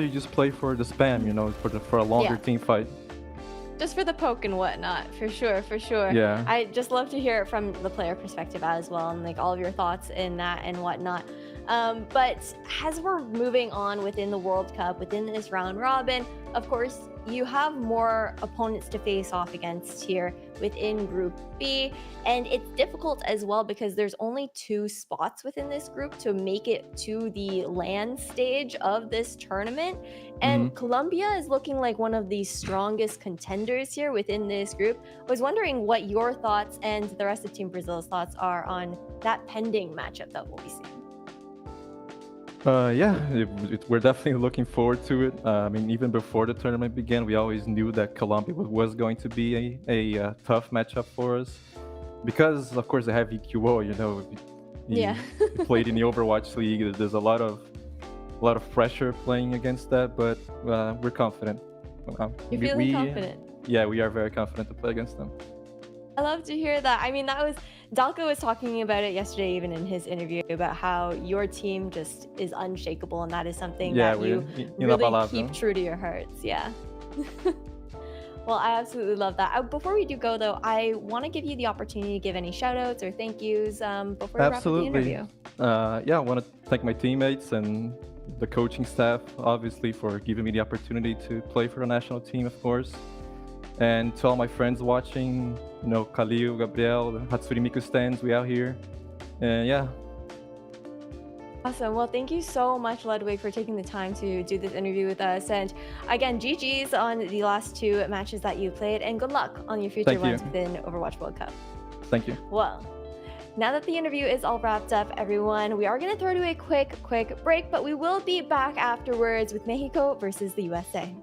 you just play for the spam, for a longer team fight. Just for the poke and whatnot, for sure. Yeah. I just love to hear it from the player perspective as well, and like all of your thoughts in that and whatnot. But as we're moving on within the World Cup, within this round robin, of course, you have more opponents to face off against here within Group B. And it's difficult as well because there's only 2 spots within this group to make it to the land stage of this tournament. And Colombia is looking like one of the strongest contenders here within this group. I was wondering what your thoughts and the rest of Team Brazil's thoughts are on that pending matchup that we'll be seeing. Yeah, we're definitely looking forward to it. I mean, even before the tournament began, we always knew that Colombia was going to be a tough matchup for us, because of course they have EQO. He played in the Overwatch League. There's a lot of pressure playing against that, but we're confident. You're feeling confident? Yeah, we are very confident to play against them. I love to hear that. I mean, Dalko was talking about it yesterday, even in his interview, about how your team just is unshakable, and that is something that you really keep true to your hearts. Yeah. Well, I absolutely love that. Before we do go, though, I want to give you the opportunity to give any shout outs or thank yous before we wrap up the interview. Yeah, I want to thank my teammates and the coaching staff, obviously, for giving me the opportunity to play for the national team, of course. And to all my friends watching, Khalil, Gabriel, the Hatsuri Miku stands, we out here. And yeah. Awesome. Well, thank you so much, Ludwig, for taking the time to do this interview with us. And again, GG's on the last 2 matches that you played, and good luck on your future runs within Overwatch World Cup. Thank you. Well, now that the interview is all wrapped up, everyone, we are going to throw to a quick break, but we will be back afterwards with Mexico versus the USA.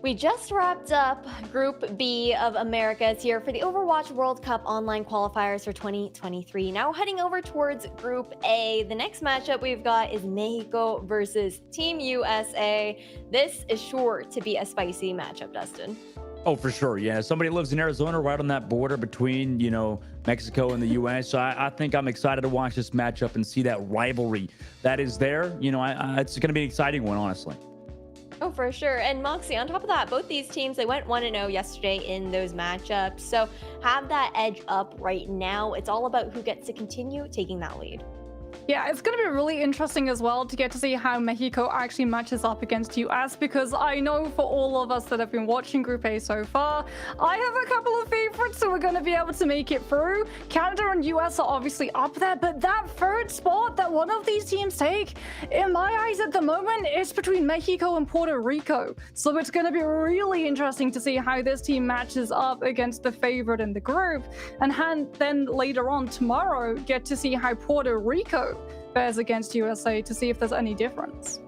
We just wrapped up Group B of Americas here for the Overwatch World Cup online qualifiers for 2023. Now heading over towards Group A. The next matchup we've got is Mexico versus Team USA. This is sure to be a spicy matchup, Dustin. Oh, for sure. Yeah. Somebody lives in Arizona, right on that border between, Mexico and the U.S. So I think I'm excited to watch this matchup and see that rivalry that is there. It's going to be an exciting one, honestly. Oh, for sure. And Moxie, on top of that, both these teams, they went 1-0 yesterday in those matchups. So have that edge up right now. It's all about who gets to continue taking that lead. Yeah, it's going to be really interesting as well to get to see how Mexico actually matches up against US, because I know for all of us that have been watching Group A so far, I have a couple of favorites who are going to be able to make it through. Canada and US are obviously up there, but that third spot that one of these teams take, in my eyes at the moment, is between Mexico and Puerto Rico. So it's going to be really interesting to see how this team matches up against the favorite in the group, and then later on tomorrow get to see how Puerto Rico fares against USA to see if there's any difference.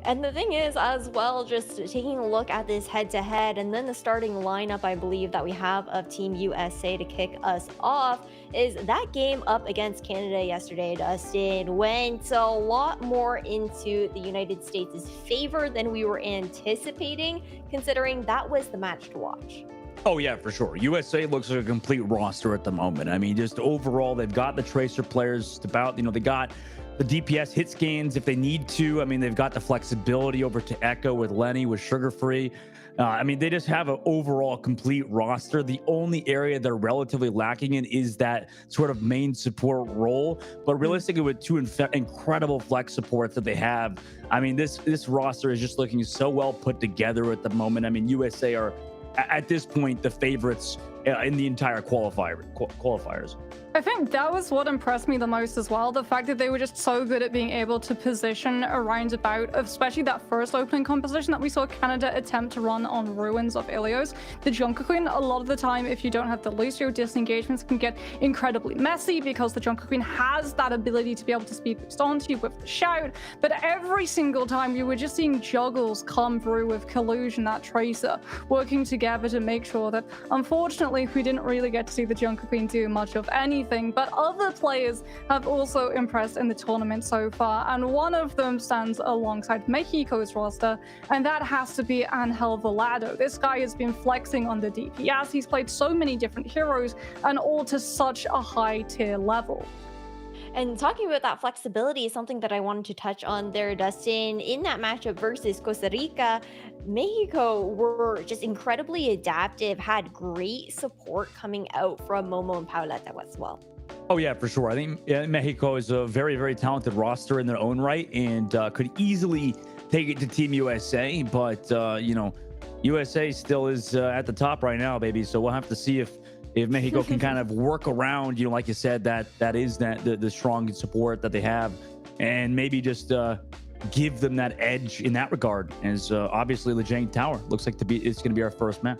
And the thing is, as well, just taking a look at this head-to-head and then the starting lineup, I believe, that we have of Team USA to kick us off, is that game up against Canada yesterday, Dustin, went a lot more into the United States' favor than we were anticipating, considering that was the match to watch. Oh, yeah, for sure. USA looks like a complete roster at the moment. I mean, just overall, they've got the Tracer players about, they got the DPS hit scans if they need to. I mean, they've got the flexibility over to Echo with Lenny, with Sugar Free. They just have an overall complete roster. The only area they're relatively lacking in is that sort of main support role. But realistically, with two incredible flex supports that they have, I mean, this roster is just looking so well put together at the moment. I mean, USA are, at this point, the favorites in the entire qualifiers. I think that was what impressed me the most as well. The fact that they were just so good at being able to position around about, especially that first opening composition that we saw Canada attempt to run on Ruins of Ilios. The Junker Queen, a lot of the time, if you don't have the Lucio, disengagements can get incredibly messy because the Junker Queen has that ability to be able to speed boost onto you with the shout. But every single time you were just seeing juggles come through with Collusion, that Tracer, working together to make sure that, unfortunately, we didn't really get to see the Junker Queen do much of anything. But other players have also impressed in the tournament so far, and one of them stands alongside Mexico's roster, and that has to be Angel Volado. This guy has been flexing on the DPS. He's played so many different heroes, and all to such a high tier level. And talking about that flexibility, something that I wanted to touch on there, Dustin, in that matchup versus Costa Rica, Mexico were just incredibly adaptive, had great support coming out from Momo and Pauletta as well. Oh, yeah, for sure. I think Mexico is a very, very talented roster in their own right and could easily take it to Team USA. But, USA still is at the top right now, baby. So we'll have to see if Mexico can kind of work around, like you said, that is the strong support that they have, and maybe just give them that edge in that regard. As obviously Lijiang Tower looks like it's going to be our first map.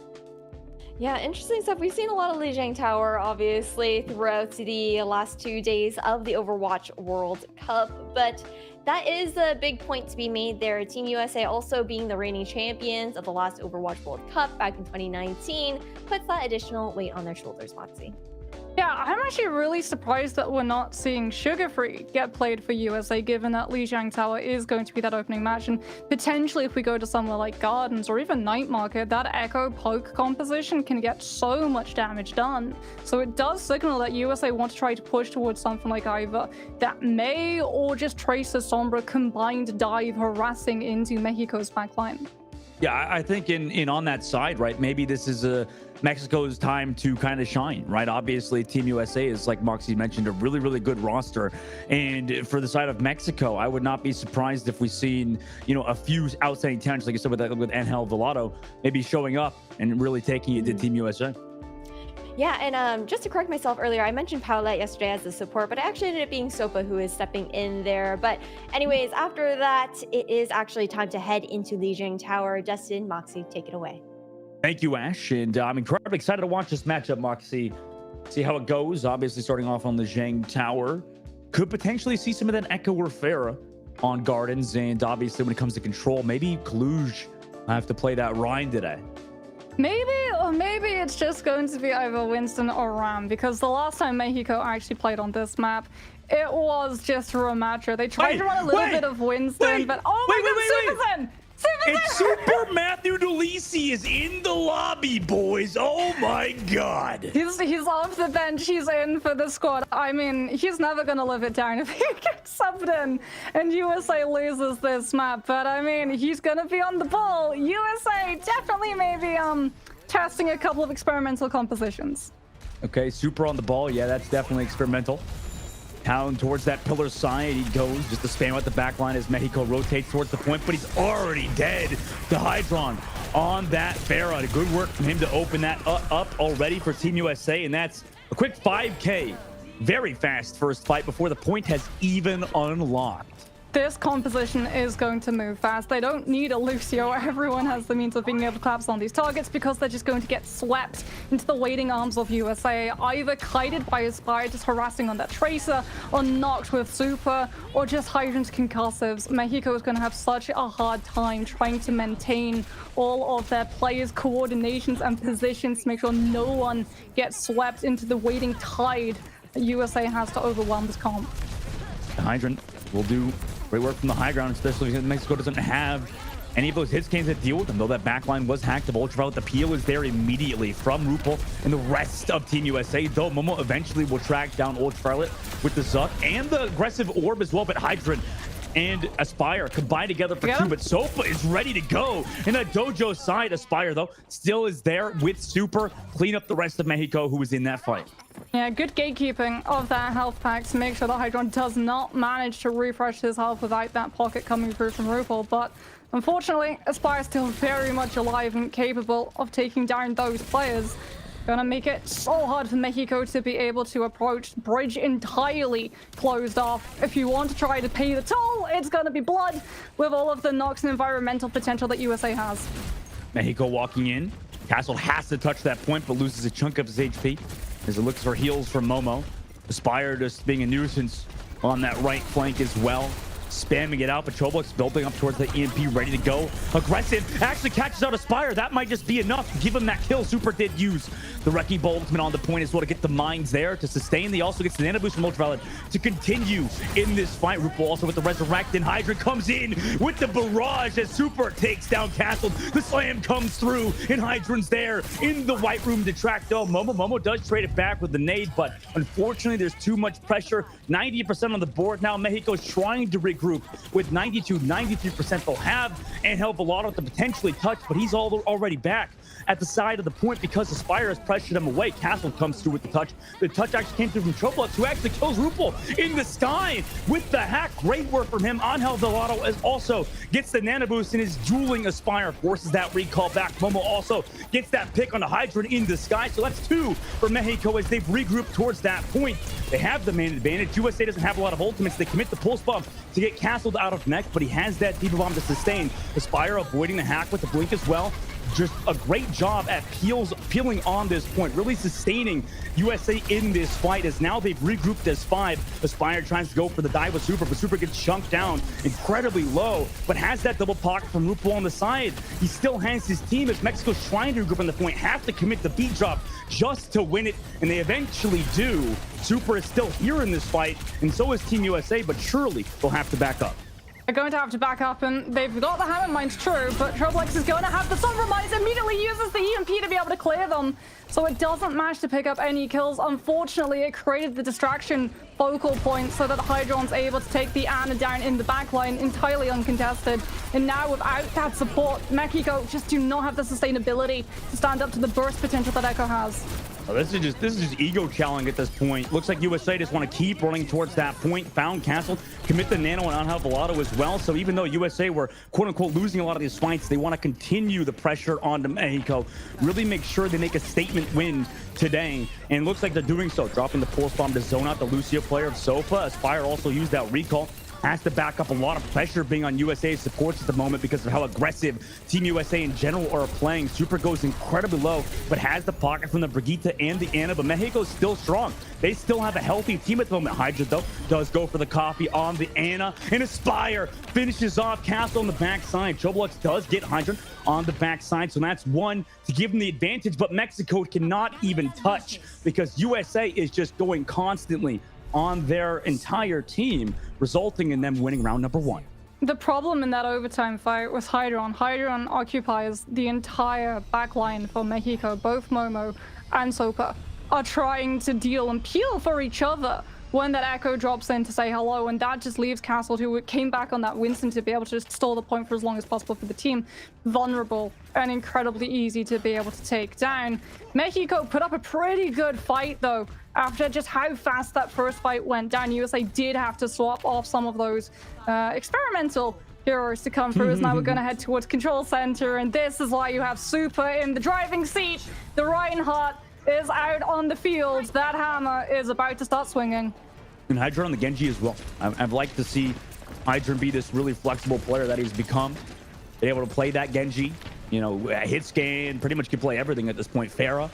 Yeah, interesting stuff. We've seen a lot of Lijiang Tower, obviously, throughout the last 2 days of the Overwatch World Cup, but that is a big point to be made there. Team USA also being the reigning champions of the last Overwatch World Cup back in 2019 puts that additional weight on their shoulders, Moxie. Yeah, I'm actually really surprised that we're not seeing Sugar Free get played for USA, given that Lijiang Tower is going to be that opening match. And potentially, if we go to somewhere like Gardens or even Night Market, that Echo Poke composition can get so much damage done. So it does signal that USA want to try to push towards something like either that May or just Tracer Sombra combined dive harassing into Mexico's backline. Yeah, I think in on that side, right, maybe this is Mexico's time to kind of shine, right? Obviously, Team USA is, like Moxie mentioned, a really, really good roster. And for the side of Mexico, I would not be surprised if we've seen, a few outstanding talents, like you said, with Angel Volado, maybe showing up and really taking it to Team USA. Yeah, and just to correct myself earlier, I mentioned Paulette yesterday as the support, but it actually ended up being Sopa who is stepping in there. But anyways, after that, it is actually time to head into Lijiang Tower. Dustin, Moxie, take it away. Thank you, Ash. And I'm incredibly excited to watch this matchup, Moxie. See how it goes. Obviously, starting off on the Lijiang Tower. Could potentially see some of that Echo or Farah on Gardens. And obviously, when it comes to control, maybe Cluj I have to play that Rhine today. Maybe it's just going to be either Winston or Ram, because the last time Mexico actually played on this map, it was just Ramacha. They tried to run a little bit of Winston, but oh my god, Superzen! It's Super Matthew Delisi is in the lobby, boys. Oh my god. He's off the bench. He's in for the squad. I mean, he's never gonna live it down if he gets subbed in and USA loses this map. But I mean, he's gonna be on the ball. USA definitely maybe testing a couple of experimental compositions. Okay, Super on the ball. Yeah, that's definitely experimental. Down towards that pillar side he goes, just to spam out the back line as Mexico rotates towards the point, but he's already dead. The Hydron on that Pharah. Good work from him to open that up already for Team USA, and that's a quick 5K. Very fast first fight before the point has even unlocked. This composition is going to move fast. They don't need a Lucio. Everyone has the means of being able to collapse on these targets because they're just going to get swept into the waiting arms of USA, either kited by Aspire, just harassing on that Tracer, or knocked with Super, or just Hydrant's concussives. Mexico is going to have such a hard time trying to maintain all of their players' coordinations and positions to make sure no one gets swept into the waiting tide that USA has to overwhelm this comp. The Hydrant will do great work from the high ground, especially because Mexico doesn't have any of those hit scans that deal with them, though that backline was hacked of Ultraviolet. The peel is there immediately from Rupel and the rest of Team USA, though Momo eventually will track down Ultraviolet with the Zuck and the aggressive orb as well, but Hydrant and Aspire combined together for two, but Sofa is ready to go. In that Dojo side, Aspire, though, still is there with Super, clean up the rest of Mexico who was in that fight. Yeah, good gatekeeping of that health pack to make sure that Hydron does not manage to refresh his health without that pocket coming through from Rupel. But unfortunately, Aspire is still very much alive and capable of taking down those players. Gonna make it so hard for Mexico to be able to approach. Bridge entirely closed off. If you want to try to pay the toll, it's gonna be blood with all of the knocks and environmental potential that USA has. Mexico walking in. Castle has to touch that point, but loses a chunk of his HP as it looks for heals from Momo. Aspire just being a nuisance on that right flank as well. Spamming it out, but Choblox building up towards the EMP, ready to go. Aggressive, actually catches out Aspire. That might just be enough to give him that kill. Super did use the Wrecking Ball ultimate on the point as well to get the mines there to sustain. He also gets the nano boost from Ultraviolet to continue in this fight. Rupel also with the Resurrect, and Hydra comes in with the barrage as Super takes down Castle. The slam comes through, and Hydran's there in the white room to track though. Momo does trade it back with the nade, but unfortunately there's too much pressure. 90% on the board now. Mexico's trying to regroup with 92-93% they'll have, and Helvalato to potentially touch, but he's already back at the side of the point because Aspire has pressured him away. Castle comes through with the touch. The touch actually came through from Choblox, who actually kills Rupel in the sky with the hack. Great work from him on Helvalato, as also gets the nano boost and is dueling Aspire, forces that recall back. Momo also gets that pick on the Hydran in the sky, so that's 2 for Mexico as they've regrouped towards that point. They have the main advantage. USA doesn't have a lot of ultimates. They commit the pulse bomb to get Castled out of mech, but he has that Diva Bomb to sustain. Aspire avoiding the hack with the blink as well. Just a great job at peeling on this point, really sustaining USA in this fight, as now they've regrouped as 5. Aspire tries to go for the dive with Super, but Super gets chunked down incredibly low, but has that double pocket from Rupel on the side. He still has his team as Mexico's trying to regroup on the point, have to commit the beat drop just to win it, and they eventually do. Super is still here in this fight, and so is Team USA, but surely they'll have to back up. They're going to have to back up, and they've got the hammer mines, true, but Choblox is going to have the Sombra mines, immediately uses the EMP to be able to clear them, so it doesn't manage to pick up any kills. Unfortunately, it created the distraction focal point so that Hydron's able to take the Ana down in the backline entirely uncontested, and now without that support, Mexico just do not have the sustainability to stand up to the burst potential that Echo has. Oh, this is just ego challenge at this point. Looks like USA just want to keep running towards that point. Found Castle, commit the nano and on Helvalato as well. So even though USA were quote unquote losing a lot of these fights, they want to continue the pressure onto Mexico. Really make sure they make a statement win today. And it looks like they're doing so. Dropping the pulse bomb to zone out the Lucio player of Sofa. Aspire also used that recall. has to back up. A lot of pressure being on USA's supports at the moment because of how aggressive Team USA in general are playing. Super goes incredibly low, but has the pocket from the Brigitte and the Ana, but Mexico's still strong. They still have a healthy team at the moment. Hydra, though, does go for the copy on the Ana, and Aspire finishes off Castle on the backside. Choblux does get Hydra on the backside, so that's one to give them the advantage, but Mexico cannot even touch because USA is just going constantly on their entire team, resulting in them winning round number 1. The problem in that overtime fight was Hydron. Hydron occupies the entire backline for Mexico. Both Momo and Sopa are trying to deal and peel for each other when that Echo drops in to say hello, and that just leaves Castle, who came back on that Winston to be able to just stall the point for as long as possible for the team, vulnerable and incredibly easy to be able to take down. Mexico put up a pretty good fight, though, after just how fast that first fight went down. USA did have to swap off some of those experimental heroes to come through, as now we're going to head towards Control Center, and this is why you have Super in the driving seat. The Reinhardt is out on the field. That hammer is about to start swinging. And Hydra on the Genji as well. I'd like to see Hydra be this really flexible player that he's become. Be able to play that Genji, you know, hit scan, pretty much can play everything at this point. Farah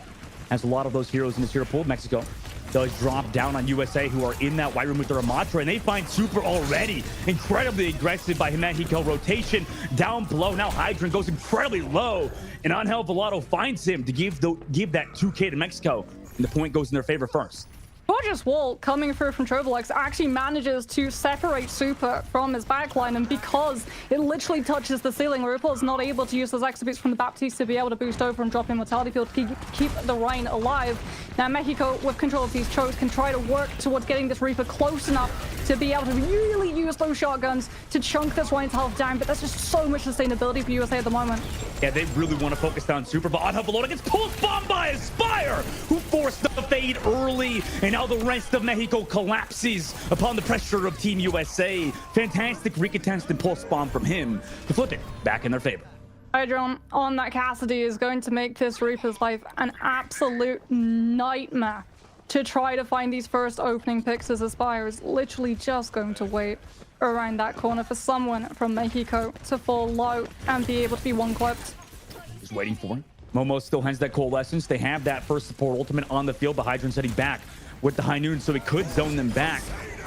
has a lot of those heroes in this hero pool. Mexico does drop down on USA, who are in that white room with their Amatra, and they find Super already. Incredibly aggressive by Mexico. Rotation down below. Now Hydra goes incredibly low, and Angel Velato finds him to give that 2K to Mexico, and the point goes in their favor first. Gorgeous Wall coming through from Trobolux actually manages to separate Super from his backline, and because it literally touches the ceiling, RuPaul is not able to use those extra from the Baptiste to be able to boost over and drop Immortality Field to keep the Rhine alive. Now Mexico, with control of these chokes, can try to work towards getting this Reaper close enough to be able to really use those shotguns to chunk this Rhine's health down, but there's just so much sustainability for USA at the moment. Yeah, they really want to focus down Super, but Angel Velato gets pulse bombed by Aspire, who forced the fade early, and now the rest of Mexico collapses upon the pressure of Team USA. Fantastic recontest and pulse bomb from him to flip it back in their favor. Hydron on that Cassidy is going to make this Reaper's life an absolute nightmare to try to find these first opening picks, as Aspire is literally just going to wait around that corner for someone from Mexico to fall low and be able to be one-clipped. Just waiting for him. Momo still has that Coalescence. They have that first support ultimate on the field, but Hydron's heading back with the High Noon, so he could zone them back.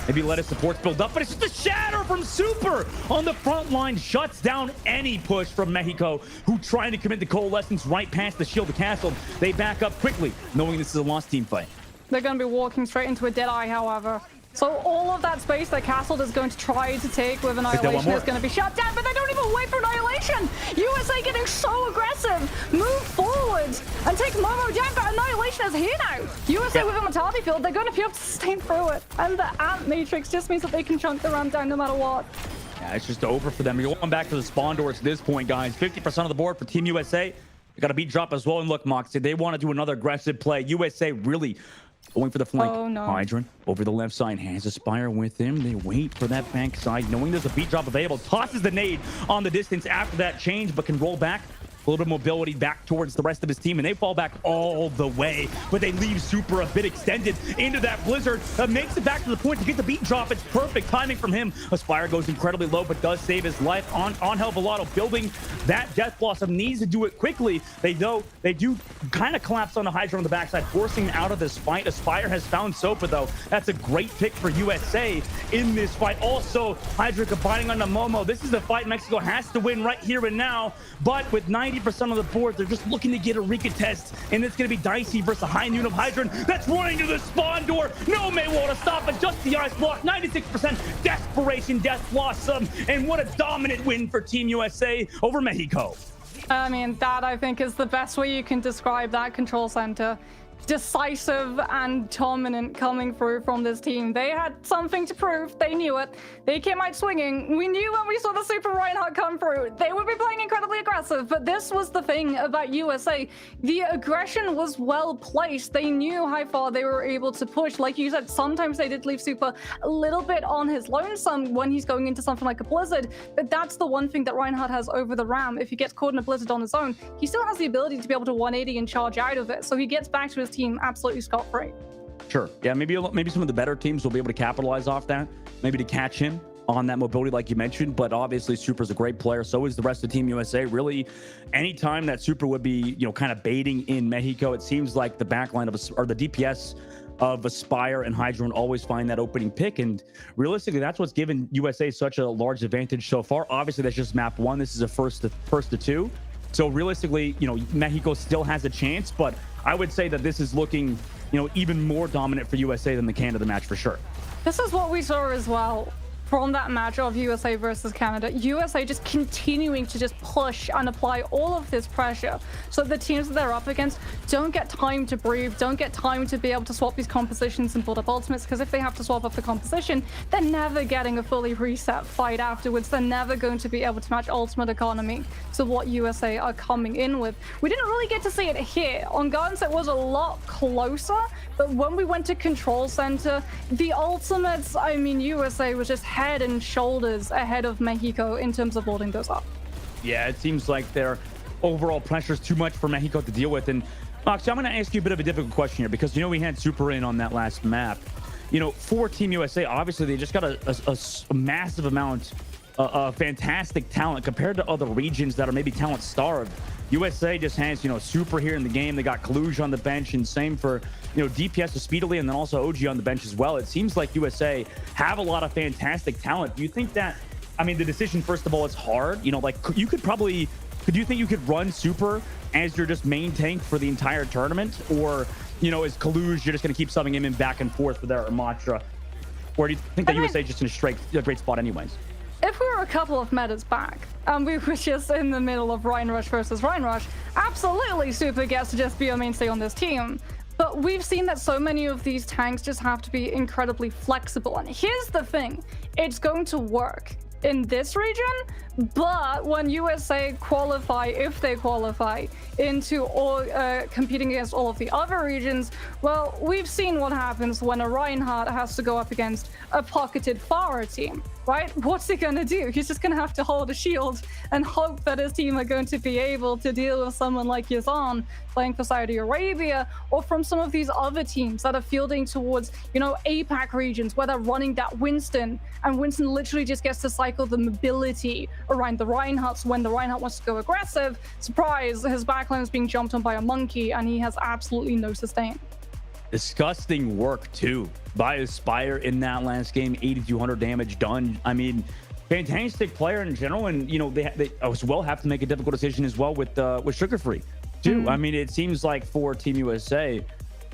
Maybe let his supports build up, but it's just a shatter from Super on the front line. Shuts down any push from Mexico, who trying to commit the Coalescence right past the shield of Castle. They back up quickly, knowing this is a lost team fight. They're going to be walking straight into a Deadeye, however. So all of that space that Castle is going to try to take with Annihilation is going to be shut down, but they don't even wait for Annihilation. USA getting so aggressive, move forward and take Momo down, but Annihilation is here now. USA with Immortality Field, they're going to be able to sustain through it, and the Ant Matrix just means that they can chunk the ramp down no matter what. Yeah, it's just over for them. You're going back to the spawn doors at this point, guys. 50% of the board for Team USA. They got a beat drop as well, and look, Moxie, they want to do another aggressive play. USA really going for the flank. Oh, no. Hydron over the left side, has Aspire with him. They wait for that back side, knowing there's a beat drop available. Tosses the nade on the distance after that change, but can roll back. A little bit of mobility back towards the rest of his team, and they fall back all the way, but they leave Super a bit extended into that blizzard. Makes it back to the point to get the beat drop. It's perfect timing from him. Aspire goes incredibly low, but does save his life. Angel Velato building that Death Blossom, needs to do it quickly. They do kind of collapse on the Hydra on the backside, forcing him out of this fight. Aspire has found Sopa, though. That's a great pick for USA in this fight. Also, Hydra combining on the Momo. This is the fight Mexico has to win right here and now, but with 90% of the board, they're just looking to get a recontest, and it's going to be dicey versus a High Noon of Hydron that's running to the spawn door. No Mayweather to stop it, just the ice block. 96% desperation, Death Blossom, and what a dominant win for Team USA over Mexico. I mean, that I think is the best way you can describe that Control Center. Decisive and dominant coming through from this team. They had something to prove. They knew it. They came out swinging. We knew when we saw the Super Reinhardt come through, they would be playing incredibly aggressive, but this was the thing about USA. The aggression was well placed. They knew how far they were able to push. Like you said, sometimes they did leave Super a little bit on his lonesome when he's going into something like a blizzard, but that's the one thing that Reinhardt has over the Ram. If he gets caught in a blizzard on his own, he still has the ability to be able to 180 and charge out of it, so he gets back to his team absolutely scot-free. Sure. Yeah, maybe some of the better teams will be able to capitalize off that. Maybe to catch him on that mobility, like you mentioned. But obviously, Super's a great player. So is the rest of Team USA. Really, anytime that Super would be, kind of baiting in Mexico, it seems like the backline or the DPS of Aspire and Hydra always find that opening pick. And realistically, that's what's given USA such a large advantage so far. Obviously, that's just map 1. This is a first to 2. So realistically, Mexico still has a chance, but I would say that this is looking, even more dominant for USA than the Canada match for sure. This is what we saw as well from that match of USA versus Canada. USA just continuing to just push and apply all of this pressure so the teams that they're up against don't get time to breathe, don't get time to be able to swap these compositions and build up ultimates, because if they have to swap up the composition, they're never getting a fully reset fight afterwards. They're never going to be able to match ultimate economy to what USA are coming in with. We didn't really get to see it here. On Gardens, it was a lot closer, but when we went to Control Center, the ultimates, I mean, USA was just head and shoulders ahead of Mexico in terms of loading those up. Yeah, it seems like their overall pressure is too much for Mexico to deal with. And Moxie, I'm going to ask you a bit of a difficult question here, because we had Super in on that last map. For Team USA, obviously they just got a massive amount of fantastic talent compared to other regions that are maybe talent starved. USA just has, Super here in the game. They got Kaluj on the bench, and same for, DPS speedily, and then also OG on the bench as well. It seems like USA have a lot of fantastic talent. Do you think that, the decision, first of all, it's hard. Do you think you could run Super as your just main tank for the entire tournament? Or, is Kaluj, you're just going to keep subbing him in back and forth for their Matra? Or do you think that USA is just in a great spot anyways? If we were a couple of metas back and we were just in the middle of Rhine Rush versus Rhine Rush, absolutely Super gets to just be a mainstay on this team. But we've seen that so many of these tanks just have to be incredibly flexible. And here's the thing, it's going to work in this region, but when USA qualify, if they qualify into all competing against all of the other regions, well, we've seen what happens when a Reinhardt has to go up against a pocketed Pharah team, right? What's he gonna do? He's just gonna have to hold a shield and hope that his team are going to be able to deal with someone like Yazan playing for Saudi Arabia, or from some of these other teams that are fielding towards, APAC regions where they're running that Winston, and Winston literally just gets to cycle the mobility around the Reinhardts when the Reinhardt wants to go aggressive. Surprise, his backline is being jumped on by a monkey, and he has absolutely no sustain. Disgusting work, too, by Aspire in that last game. 8,200 damage done. Fantastic player in general, and, they as well have to make a difficult decision as well with Sugar Free, too. It seems like for Team USA,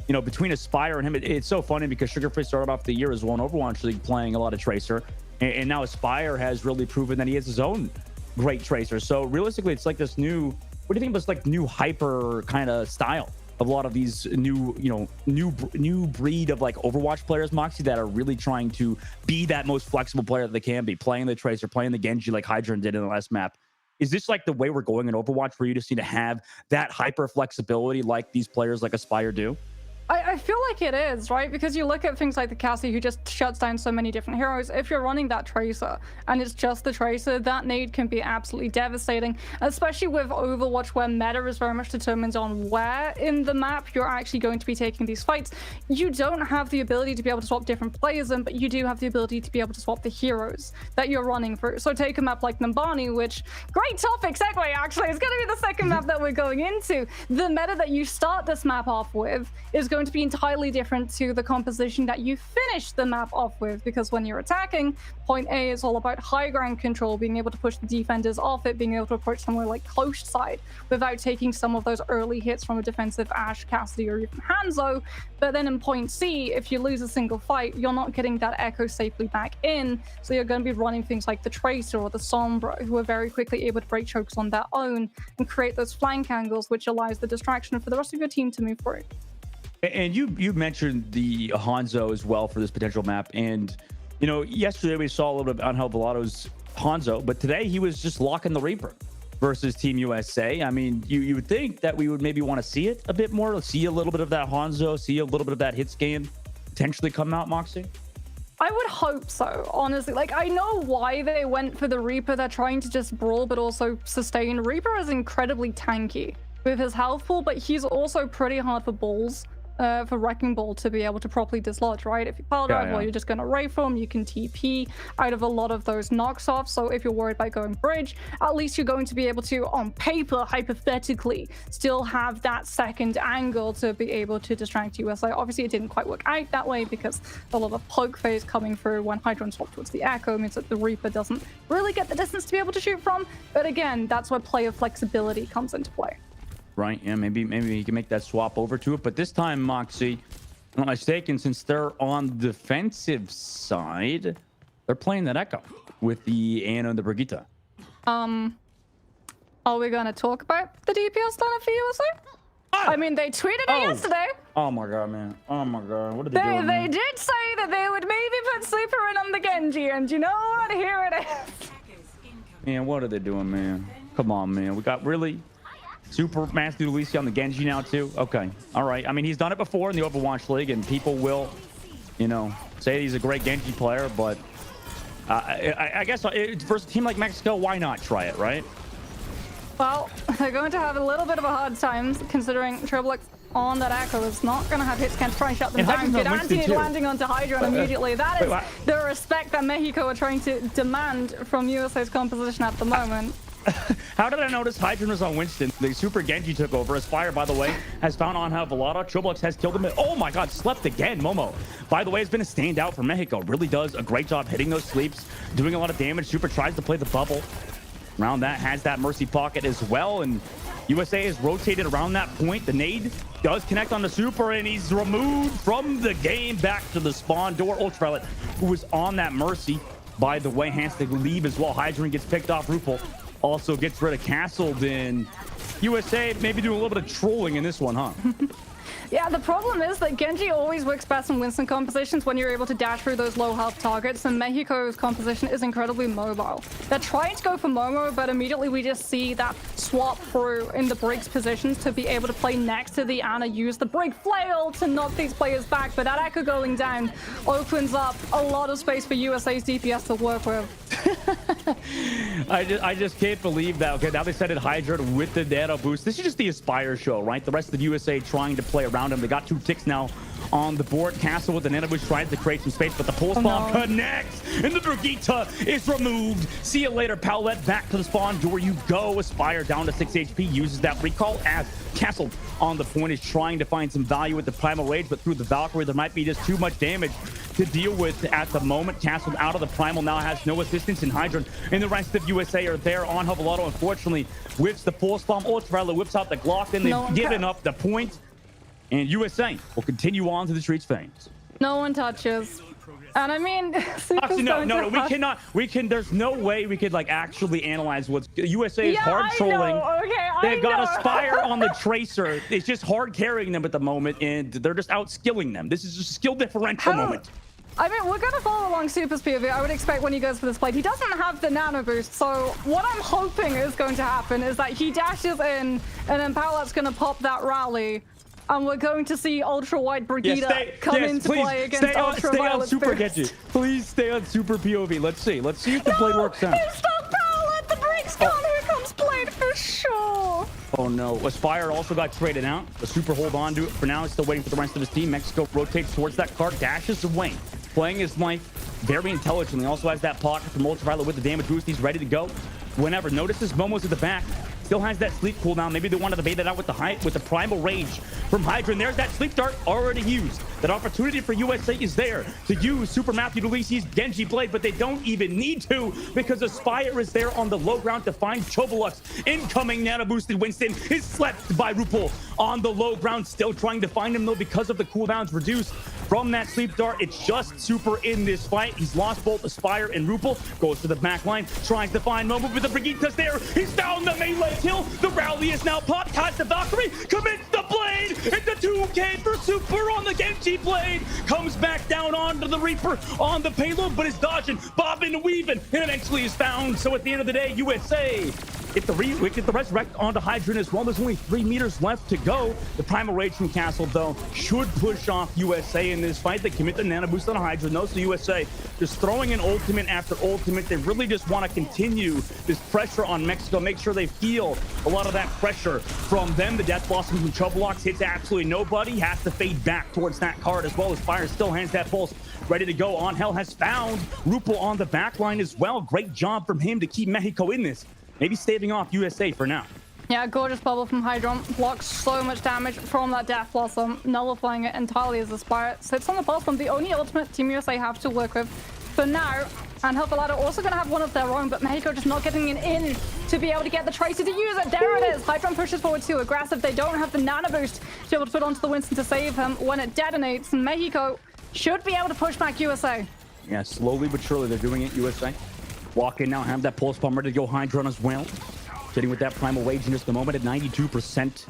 between Aspire and him, it's so funny because Sugar Free started off the year as well in Overwatch League playing a lot of Tracer, and now Aspire has really proven that he has his own great Tracer. So realistically, it's like this new, what do you think of this like new hyper kind of style of a lot of these new breed of like Overwatch players, Moxie, that are really trying to be that most flexible player that they can be, playing the Tracer, playing the Genji like Hydra did in the last map? Is this like the way we're going in Overwatch, where you just need to have that hyper flexibility like these players like Aspire do? I feel like it is, right? Because you look at things like the Cassie, who just shuts down so many different heroes. If you're running that Tracer and it's just the Tracer, that nade can be absolutely devastating, especially with Overwatch, where meta is very much determined on where in the map you're actually going to be taking these fights. You don't have the ability to be able to swap different players in, but you do have the ability to be able to swap the heroes that you're running through. So take a map like Numbani, which, great topic segue actually, it's going to be the second map that we're going into. The meta that you start this map off with is going to be entirely different to the composition that you finish the map off with, because when you're attacking, point A is all about high ground control, being able to push the defenders off it, being able to approach somewhere like close side without taking some of those early hits from a defensive Ashe, Cassidy, or even Hanzo. But then in point C, if you lose a single fight, you're not getting that echo safely back in, so you're going to be running things like the Tracer or the Sombra, who are very quickly able to break chokes on their own and create those flank angles, which allows the distraction for the rest of your team to move through. And you mentioned the Hanzo as well for this potential map. And, yesterday we saw a little bit of Angel Velato's Hanzo, but today he was just locking the Reaper versus Team USA. You would think that we would maybe want to see it a bit more, see a little bit of that Hanzo, see a little bit of that hit scan potentially come out, Moxie? I would hope so, honestly. Like, I know why they went for the Reaper. They're trying to just brawl, but also sustain. Reaper is incredibly tanky with his health pool, but he's also pretty hard for balls for Wrecking Ball to be able to properly dislodge, right? If you pile drive, yeah. well, you're just going to Ray Form, you can TP out of a lot of those knocks off. So if you're worried about going bridge, at least you're going to be able to, on paper, hypothetically, still have that second angle to be able to distract USA. Obviously, it didn't quite work out that way because a lot of poke phase coming through when Hydron swapped towards the Echo means that the Reaper doesn't really get the distance to be able to shoot from. But again, that's where player flexibility comes into play. Right, yeah, maybe he can make that swap over to it. But this time, Moxie, if I'm not mistaken, since they're on the defensive side, they're playing that Echo with the Ana and the Brigitte. Are we going to talk about the DPS lineup for USA? I mean, they tweeted it yesterday. Oh my god, man. Oh my god. What are they doing? They did say that they would maybe put Sleeper in on the Genji, and you know what? Here it is. Man, what are they doing, man? Come on, man. We got really Super Master Luisi on the Genji now, too? Okay. All right. I mean, he's done it before in the Overwatch League, and people will, you know, say he's a great Genji player, but I guess for a team like Mexico, why not try it, right? Well, they're going to have a little bit of a hard time considering Treblex on that Echo is not going to have hit scan to try and shut them down. Good anti landing onto Hydron immediately. That is the respect that Mexico are trying to demand from USA's composition at the moment. How did I notice Hydron was on Winston? The Super Genji took over. Aspire, by the way, has found on Velada. Treblex has killed him. Oh my god, slept again. Momo, by the way, has been a standout for Mexico. Really does a great job hitting those sleeps, doing a lot of damage. Super tries to play the bubble. Around that, has that Mercy pocket as well, and USA is rotated around that point. The nade does connect on the Super, and he's removed from the game back to the spawn door. Ultraviolet, who was on that Mercy, by the way, has to leave as well. Hydron gets picked off. Rupel also gets rid of Castled, and USA maybe doing a little bit of trolling in this one, huh? Yeah, the problem is that Genji always works best in Winston compositions when you're able to dash through those low health targets, and Mexico's composition is incredibly mobile. They're trying to go for Momo, but immediately we just see that swap through in the Briggs positions to be able to play next to the Ana, use the Brig Flail to knock these players back, but that Echo going down opens up a lot of space for USA's DPS to work with. I just can't believe that. Okay, now they set it Hydron with the nano boost. This is just the Aspire show, right? The rest of USA trying to play around him. They got 2 ticks now on the board. Castle with the nano boost trying to create some space, but the pulse bomb connects, and the Brigitte is removed. See you later, Paulette. Back to the spawn door you go. Aspire down to 6 HP, uses that recall as Castle on the point is trying to find some value with the Primal Rage, but through the Valkyrie, there might be just too much damage to deal with at the moment. Castle out of the Primal now has no assistance, and Hydron and the rest of USA are there on Hovelotto. Unfortunately, whips the pulse bomb. Ultraviolet whips out the Glock, and they've given up the point. And USA will continue on to the streets phase. No one touches. And I mean, actually, no, we cannot. There's no way we could like actually analyze what's USA is hard trolling. Okay, They've got Aspire on the Tracer. It's just hard carrying them at the moment, and they're just outskilling them. This is just a skill differential moment. I mean, we're going to follow along Super's POV. I would expect when he goes for this play, he doesn't have the nano boost. So what I'm hoping is going to happen is that he dashes in, and then Paulette's going to pop that rally. And we're going to see Ultra Wide Brigitte come into play against Ultra Stay on Violet Super Boost. Genji. Please stay on Super POV. Let's see if the blade works out. It's not Paulette. The break's gone. Here comes Blade for sure. Oh no, Aspire also got traded out. The Super hold on to it for now. He's still waiting for the rest of his team. Mexico rotates towards that cart, dashes away, playing his life very intelligently. Also has that pocket from Ultraviolet with the damage boost. He's ready to go whenever. Notices Momo's at the back. Still has that sleep cooldown. Maybe they wanted to bait it out with the Primal Rage from Hydron. There's that sleep dart already used. That opportunity for USA is there to use Super Matthew Delisi's Genji Blade, but they don't even need to because Aspire is there on the low ground to find Chovolux. Incoming nano boosted Winston is slept by Rupel on the low ground. Still trying to find him though because of the cooldowns reduced from that sleep dart. It's just Super in this fight. He's lost both Aspire and Rupel. Goes to the back line, tries to find Momo, but the Brigitte's there. He's down the melee kill. The rally is now popped. Ties the Valkyrie. Commits the blade. It's a 2K for Super on the Genji Blade. Comes back down onto the Reaper on the payload, but is dodging, bobbing, and weaving, and eventually is found. So at the end of the day, USA get the resurrect onto Hydron as well. There's only 3 meters left to go. The Primal Rage from Castle, though, should push off USA in in this fight. They commit the nano boost on Hydra. No, so USA just throwing in ultimate after ultimate. They really just want to continue this pressure on Mexico, make sure they feel a lot of that pressure from them. The Death Blossom from Trouble Locks hits absolutely nobody. Has to fade back towards that card as well as Fire still hands that pulse ready to go. On Hell has found Rupo on the back line as well. Great job from him to keep Mexico in this. Maybe staving off USA for now. Yeah, gorgeous bubble from Hydron. Blocks so much damage from that Death Blossom, nullifying it entirely as a Spirit. Sits on the boss one, the only ultimate Team USA have to work with for now. And Helpalado also going to have one of their own, but Mexico just not getting it in to be able to get the Tracer to use it. There it is. Hydron pushes forward too aggressive. They don't have the nano boost to be able to put onto the Winston to save him when it detonates. And Mexico should be able to push back USA. Yeah, slowly but surely they're doing it, USA. Walk in now, have that pulse bomb ready to go. Hydron as well. Sitting with that Primal Rage in just a moment at 92%.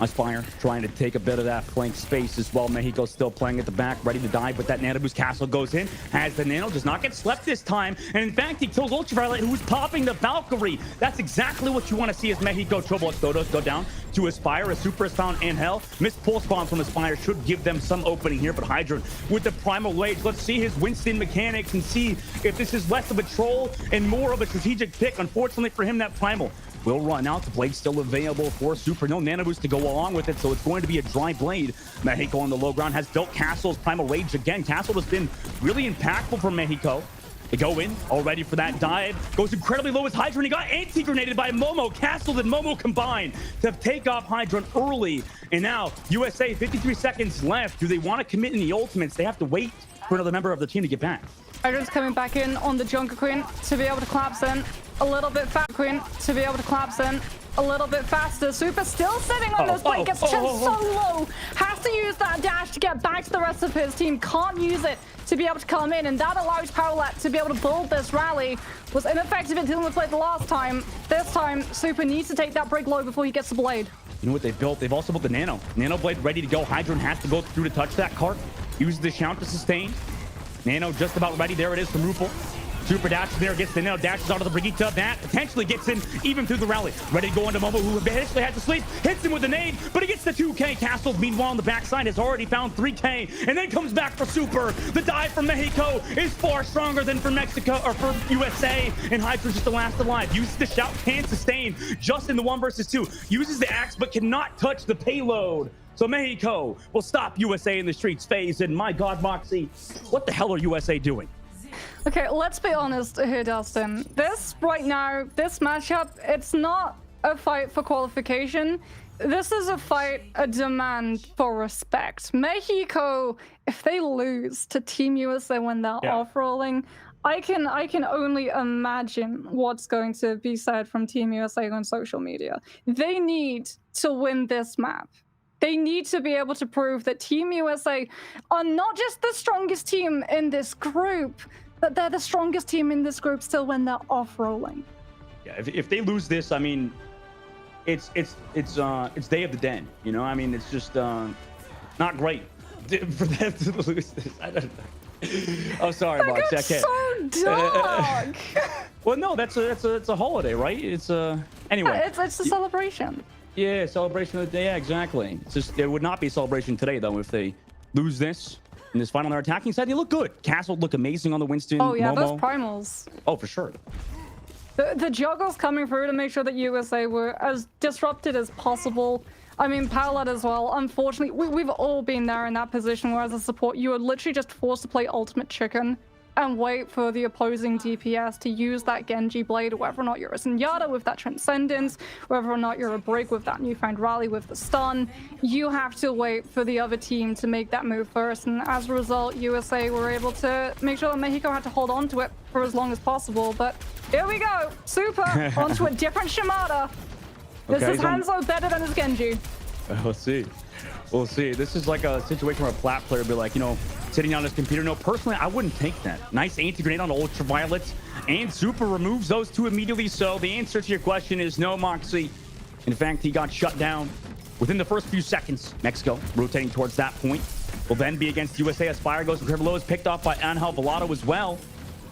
Aspire trying to take a bit of that flank space as well. Mexico still playing at the back, ready to dive, but that nano boost. Castle goes in, has the nano, does not get slept this time, and in fact he kills Ultraviolet, who's popping the Valkyrie. That's exactly what you want to see as Mexico. Trouble Dodos go down to Aspire. A super is found in Hell. Missed pulse bomb from Aspire should give them some opening here, but Hydron with the Primal Rage. Let's see his Winston mechanics and see if this is less of a troll and more of a strategic pick. Unfortunately for him, that Primal will run out. The blade still available for Super. No nano boost to go along with it, so it's going to be a dry blade. Mexico on the low ground has built Castle's Primal Rage again. Castle has been really impactful for Mexico. They go in, all ready for that dive. Goes incredibly low as Hydron. He got anti-grenaded by Momo. Castle and Momo combine to take off Hydron early. And now, USA, 53 seconds left. Do they want to commit in the ultimates? They have to wait for another member of the team to get back. Hydron's coming back in on the Junker Queen to be able to collapse in a little bit fast. Queen to be able to collapse in a little bit faster. Super still sitting on this blade, gets so low. Has to use that dash to get back to the rest of his team. Can't use it to be able to come in, and that allows Paralat to be able to build this rally. Was ineffective at dealing with blade the last time. This time, Super needs to take that break low before he gets the blade. You know what they've built? They've also built the Nano. Nano blade ready to go. Hydron has to go through to touch that cart. Use the shout to sustain. Nano just about ready. There it is from Rupel. Super dashes there, gets the Nano, dashes onto the Brigitte. That potentially gets in even through the rally. Ready to go into Momo, who eventually had to sleep. Hits him with the nade, but he gets the 2K. Castle, meanwhile, on the backside, has already found 3K, and then comes back for Super. The dive from Mexico is far stronger than for Mexico, or for USA, and Hydron's just the last alive. Uses the shout, can sustain, just in the 1 versus 2. Uses the axe, but cannot touch the payload. So Mexico will stop USA in the streets phase, and my God, Moxie, what the hell are USA doing? Okay, let's be honest here, Dustin. This right now, this matchup, it's not a fight for qualification. This is a fight, a demand for respect. Mexico, if they lose to Team USA when they're off-rolling, I can only imagine what's going to be said from Team USA on social media. They need to win this map. They need to be able to prove that Team USA are not just the strongest team in this group, but they're the strongest team in this group still when they're off-rolling. Yeah, if they lose this, I mean, it's Day of the Den, you know? I mean, it's just not great for them to lose this. I don't know. I'm sorry, Mox. I can't. So dark. Well, no, it's a holiday, right? It's anyway. Yeah, it's a celebration. Yeah, celebration of the day. Yeah, exactly. It's just it would not be a celebration today though if they lose this in this final. Their attacking side, they look good. Castle looked amazing on the Winston. Oh yeah, Momo. those primals. Oh, for sure. The juggles coming through to make sure that USA were as disrupted as possible. I mean, Paolet as well. Unfortunately, we've all been there in that position where as a support, you are literally just forced to play ultimate chicken and wait for the opposing DPS to use that Genji blade, whether or not you're a Zenyatta with that Transcendence, whether or not you're a Brig with that newfound rally with the stun. You have to wait for the other team to make that move first, and as a result, USA were able to make sure that Mexico had to hold on to it for as long as possible. But here we go, Super onto a different Shimada. This is Hanzo better than his Genji. We'll see. We'll see. This is like a situation where a flat player would be like, you know, sitting on his computer. No, personally, I wouldn't take that. Nice anti-grenade on Ultraviolet, and Super removes those two immediately. So the answer to your question is no, Moxie. In fact, he got shut down within the first few seconds. Mexico rotating towards that point will then be against USA. Aspire goes incredibly low, is picked off by Angel Vallado as well,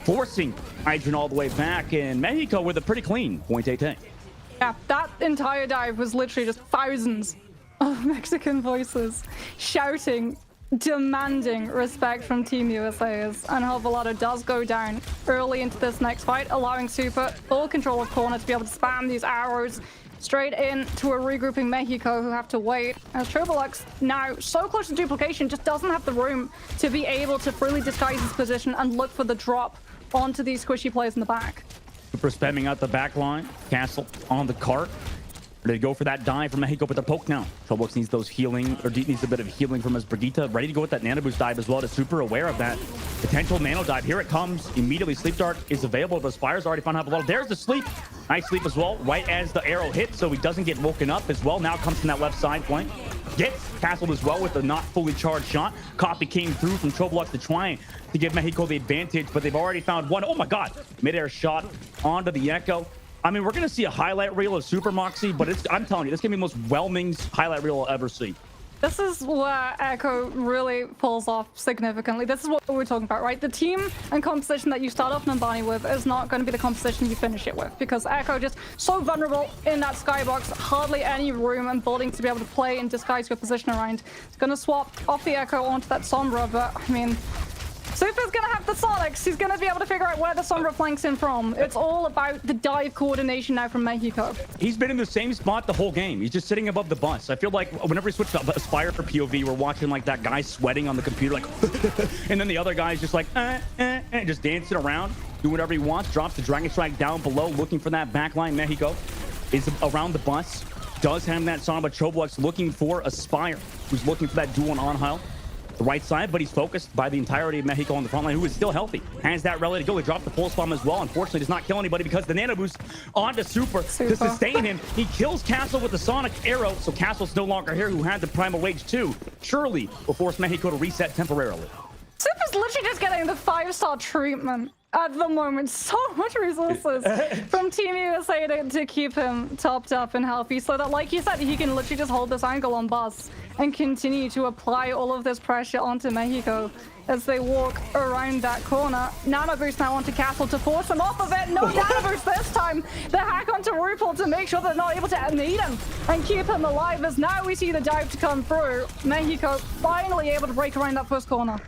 forcing Hydron all the way back. And Mexico with a pretty clean 0.8. Yeah, that entire dive was literally just thousands of Mexican voices shouting demanding respect from Team USA's, and Hovelado does go down early into this next fight, allowing Super full control of corner to be able to spam these arrows straight in to a regrouping Mexico, who have to wait as Tribalux, now so close to duplication, just doesn't have the room to be able to freely disguise his position and look for the drop onto these squishy players in the back. Super spamming out the back line. Castle on the cart. Ready to go for that dive from Mexico with the poke now. Troublebox needs those healing, or needs a bit of healing from his Brigitte. Ready to go with that nano boost dive as well. To Super aware of that potential nano dive. Here it comes. Immediately Sleep Dart is available. The Spire's already found out. There's the sleep. Nice sleep as well. Right as the arrow hits, so he doesn't get woken up as well. Now comes from that left side flank. Gets castled as well with the not fully charged shot. Copy came through from Troublebox to try to give Mexico the advantage, but they've already found one. Oh my God. Midair shot onto the Echo. I mean, we're going to see a highlight reel of Super Moxie, but I'm telling you, this is going to be the most whelming highlight reel I'll ever see. This is where Echo really falls off significantly. This is what we're talking about, right? The team and composition that you start off Nambani with is not going to be the composition you finish it with, because Echo just so vulnerable in that skybox, hardly any room and building to be able to play and disguise your position around. It's going to swap off the Echo onto that Sombra, but I mean, Super's gonna have the Sonics. He's gonna be able to figure out where the Sombra flanks in from. It's all about the dive coordination now from Mexico. He's been in the same spot the whole game. He's just sitting above the bus. I feel like whenever we switch to Aspire for POV, we're watching like that guy sweating on the computer, like, and then the other guy's just like, just dancing around, do whatever he wants. Drops the Dragon Strike down below, looking for that backline. Mexico is around the bus. Does have that Sombra. Troublebox looking for Aspire, who's looking for that duel on Angel. The right side, but he's focused by the entirety of Mexico on the front line, who is still healthy. Has that rally to go. He dropped the pulse bomb as well. Unfortunately, does not kill anybody because the nano boost onto Super to sustain him. He kills Castle with the Sonic Arrow, so Castle's no longer here, who had the Primal Rage too. Surely will force Mexico to reset temporarily. Super's literally just getting the 5-star treatment at the moment. So much resources from Team USA to keep him topped up and healthy, so that, like you said, he can literally just hold this angle on bus and continue to apply all of this pressure onto Mexico as they walk around that corner. Nano boost now onto Castle to force him off of it. No nano boost this time. The hack onto RuPaul to make sure they're not able to meet him and keep him alive, as now we see the dive to come through. Mexico finally able to break around that first corner.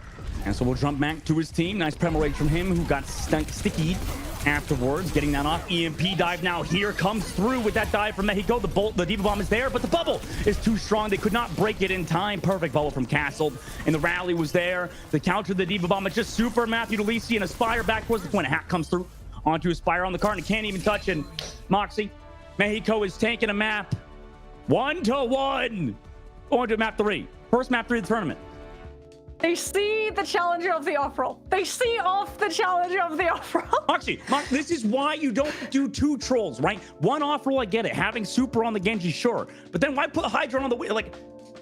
And so we'll jump back to his team. Nice Primal Rage from him, who got sticky afterwards. Getting that off. EMP dive now here comes through with that dive from Mexico. The bolt, the Diva Bomb is there, but the bubble is too strong. They could not break it in time. Perfect bubble from Castle. And the rally was there. The counter the Diva Bomb. It's just Super, Matthew, Delisi, and Aspire back towards the point. A hack comes through onto Aspire on the cart and can't even touch it. Moxie, Mexico is taking a map. 1-1. Going to map 3. First map 3 of the tournament. They see the challenger of the off-roll. They see off the challenger of the off-roll. Moxie, this is why you don't do 2 trolls, right? 1 off-roll, I get it. Having Super on the Genji, sure. But then why put Hydra on the way? Like,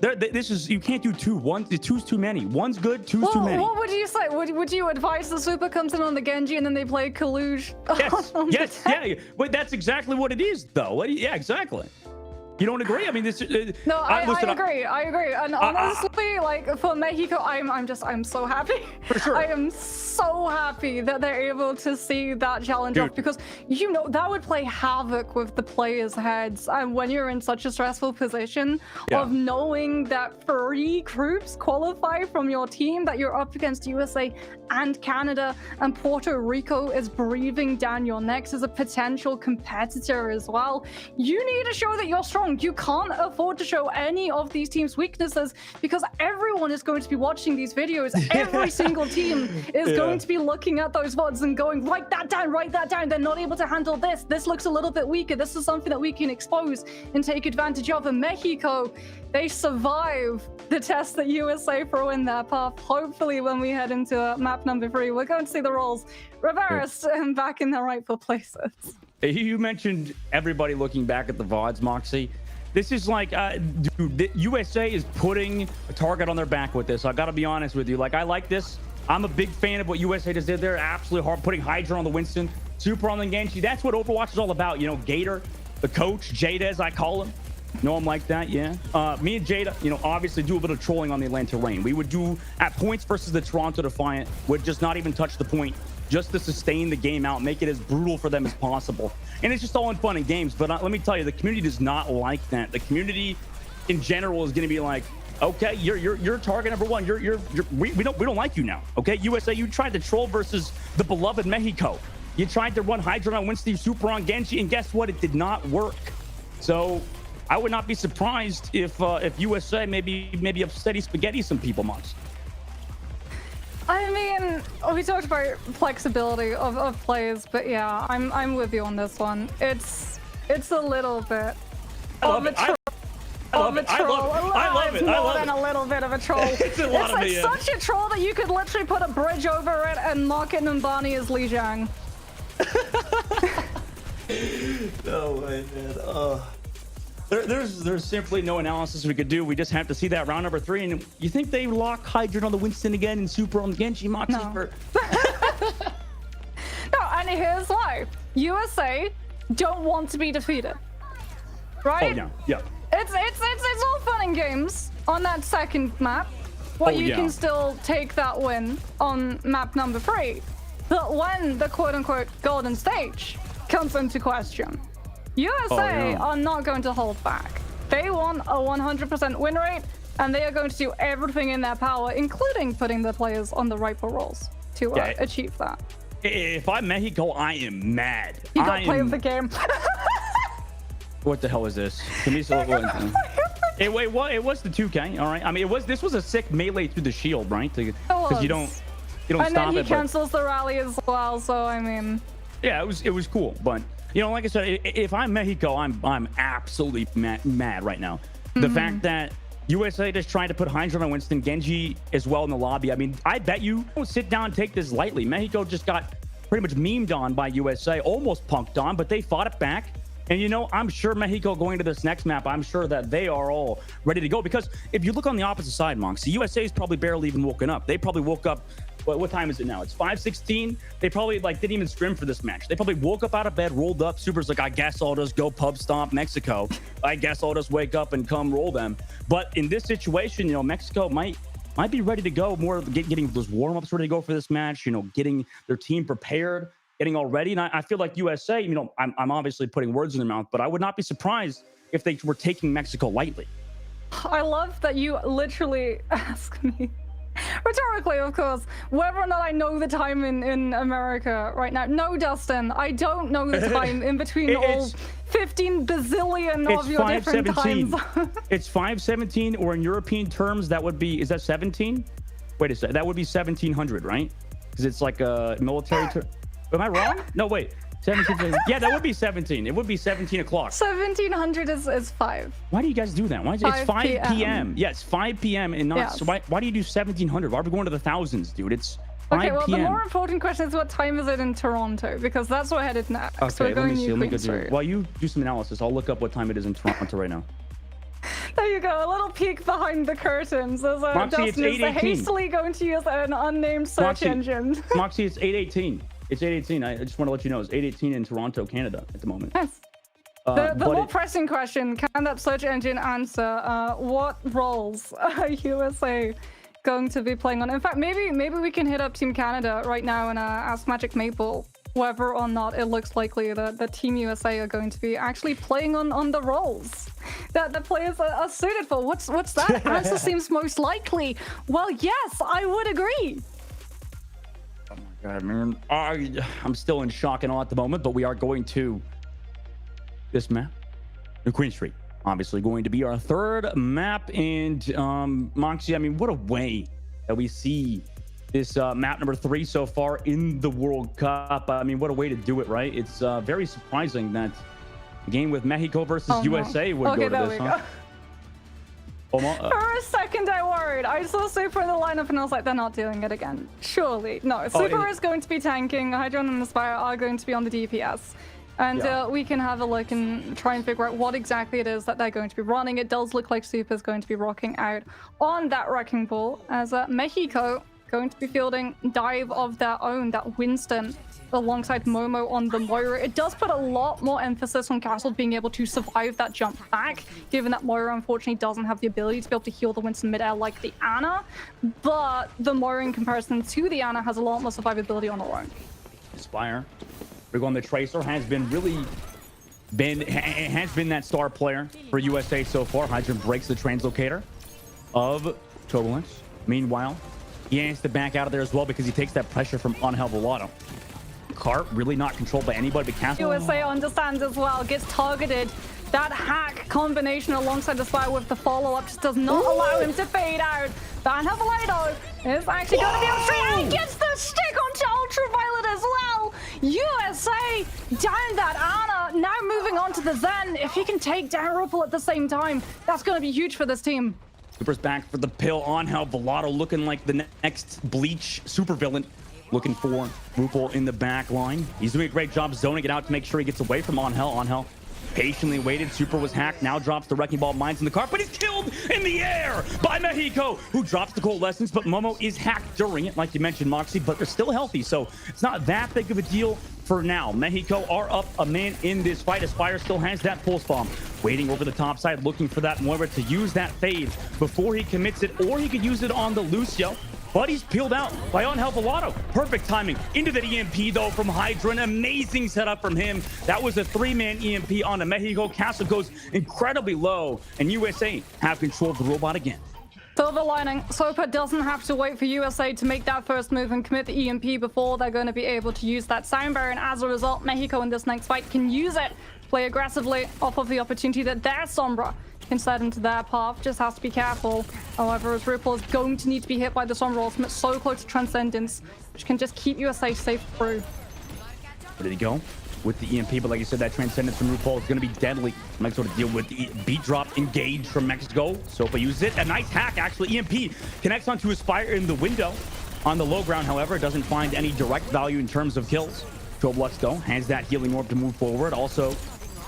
this is, you can't do 2. 2's too many. 1's good, 2's too many. What would you say? Would you advise the Super comes in on the Genji and then they play Kaluj? Yes, yeah. But that's exactly what it is, though. Yeah, exactly. You don't agree? I mean, this. No, I agree. I agree. And honestly, like for Mexico, I'm so happy. For sure. I am so happy that they're able to see that challenge off, because you know that would play havoc with the players' heads. And when you're in such a stressful position of knowing that 3 groups qualify from your team, that you're up against USA and Canada, and Puerto Rico is breathing down your necks as a potential competitor as well. You need to show that you're strong. You can't afford to show any of these teams' weaknesses, because everyone is going to be watching these videos. Every single team is going to be looking at those VODs and going, write that down, write that down. They're not able to handle this. This looks a little bit weaker. This is something that we can expose and take advantage of. And Mexico, they survive the test that USA throw in their path. Hopefully, when we head into map number 3, we're going to see the roles reversed and back in their rightful places. You mentioned everybody looking back at the VODs, Moxie. This is like, dude, the USA is putting a target on their back with this. I got to be honest with you. Like, I like this. I'm a big fan of what USA just did there. Absolutely hard, putting Hydra on the Winston, Super on the Genji. That's what Overwatch is all about. You know, Gator, the coach, Jada, as I call him. Know him like that, yeah. Me and Jada, you know, obviously do a bit of trolling on the Atlanta Reign. We would do at points versus the Toronto Defiant, would just not even touch the point, just to sustain the game out, make it as brutal for them as possible. And it's just all in fun and games. But let me tell you, the community does not like that. The community in general is going to be like, Okay, you're target number one. We don't like you now. Okay, USA, you tried to troll versus the beloved Mexico. You tried to run Hydra on Winston Super on Genji, and guess what? It did not work. So I would not be surprised if USA maybe upsetty spaghetti some people, Mox. I mean, we talked about flexibility of players, but yeah, I'm with you on this one. It's a little bit of a troll. I love it. It's more than a little bit of a troll. It's a lot of like such a troll that you could literally put a bridge over it and mark it Numbani as Li Jiang. No way, man. There's simply no analysis we could do. We just have to see that round number 3. And you think they lock Hydra on the Winston again and Super on Genji, Moxie? No. No, and here's why. USA don't want to be defeated. Right? Oh, yeah. It's all fun and games on that second map, where you can still take that win on map number 3. But when the quote-unquote golden stage comes into question, USA are not going to hold back. They want a 100% win rate, and they are going to do everything in their power, including putting the players on the rightful roles to achieve that. If I'm Mexico, I am mad. You got play of the game. What the hell is this? It was the 2K, all right. I mean, this was a sick melee through the shield, right? Because you don't stop it. And then he cancels the rally as well. So I mean, yeah, it was cool. But you know, like I said, if I'm Mexico, I'm absolutely mad right now. The fact that USA just trying to put Hydra on Winston, Genji as well in the lobby. I mean, I bet you don't sit down and take this lightly. Mexico just got pretty much memed on by USA, almost punked on, but they fought it back. And, you know, I'm sure Mexico going to this next map, I'm sure that they are all ready to go. Because if you look on the opposite side, Monks, the USA is probably barely even woken up. They probably woke up. What time is it now? It's 5:16. They probably didn't even scrim for this match. They probably woke up out of bed, rolled up. Super's like, I guess I'll just go pub stomp Mexico. I guess I'll just wake up and come roll them. But in this situation, you know, Mexico might be ready to go, more getting those warm-ups ready to go for this match, you know, getting their team prepared, getting all ready. And I feel like USA, you know, I'm obviously putting words in their mouth, but I would not be surprised if they were taking Mexico lightly. I love that you literally ask me, rhetorically, of course, whether or not I know the time in America right now. No, Dustin, I don't know the time in between all 15 bazillion of your different times. It's 5:17, or in European terms, that would be, is that 17? Wait a second, that would be 1700, right? Because it's like a military term. Am I wrong? No, wait. 17. Yeah, that would be 17. It would be 17 o'clock. 1700 is 5. Why do you guys do that? Why? It's 5 p.m. Yeah, it's 5 p.m. and not. Yeah. So why do you do 1700? Why are we going to the thousands, dude? It's 5 okay. Well, p.m. the more important question is what time is it in Toronto? Because that's where we're headed next. Okay, so we're going let me go through. While you do some analysis, I'll look up what time it is in Toronto right now. There you go, a little peek behind the curtains. As Moxie, Dustin is hastily going to use an unnamed search engine. Moxie, it's 8:18. It's 8:18. I just want to let you know it's 8:18 in Toronto, Canada at the moment. Yes. The more pressing question, can that search engine answer what roles are USA going to be playing on? In fact, maybe we can hit up Team Canada right now and ask Magic Maple whether or not it looks likely that the Team USA are going to be actually playing on the roles that the players are suited for. What's that answer seems most likely? Well, yes, I would agree. Oh my god, man. I'm still in shock and awe at the moment, but we are going to this map, the Queen Street, obviously going to be our third map. And Moxie, I mean, what a way that we see this map number 3 so far in the World Cup. I mean, what a way to do it, right? It's very surprising that the game with Mexico versus USA would go to this, huh? For a second, I worried. I saw Super in the lineup and I was like, they're not doing it again. Surely. No, Super is going to be tanking. Hydron and Aspire are going to be on the DPS. And we can have a look and try and figure out what exactly it is that they're going to be running. It does look like Super is going to be rocking out on that Wrecking Ball, as Mexico going to be fielding dive of their own, that Winston alongside Momo on the Moira. It does put a lot more emphasis on Castle being able to survive that jump back, given that Moira unfortunately doesn't have the ability to be able to heal the Winston midair like the Ana, but the Moira in comparison to the Ana has a lot more survivability on her own. Aspire, we're going. The Tracer has been that star player for USA so far. Hydron breaks the translocator. of Turbulence. Meanwhile, he has to back out of there as well because he takes that pressure from Angel Volato. Cart really not controlled by anybody but Castle. USA understands as well, gets targeted. That hack combination alongside the Spire with the follow-up just does not allow him to fade out. Angel Volato is actually going to be on stream and gets the stick onto Ultraviolet as well. USA down that Ana, now moving on to the Zen. If he can take down Ripple at the same time, that's going to be huge for this team. Super's back for the pill. Angel Volato looking like the next Bleach supervillain. Looking for RuPaul in the back line. He's doing a great job zoning it out to make sure he gets away from Angel. Angel patiently waited. Super was hacked. Now drops the Wrecking Ball mines in the car, but he's killed in the air by Mexico, who drops the Coalescence, but Momo is hacked during it, like you mentioned, Moxie, but they're still healthy, so it's not that big of a deal for now. Mexico are up a man in this fight. Aspire still has that pulse bomb. Waiting over the top side, looking for that Moira to use that fade before he commits it, or he could use it on the Lucio. But he's peeled out by Angel Volato. Perfect timing into the EMP, though, from Hydra. An amazing setup from him. That was a 3-man EMP on the Mexico. Castle goes incredibly low, and USA have control of the robot again. Silver lining, Sopa doesn't have to wait for USA to make that first move and commit the EMP before they're going to be able to use that sound barrier. And as a result, Mexico in this next fight can use it, play aggressively off of the opportunity that their Sombra can set into their path. Just has to be careful. However, as RuPaul is going to need to be hit by the Sombra ultimate so close to Transcendence, which can just keep USA safe through. Where did he go? With the EMP, but like you said, that Transcendence from RuPaul is going to be deadly. Might sort of deal with the beat drop engage from Mexico. Sopa uses it. A nice hack, actually. EMP connects onto Aspire in the window. On the low ground, however, doesn't find any direct value in terms of kills. Troblux, though, has that healing orb to move forward. Also,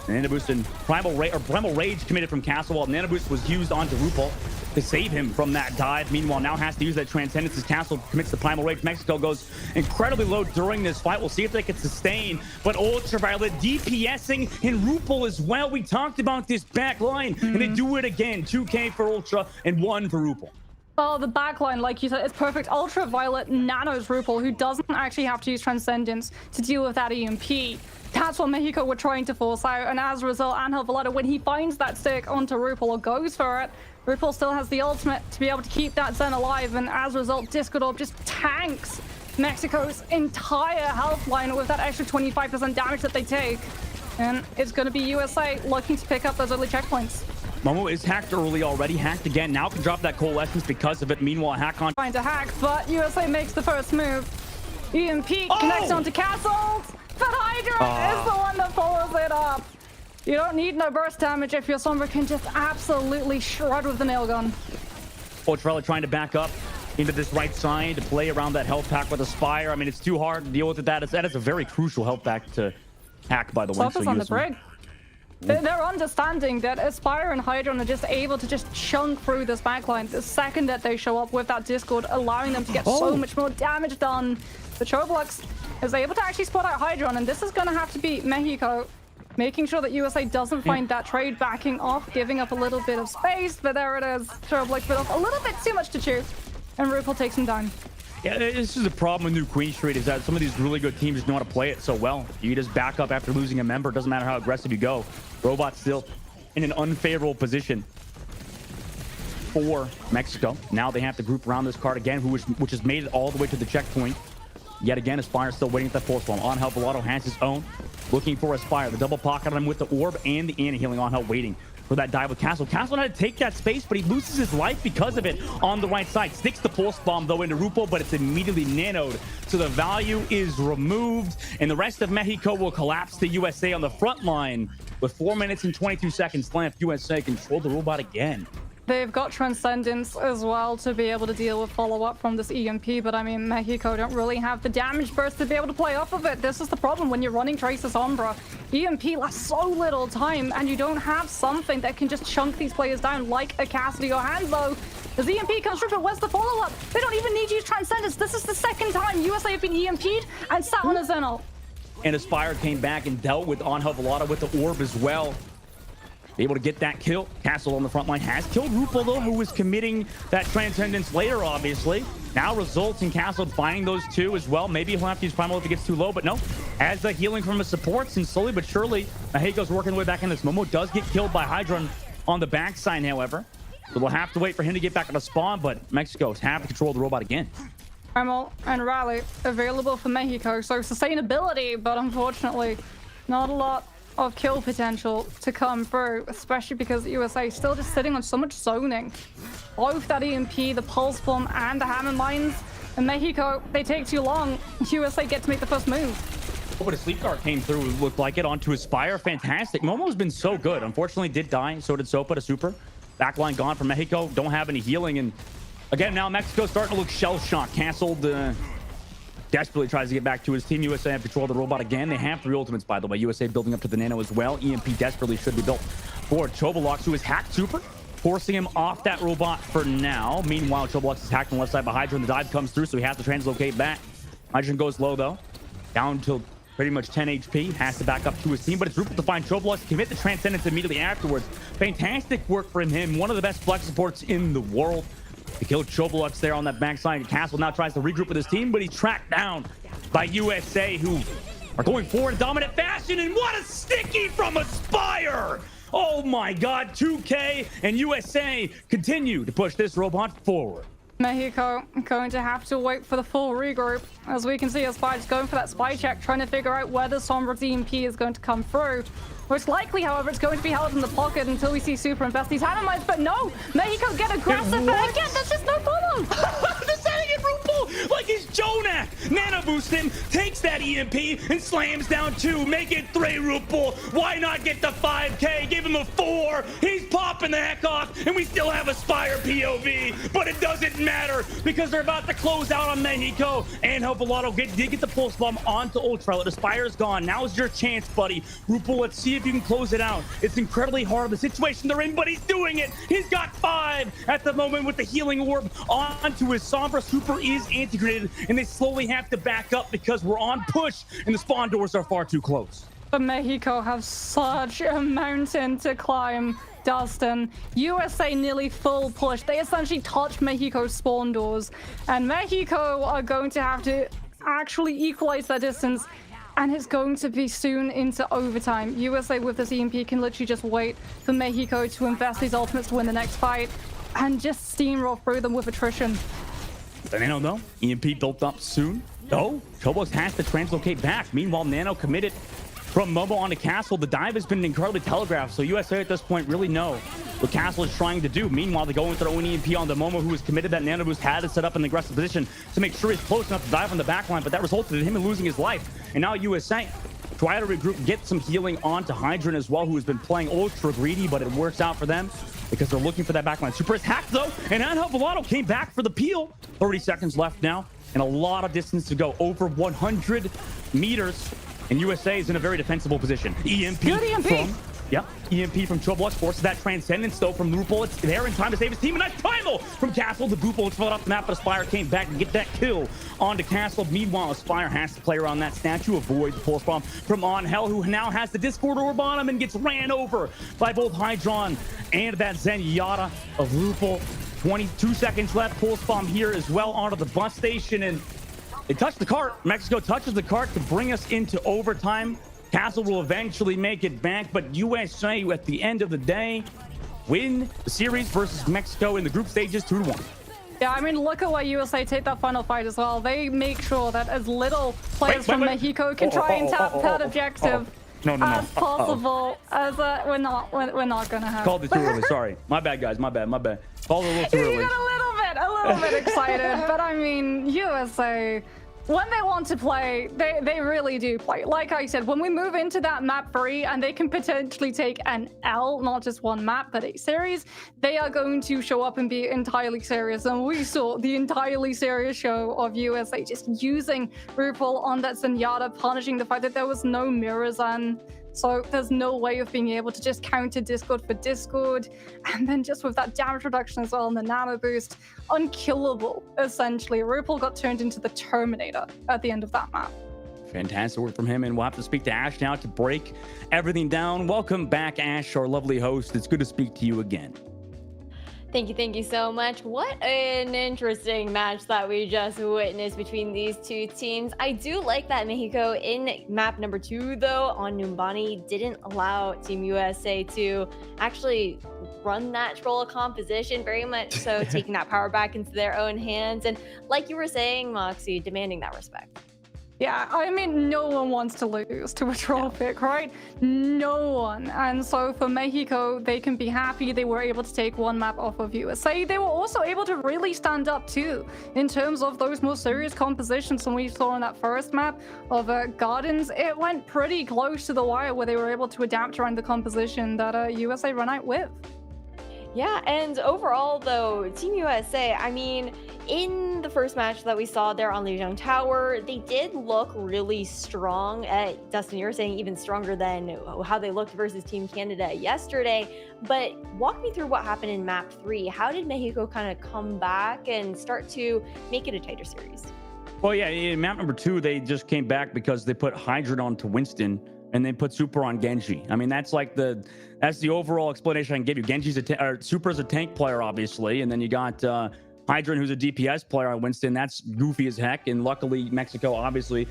Nano Boost and Primal Rage committed from Castle, while Nano Boost was used onto RuPaul to save him from that dive. Meanwhile, now has to use that Transcendence as Castle commits the Primal Rage. Mexico goes incredibly low during this fight. We'll see if they can sustain. But Ultraviolet DPSing in RuPaul as well. We talked about this back line, and they do it again. 2K for Ultra and 1 for RuPaul. Oh, the backline, like you said, it's perfect. Ultraviolet nanos RuPaul, who doesn't actually have to use Transcendence to deal with that EMP. That's what Mexico were trying to force out, and as a result, Angel Volato, when he finds that stick onto RuPaul or goes for it, RuPaul still has the ultimate to be able to keep that Zen alive, and as a result, Discord Orb just tanks Mexico's entire health line with that extra 25% damage that they take. And it's going to be USA looking to pick up those early checkpoints. Momo is hacked early already, hacked again. Now can drop that Coalescence because of it. Meanwhile, hack on. Trying to hack, but USA makes the first move. EMP connects onto Castles, but Hydra is the one that follows it up. You don't need no burst damage if your Sombra can just absolutely shred with the nail gun. Ultraviolet trying to back up into this right side to play around that health pack with Aspire. I mean, it's too hard to deal with it. That is a very crucial health pack to hack, by the way. Sopa's on the brig. They're understanding that Aspire and Hydra are just able to just chunk through this backline the second that they show up with that Discord, allowing them to get so much more damage done. The Troblux is able to actually spot out Hydra, and this is going to have to be Mexico making sure that USA doesn't find that trade backing off, giving up a little bit of space, but there it is. Troblux bit off a little bit too much to chew, and RuPaul takes him down. Yeah, this is a problem with New Queen Street, is that some of these really good teams just know how to play it so well. You just back up after losing a member. Doesn't matter how aggressive you go. Robot's still in an unfavorable position for Mexico. Now they have to group around this card again, which has made it all the way to the checkpoint. Yet again, Aspire still waiting at the force bomb. Angel Volato has his own. Looking for Aspire. The double pocket on him with the orb and the anti-healing. Angel waiting for that dive with Castle. Castle had to take that space, but he loses his life because of it on the right side. Sticks the pulse bomb, though, into RuPaul, but it's immediately nanoed. So the value is removed, and the rest of Mexico will collapse to USA on the front line. With 4 minutes and 22 seconds left, USA control the robot again. They've got Transcendence as well to be able to deal with follow-up from this EMP, but I mean, Mexico don't really have the damage burst to be able to play off of it. This is the problem when you're running Tracer Sombra. EMP lasts so little time, and you don't have something that can just chunk these players down like a Cassidy or Hanzo. As EMP comes through, but where's the follow-up? They don't even need to use Transcendence. This is the second time USA have been EMP'd and sat on a Zenol. And Aspire came back and dealt with Angel Volato with the orb as well. Able to get that kill. Castle on the front line has killed RuPaul, though, who was committing that Transcendence later, obviously. Now results in Castle finding those two as well. Maybe he'll have to use Primal if it gets too low, but no. As the healing from his supports, and slowly but surely, Mexico's working the way back in this. Momo does get killed by Hydron on the backside, however. So we'll have to wait for him to get back on the spawn, but Mexico's happy to control the robot again. Primal and Rally available for Mexico, so sustainability, but unfortunately not a lot of kill potential to come through, especially because USA is still just sitting on so much zoning. Both that EMP, the Pulse Bomb, and the Hammer Mines. And Mexico, they take too long. USA get to make the first move. Oh, but a sleep guard came through, looked like it, onto his Spire. Fantastic. Momo's been so good. Unfortunately, did die. So did Sopa to Super. Backline gone from Mexico. Don't have any healing. And again, now Mexico starting to look shell-shocked. Castled desperately tries to get back to his team. USA have control of the robot again. They have 3 ultimates, by the way. USA building up to the Nano as well. EMP desperately should be built for Chobalox, who is hacked Super, forcing him off that robot for now. Meanwhile, Chobalox is hacked on the left side by Hydra, and the dive comes through, so he has to translocate back. Hydra goes low, though. Down to pretty much 10 HP. Has to back up to his team, but it's Rupert to find Chobalox to commit the Transcendence immediately afterwards. Fantastic work from him. One of the best flex supports in the world. He killed Chobalox there on that backside. Castle now tries to regroup with his team, but he's tracked down by USA, who are going forward in dominant fashion. And what a sticky from Aspire! Oh my God, 2K and USA continue to push this robot forward. Mexico going to have to wait for the full regroup. As we can see, Aspire is going for that spy check, trying to figure out where the Sombra's EMP is going to come through. Most likely, however, it's going to be held in the pocket until we see Super invest these Hammer Mines. But no, Mexico get aggressive. And again, there's just no follow. They're setting it Rupel like he's Jonah. Nano boost him, takes that EMP, and slams down 2. Make it 3, Rupel. Why not get the 5K? Give him a 4. He's popping the heck off, and we still have Aspire POV. But it doesn't matter because they're about to close out on Mexico. And Hovalato did get the Pulse Bomb onto Ultraviolet. Aspire's gone. Now's your chance, buddy. Rupel, let's see if you can close it out. It's incredibly hard, the situation they're in, but he's doing it. He's got 5 at the moment with the healing orb onto his Sombra. Super is anti-grenaded, and they slowly have to back up because we're on push and the spawn doors are far too close. But Mexico have such a mountain to climb, Dustin. USA nearly full push. They essentially touched Mexico's spawn doors, and Mexico are going to have to actually equalize that distance. And it's going to be soon into overtime. USA with this EMP can literally just wait for Mexico to invest these ultimates to win the next fight and just steamroll through them with attrition. The Nano, though, EMP built up soon. Oh, Chobos has to translocate back. Meanwhile, Nano committed from Momo onto Castle. The dive has been incredibly telegraphed, so USA at this point really know what Castle is trying to do. Meanwhile, they go into their own EMP on the Momo, who was committed. That Nano boost had to set up an aggressive position to make sure he's close enough to dive on the backline, but that resulted in him losing his life. And now USA try to regroup, get some healing onto Hydran as well, who has been playing ultra greedy, but it works out for them because they're looking for that backline. Super is hacked, though, and Angel Volato came back for the peel. 30 seconds left now, and a lot of distance to go. Over 100 meters. And USA is in a very defensible position. EMP from... Yep, EMP from Chobalox forces that Transcendence, though, from Rupel. It's there in time to save his team. And that's Primal from Castle. The Boop fell off the map, but Aspire came back to get that kill onto Castle. Meanwhile, Aspire has to play around that statue, avoid the Pulse Bomb from Angel, who now has the Discord orb on him and gets ran over by both Hydron and that Zenyatta of Rupel. 22 seconds left. Pulse Bomb here as well onto the bus station, and they touch the cart. Mexico touches the cart to bring us into overtime. Castle will eventually make it back, but USA at the end of the day win the series versus Mexico in the group stages 2-1. Yeah, I mean, look at why USA take that final fight as well. They make sure that as little players from Mexico can try and tap that objective as possible. As we're not gonna have. Called it too early. Sorry, my bad, guys. My bad. Called it a little too early. You got a little bit excited, but I mean, USA, when they want to play, they really do play. Like I said, when we move into that map 3 and they can potentially take an L, not just one map, but a series, they are going to show up and be entirely serious. And we saw the entirely serious show of USA just using Rupel on that Zenyatta, punishing the fact that there was no mirrors on. So there's no way of being able to just counter Discord for Discord. And then just with that damage reduction as well and the nano boost, unkillable, essentially. Rupel got turned into the Terminator at the end of that map. Fantastic work from him, and we'll have to speak to Ash now to break everything down. Welcome back, Ash, our lovely host. It's good to speak to you again. Thank you so much. What an interesting match that we just witnessed between these two teams. I do like that Mexico in map number 2, though, on Numbani didn't allow Team USA to actually run that troll composition, very much so taking that power back into their own hands. And like you were saying, Moxie, demanding that respect. Yeah, I mean, no one wants to lose to a troll pick, right? No one. And so for Mexico, they can be happy they were able to take one map off of USA. They were also able to really stand up too, in terms of those more serious compositions. And we saw on that first map of Gardens, it went pretty close to the wire where they were able to adapt around the composition that USA ran out with. Yeah, and overall, though, Team USA, I mean, in the first match that we saw there on Lijiang Tower, they did look really strong. Dustin, you're saying even stronger than how they looked versus Team Canada yesterday. But walk me through what happened in map 3. How did Mexico kind of come back and start to make it a tighter series? Well, yeah, in map number 2, they just came back because they put Hydra onto Winston and they put Super on Genji. I mean, that's the overall explanation I can give you. Genji's Super's a tank player, obviously, and then you got Hydra, who's a DPS player on Winston. That's goofy as heck, and luckily Mexico obviously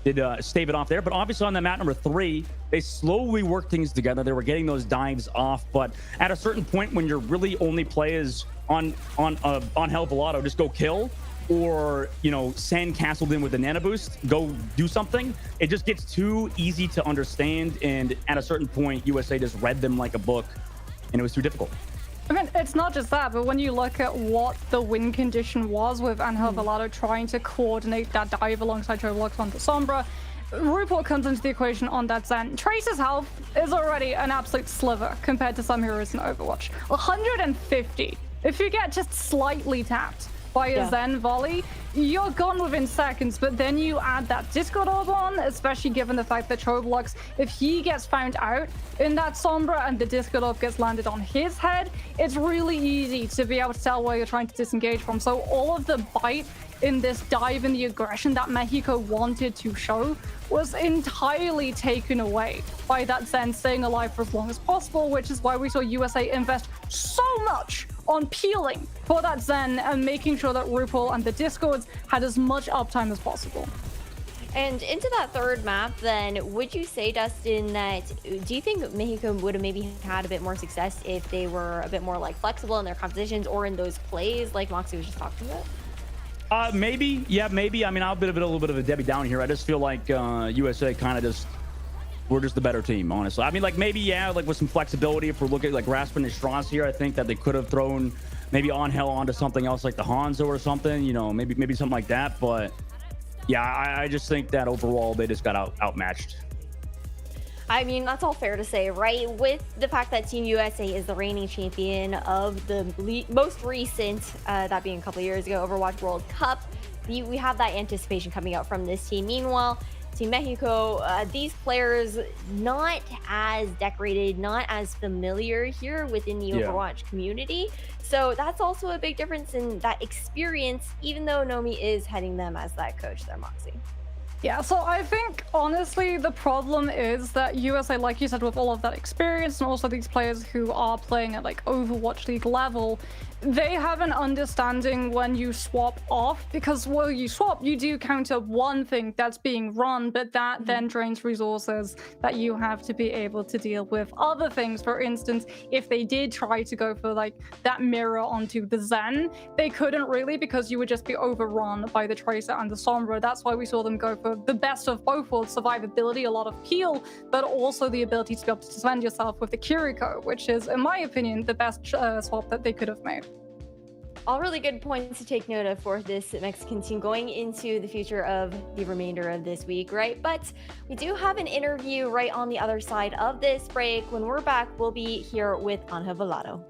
did stave it off there. But obviously on the map number 3, they slowly worked things together. They were getting those dives off, but at a certain point when your really only play is on Hell Velato, just go kill, or, you know, send castled in with the nano boost, go do something. It just gets too easy to understand, and at a certain point, USA just read them like a book, and it was too difficult. I mean, it's not just that, but when you look at what the win condition was with Angel Velato trying to coordinate that dive alongside Roblox onto Sombra, RuPaul comes into the equation on that Zen. Trace's health is already an absolute sliver compared to some heroes in Overwatch. 150. If you get just slightly tapped by a Zen volley, you're gone within seconds. But then you add that Discord orb on, especially given the fact that Roblox, if he gets found out in that Sombra and the Discord orb gets landed on his head, it's really easy to be able to tell where you're trying to disengage from. So all of the bite in this dive and the aggression that Mexico wanted to show was entirely taken away by that Zen staying alive for as long as possible, which is why we saw USA invest so much on peeling for that Zen and making sure that RuPaul and the Discords had as much uptime as possible. And into that third map, then, would you say, Dustin, that do you think Mexico would have maybe had a bit more success if they were a bit more like flexible in their compositions or in those plays like Moxie was just talking about? Maybe. Yeah, maybe. I mean, I'll be a little bit of a Debbie Down here. I just feel like USA kind of just, we're just the better team, honestly. I mean, like, maybe, yeah, like with some flexibility, if we're looking at like Raspen and Strauss here, I think that they could have thrown maybe Angel onto something else like the Hanzo or something, you know, maybe something like that. But yeah, I just think that overall they just got outmatched. I mean, that's all fair to say, right? With the fact that Team USA is the reigning champion of the most recent, that being a couple years ago, Overwatch World Cup, we have that anticipation coming out from this team. Meanwhile, Team Mexico, these players not as decorated, not as familiar here within the Overwatch community. So that's also a big difference in that experience, even though Nomi is heading them as that coach there, Moxie. Yeah, so I think, honestly, the problem is that USA, like you said, with all of that experience and also these players who are playing at like Overwatch League level, they have an understanding when you swap off, because when you swap, you do counter one thing that's being run, but that then drains resources that you have to be able to deal with other things. For instance, if they did try to go for like that mirror onto the Zen, they couldn't really, because you would just be overrun by the Tracer and the Sombra. That's why we saw them go for the best of both worlds: survivability, a lot of peel, but also the ability to be able to defend yourself with the Kiriko, which is, in my opinion, the best swap that they could have made. All really good points to take note of for this Mexican team going into the future of the remainder of this week, right? But we do have an interview right on the other side of this break. When we're back, we'll be here with Angel Velato.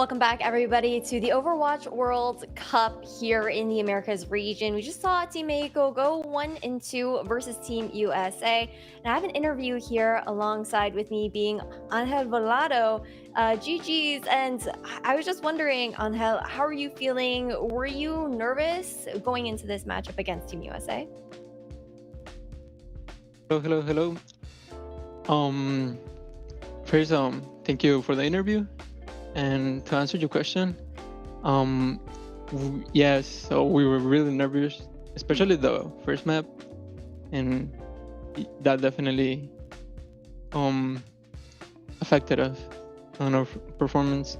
Welcome back, everybody, to the Overwatch World Cup here in the Americas region. We just saw Team Mexico go 1-2 versus Team USA. And I have an interview here alongside with me being Angel Volado, GG's. And I was just wondering, Angel, how are you feeling? Were you nervous going into this matchup against Team USA? Hello. First, thank you for the interview. And to answer your question, yes, so we were really nervous, especially the first map, and that definitely affected us on our performance.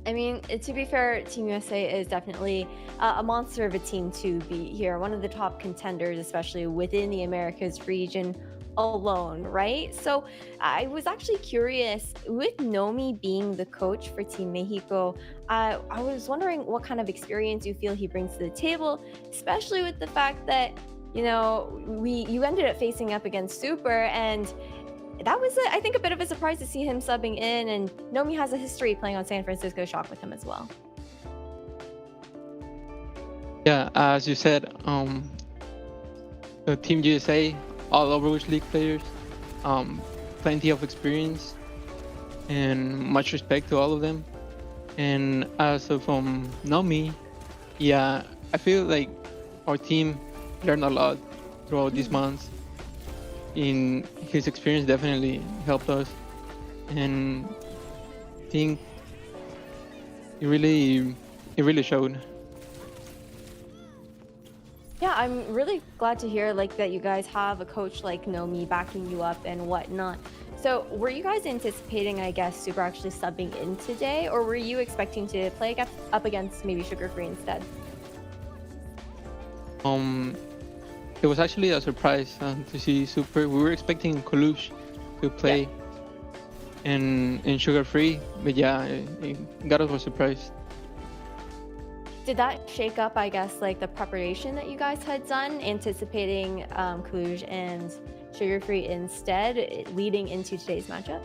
I mean, to be fair, Team USA is definitely a monster of a team to beat here. One of the top contenders, especially within the Americas region alone, right? So I was actually curious, with Nomi being the coach for Team Mexico, I was wondering what kind of experience you feel he brings to the table, especially with the fact that, you know, you ended up facing up against Super, and that was, I think, a bit of a surprise to see him subbing in, and Nomi has a history playing on San Francisco Shock with him as well. Yeah, as you said, the Team USA, all Overwatch League players, plenty of experience and much respect to all of them. And as of Nomi, yeah, I feel like our team learned a lot throughout these months. In his experience definitely helped us, and I think it really showed. Yeah, I'm really glad to hear that you guys have a coach like Nomi backing you up and whatnot. So were you guys anticipating, I guess, Super actually subbing in today, or were you expecting to play up against maybe Sugar Free instead? It was actually a surprise to see Super. We were expecting Kolush to play in Sugar Free, but yeah, it got us a surprise. Did that shake up, I guess, the preparation that you guys had done, anticipating Cluj and Sugar Free instead, leading into today's matchup?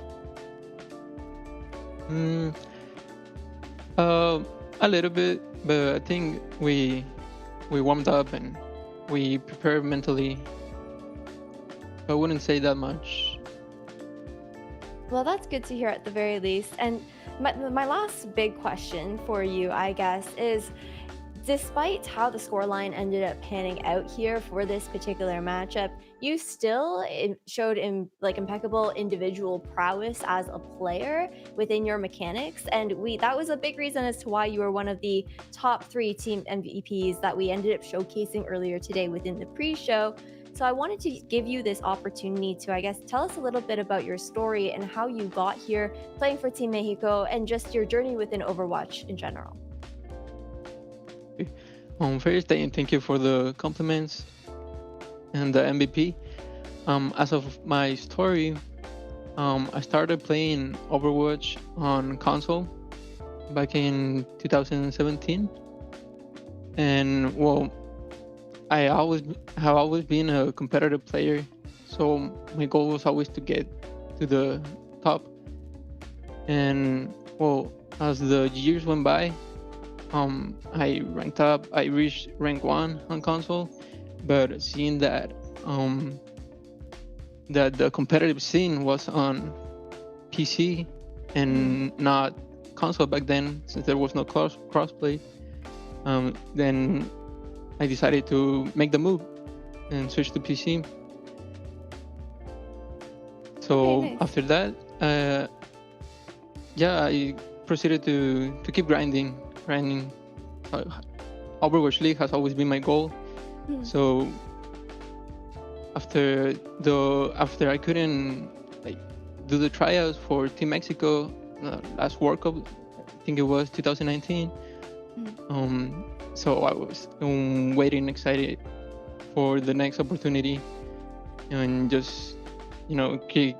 A little bit, but I think we warmed up and we prepared mentally. I wouldn't say that much. Well, that's good to hear at the very least. And my last big question for you, I guess, is despite how the scoreline ended up panning out here for this particular matchup, you still showed impeccable individual prowess as a player within your mechanics, and that was a big reason as to why you were one of the top 3 team MVPs that we ended up showcasing earlier today within the pre-show. So I wanted to give you this opportunity to, I guess, tell us a little bit about your story and how you got here playing for Team Mexico and just your journey within Overwatch in general. First, thank you for the compliments and the MVP. As of my story, I started playing Overwatch on console back in 2017, and well, I have always been a competitive player, so my goal was always to get to the top. And well, as the years went by, I ranked up. I reached rank 1 on console, but seeing that that the competitive scene was on PC and not console back then, since there was no crossplay, then I decided to make the move and switch to PC. So Okay, nice. after that, I proceeded to keep grinding. Overwatch League has always been my goal. So after I couldn't do the tryouts for Team Mexico last World Cup, I think it was 2019. So I was waiting, excited for the next opportunity, and just keep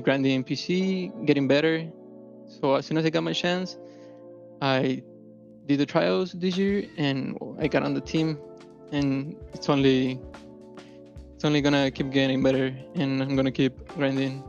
grinding in PC, getting better. So as soon as I got my chance, I did the trials this year, and I got on the team, and it's only gonna keep getting better, and I'm gonna keep grinding.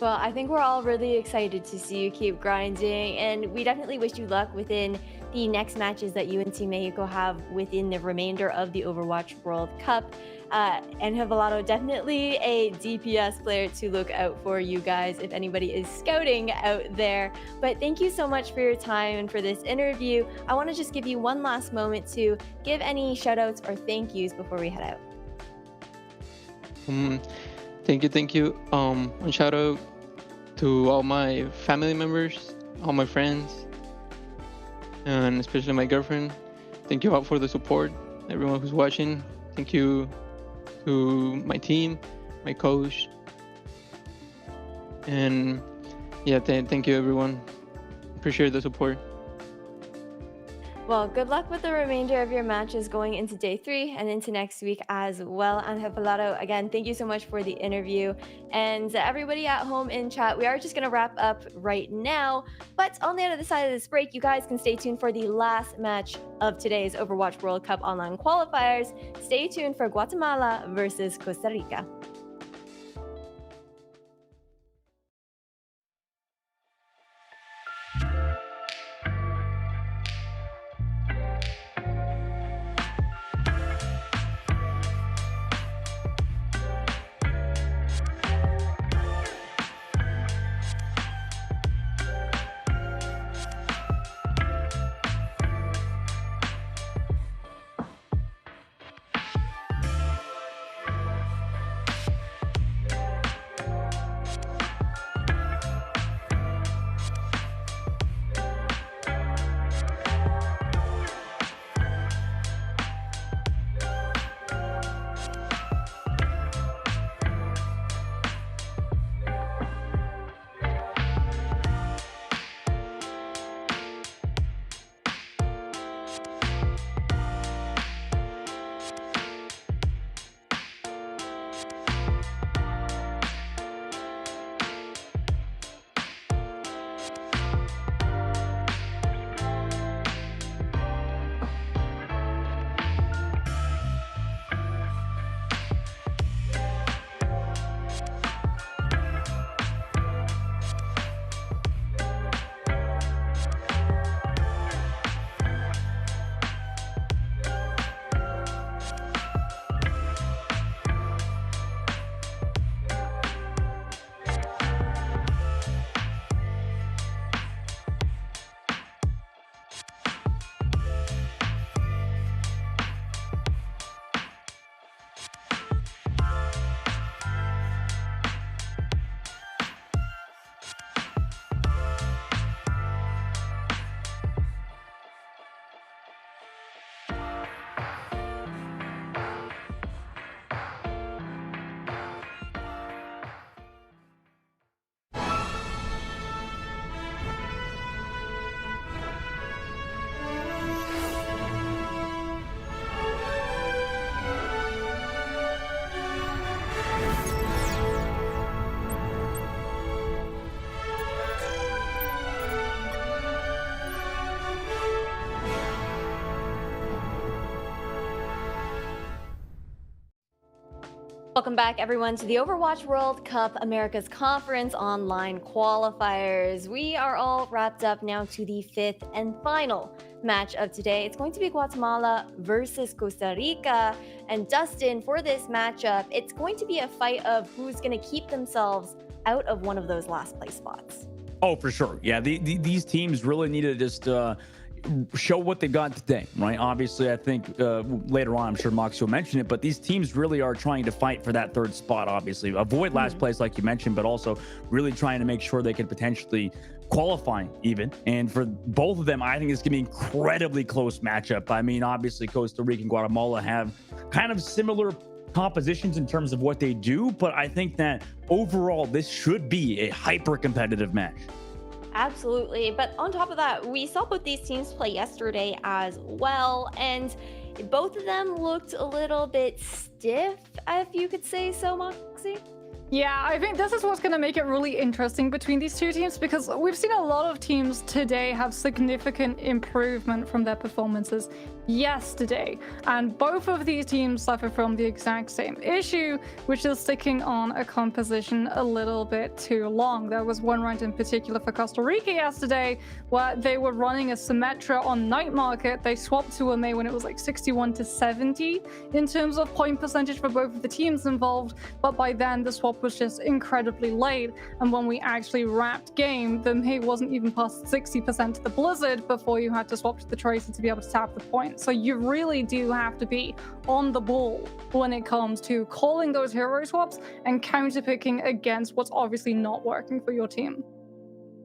Well, I think we're all really excited to see you keep grinding, and we definitely wish you luck within the next matches that you and Team Mexico have within the remainder of the Overwatch World Cup. And Havalado, definitely a DPS player to look out for, you guys, if anybody is scouting out there. But thank you so much for your time and for this interview. I want to just give you one last moment to give any shout outs or thank yous before we head out. Thank you. One shout out to all my family members, all my friends, and especially my girlfriend. Thank you all for the support, everyone who's watching. Thank you to my team, my coach, and yeah, thank you everyone. Appreciate the support. Well, good luck with the remainder of your matches going into day 3 and into next week as well. And Havalado, again, thank you so much for the interview. And everybody at home in chat, we are just going to wrap up right now. But on the other side of this break, you guys can stay tuned for the last match of today's Overwatch World Cup online qualifiers. Stay tuned for Guatemala versus Costa Rica. Welcome back, everyone, to the Overwatch World Cup America's Conference online qualifiers. We are all wrapped up now to the 5th and final match of today. It's going to be Guatemala versus Costa Rica. And Dustin, for this matchup, it's going to be a fight of who's going to keep themselves out of one of those last place spots. Oh, for sure. Yeah, these teams really need to just show what they got today, right? Obviously, I think later on, I'm sure Moxie will mention it, but these teams really are trying to fight for that 3rd spot, obviously. Avoid last place, like you mentioned, but also really trying to make sure they can potentially qualify even. And for both of them, I think it's going to be an incredibly close matchup. I mean, obviously, Costa Rica and Guatemala have kind of similar compositions in terms of what they do, but I think that overall, this should be a hyper-competitive match. Absolutely. But on top of that, we saw both these teams play yesterday as well, and both of them looked a little bit stiff, if you could say so, Moxie. Yeah, I think this is what's going to make it really interesting between these two teams, because we've seen a lot of teams today have significant improvement from their performances yesterday, and both of these teams suffer from the exact same issue, which is sticking on a composition a little bit too long. There was one round in particular for Costa Rica yesterday where they were running a Symmetra on Night Market. They swapped to AMER when it was like 61-70 in terms of point percentage for both of the teams involved, but by then the swap was just incredibly late, and when we actually wrapped game, the AMER wasn't even past 60% to the Blizzard before you had to swap to the Tracer to be able to tap the point. So you really do have to be on the ball when it comes to calling those hero swaps and counterpicking against what's obviously not working for your team.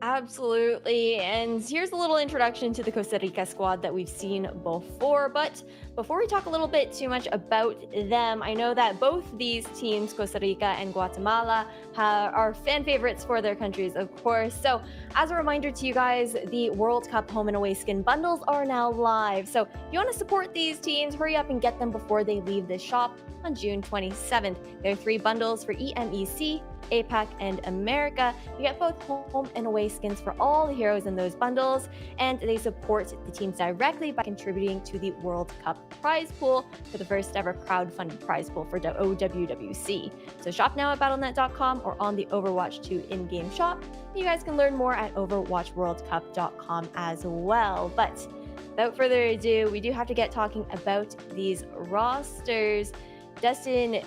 Absolutely. And here's a little introduction to the Costa Rica squad that we've seen before. But before we talk a little bit too much about them, I know that both these teams, Costa Rica and Guatemala, are fan favorites for their countries, of course. So as a reminder to you guys, the World Cup home and away skin bundles are now live. So if you want to support these teams, hurry up and get them before they leave the shop on June 27th. There are 3 bundles for EMEC, APAC, and America. You get both home and away skins for all the heroes in those bundles, and they support the teams directly by contributing to the World Cup prize pool for the first ever crowdfunded prize pool for OWWC. So shop now at battle.net.com or on the Overwatch 2 in-game shop. You guys can learn more at overwatchworldcup.com as well. But without further ado, we do have to get talking about these rosters. Dustin,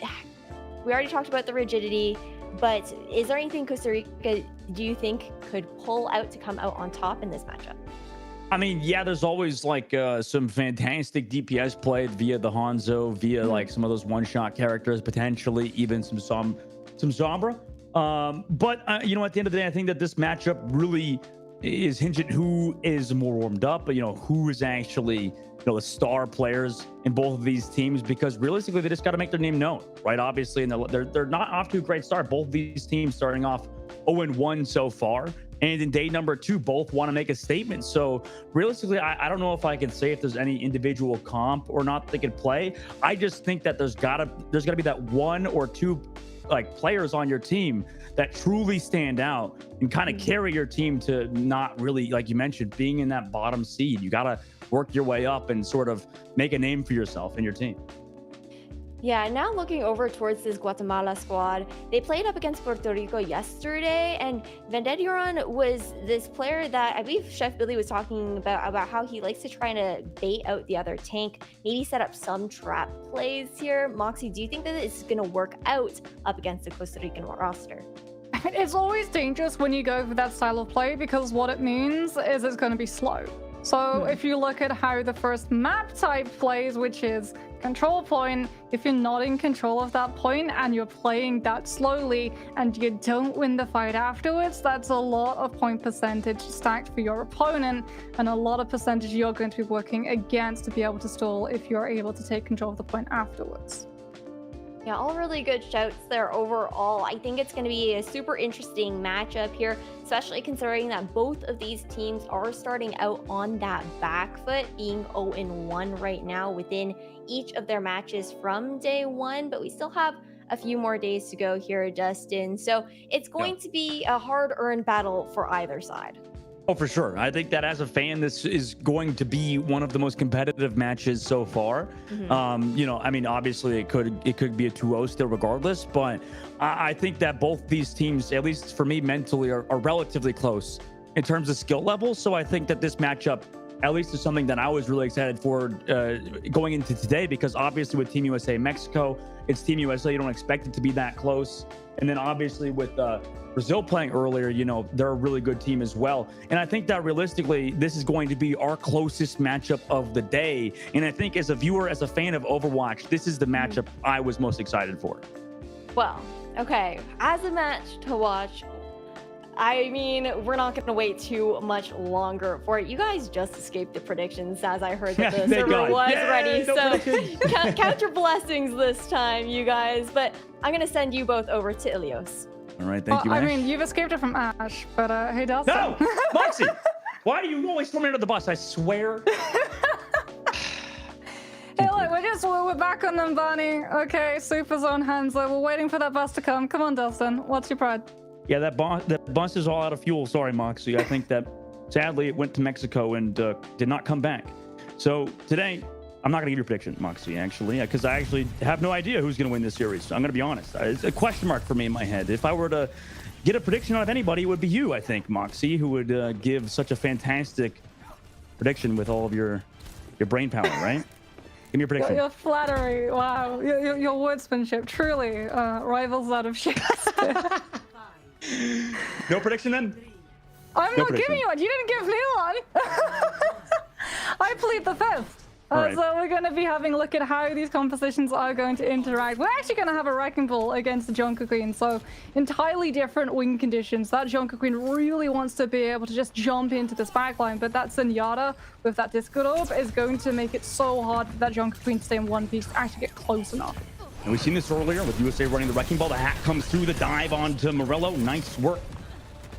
we already talked about the rigidity, but is there anything Costa Rica do you think could pull out to come out on top in this matchup? I mean, yeah, there's always like some fantastic DPS played via the Hanzo, via like some of those one-shot characters, potentially even some Sombra. But you know, at the end of the day, I think that this matchup really is hinging who is more warmed up, but you know, who is actually the star players in both of these teams, because realistically they just got to make their name known, right? Obviously, and they're not off to a great start. Both of these teams starting off 0-1 so far, and in day number 2 both want to make a statement. So realistically, I don't know if I can say if there's any individual comp or not they could play. I just think that there's gotta be that 1 or 2 like players on your team that truly stand out and kind of carry your team to not really, like you mentioned, being in that bottom seed. You gotta work your way up and sort of make a name for yourself and your team. Yeah, now looking over towards this Guatemala squad, they played up against Puerto Rico yesterday, and Vendediron was this player that I believe Chef Billy was talking about how he likes to try to bait out the other tank, maybe set up some trap plays here. Moxie, do you think that it's going to work out up against the Costa Rican roster? It's always dangerous when you go for that style of play, because what it means is it's going to be slow. So if you look at how the first map type plays, which is control point, if you're not in control of that point and you're playing that slowly and you don't win the fight afterwards, that's a lot of point percentage stacked for your opponent and a lot of percentage you're going to be working against to be able to stall if you're able to take control of the point afterwards. Yeah, all really good shouts there overall. I think it's going to be a super interesting matchup here, especially considering that both of these teams are starting out on that back foot, being 0-1 right now within each of their matches from day 1, but we still have a few more days to go here, Justin. So it's going to be a hard-earned battle for either side. Oh, for sure. I think that as a fan, this is going to be one of the most competitive matches so far. You know, I mean, obviously it could be a 2-0 still regardless, but I think that both these teams, at least for me mentally, are relatively close in terms of skill level. So I think that this matchup, at least, is something that I was really excited for going into today, because obviously with Team USA Mexico, it's Team USA. You don't expect it to be that close. And then obviously with Brazil playing earlier, you know, they're a really good team as well. And I think that realistically, this is going to be our closest matchup of the day. And I think as a viewer, as a fan of Overwatch, this is the matchup I was most excited for. Well, okay, as a match to watch, I mean, we're not going to wait too much longer for it. You guys just escaped the predictions, as I heard that the server was ready. So count your blessings this time, you guys. But I'm going to send you both over to Ilios. All right, thank you, Ash. I mean, you've escaped it from Ash, but hey, Dustin. No! Moxie! Why do you always throw me under the bus? I swear. Hey, we're back on them, Barney. Okay, Super's on Hanzo. We're waiting for that bus to come. Come on, Dustin. What's your pride? Yeah, that bus is all out of fuel. Sorry, Moxie. I think that sadly it went to Mexico and did not come back. So today, I'm not going to give you a prediction, Moxie, actually, because I actually have no idea who's going to win this series. I'm going to be honest. It's a question mark for me in my head. If I were to get a prediction out of anybody, it would be you, I think, Moxie, who would give such a fantastic prediction with all of your brain power, right? Give me a prediction. Your flattery, wow. Your wordsmanship truly rivals that of Shakespeare. No prediction then? I'm not giving you one. You didn't give me one. I plead the fifth. Right. So we're going to be having a look at how these compositions are going to interact. We're actually going to have a wrecking ball against the Junker Queen. So entirely different wing conditions. That Junker Queen really wants to be able to just jump into this backline. But that Zenyatta with that Discord Orb is going to make it so hard for that Junker Queen to stay in one piece to actually get close enough. And we've seen this earlier with USA running the wrecking ball. The hack comes through the dive onto Morello. Nice work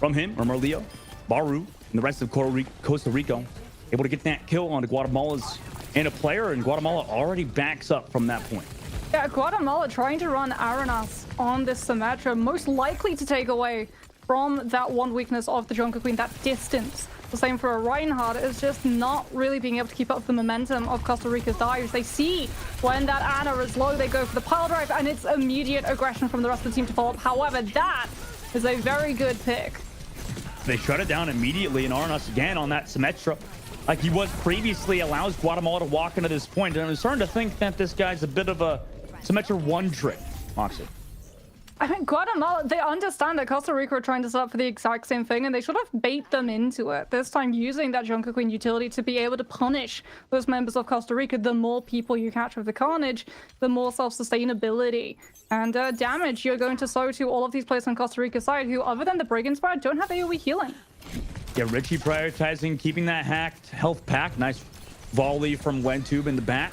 from him, or Merlio, Baru, and the rest of Costa Rica. Able to get that kill onto Guatemala's and a player, and Guatemala already backs up from that point. Yeah, Guatemala trying to run Aranas on this Symmetra, most likely to take away from that one weakness of the Junker Queen, that distance. The same for a Reinhardt, is just not really being able to keep up the momentum of Costa Rica's dives. They see when that Ana is low, they go for the pile drive, and it's immediate aggression from the rest of the team to follow up. However, that is a very good pick. They shut it down immediately, and Aranas again on that Symmetra, like he was previously, allows Guatemala to walk into this point. And I'm starting to think that this guy's a bit of a Symmetra one trick, Moxie. I mean, Guatemala, they understand that Costa Rica are trying to set up for the exact same thing, and they should have bait them into it. This time using that Junker Queen utility to be able to punish those members of Costa Rica. The more people you catch with the Carnage, the more self-sustainability and damage you're going to sow to all of these players on Costa Rica's side, who, other than the Brigand Squad, don't have AoE healing. Yeah, Richie prioritizing keeping that hacked health pack. Nice volley from Wentube in the back.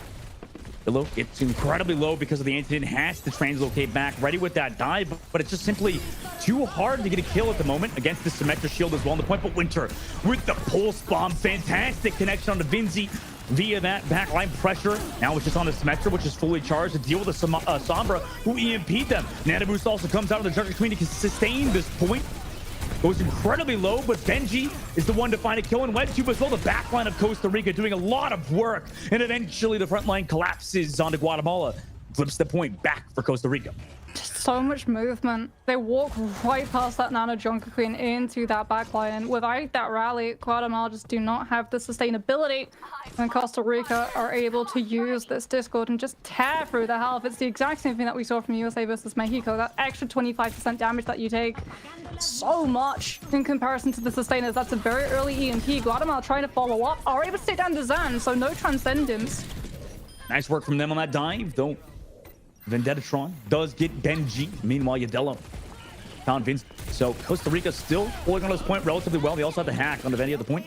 It's incredibly low because of the anti-hit, has to translocate back, ready with that dive, but it's just simply too hard to get a kill at the moment against the Symmetra shield as well on the point. But Winter with the pulse bomb, fantastic connection on the Vinzi via that backline pressure. Now it's just on the Symmetra, which is fully charged to deal with the Sombra, who EMP'd them. Nana Boost also comes out of the Junker Queen to sustain this point. Goes incredibly low, but Benji is the one to find a kill, and Wentube as well. The backline of Costa Rica doing a lot of work, and eventually the front line collapses onto Guatemala. Flips the point back for Costa Rica. Just so much movement. They walk right past that Nano Junker Queen into that backline. Without that rally, Guatemala just do not have the sustainability, and Costa Rica are able to use this Discord and just tear through the health. It's the exact same thing that we saw from USA versus Mexico. That extra 25% damage that you take, so much in comparison to the sustainers. That's a very early EMP. Guatemala trying to follow up, are able to stay down to Zan, so no transcendence. Nice work from them on that dive, though. Vendettatron does get Benji. Meanwhile, Yadella found Vince. So Costa Rica still holding on this point relatively well. They also have the hack on the Vendy at the point.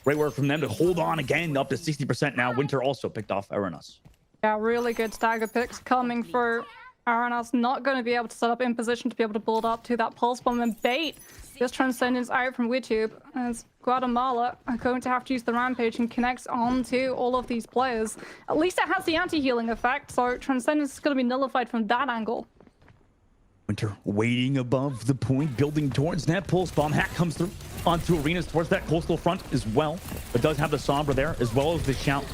Great work from them to hold on again, up to 60% now. Winter also picked off Aranas. Yeah, really good stagger picks coming through. Aranas not going to be able to set up in position to be able to build up to that pulse bomb and bait this Transcendence out from Witube, as Guatemala are going to have to use the Rampage and connect onto all of these players. At least it has the anti-healing effect, so Transcendence is going to be nullified from that angle. Winter waiting above the point, building towards that pulse bomb. Hack comes through onto Arenas towards that coastal front as well, but does have the Sombra there, as well as the shout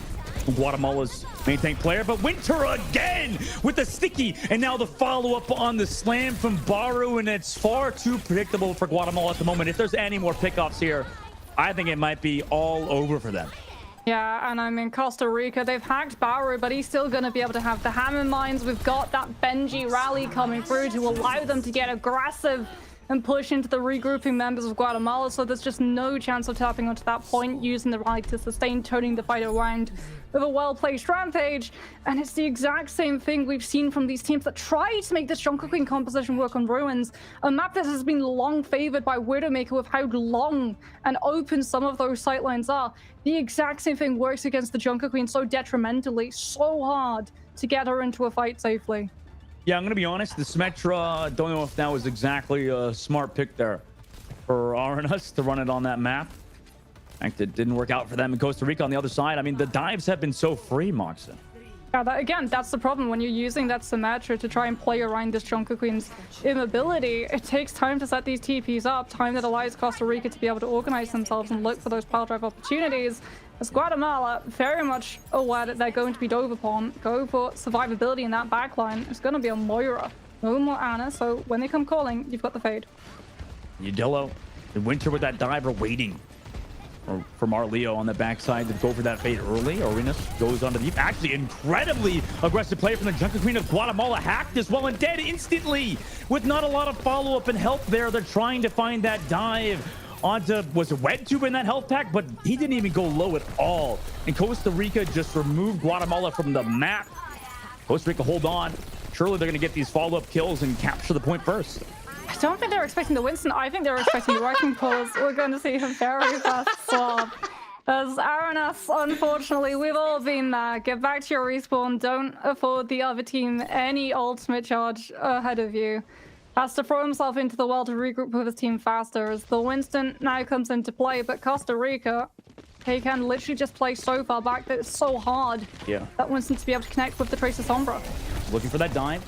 from Guatemala's main tank player. But Winter again with the sticky, and now the follow-up on the slam from Baru, and it's far too predictable for Guatemala at the moment. If there's any more pickoffs here, I think it might be all over for them. Yeah, and I mean, Costa Rica, they've hacked Baru, but he's still going to be able to have the hammer mines. We've got that Benji rally coming through to allow them to get aggressive and push into the regrouping members of Guatemala, so there's just no chance of tapping onto that point, using the rally to sustain, turning the fight around with a well-placed Rampage. And it's the exact same thing we've seen from these teams that try to make this Junker Queen composition work on Ruins, a map that has been long favored by Widowmaker with how long and open some of those sightlines are. The exact same thing works against the Junker Queen so detrimentally, so hard to get her into a fight safely. Yeah, I'm going to be honest. The Symmetra, don't know if that was exactly a smart pick there for Aranas to run it on that map. In fact, it didn't work out for them in Costa Rica on the other side. I mean, the dives have been so free, Moxon. Yeah, that's the problem when you're using that Symmetra to try and play around this Junker Queen's immobility. It takes time to set these TPs up, time that allows Costa Rica to be able to organize themselves and look for those power drive opportunities. As Guatemala, very much aware that they're going to be dove upon, go for survivability in that backline. It's going to be a Moira, no more Ana, so when they come calling, you've got the fade. Udillo and Winter with that diver waiting for Marleo on the backside to go for that fade early. Arenas goes onto the actually incredibly aggressive play from the Junker Queen of Guatemala, hacked as well and dead instantly with not a lot of follow-up and help there. They're trying to find that dive onto, was it WedTube in that health pack? But he didn't even go low at all. And Costa Rica just removed Guatemala from the map. Costa Rica hold on. Surely they're going to get these follow-up kills and capture the point first. I don't think they're expecting the Winston. I think they're expecting the Wrecking Pulse. We're going to see a very fast swap. As Aranas, unfortunately, we've all been there. Get back to your respawn. Don't afford the other team any ultimate charge ahead of you. Has to throw himself into the well to regroup with his team faster as the Winston now comes into play. But Costa Rica, they can literally just play so far back that it's so hard that Winston to be able to connect with the Tracer Sombra. Looking for that dive.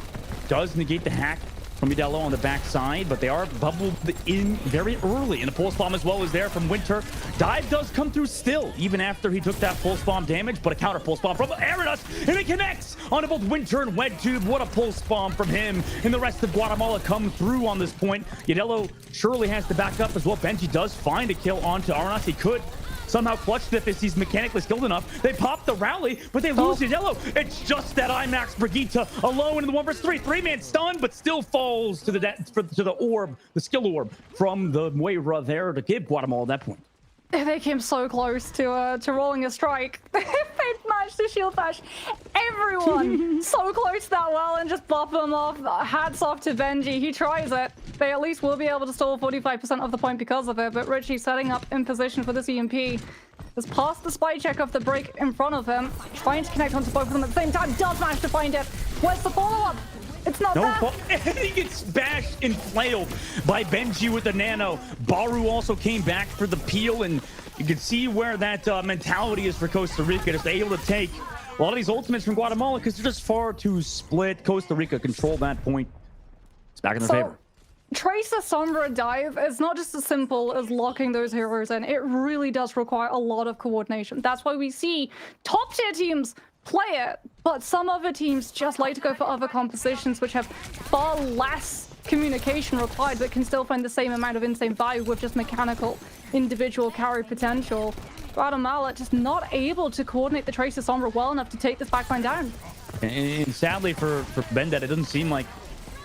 Does negate the hack from Udillo on the backside, but they are bubbled in very early. And the pulse bomb as well is there from Winter. Dive does come through still, even after he took that pulse bomb damage, but a counter pulse bomb from Aranas, and it connects onto both Winter and WedTube. What a pulse bomb from him. And the rest of Guatemala come through on this point. Udillo surely has to back up as well. Benji does find a kill onto Aranas. He could somehow clutch it if he's mechanically skilled enough. They pop the rally, but they lose Udillo. It's just that IMAX Brigitte alone in the 1v3. Three-man stun, but still falls to the orb, the skill orb from the Moira there to give Guatemala at that point. They came so close to rolling a strike. They managed to shield bash everyone so close to that well and just bop them off. Hats off to Benji. He tries it. They at least will be able to stall 45% of the point because of it, but Richie setting up in position for this EMP. Has passed the spy check of the break in front of him, trying to connect onto both of them at the same time. Does manage to find it. Where's the follow-up? It's not there. He gets bashed and flailed by Benji with the nano. Baru also came back for the peel, and you can see where that mentality is for Costa Rica. Just able to take a lot of these ultimates from Guatemala because they're just far too split. Costa Rica control that point. It's back in their favor. Tracer Sombra dive is not just as simple as locking those heroes in. It really does require a lot of coordination. That's why we see top tier teams play it, but some other teams just like to go for other compositions which have far less communication required but can still find the same amount of insane value with just mechanical individual carry potential. Guatemala just not able to coordinate the Tracer Sombra well enough to take this backline down. And sadly for Bended, it doesn't seem like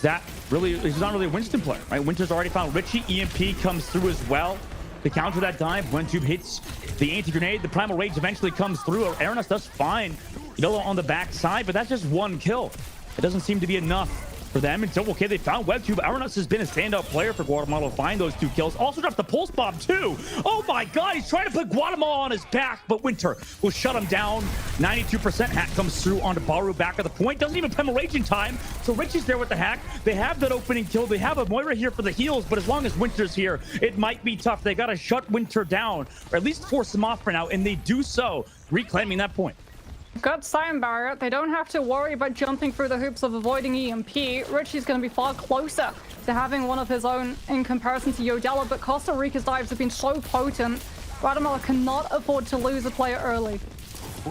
that really, he's not really a Winston player, right? Winter's already found Richie. EMP comes through as well to counter that dive. WedTube hits the anti-grenade. The Primal Rage eventually comes through. Aranas does find Udillo on the backside, but that's just one kill. It doesn't seem to be enough for them. And so, okay, they found WedTube. Aranas has been a standout player for Guatemala to find those two kills. Also drops the pulse bomb too. Oh my God, he's trying to put Guatemala on his back, but Winter will shut him down. 92% hack comes through onto Baru back at the point. Doesn't even Primal Rage in time. So Richie's there with the hack. They have that opening kill. They have a Moira here for the heals, but as long as Winter's here, it might be tough. They got to shut Winter down, or at least force him off for now, and they do so, reclaiming that point. Got Sign Barrier. They don't have to worry about jumping through the hoops of avoiding EMP. Richie's going to be far closer to having one of his own in comparison to Yodella, but Costa Rica's dives have been so potent. Guatemala cannot afford to lose a player early.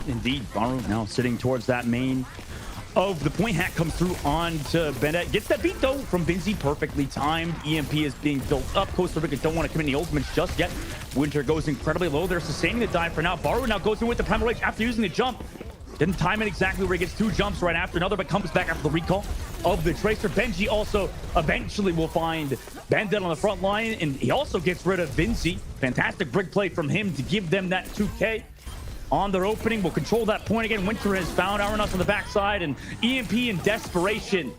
Indeed, Baru now sitting towards that main of the point. Hack comes through onto Bennett. Gets that beat though from Binzi, perfectly timed. EMP is being built up. Costa Rica don't want to commit any ultimates just yet. Winter goes incredibly low. They're sustaining the dive for now. Baru now goes in with the Primal Rage after using the jump. Didn't time it exactly where he gets two jumps right after another, but comes back after the recall of the Tracer. Benji also eventually will find Bandit on the front line, and he also gets rid of Vinci. Fantastic brick play from him to give them that 2K on their opening. Will control that point again. Winter has found Aranas on the backside, and EMP in desperation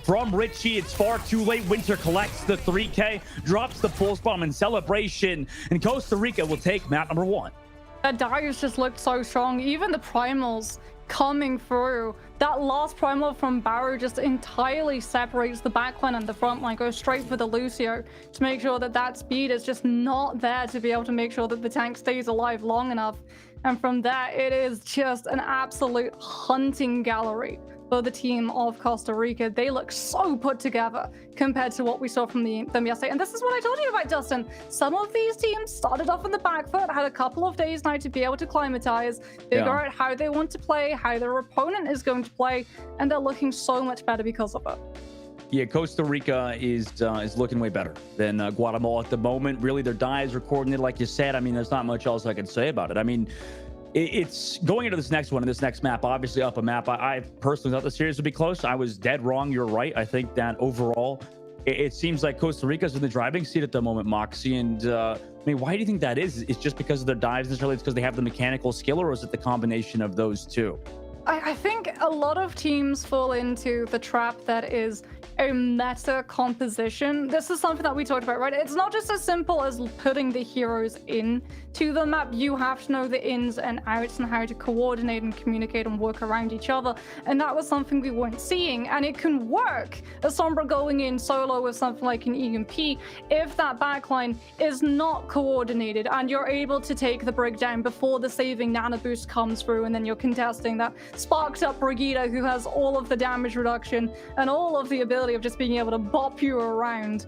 from Richie. It's far too late. Winter collects the 3K, drops the pulse bomb in celebration, and Costa Rica will take map number 1. That dives just looked so strong. Even the primals coming through. That last primal from Baru just entirely separates the backline and the front line. Goes straight for the Lucio to make sure that that speed is just not there to be able to make sure that the tank stays alive long enough. And from there, it is just an absolute hunting gallery for the team of Costa Rica. They look so put together compared to what we saw from them yesterday. And this is what I told you about, Dustin. Some of these teams started off on the back foot, had a couple of days now to be able to acclimatize, figure out how they want to play, how their opponent is going to play, and they're looking so much better because of it. Yeah, Costa Rica is looking way better than Guatemala at the moment. Really, their dives are coordinated, like you said. I mean, there's not much else I can say about it. I mean, it's going into this next one and this next map, obviously up a map. I personally thought the series would be close. I was dead wrong. You're right. I think that overall, it seems like Costa Rica's in the driving seat at the moment, Moxie. And I mean, why do you think that is? It's just because of their dives necessarily? It's because they have the mechanical skill, or is it the combination of those two? I think a lot of teams fall into the trap that is a meta composition. This is something that we talked about, right? It's not just as simple as putting the heroes into the map. You have to know the ins and outs and how to coordinate and communicate and work around each other. And that was something we weren't seeing. And it can work, a Sombra going in solo with something like an EMP, if that backline is not coordinated and you're able to take the breakdown before the saving nano boost comes through, and then you're contesting that sparked up Brigitte, who has all of the damage reduction and all of the ability of just being able to bop you around.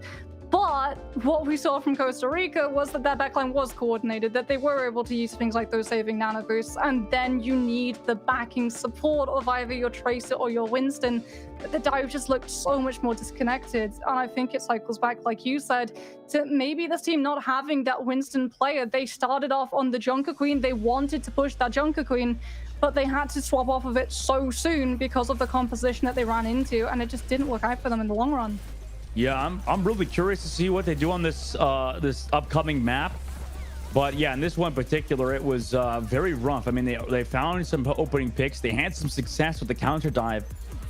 But what we saw from Costa Rica was that that backline was coordinated, that they were able to use things like those saving nano boosts, and then you need the backing support of either your Tracer or your Winston. But the dive just looked so much more disconnected, and I think it cycles back, like you said, to maybe this team not having that Winston player. They started off on the Junker Queen, they wanted to push that Junker Queen, but they had to swap off of it so soon because of the composition that they ran into, and it just didn't work out for them in the long run. Yeah, I'm really curious to see what they do on this this upcoming map. But yeah, in this one in particular, it was very rough. I mean, they found some opening picks. They had some success with the counter dive.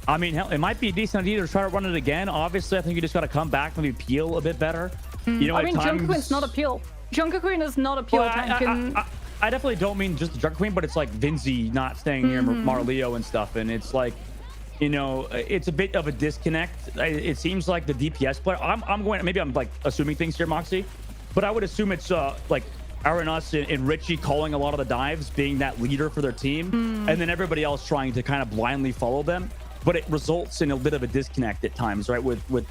I mean, hell, it might be a decent idea to try to run it again. Obviously, I think you just got to come back, maybe peel a bit better. You know, I mean, times... Junker Queen's not a peel. Junker Queen is not a peel tank. I definitely don't mean just the Junker Queen, but it's like Vinzi not staying near Marleo and stuff. And it's like, you know, it's a bit of a disconnect. It seems like the DPS player, I'm going, maybe I'm like assuming things here, Moxie, but I would assume it's like Arenas and Richie calling a lot of the dives, being that leader for their team, and then everybody else trying to kind of blindly follow them. But it results in a bit of a disconnect at times, right? With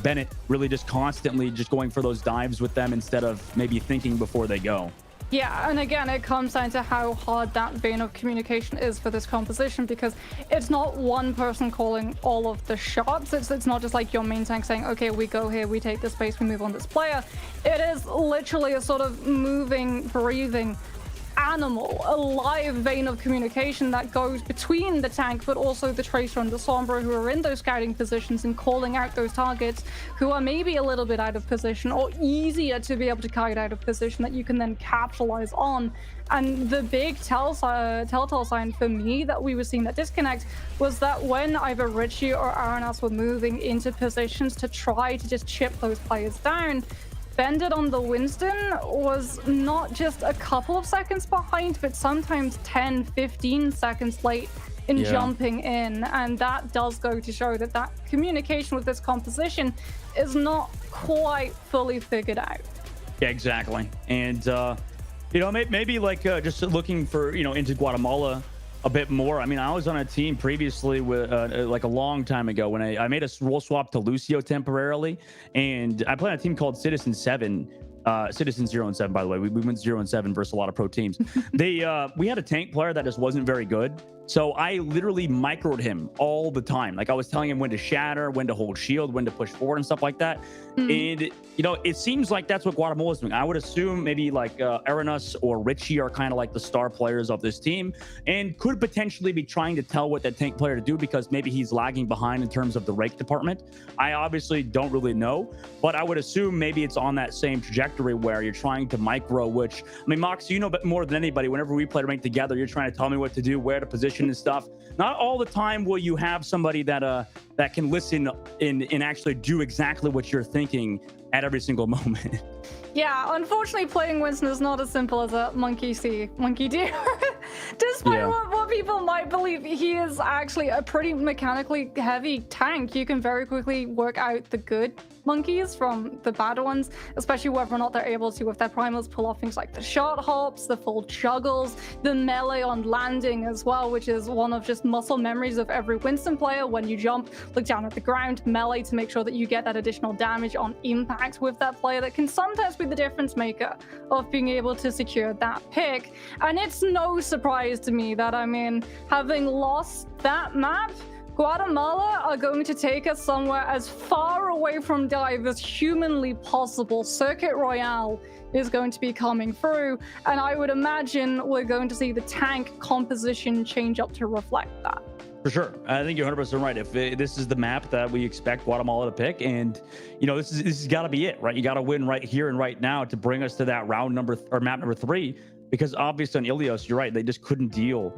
Bennett really just constantly just going for those dives with them instead of maybe thinking before they go. Yeah, and again, it comes down to how hard that vein of communication is for this composition, because it's not one person calling all of the shots. It's not just like your main tank saying, okay, we go here, we take this space, we move on this player. It is literally a sort of moving, breathing animal, a live vein of communication that goes between the tank but also the Tracer and the Sombra, who are in those scouting positions and calling out those targets who are maybe a little bit out of position or easier to be able to kite out of position that you can then capitalize on. And the big telltale sign for me that we were seeing that disconnect was that when either Richie or Arenas were moving into positions to try to just chip those players down, Bendit on the Winston was not just a couple of seconds behind, but sometimes 10, 15 seconds late in jumping in. And that does go to show that that communication with this composition is not quite fully figured out. Yeah, exactly. And, you know, maybe like just looking for, you know, into Guatemala a bit more. I mean, I was on a team previously with like a long time ago when I made a role swap to Lucio temporarily, and I played on a team called Citizen 7. Citizen 0 and 7, by the way. We went 0 and 7 versus a lot of pro teams. We had a tank player that just wasn't very good. So I literally microed him all the time. Like I was telling him when to shatter, when to hold shield, when to push forward and stuff like that. And, you know, it seems like that's what Guatemala is doing. I would assume maybe like Arenas or Richie are kind of like the star players of this team and could potentially be trying to tell what that tank player to do because maybe he's lagging behind in terms of the rake department. I obviously don't really know, but I would assume maybe it's on that same trajectory where you're trying to micro, which, I mean, Mox, you know more than anybody, whenever we play rank together, you're trying to tell me what to do, where to position and stuff. Not all the time will you have somebody that that can listen and actually do exactly what you're thinking at every single moment. Yeah, unfortunately, playing Winston is not as simple as a monkey see, monkey do. Despite what people might believe, he is actually a pretty mechanically heavy tank. You can very quickly work out the good monkeys from the bad ones, especially whether or not they're able to, with their primals, pull off things like the shot hops, the full juggles, the melee on landing as well, which is one of just muscle memories of every Winston player. When you jump, look down at the ground, melee to make sure that you get that additional damage on impact with that player that can sometimes be the difference maker of being able to secure that pick. And it's no surprise to me that, I mean, having lost that map, Guatemala are going to take us somewhere as far away from dive as humanly possible. Circuit Royale is going to be coming through, and I would imagine we're going to see the tank composition change up to reflect that. For sure. I think you're 100% right. If this is the map that we expect Guatemala to pick, and you know, this has got to be it, right? You got to win right here and right now to bring us to that round number or map number 3, because obviously on Ilios, you're right, they just couldn't deal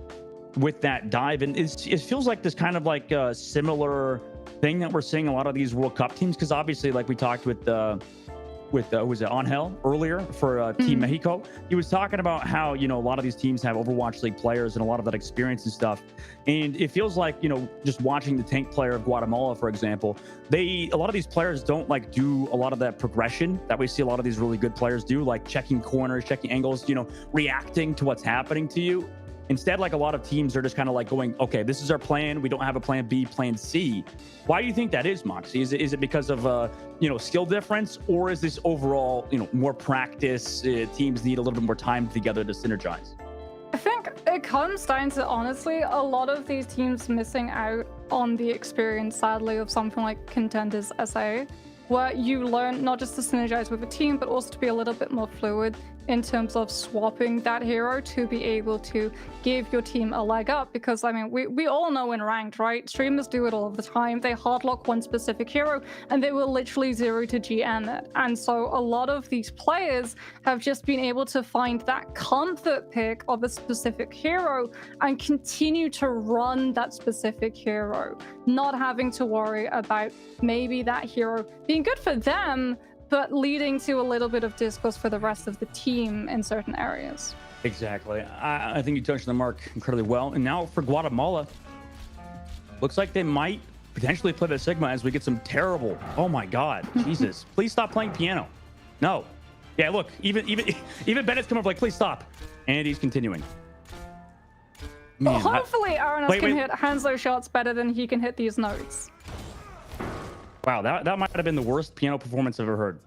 with that dive. And it feels like this kind of like a similar thing that we're seeing a lot of these World Cup teams, because obviously, like we talked with who was it, Angel earlier for Team Mexico. He was talking about how, you know, a lot of these teams have Overwatch League players and a lot of that experience and stuff. And it feels like, you know, just watching the tank player of Guatemala, for example, a lot of these players don't like do a lot of that progression that we see a lot of these really good players do, like checking corners, checking angles, you know, reacting to what's happening to you. Instead, like a lot of teams are just kind of like going, okay, this is our plan. We don't have a plan B, plan C. Why do you think that is, Moxie? Is it because of, you know, skill difference, or is this overall, you know, more practice? Teams need a little bit more time together to synergize? I think it comes down to, honestly, a lot of these teams missing out on the experience, sadly, of something like Contenders SA, where you learn not just to synergize with a team, but also to be a little bit more fluid in terms of swapping that hero to be able to give your team a leg up. Because, I mean, we all know in ranked, right? Streamers do it all the time. They hardlock one specific hero and they will literally 0 to GM it. And so a lot of these players have just been able to find that comfort pick of a specific hero and continue to run that specific hero, not having to worry about maybe that hero being good for them, but leading to a little bit of discourse for the rest of the team in certain areas. Exactly. I think you touched the mark incredibly well. And now for Guatemala, looks like they might potentially play the Sigma as we get some terrible, oh my God, Jesus, please stop playing piano. No. Yeah, look, even Bennett's coming up like, please stop. And he's continuing. Man, well, hopefully Aranas can hit Hanzo shots better than he can hit these notes. Wow, that might have been the worst piano performance I've ever heard.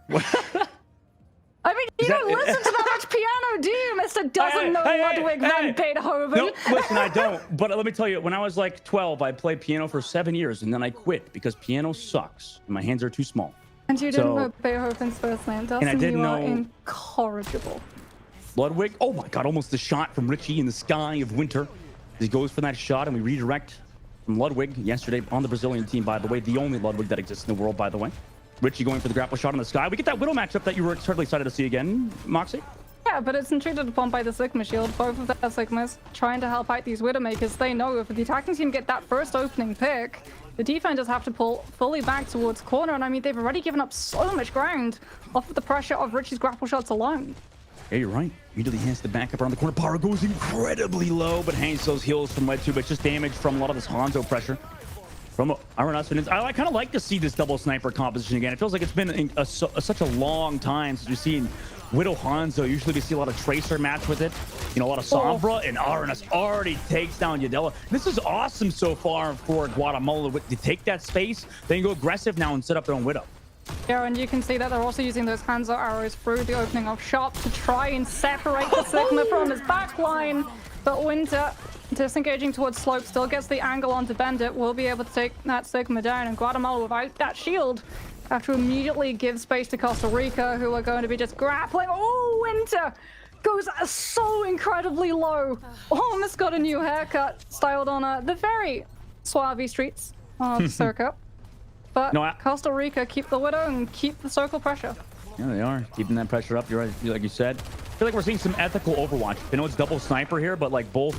I mean, you don't listen to that much piano, do you, Mr. Doesn't Know Ludwig van Beethoven? No, listen, I don't. But let me tell you, when I was like 12, I played piano for 7 years, and then I quit because piano sucks, and my hands are too small. And you didn't know Beethoven's first name, Dustin. And I didn't know. Incorrigible. Ludwig, oh my God, almost the shot from Richie in the sky of winter. He goes for that shot, and we redirect from Ludwig yesterday on the Brazilian team, by the way, the only Ludwig that exists in the world, by the way. Richie going for the grapple shot in the sky. We get that Widow matchup that you were certainly excited to see again, Moxie. Yeah, but it's intruded upon by the Sigma shield. Both of their Sigmas trying to help out these Widowmakers. They know if the attacking team get that first opening pick, the defenders have to pull fully back towards corner. And I mean, they've already given up so much ground off of the pressure of Richie's grapple shots alone. Yeah, you're right. Immediately has the backup around the corner. Power goes incredibly low, but hangs those heals from Red 2, but it's just damage from a lot of this Hanzo pressure from Aranas. I kind of like to see this double sniper composition again. It feels like it's been such a long time since we've seen Widow Hanzo. Usually we see a lot of Tracer match with it. You know, a lot of Sombra, and Aranas already takes down Yadella. This is awesome so far for Guatemala to take that space, then go aggressive now and set up their own Widow. Yeah, and you can see that they're also using those Hanzo arrows through the opening of shop to try and separate the Sigma from his backline. But Winter, disengaging towards Slope, still gets the angle onto Bendit, will be able to take that Sigma down. And Guatemala, without that shield, have to immediately give space to Costa Rica, who are going to be just grappling. Oh, Winter goes so incredibly low. Almost got a new haircut styled on the very suave streets of Circuit. But no, Costa Rica keep the Widow and keep the circle pressure. Yeah, they are keeping that pressure up. You're right, like you said. I feel like we're seeing some ethical Overwatch. I know it's double sniper here, but like both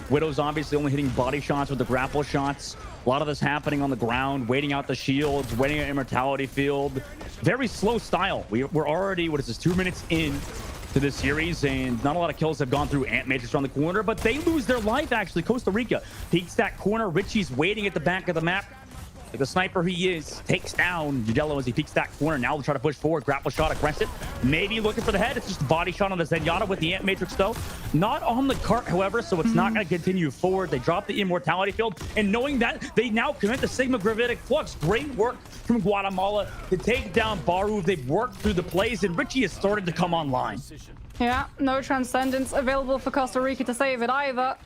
Widows obviously only hitting body shots with the grapple shots. A lot of this happening on the ground, waiting out the shields, waiting at Immortality Field. Very slow style. We're already, what is this, 2 minutes in to this series, and not a lot of kills have gone through Ant Matrix around the corner, but they lose their life actually. Costa Rica peeks that corner. Richie's waiting at the back of the map. like the sniper he is, takes down Yellow as he peeks that corner. Now they'll try to push forward, grapple shot, aggressive. Maybe looking for the head. It's just a body shot on the Zenyatta with the Ant Matrix though. Not on the cart, however, so it's not going to continue forward. They drop the immortality field, and knowing that, they now commit the Sigma Gravitic Flux. Great work from Guatemala to take down Baru. They've worked through the plays, and Richie has started to come online. Yeah, no Transcendence available for Costa Rica to save it either.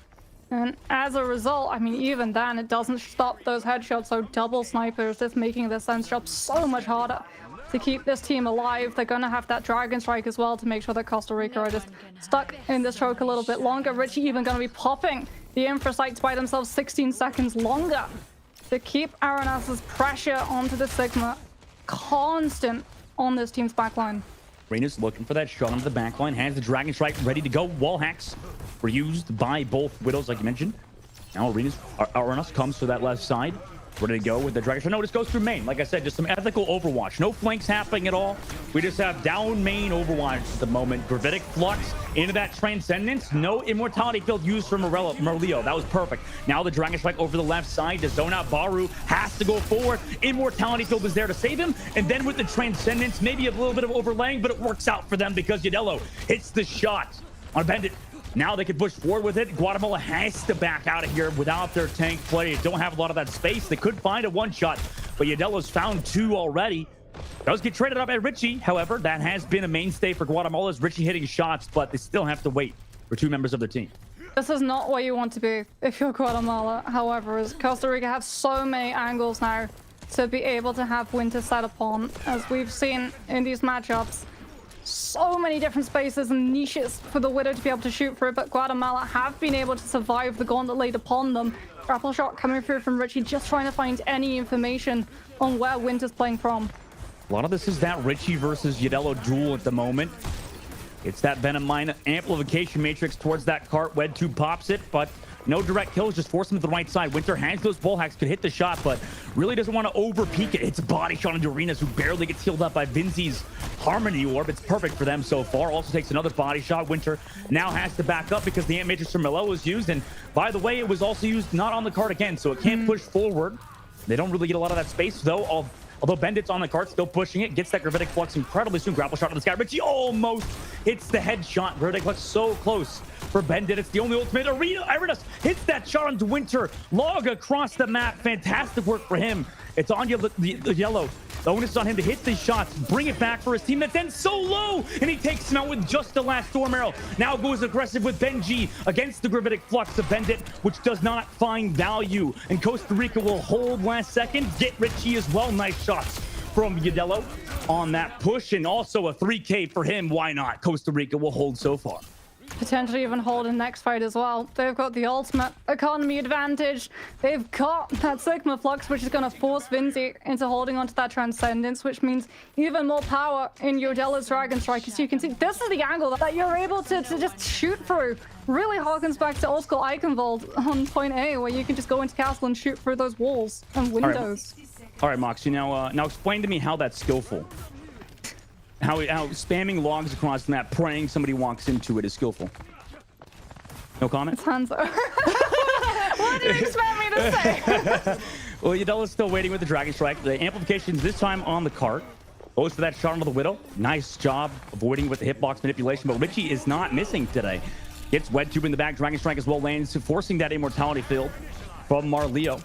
And as a result, I mean, even then, it doesn't stop those headshots. So double snipers just making the Sense job so much harder to keep this team alive. They're going to have that Dragon Strike as well to make sure that Costa Rica are just stuck in this choke a little bit longer. Richie even going to be popping the Infra Sights by themselves 16 seconds longer to keep Aranas's pressure onto the Sigma constant on this team's backline. Reina's looking for that shot onto the backline, has the Dragon Strike ready to go. Wall hacks were used by both Widows, like you mentioned. Now Arenas comes to that left side, ready to go with the Dragon Strike. No, this goes through main. Like I said, just some ethical Overwatch. No flanks happening at all. We just have down main Overwatch at the moment. Gravitic Flux into that Transcendence. No immortality field used from Merlio. That was perfect. Now the Dragon Strike over the left side to zone out Baru. Has to go forward. Immortality field is there to save him. And then with the Transcendence, maybe a little bit of overlaying, but it works out for them because Yadello hits the shot on Bandit. Now they can push forward with it. Guatemala has to back out of here without their tank play. They don't have a lot of that space. They could find a one-shot, but Yadello's found two already. Does get traded up by Richie. However, that has been a mainstay for Guatemala, is Richie hitting shots, but they still have to wait for two members of their team. This is not where you want to be if you're Guatemala. However, as Costa Rica have so many angles now to be able to have Winter set upon, as we've seen in these matchups. So many different spaces and niches for the Widow to be able to shoot through, but Guatemala have been able to survive the gauntlet laid upon them. Grapple shot coming through from Richie, just trying to find any information on where Winter's playing from. A lot of this is that Richie versus Yadello duel at the moment. It's that Venom Mine amplification matrix towards that cart. Wed 2 pops it, but no direct kills, just force him to the right side. Winter has those wall hacks, could hit the shot, but really doesn't want to over peek it. It's a body shot into Arenas, who barely gets healed up by Vinzi's Harmony Orb. It's perfect for them so far. Also takes another body shot. Winter now has to back up because the Ant Matrix from Melo was used. And by the way, it was also used not on the cart again, so it can't push forward. They don't really get a lot of that space, though. Although Bendit's on the cart, still pushing it, gets that Gravitic Flux incredibly soon. Grapple shot to the sky. Richie almost hits the headshot. Gravitic Flux so close for Bendit. It's the only ultimate. Arenas hits that shot onto Winter. Log across the map. Fantastic work for him. It's on the Yellow. The onus is on him to hit these shots, bring it back for his team that's then so low, and he takes him out with just the last Storm Arrow. Now goes aggressive with Benji against the Gravitic Flux of Bendit, which does not find value. And Costa Rica will hold last second, get Richie as well. Nice shots from Yadello on that push, and also a 3K for him. Why not? Costa Rica will hold so far. Potentially even hold in next fight as well. They've got the ultimate economy advantage. They've got that Sigma Flux, which is going to force Vinzi into holding onto that Transcendence, which means even more power in Yadello's Dragon Strike. As you can see, this is the angle that you're able to just shoot through. Really harkens back to old school Eichenwald on point A, where you can just go into castle and shoot through those walls and windows. All right, Moxie, now explain to me how that's skillful. How spamming logs across the map, praying somebody walks into it is skillful. No comment? It's Hanzo. What do you expect me to say? Well, Yadella's still waiting with the Dragon Strike. The amplifications this time on the cart. Goes for that shot onto the Widow. Nice job avoiding with the hitbox manipulation, but Richie is not missing today. Gets Wed Tube in the back. Dragon Strike as well lands, forcing that immortality field from Marleo.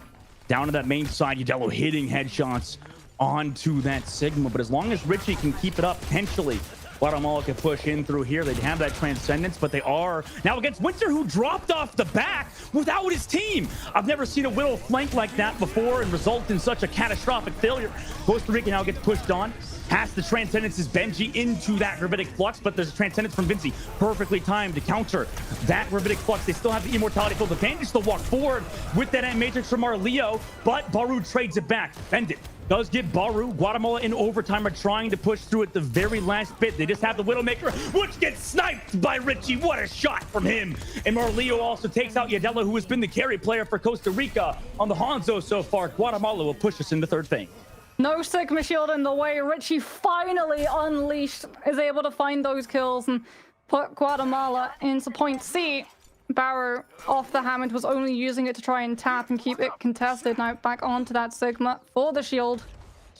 Down to that main side, Yadello hitting headshots onto that Sigma, but as long as Richie can keep it up, potentially Guatemala can push in through here. They have that Transcendence, but they are now against Winter, who dropped off the back without his team. I've never seen a Widow flank like that before and result in such a catastrophic failure. Costa Rica now gets pushed on. Has the Transcendence's Benji into that Gravitic Flux, but there's a Transcendence from Vinci. Perfectly timed to counter that Gravitic Flux. They still have the Immortality Field advantage to walk forward with that Matrix from Marleo, but Baru trades it back. Bendit does get Baru. Guatemala in overtime are trying to push through at the very last bit. They just have the Widowmaker, which gets sniped by Richie. What a shot from him. And Marleo also takes out Yadello, who has been the carry player for Costa Rica on the Hanzo so far. Guatemala will push us in the third thing. No Sigma Shield in the way. Richie finally unleashed, is able to find those kills and put Guatemala into point C. Barrow off the Hammond was only using it to try and tap and keep it contested. Now back onto that Sigma for the shield.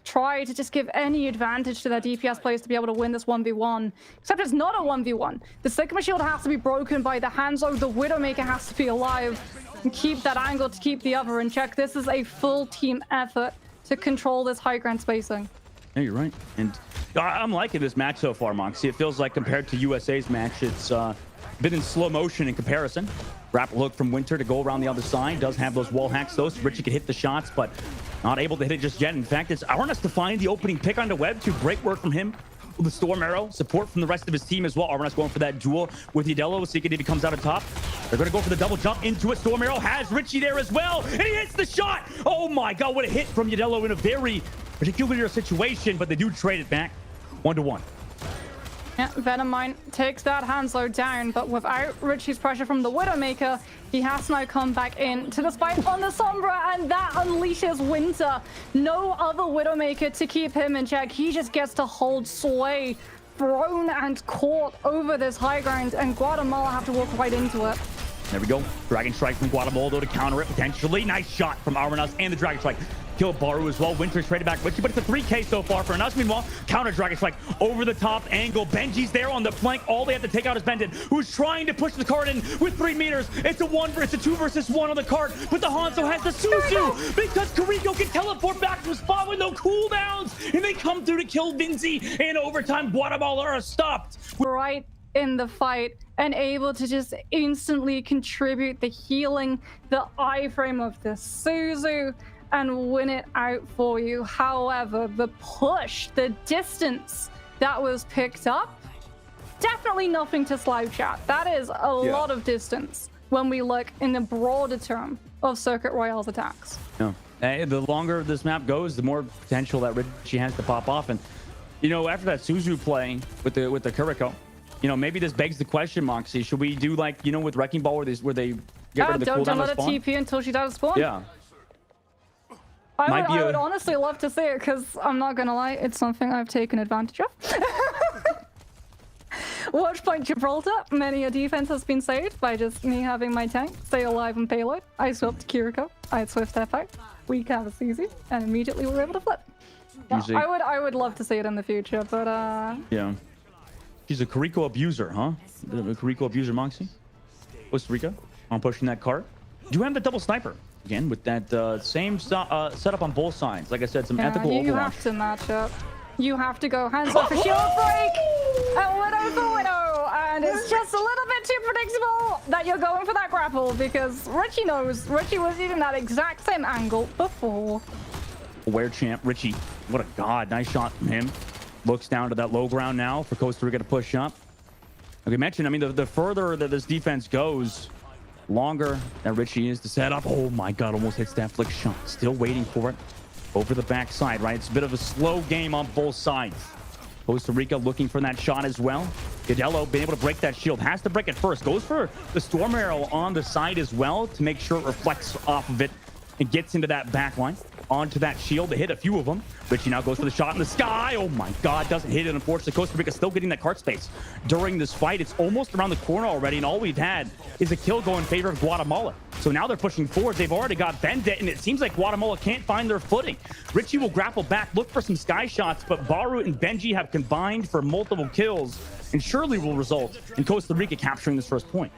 Try to just give any advantage to their DPS players to be able to win this 1v1. Except it's not a 1v1. The Sigma shield has to be broken by the Hanzo. The Widowmaker has to be alive and keep that angle to keep the other in check. This is a full team effort to control this high ground spacing. Yeah, you're right. And I'm liking this match so far, Moxie. It feels like compared to USA's match, it's been in slow motion in comparison. Grapple hook from Winter to go around the other side. Does have those wall hacks, though, so Richie can hit the shots, but not able to hit it just yet. In fact, it's Arnas to find the opening pick on the web to break work from him. With the Storm Arrow, support from the rest of his team as well. Arnas going for that duel with Yadello. Seeking if he comes out on top. They're going to go for the double jump into it. Storm Arrow has Richie there as well, and he hits the shot. Oh my god, what a hit from Yadello in a very particular situation, but they do trade it back 1-1. Yeah, Venomine takes that Hanzo down, but without Richie's pressure from the Widowmaker, he has now come back in to the fight on the Sombra, and that unleashes Winter. No other Widowmaker to keep him in check. He just gets to hold sway, thrown and caught over this high ground, and Guatemala have to walk right into it. There we go. Dragon Strike from Guatemala to counter it potentially. Nice shot from Armanas and the Dragon Strike. Kill Baru as well. Winter's traded back Richie, but it's a 3K so far for us. Meanwhile, counter Dragon Strike over the top angle. Benji's there on the flank. All they have to take out is Bendit, who's trying to push the card in with 3 meters. It's a 2 versus 1 on the card, but the Hanzo has the Suzu because Kariko can teleport back to a spot with no cooldowns, and they come through to kill Vinci. In overtime, Guatemala are stopped. Right in the fight and able to just instantly contribute the healing, the iframe of the Suzu, and win it out for you. However, the push, the distance that was picked up, definitely nothing to slouch at. That is a lot of distance when we look in the broader term of Circuit Royale's attacks. Yeah. The longer this map goes, the more potential that Richie has to pop off. And, you know, after that Suzu play with the Kuriko, you know, maybe this begs the question, Moxie. Should we do like, you know, with Wrecking Ball where they get rid of the cooldown don't let of it spawn? TP until she's out of spawn. Yeah. I would honestly love to see it, because I'm not gonna lie, it's something I've taken advantage of. Watchpoint Gibraltar, many a defense has been saved by just me having my tank stay alive and payload. I swapped to Kiriko, I had Swift F out, we have a CZ, and immediately we were able to flip. No, I would love to see it in the future, but yeah. She's a Kariko abuser, huh? A Kariko abuser, Moxie? Costa Rica on pushing that cart. Do you have the double sniper? Again, with that same setup on both sides. Like I said, some ethical you Overwatch. have to match up. You have to go hands up for shield break, and Widow for Widow, and it's just a little bit too predictable that you're going for that grapple, because Richie knows. Richie was using that exact same angle before. Aware champ, Richie. What a god. Nice shot from him. Looks down to that low ground now for Costa Rica to push up. Like we mentioned, I mean, the further that this defense goes, longer that Richie is to set up. Oh my god, almost hits that flick shot. Still waiting for it over the backside, right? It's a bit of a slow game on both sides. Costa Rica looking for that shot as well. Yadello being able to break that shield. Has to break it first. Goes for the Storm Arrow on the side as well to make sure it reflects off of it and gets into that back line. Onto that shield to hit a few of them. Richie now goes for the shot in the sky. Oh my god, doesn't hit it. Unfortunately, Costa Rica still getting that cart space during this fight. It's almost around the corner already, and all we've had is a kill go in favor of Guatemala. So now they're pushing forward. They've already got Bendit, and it seems like Guatemala can't find their footing. Richie will grapple back, look for some sky shots, but Baru and Benji have combined for multiple kills, and surely will result in Costa Rica capturing this first point.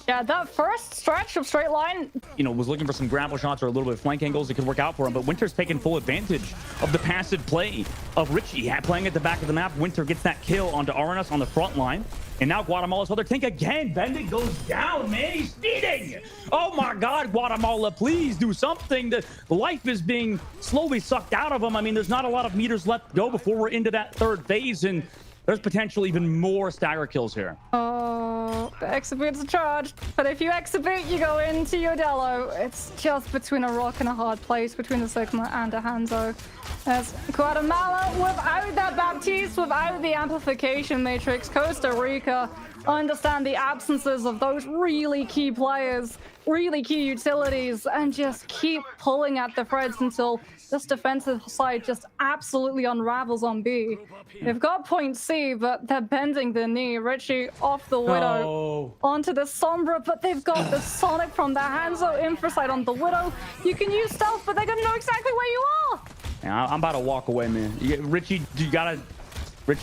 Yeah, that first stretch of straight line, you know, was looking for some grapple shots or a little bit of flank angles that could work out for him, but Winter's taking full advantage of the passive play of Richie. Playing at the back of the map, Winter gets that kill onto Aranas on the front line, and now Guatemala's other tank again. Bendit goes down, man. He's speeding. Oh my god, Guatemala, please do something. The life is being slowly sucked out of him. I mean, there's not a lot of meters left to go before we're into that third phase, and there's potential even more stagger kills here. Oh, the exhibits are charged. But if you exhibit, you go into Yadello. It's just between a rock and a hard place between the Sigma and a Hanzo. As Guatemala, without that Baptiste, without the amplification matrix, Costa Rica understand the absences of those really key players, really key utilities, and just keep pulling at the threads until this defensive side just absolutely unravels on B. They've got point C, but they're bending the knee. Richie off the Widow onto the Sombra, but they've got the Sonic from their Hanzo infrasight on the Widow. You can use stealth, but they're gonna know exactly where you are. Yeah, I'm about to walk away, man. Richie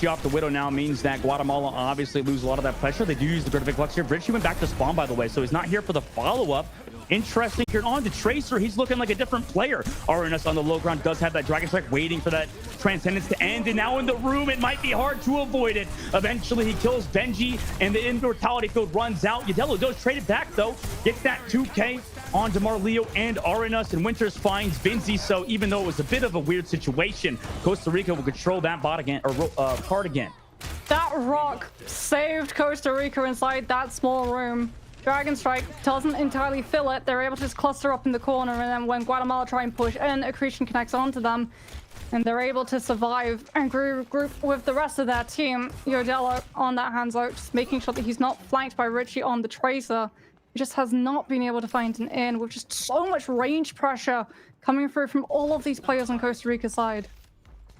off the Widow now means that Guatemala obviously lose a lot of that pressure. They do use the Gratific Flux here. Richie went back to spawn, by the way, so he's not here for the follow-up. Interesting here on the Tracer. He's looking like a different player. RNS on the low ground does have that Dragon Strike waiting for that Transcendence to end. And now in the room, it might be hard to avoid it. Eventually, he kills Benji and the Immortality Field runs out. Ydello does trade it back, though. Gets that 2K on DeMar Leo and RNS, and Winters finds Vinzi. So even though it was a bit of a weird situation, Costa Rica will control that bot again, or card again. That rock saved Costa Rica inside that small room. Dragon Strike doesn't entirely fill it. They're able to just cluster up in the corner, and then when Guatemala try and push in, Accretion connects onto them, and they're able to survive and regroup with the rest of their team. Ydello on that Hanzo, just making sure that he's not flanked by Richie on the Tracer. He just has not been able to find an in with just so much range pressure coming through from all of these players on Costa Rica's side.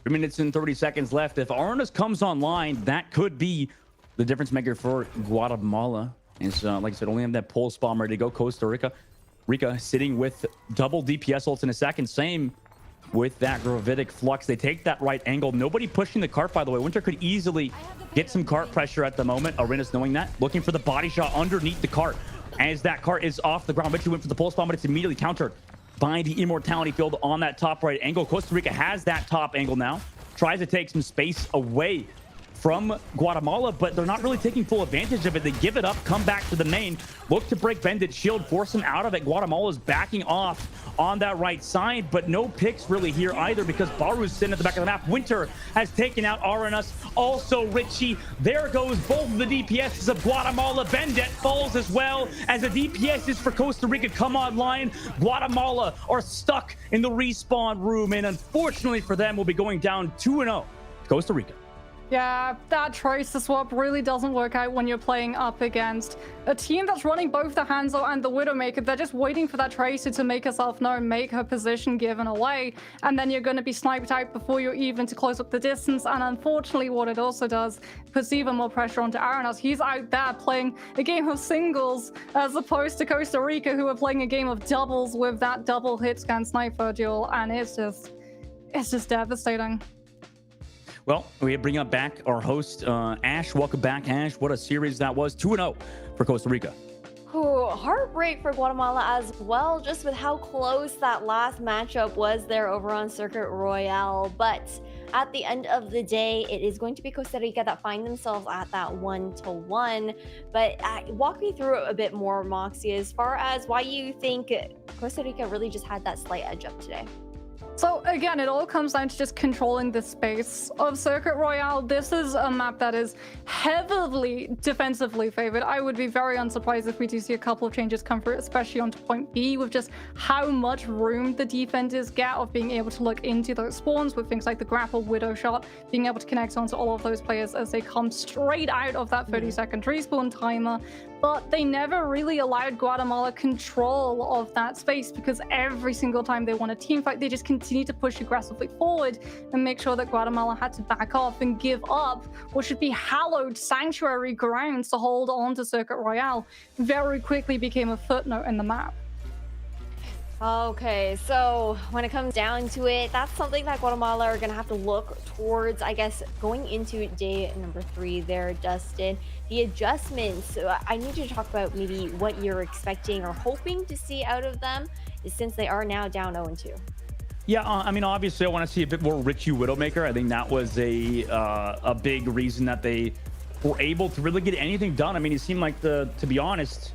3 minutes and 30 seconds left. If Arnas comes online, that could be the difference maker for Guatemala. Is like I said, only have that pulse bomb ready to go. Costa Rica sitting with double DPS ults in a second. Same with that Gravitic Flux. They take that right angle. Nobody pushing the cart, by the way. Winter could easily get some cart pressure at the moment. Arenas knowing that. Looking for the body shot underneath the cart. As that cart is off the ground, Richie went for the pulse bomb, but it's immediately countered by the Immortality Field on that top right angle. Costa Rica has that top angle now. Tries to take some space away from Guatemala, but they're not really taking full advantage of it. They give it up, come back to the main, look to break Bandit's shield, force him out of it. Guatemala's backing off on that right side, but no picks really here either because Baru's sitting at the back of the map. Winter has taken out RNS, also Richie. There goes both of the DPSs of Guatemala. Bandit falls as well as the DPSs for Costa Rica come online. Guatemala are stuck in the respawn room, and unfortunately for them, will be going down 2-0 Costa Rica. Yeah, that Tracer swap really doesn't work out when you're playing up against a team that's running both the Hanzo and the Widowmaker. They're just waiting for that Tracer to make herself known, make her position given away, and then you're going to be sniped out before you're even to close up the distance. And unfortunately, what it also does puts even more pressure onto Aranas. He's out there playing a game of singles as opposed to Costa Rica, who are playing a game of doubles with that double hit scan sniper duel, and it's just devastating. Well, we bring up back our host, Ash. Welcome back, Ash. What a series that was. 2-0 for Costa Rica. Ooh, heartbreak for Guatemala as well, just with how close that last matchup was there over on Circuit Royale. But at the end of the day, it is going to be Costa Rica that find themselves at that 1-1. But walk me through it a bit more, Moxie, as far as why you think Costa Rica really just had that slight edge up today. So again, it all comes down to just controlling the space of Circuit Royale. This is a map that is heavily defensively favored. I would be very unsurprised if we do see a couple of changes come through, especially onto point B, with just how much room the defenders get of being able to look into those spawns with things like the grapple Widow shot, being able to connect onto all of those players as they come straight out of that 30-second respawn timer. But they never really allowed Guatemala control of that space, because every single time they want a team fight, they just continue to push aggressively forward and make sure that Guatemala had to back off and give up what should be hallowed sanctuary grounds to hold on to Circuit Royale. Very quickly became a footnote in the map. Okay, so when it comes down to it, that's something that Guatemala are going to have to look towards, I guess, going into day number 3 there, Dustin. The adjustments, I need you to talk about maybe what you're expecting or hoping to see out of them, since they are now down 0-2. Yeah, I mean, obviously, I want to see a bit more Richie Widowmaker. I think that was a big reason that they were able to really get anything done. I mean, he seemed like, to be honest,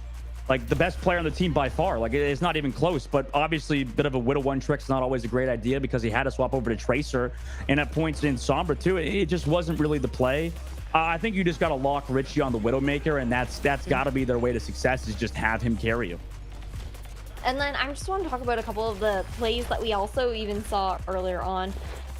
like the best player on the team by far. Like, it's not even close, but obviously a bit of a Widow one trick's not always a great idea because he had to swap over to Tracer, and at points in Sombra too, it just wasn't really the play. I think you just got to lock Richie on the Widowmaker, and that's got to be their way to success, is just have him carry you. And then I just want to talk about a couple of the plays that we also even saw earlier on.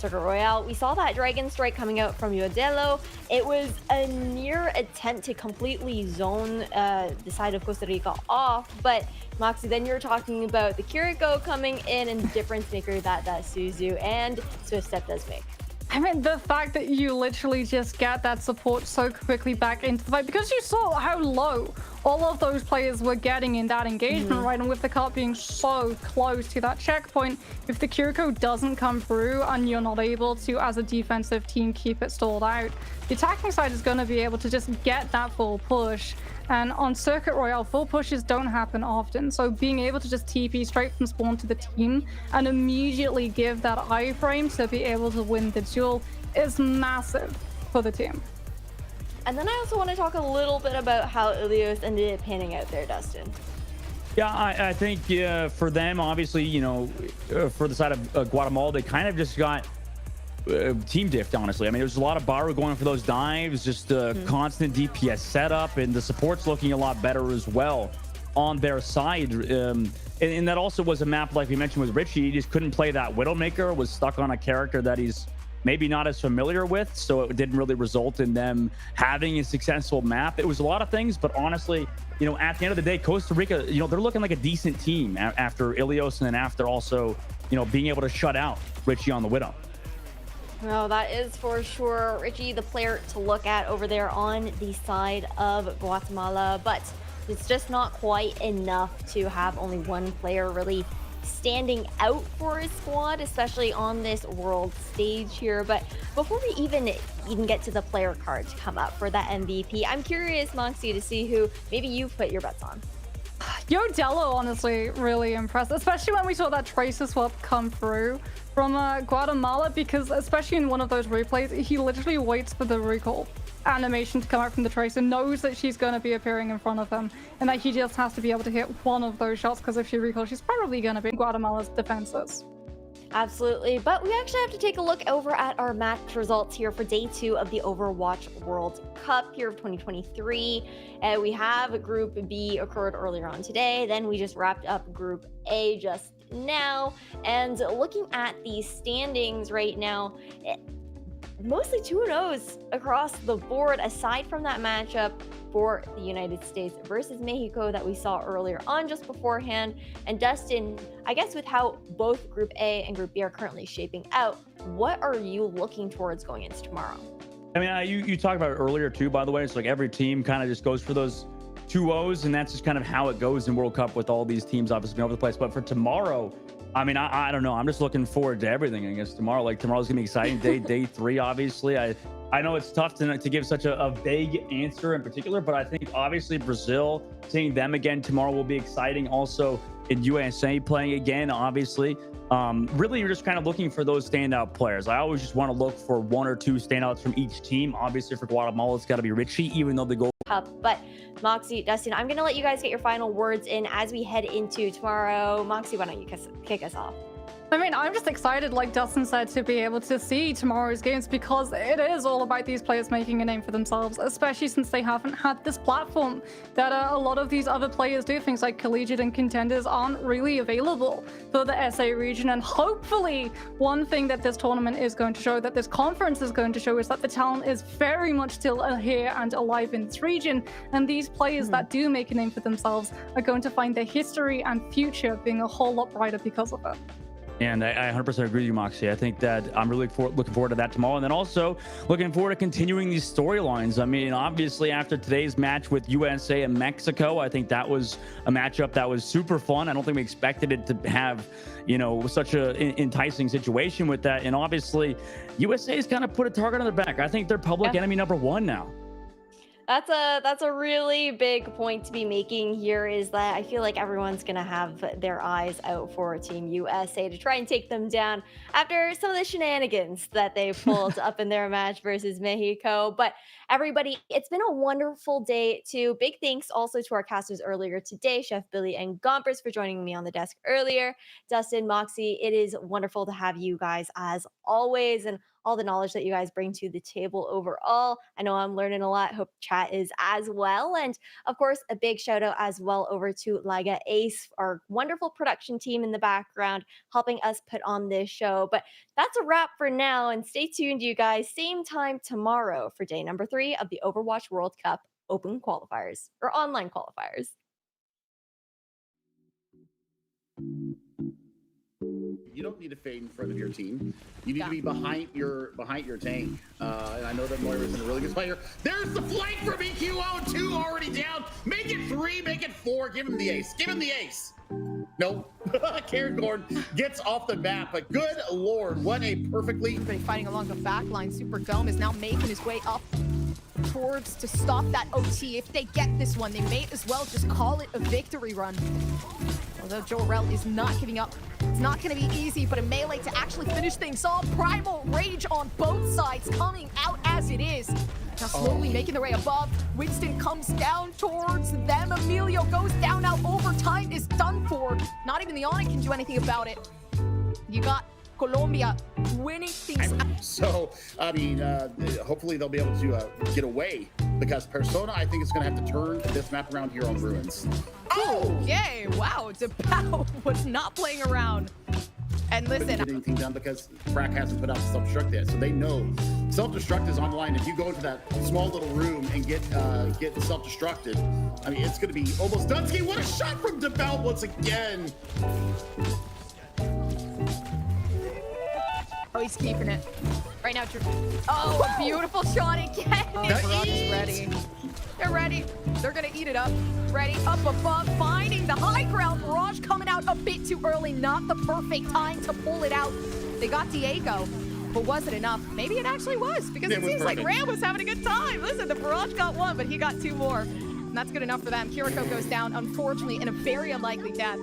Circuit Royale. We saw that Dragon Strike coming out from Yodelo. It was a near attempt to completely zone the side of Costa Rica off, but Moxie, then you're talking about the Kiriko coming in and the difference maker that Suzu and Swift Step does make. I mean, the fact that you literally just get that support so quickly back into the fight, because you saw how low all of those players were getting in that engagement, right? And with the cart being so close to that checkpoint, if the Kiriko doesn't come through and you're not able to, as a defensive team, keep it stalled out, the attacking side is going to be able to just get that full push. And on Circuit Royale, full pushes don't happen often. So being able to just TP straight from spawn to the team and immediately give that iframe to be able to win the duel is massive for the team. And then I also want to talk a little bit about how Ilios ended up panning out there, Dustin. Yeah, I think for them, obviously, you know, for the side of Guatemala, they kind of just got team diffed, honestly. I mean, there's a lot of Baru going for those dives, just constant DPS setup, and the support's looking a lot better as well on their side. And that also was a map, like we mentioned with Richie, he just couldn't play that Widowmaker, was stuck on a character that he's maybe not as familiar with, so it didn't really result in them having a successful map. It was a lot of things, but honestly, you know, at the end of the day, Costa Rica, you know, they're looking like a decent team after Ilios, and then after also, you know, being able to shut out Richie on the Widow. No, that is for sure Richie, the player to look at over there on the side of Guatemala, but it's just not quite enough to have only one player really standing out for his squad, especially on this world stage here. But before we even get to the player card to come up for that MVP, I'm curious, Moxie, to see who maybe you've put your bets on. Yodelo, honestly, really impressed, especially when we saw that Tracer swap come through from Guatemala, because especially in one of those replays, he literally waits for the recall animation to come out from the Tracer, knows that she's going to be appearing in front of him, and that he just has to be able to hit one of those shots, because if she recalls, she's probably going to be in Guatemala's defenses. Absolutely, but we actually have to take a look over at our match results here for day 2 of the Overwatch World Cup here of 2023. We have Group B occurred earlier on today, then we just wrapped up Group A just now, and looking at the standings right now, mostly 2-0s across the board, aside from that matchup for the United States versus Mexico that we saw earlier on just beforehand. And Dustin, I guess with how both Group A and Group B are currently shaping out, what are you looking towards going into tomorrow? I mean, you talked about it earlier too, by the way. It's like every team kind of just goes for those 2-0s, and that's just kind of how it goes in World Cup with all these teams obviously being over the place. But for tomorrow, I mean, I don't know. I'm just looking forward to everything, I guess, tomorrow. Like, tomorrow's going to be exciting. Day 3, obviously. I know it's tough to give such a vague answer in particular, but I think, obviously, Brazil, seeing them again tomorrow will be exciting. Also, in USA playing again, obviously. Really, you're just kind of looking for those standout players. I always just want to look for 1 or 2 standouts from each team. Obviously, for Guatemala, it's got to be Richie, even though the goal Cup. But Moxie, Dustin, I'm going to let you guys get your final words in as we head into tomorrow. Moxie, why don't you kick us off? I mean, I'm just excited, like Dustin said, to be able to see tomorrow's games, because it is all about these players making a name for themselves, especially since they haven't had this platform that a lot of these other players do. Things like collegiate and contenders aren't really available for the SA region. And hopefully one thing that this tournament is going to show, that this conference is going to show, is that the talent is very much still here and alive in this region. And these players that do make a name for themselves are going to find their history and future being a whole lot brighter because of it. And I 100% agree with you, Moxie. I think that I'm really looking forward to that tomorrow. And then also looking forward to continuing these storylines. I mean, obviously, after today's match with USA and Mexico, I think that was a matchup that was super fun. I don't think we expected it to have, you know, such a enticing situation with that. And obviously, USA's kind of put a target on their back. I think they're public enemy number 1 now. That's a really big point to be making here, is that I feel like everyone's going to have their eyes out for Team USA to try and take them down after some of the shenanigans that they pulled up in their match versus Mexico. But everybody, it's been a wonderful day too. Big thanks also to our casters earlier today, Chef Billy and Gompers, for joining me on the desk earlier. Dustin, Moxie, it is wonderful to have you guys as always. And all the knowledge that you guys bring to the table overall. I know I'm learning a lot. Hope chat is as well. And of course, a big shout out as well over to Liga Ace, our wonderful production team in the background, helping us put on this show. But that's a wrap for now. And stay tuned, you guys. Same time tomorrow for day number 3 of the Overwatch World Cup Open Qualifiers or online qualifiers. You don't need to fade in front of your team. You need to be behind your tank. And I know that Moira's in a really good spot here. There's the flank from EQO, 2 already down. Make it 3, make it 4. Give him the ace. Give him the ace. Nope. Karen Gordon gets off the map, but good lord, what a perfectly... Everybody fighting along the back line. Super Dome is now making his way up towards to stop that OT. If they get this one, they may as well just call it a victory run. Although Jorel is not giving up. It's not going to be easy, but a melee to actually finish things off. Primal Rage on both sides coming out as it is. Now slowly making their way above. Winston comes down towards them. Emilio goes down. Now overtime is done for. Not even the Onyx can do anything about it. You got Colombia winning things out. So, I mean, hopefully they'll be able to get away, because Persona, I think, is going to have to turn this map around here on Ruins. Oh, yay. Wow. Depau was not playing around. And listen, Couldn't get anything done because Frack hasn't put out the self-destruct yet. So they know self-destruct is on the line. If you go into that small little room and get self-destructed, I mean, it's going to be almost done. What a shot from Depau once again. oh, he's keeping it. Right now, oh, a beautiful shot again. Barrage is ready. They're ready. They're going to eat it up. Ready, up above, finding the high ground. Barrage coming out a bit too early. Not the perfect time to pull it out. They got Diego, but was it enough? Maybe it actually was, because it seems like Ram was having a good time. Listen, the Barrage got 1, but he got 2 more. And that's good enough for them. Kiriko goes down, unfortunately, in a very unlikely death.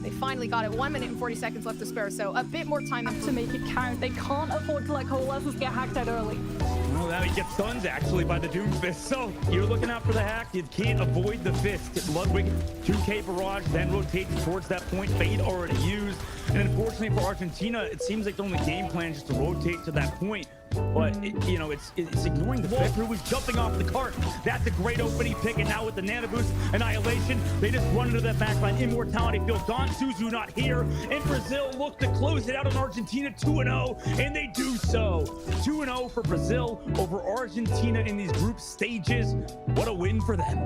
They finally got it. 1 minute and 40 seconds left to spare, so a bit more time To make it count. They can't afford to let Coalescence get hacked out early. Well, now he gets stunned, actually, by the Doom Fist. So, you're looking out for the hack. You can't avoid the fist. Ludwig, 2K Barrage, then rotates towards that point. Fade already used. And unfortunately for Argentina, it seems like the only game plan is just to rotate to that point. But, it's ignoring the fifth, who was jumping off the cart. That's a great opening pick, and now with the Nano Boost, Annihilation, they just run into that backline. Immortality field, Don Suzu not here, and Brazil look to close it out on Argentina 2-0, and they do so. 2-0 for Brazil over Argentina in these group stages. What a win for them.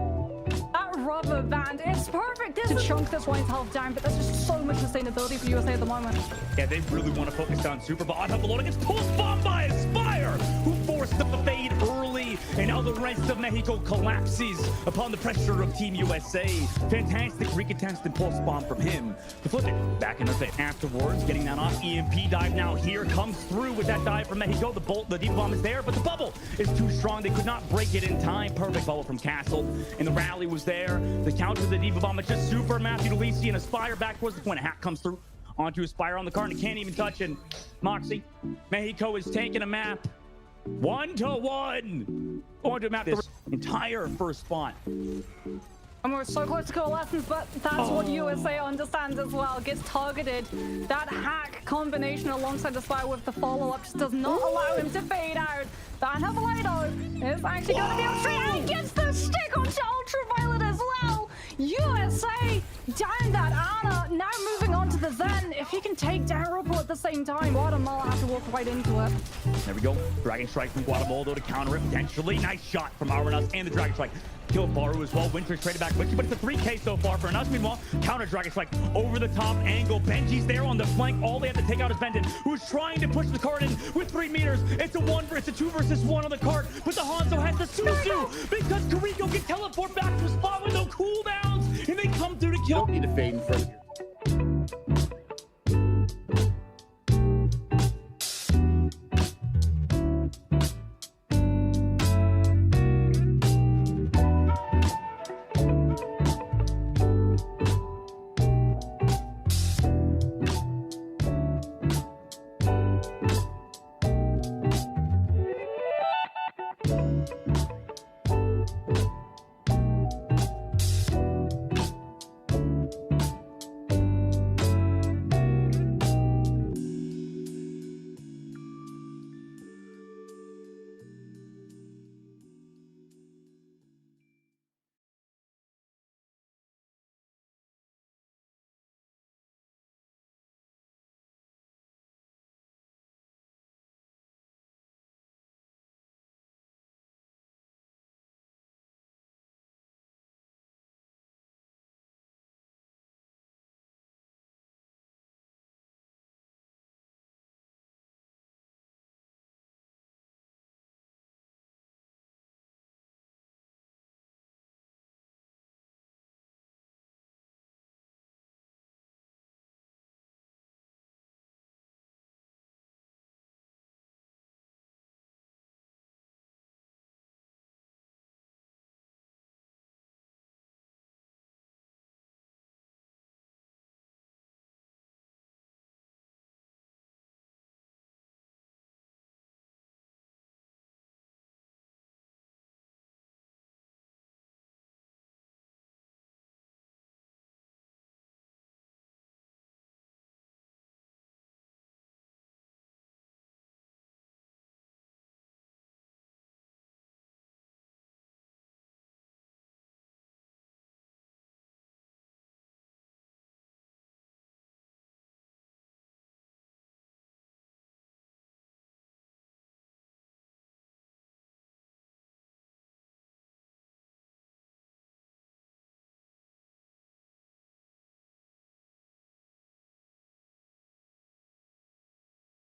That rubber band, it's perfect to chunk this wine's health down, but there's just so much sustainability for USA at the moment. Yeah, they really want to focus on Super, but Autopilot gets pulse bombed by Aspire, who forced the fade early, and now the rest of Mexico collapses upon the pressure of Team USA. Fantastic recontested pulse bomb from him to flip it back in the face. Afterwards, getting that off, EMP dive now here comes through with that dive from Mexico. The deep bomb is there, but the bubble is too strong. They could not break it in time. Perfect bubble from Castle, and the rally was there. The counter to the Diva Bomb, it's just super. Matthew DeLisi and Aspire back towards the point. A hack comes through onto Aspire on the cart and can't even touch it. Moxie, Mexico is taking a map. 1-1. Going to map the entire first spot. And we're so close to Coalescence, but that's what USA understands as well. Gets targeted. That hack combination alongside the Spire with the follow-up just does not allow him to fade out. That Hevalido is actually going to be upstream, and he gets the stick onto Ultraviolet as well. USA down that Ana, now moving on to the Zen. If he can take down Ripple at the same time, Guatemala have to walk right into it. There we go. Dragon Strike from Guatemala, though, to counter it potentially. Nice shot from Arenas and the Dragon Strike. Killed Baru as well. Winter's traded back quickly, but it's a 3K so far for us. Meanwhile, counter Dragon Strike over the top angle. Benji's there on the flank. All they have to take out is Benton, who's trying to push the cart in with 3 meters. It's a 2 versus 1 on the cart, but the Hanzo has the Suzu because Kariko can teleport back to a spot with no cooldowns, and they come through to You kill. don't need to fade in front of your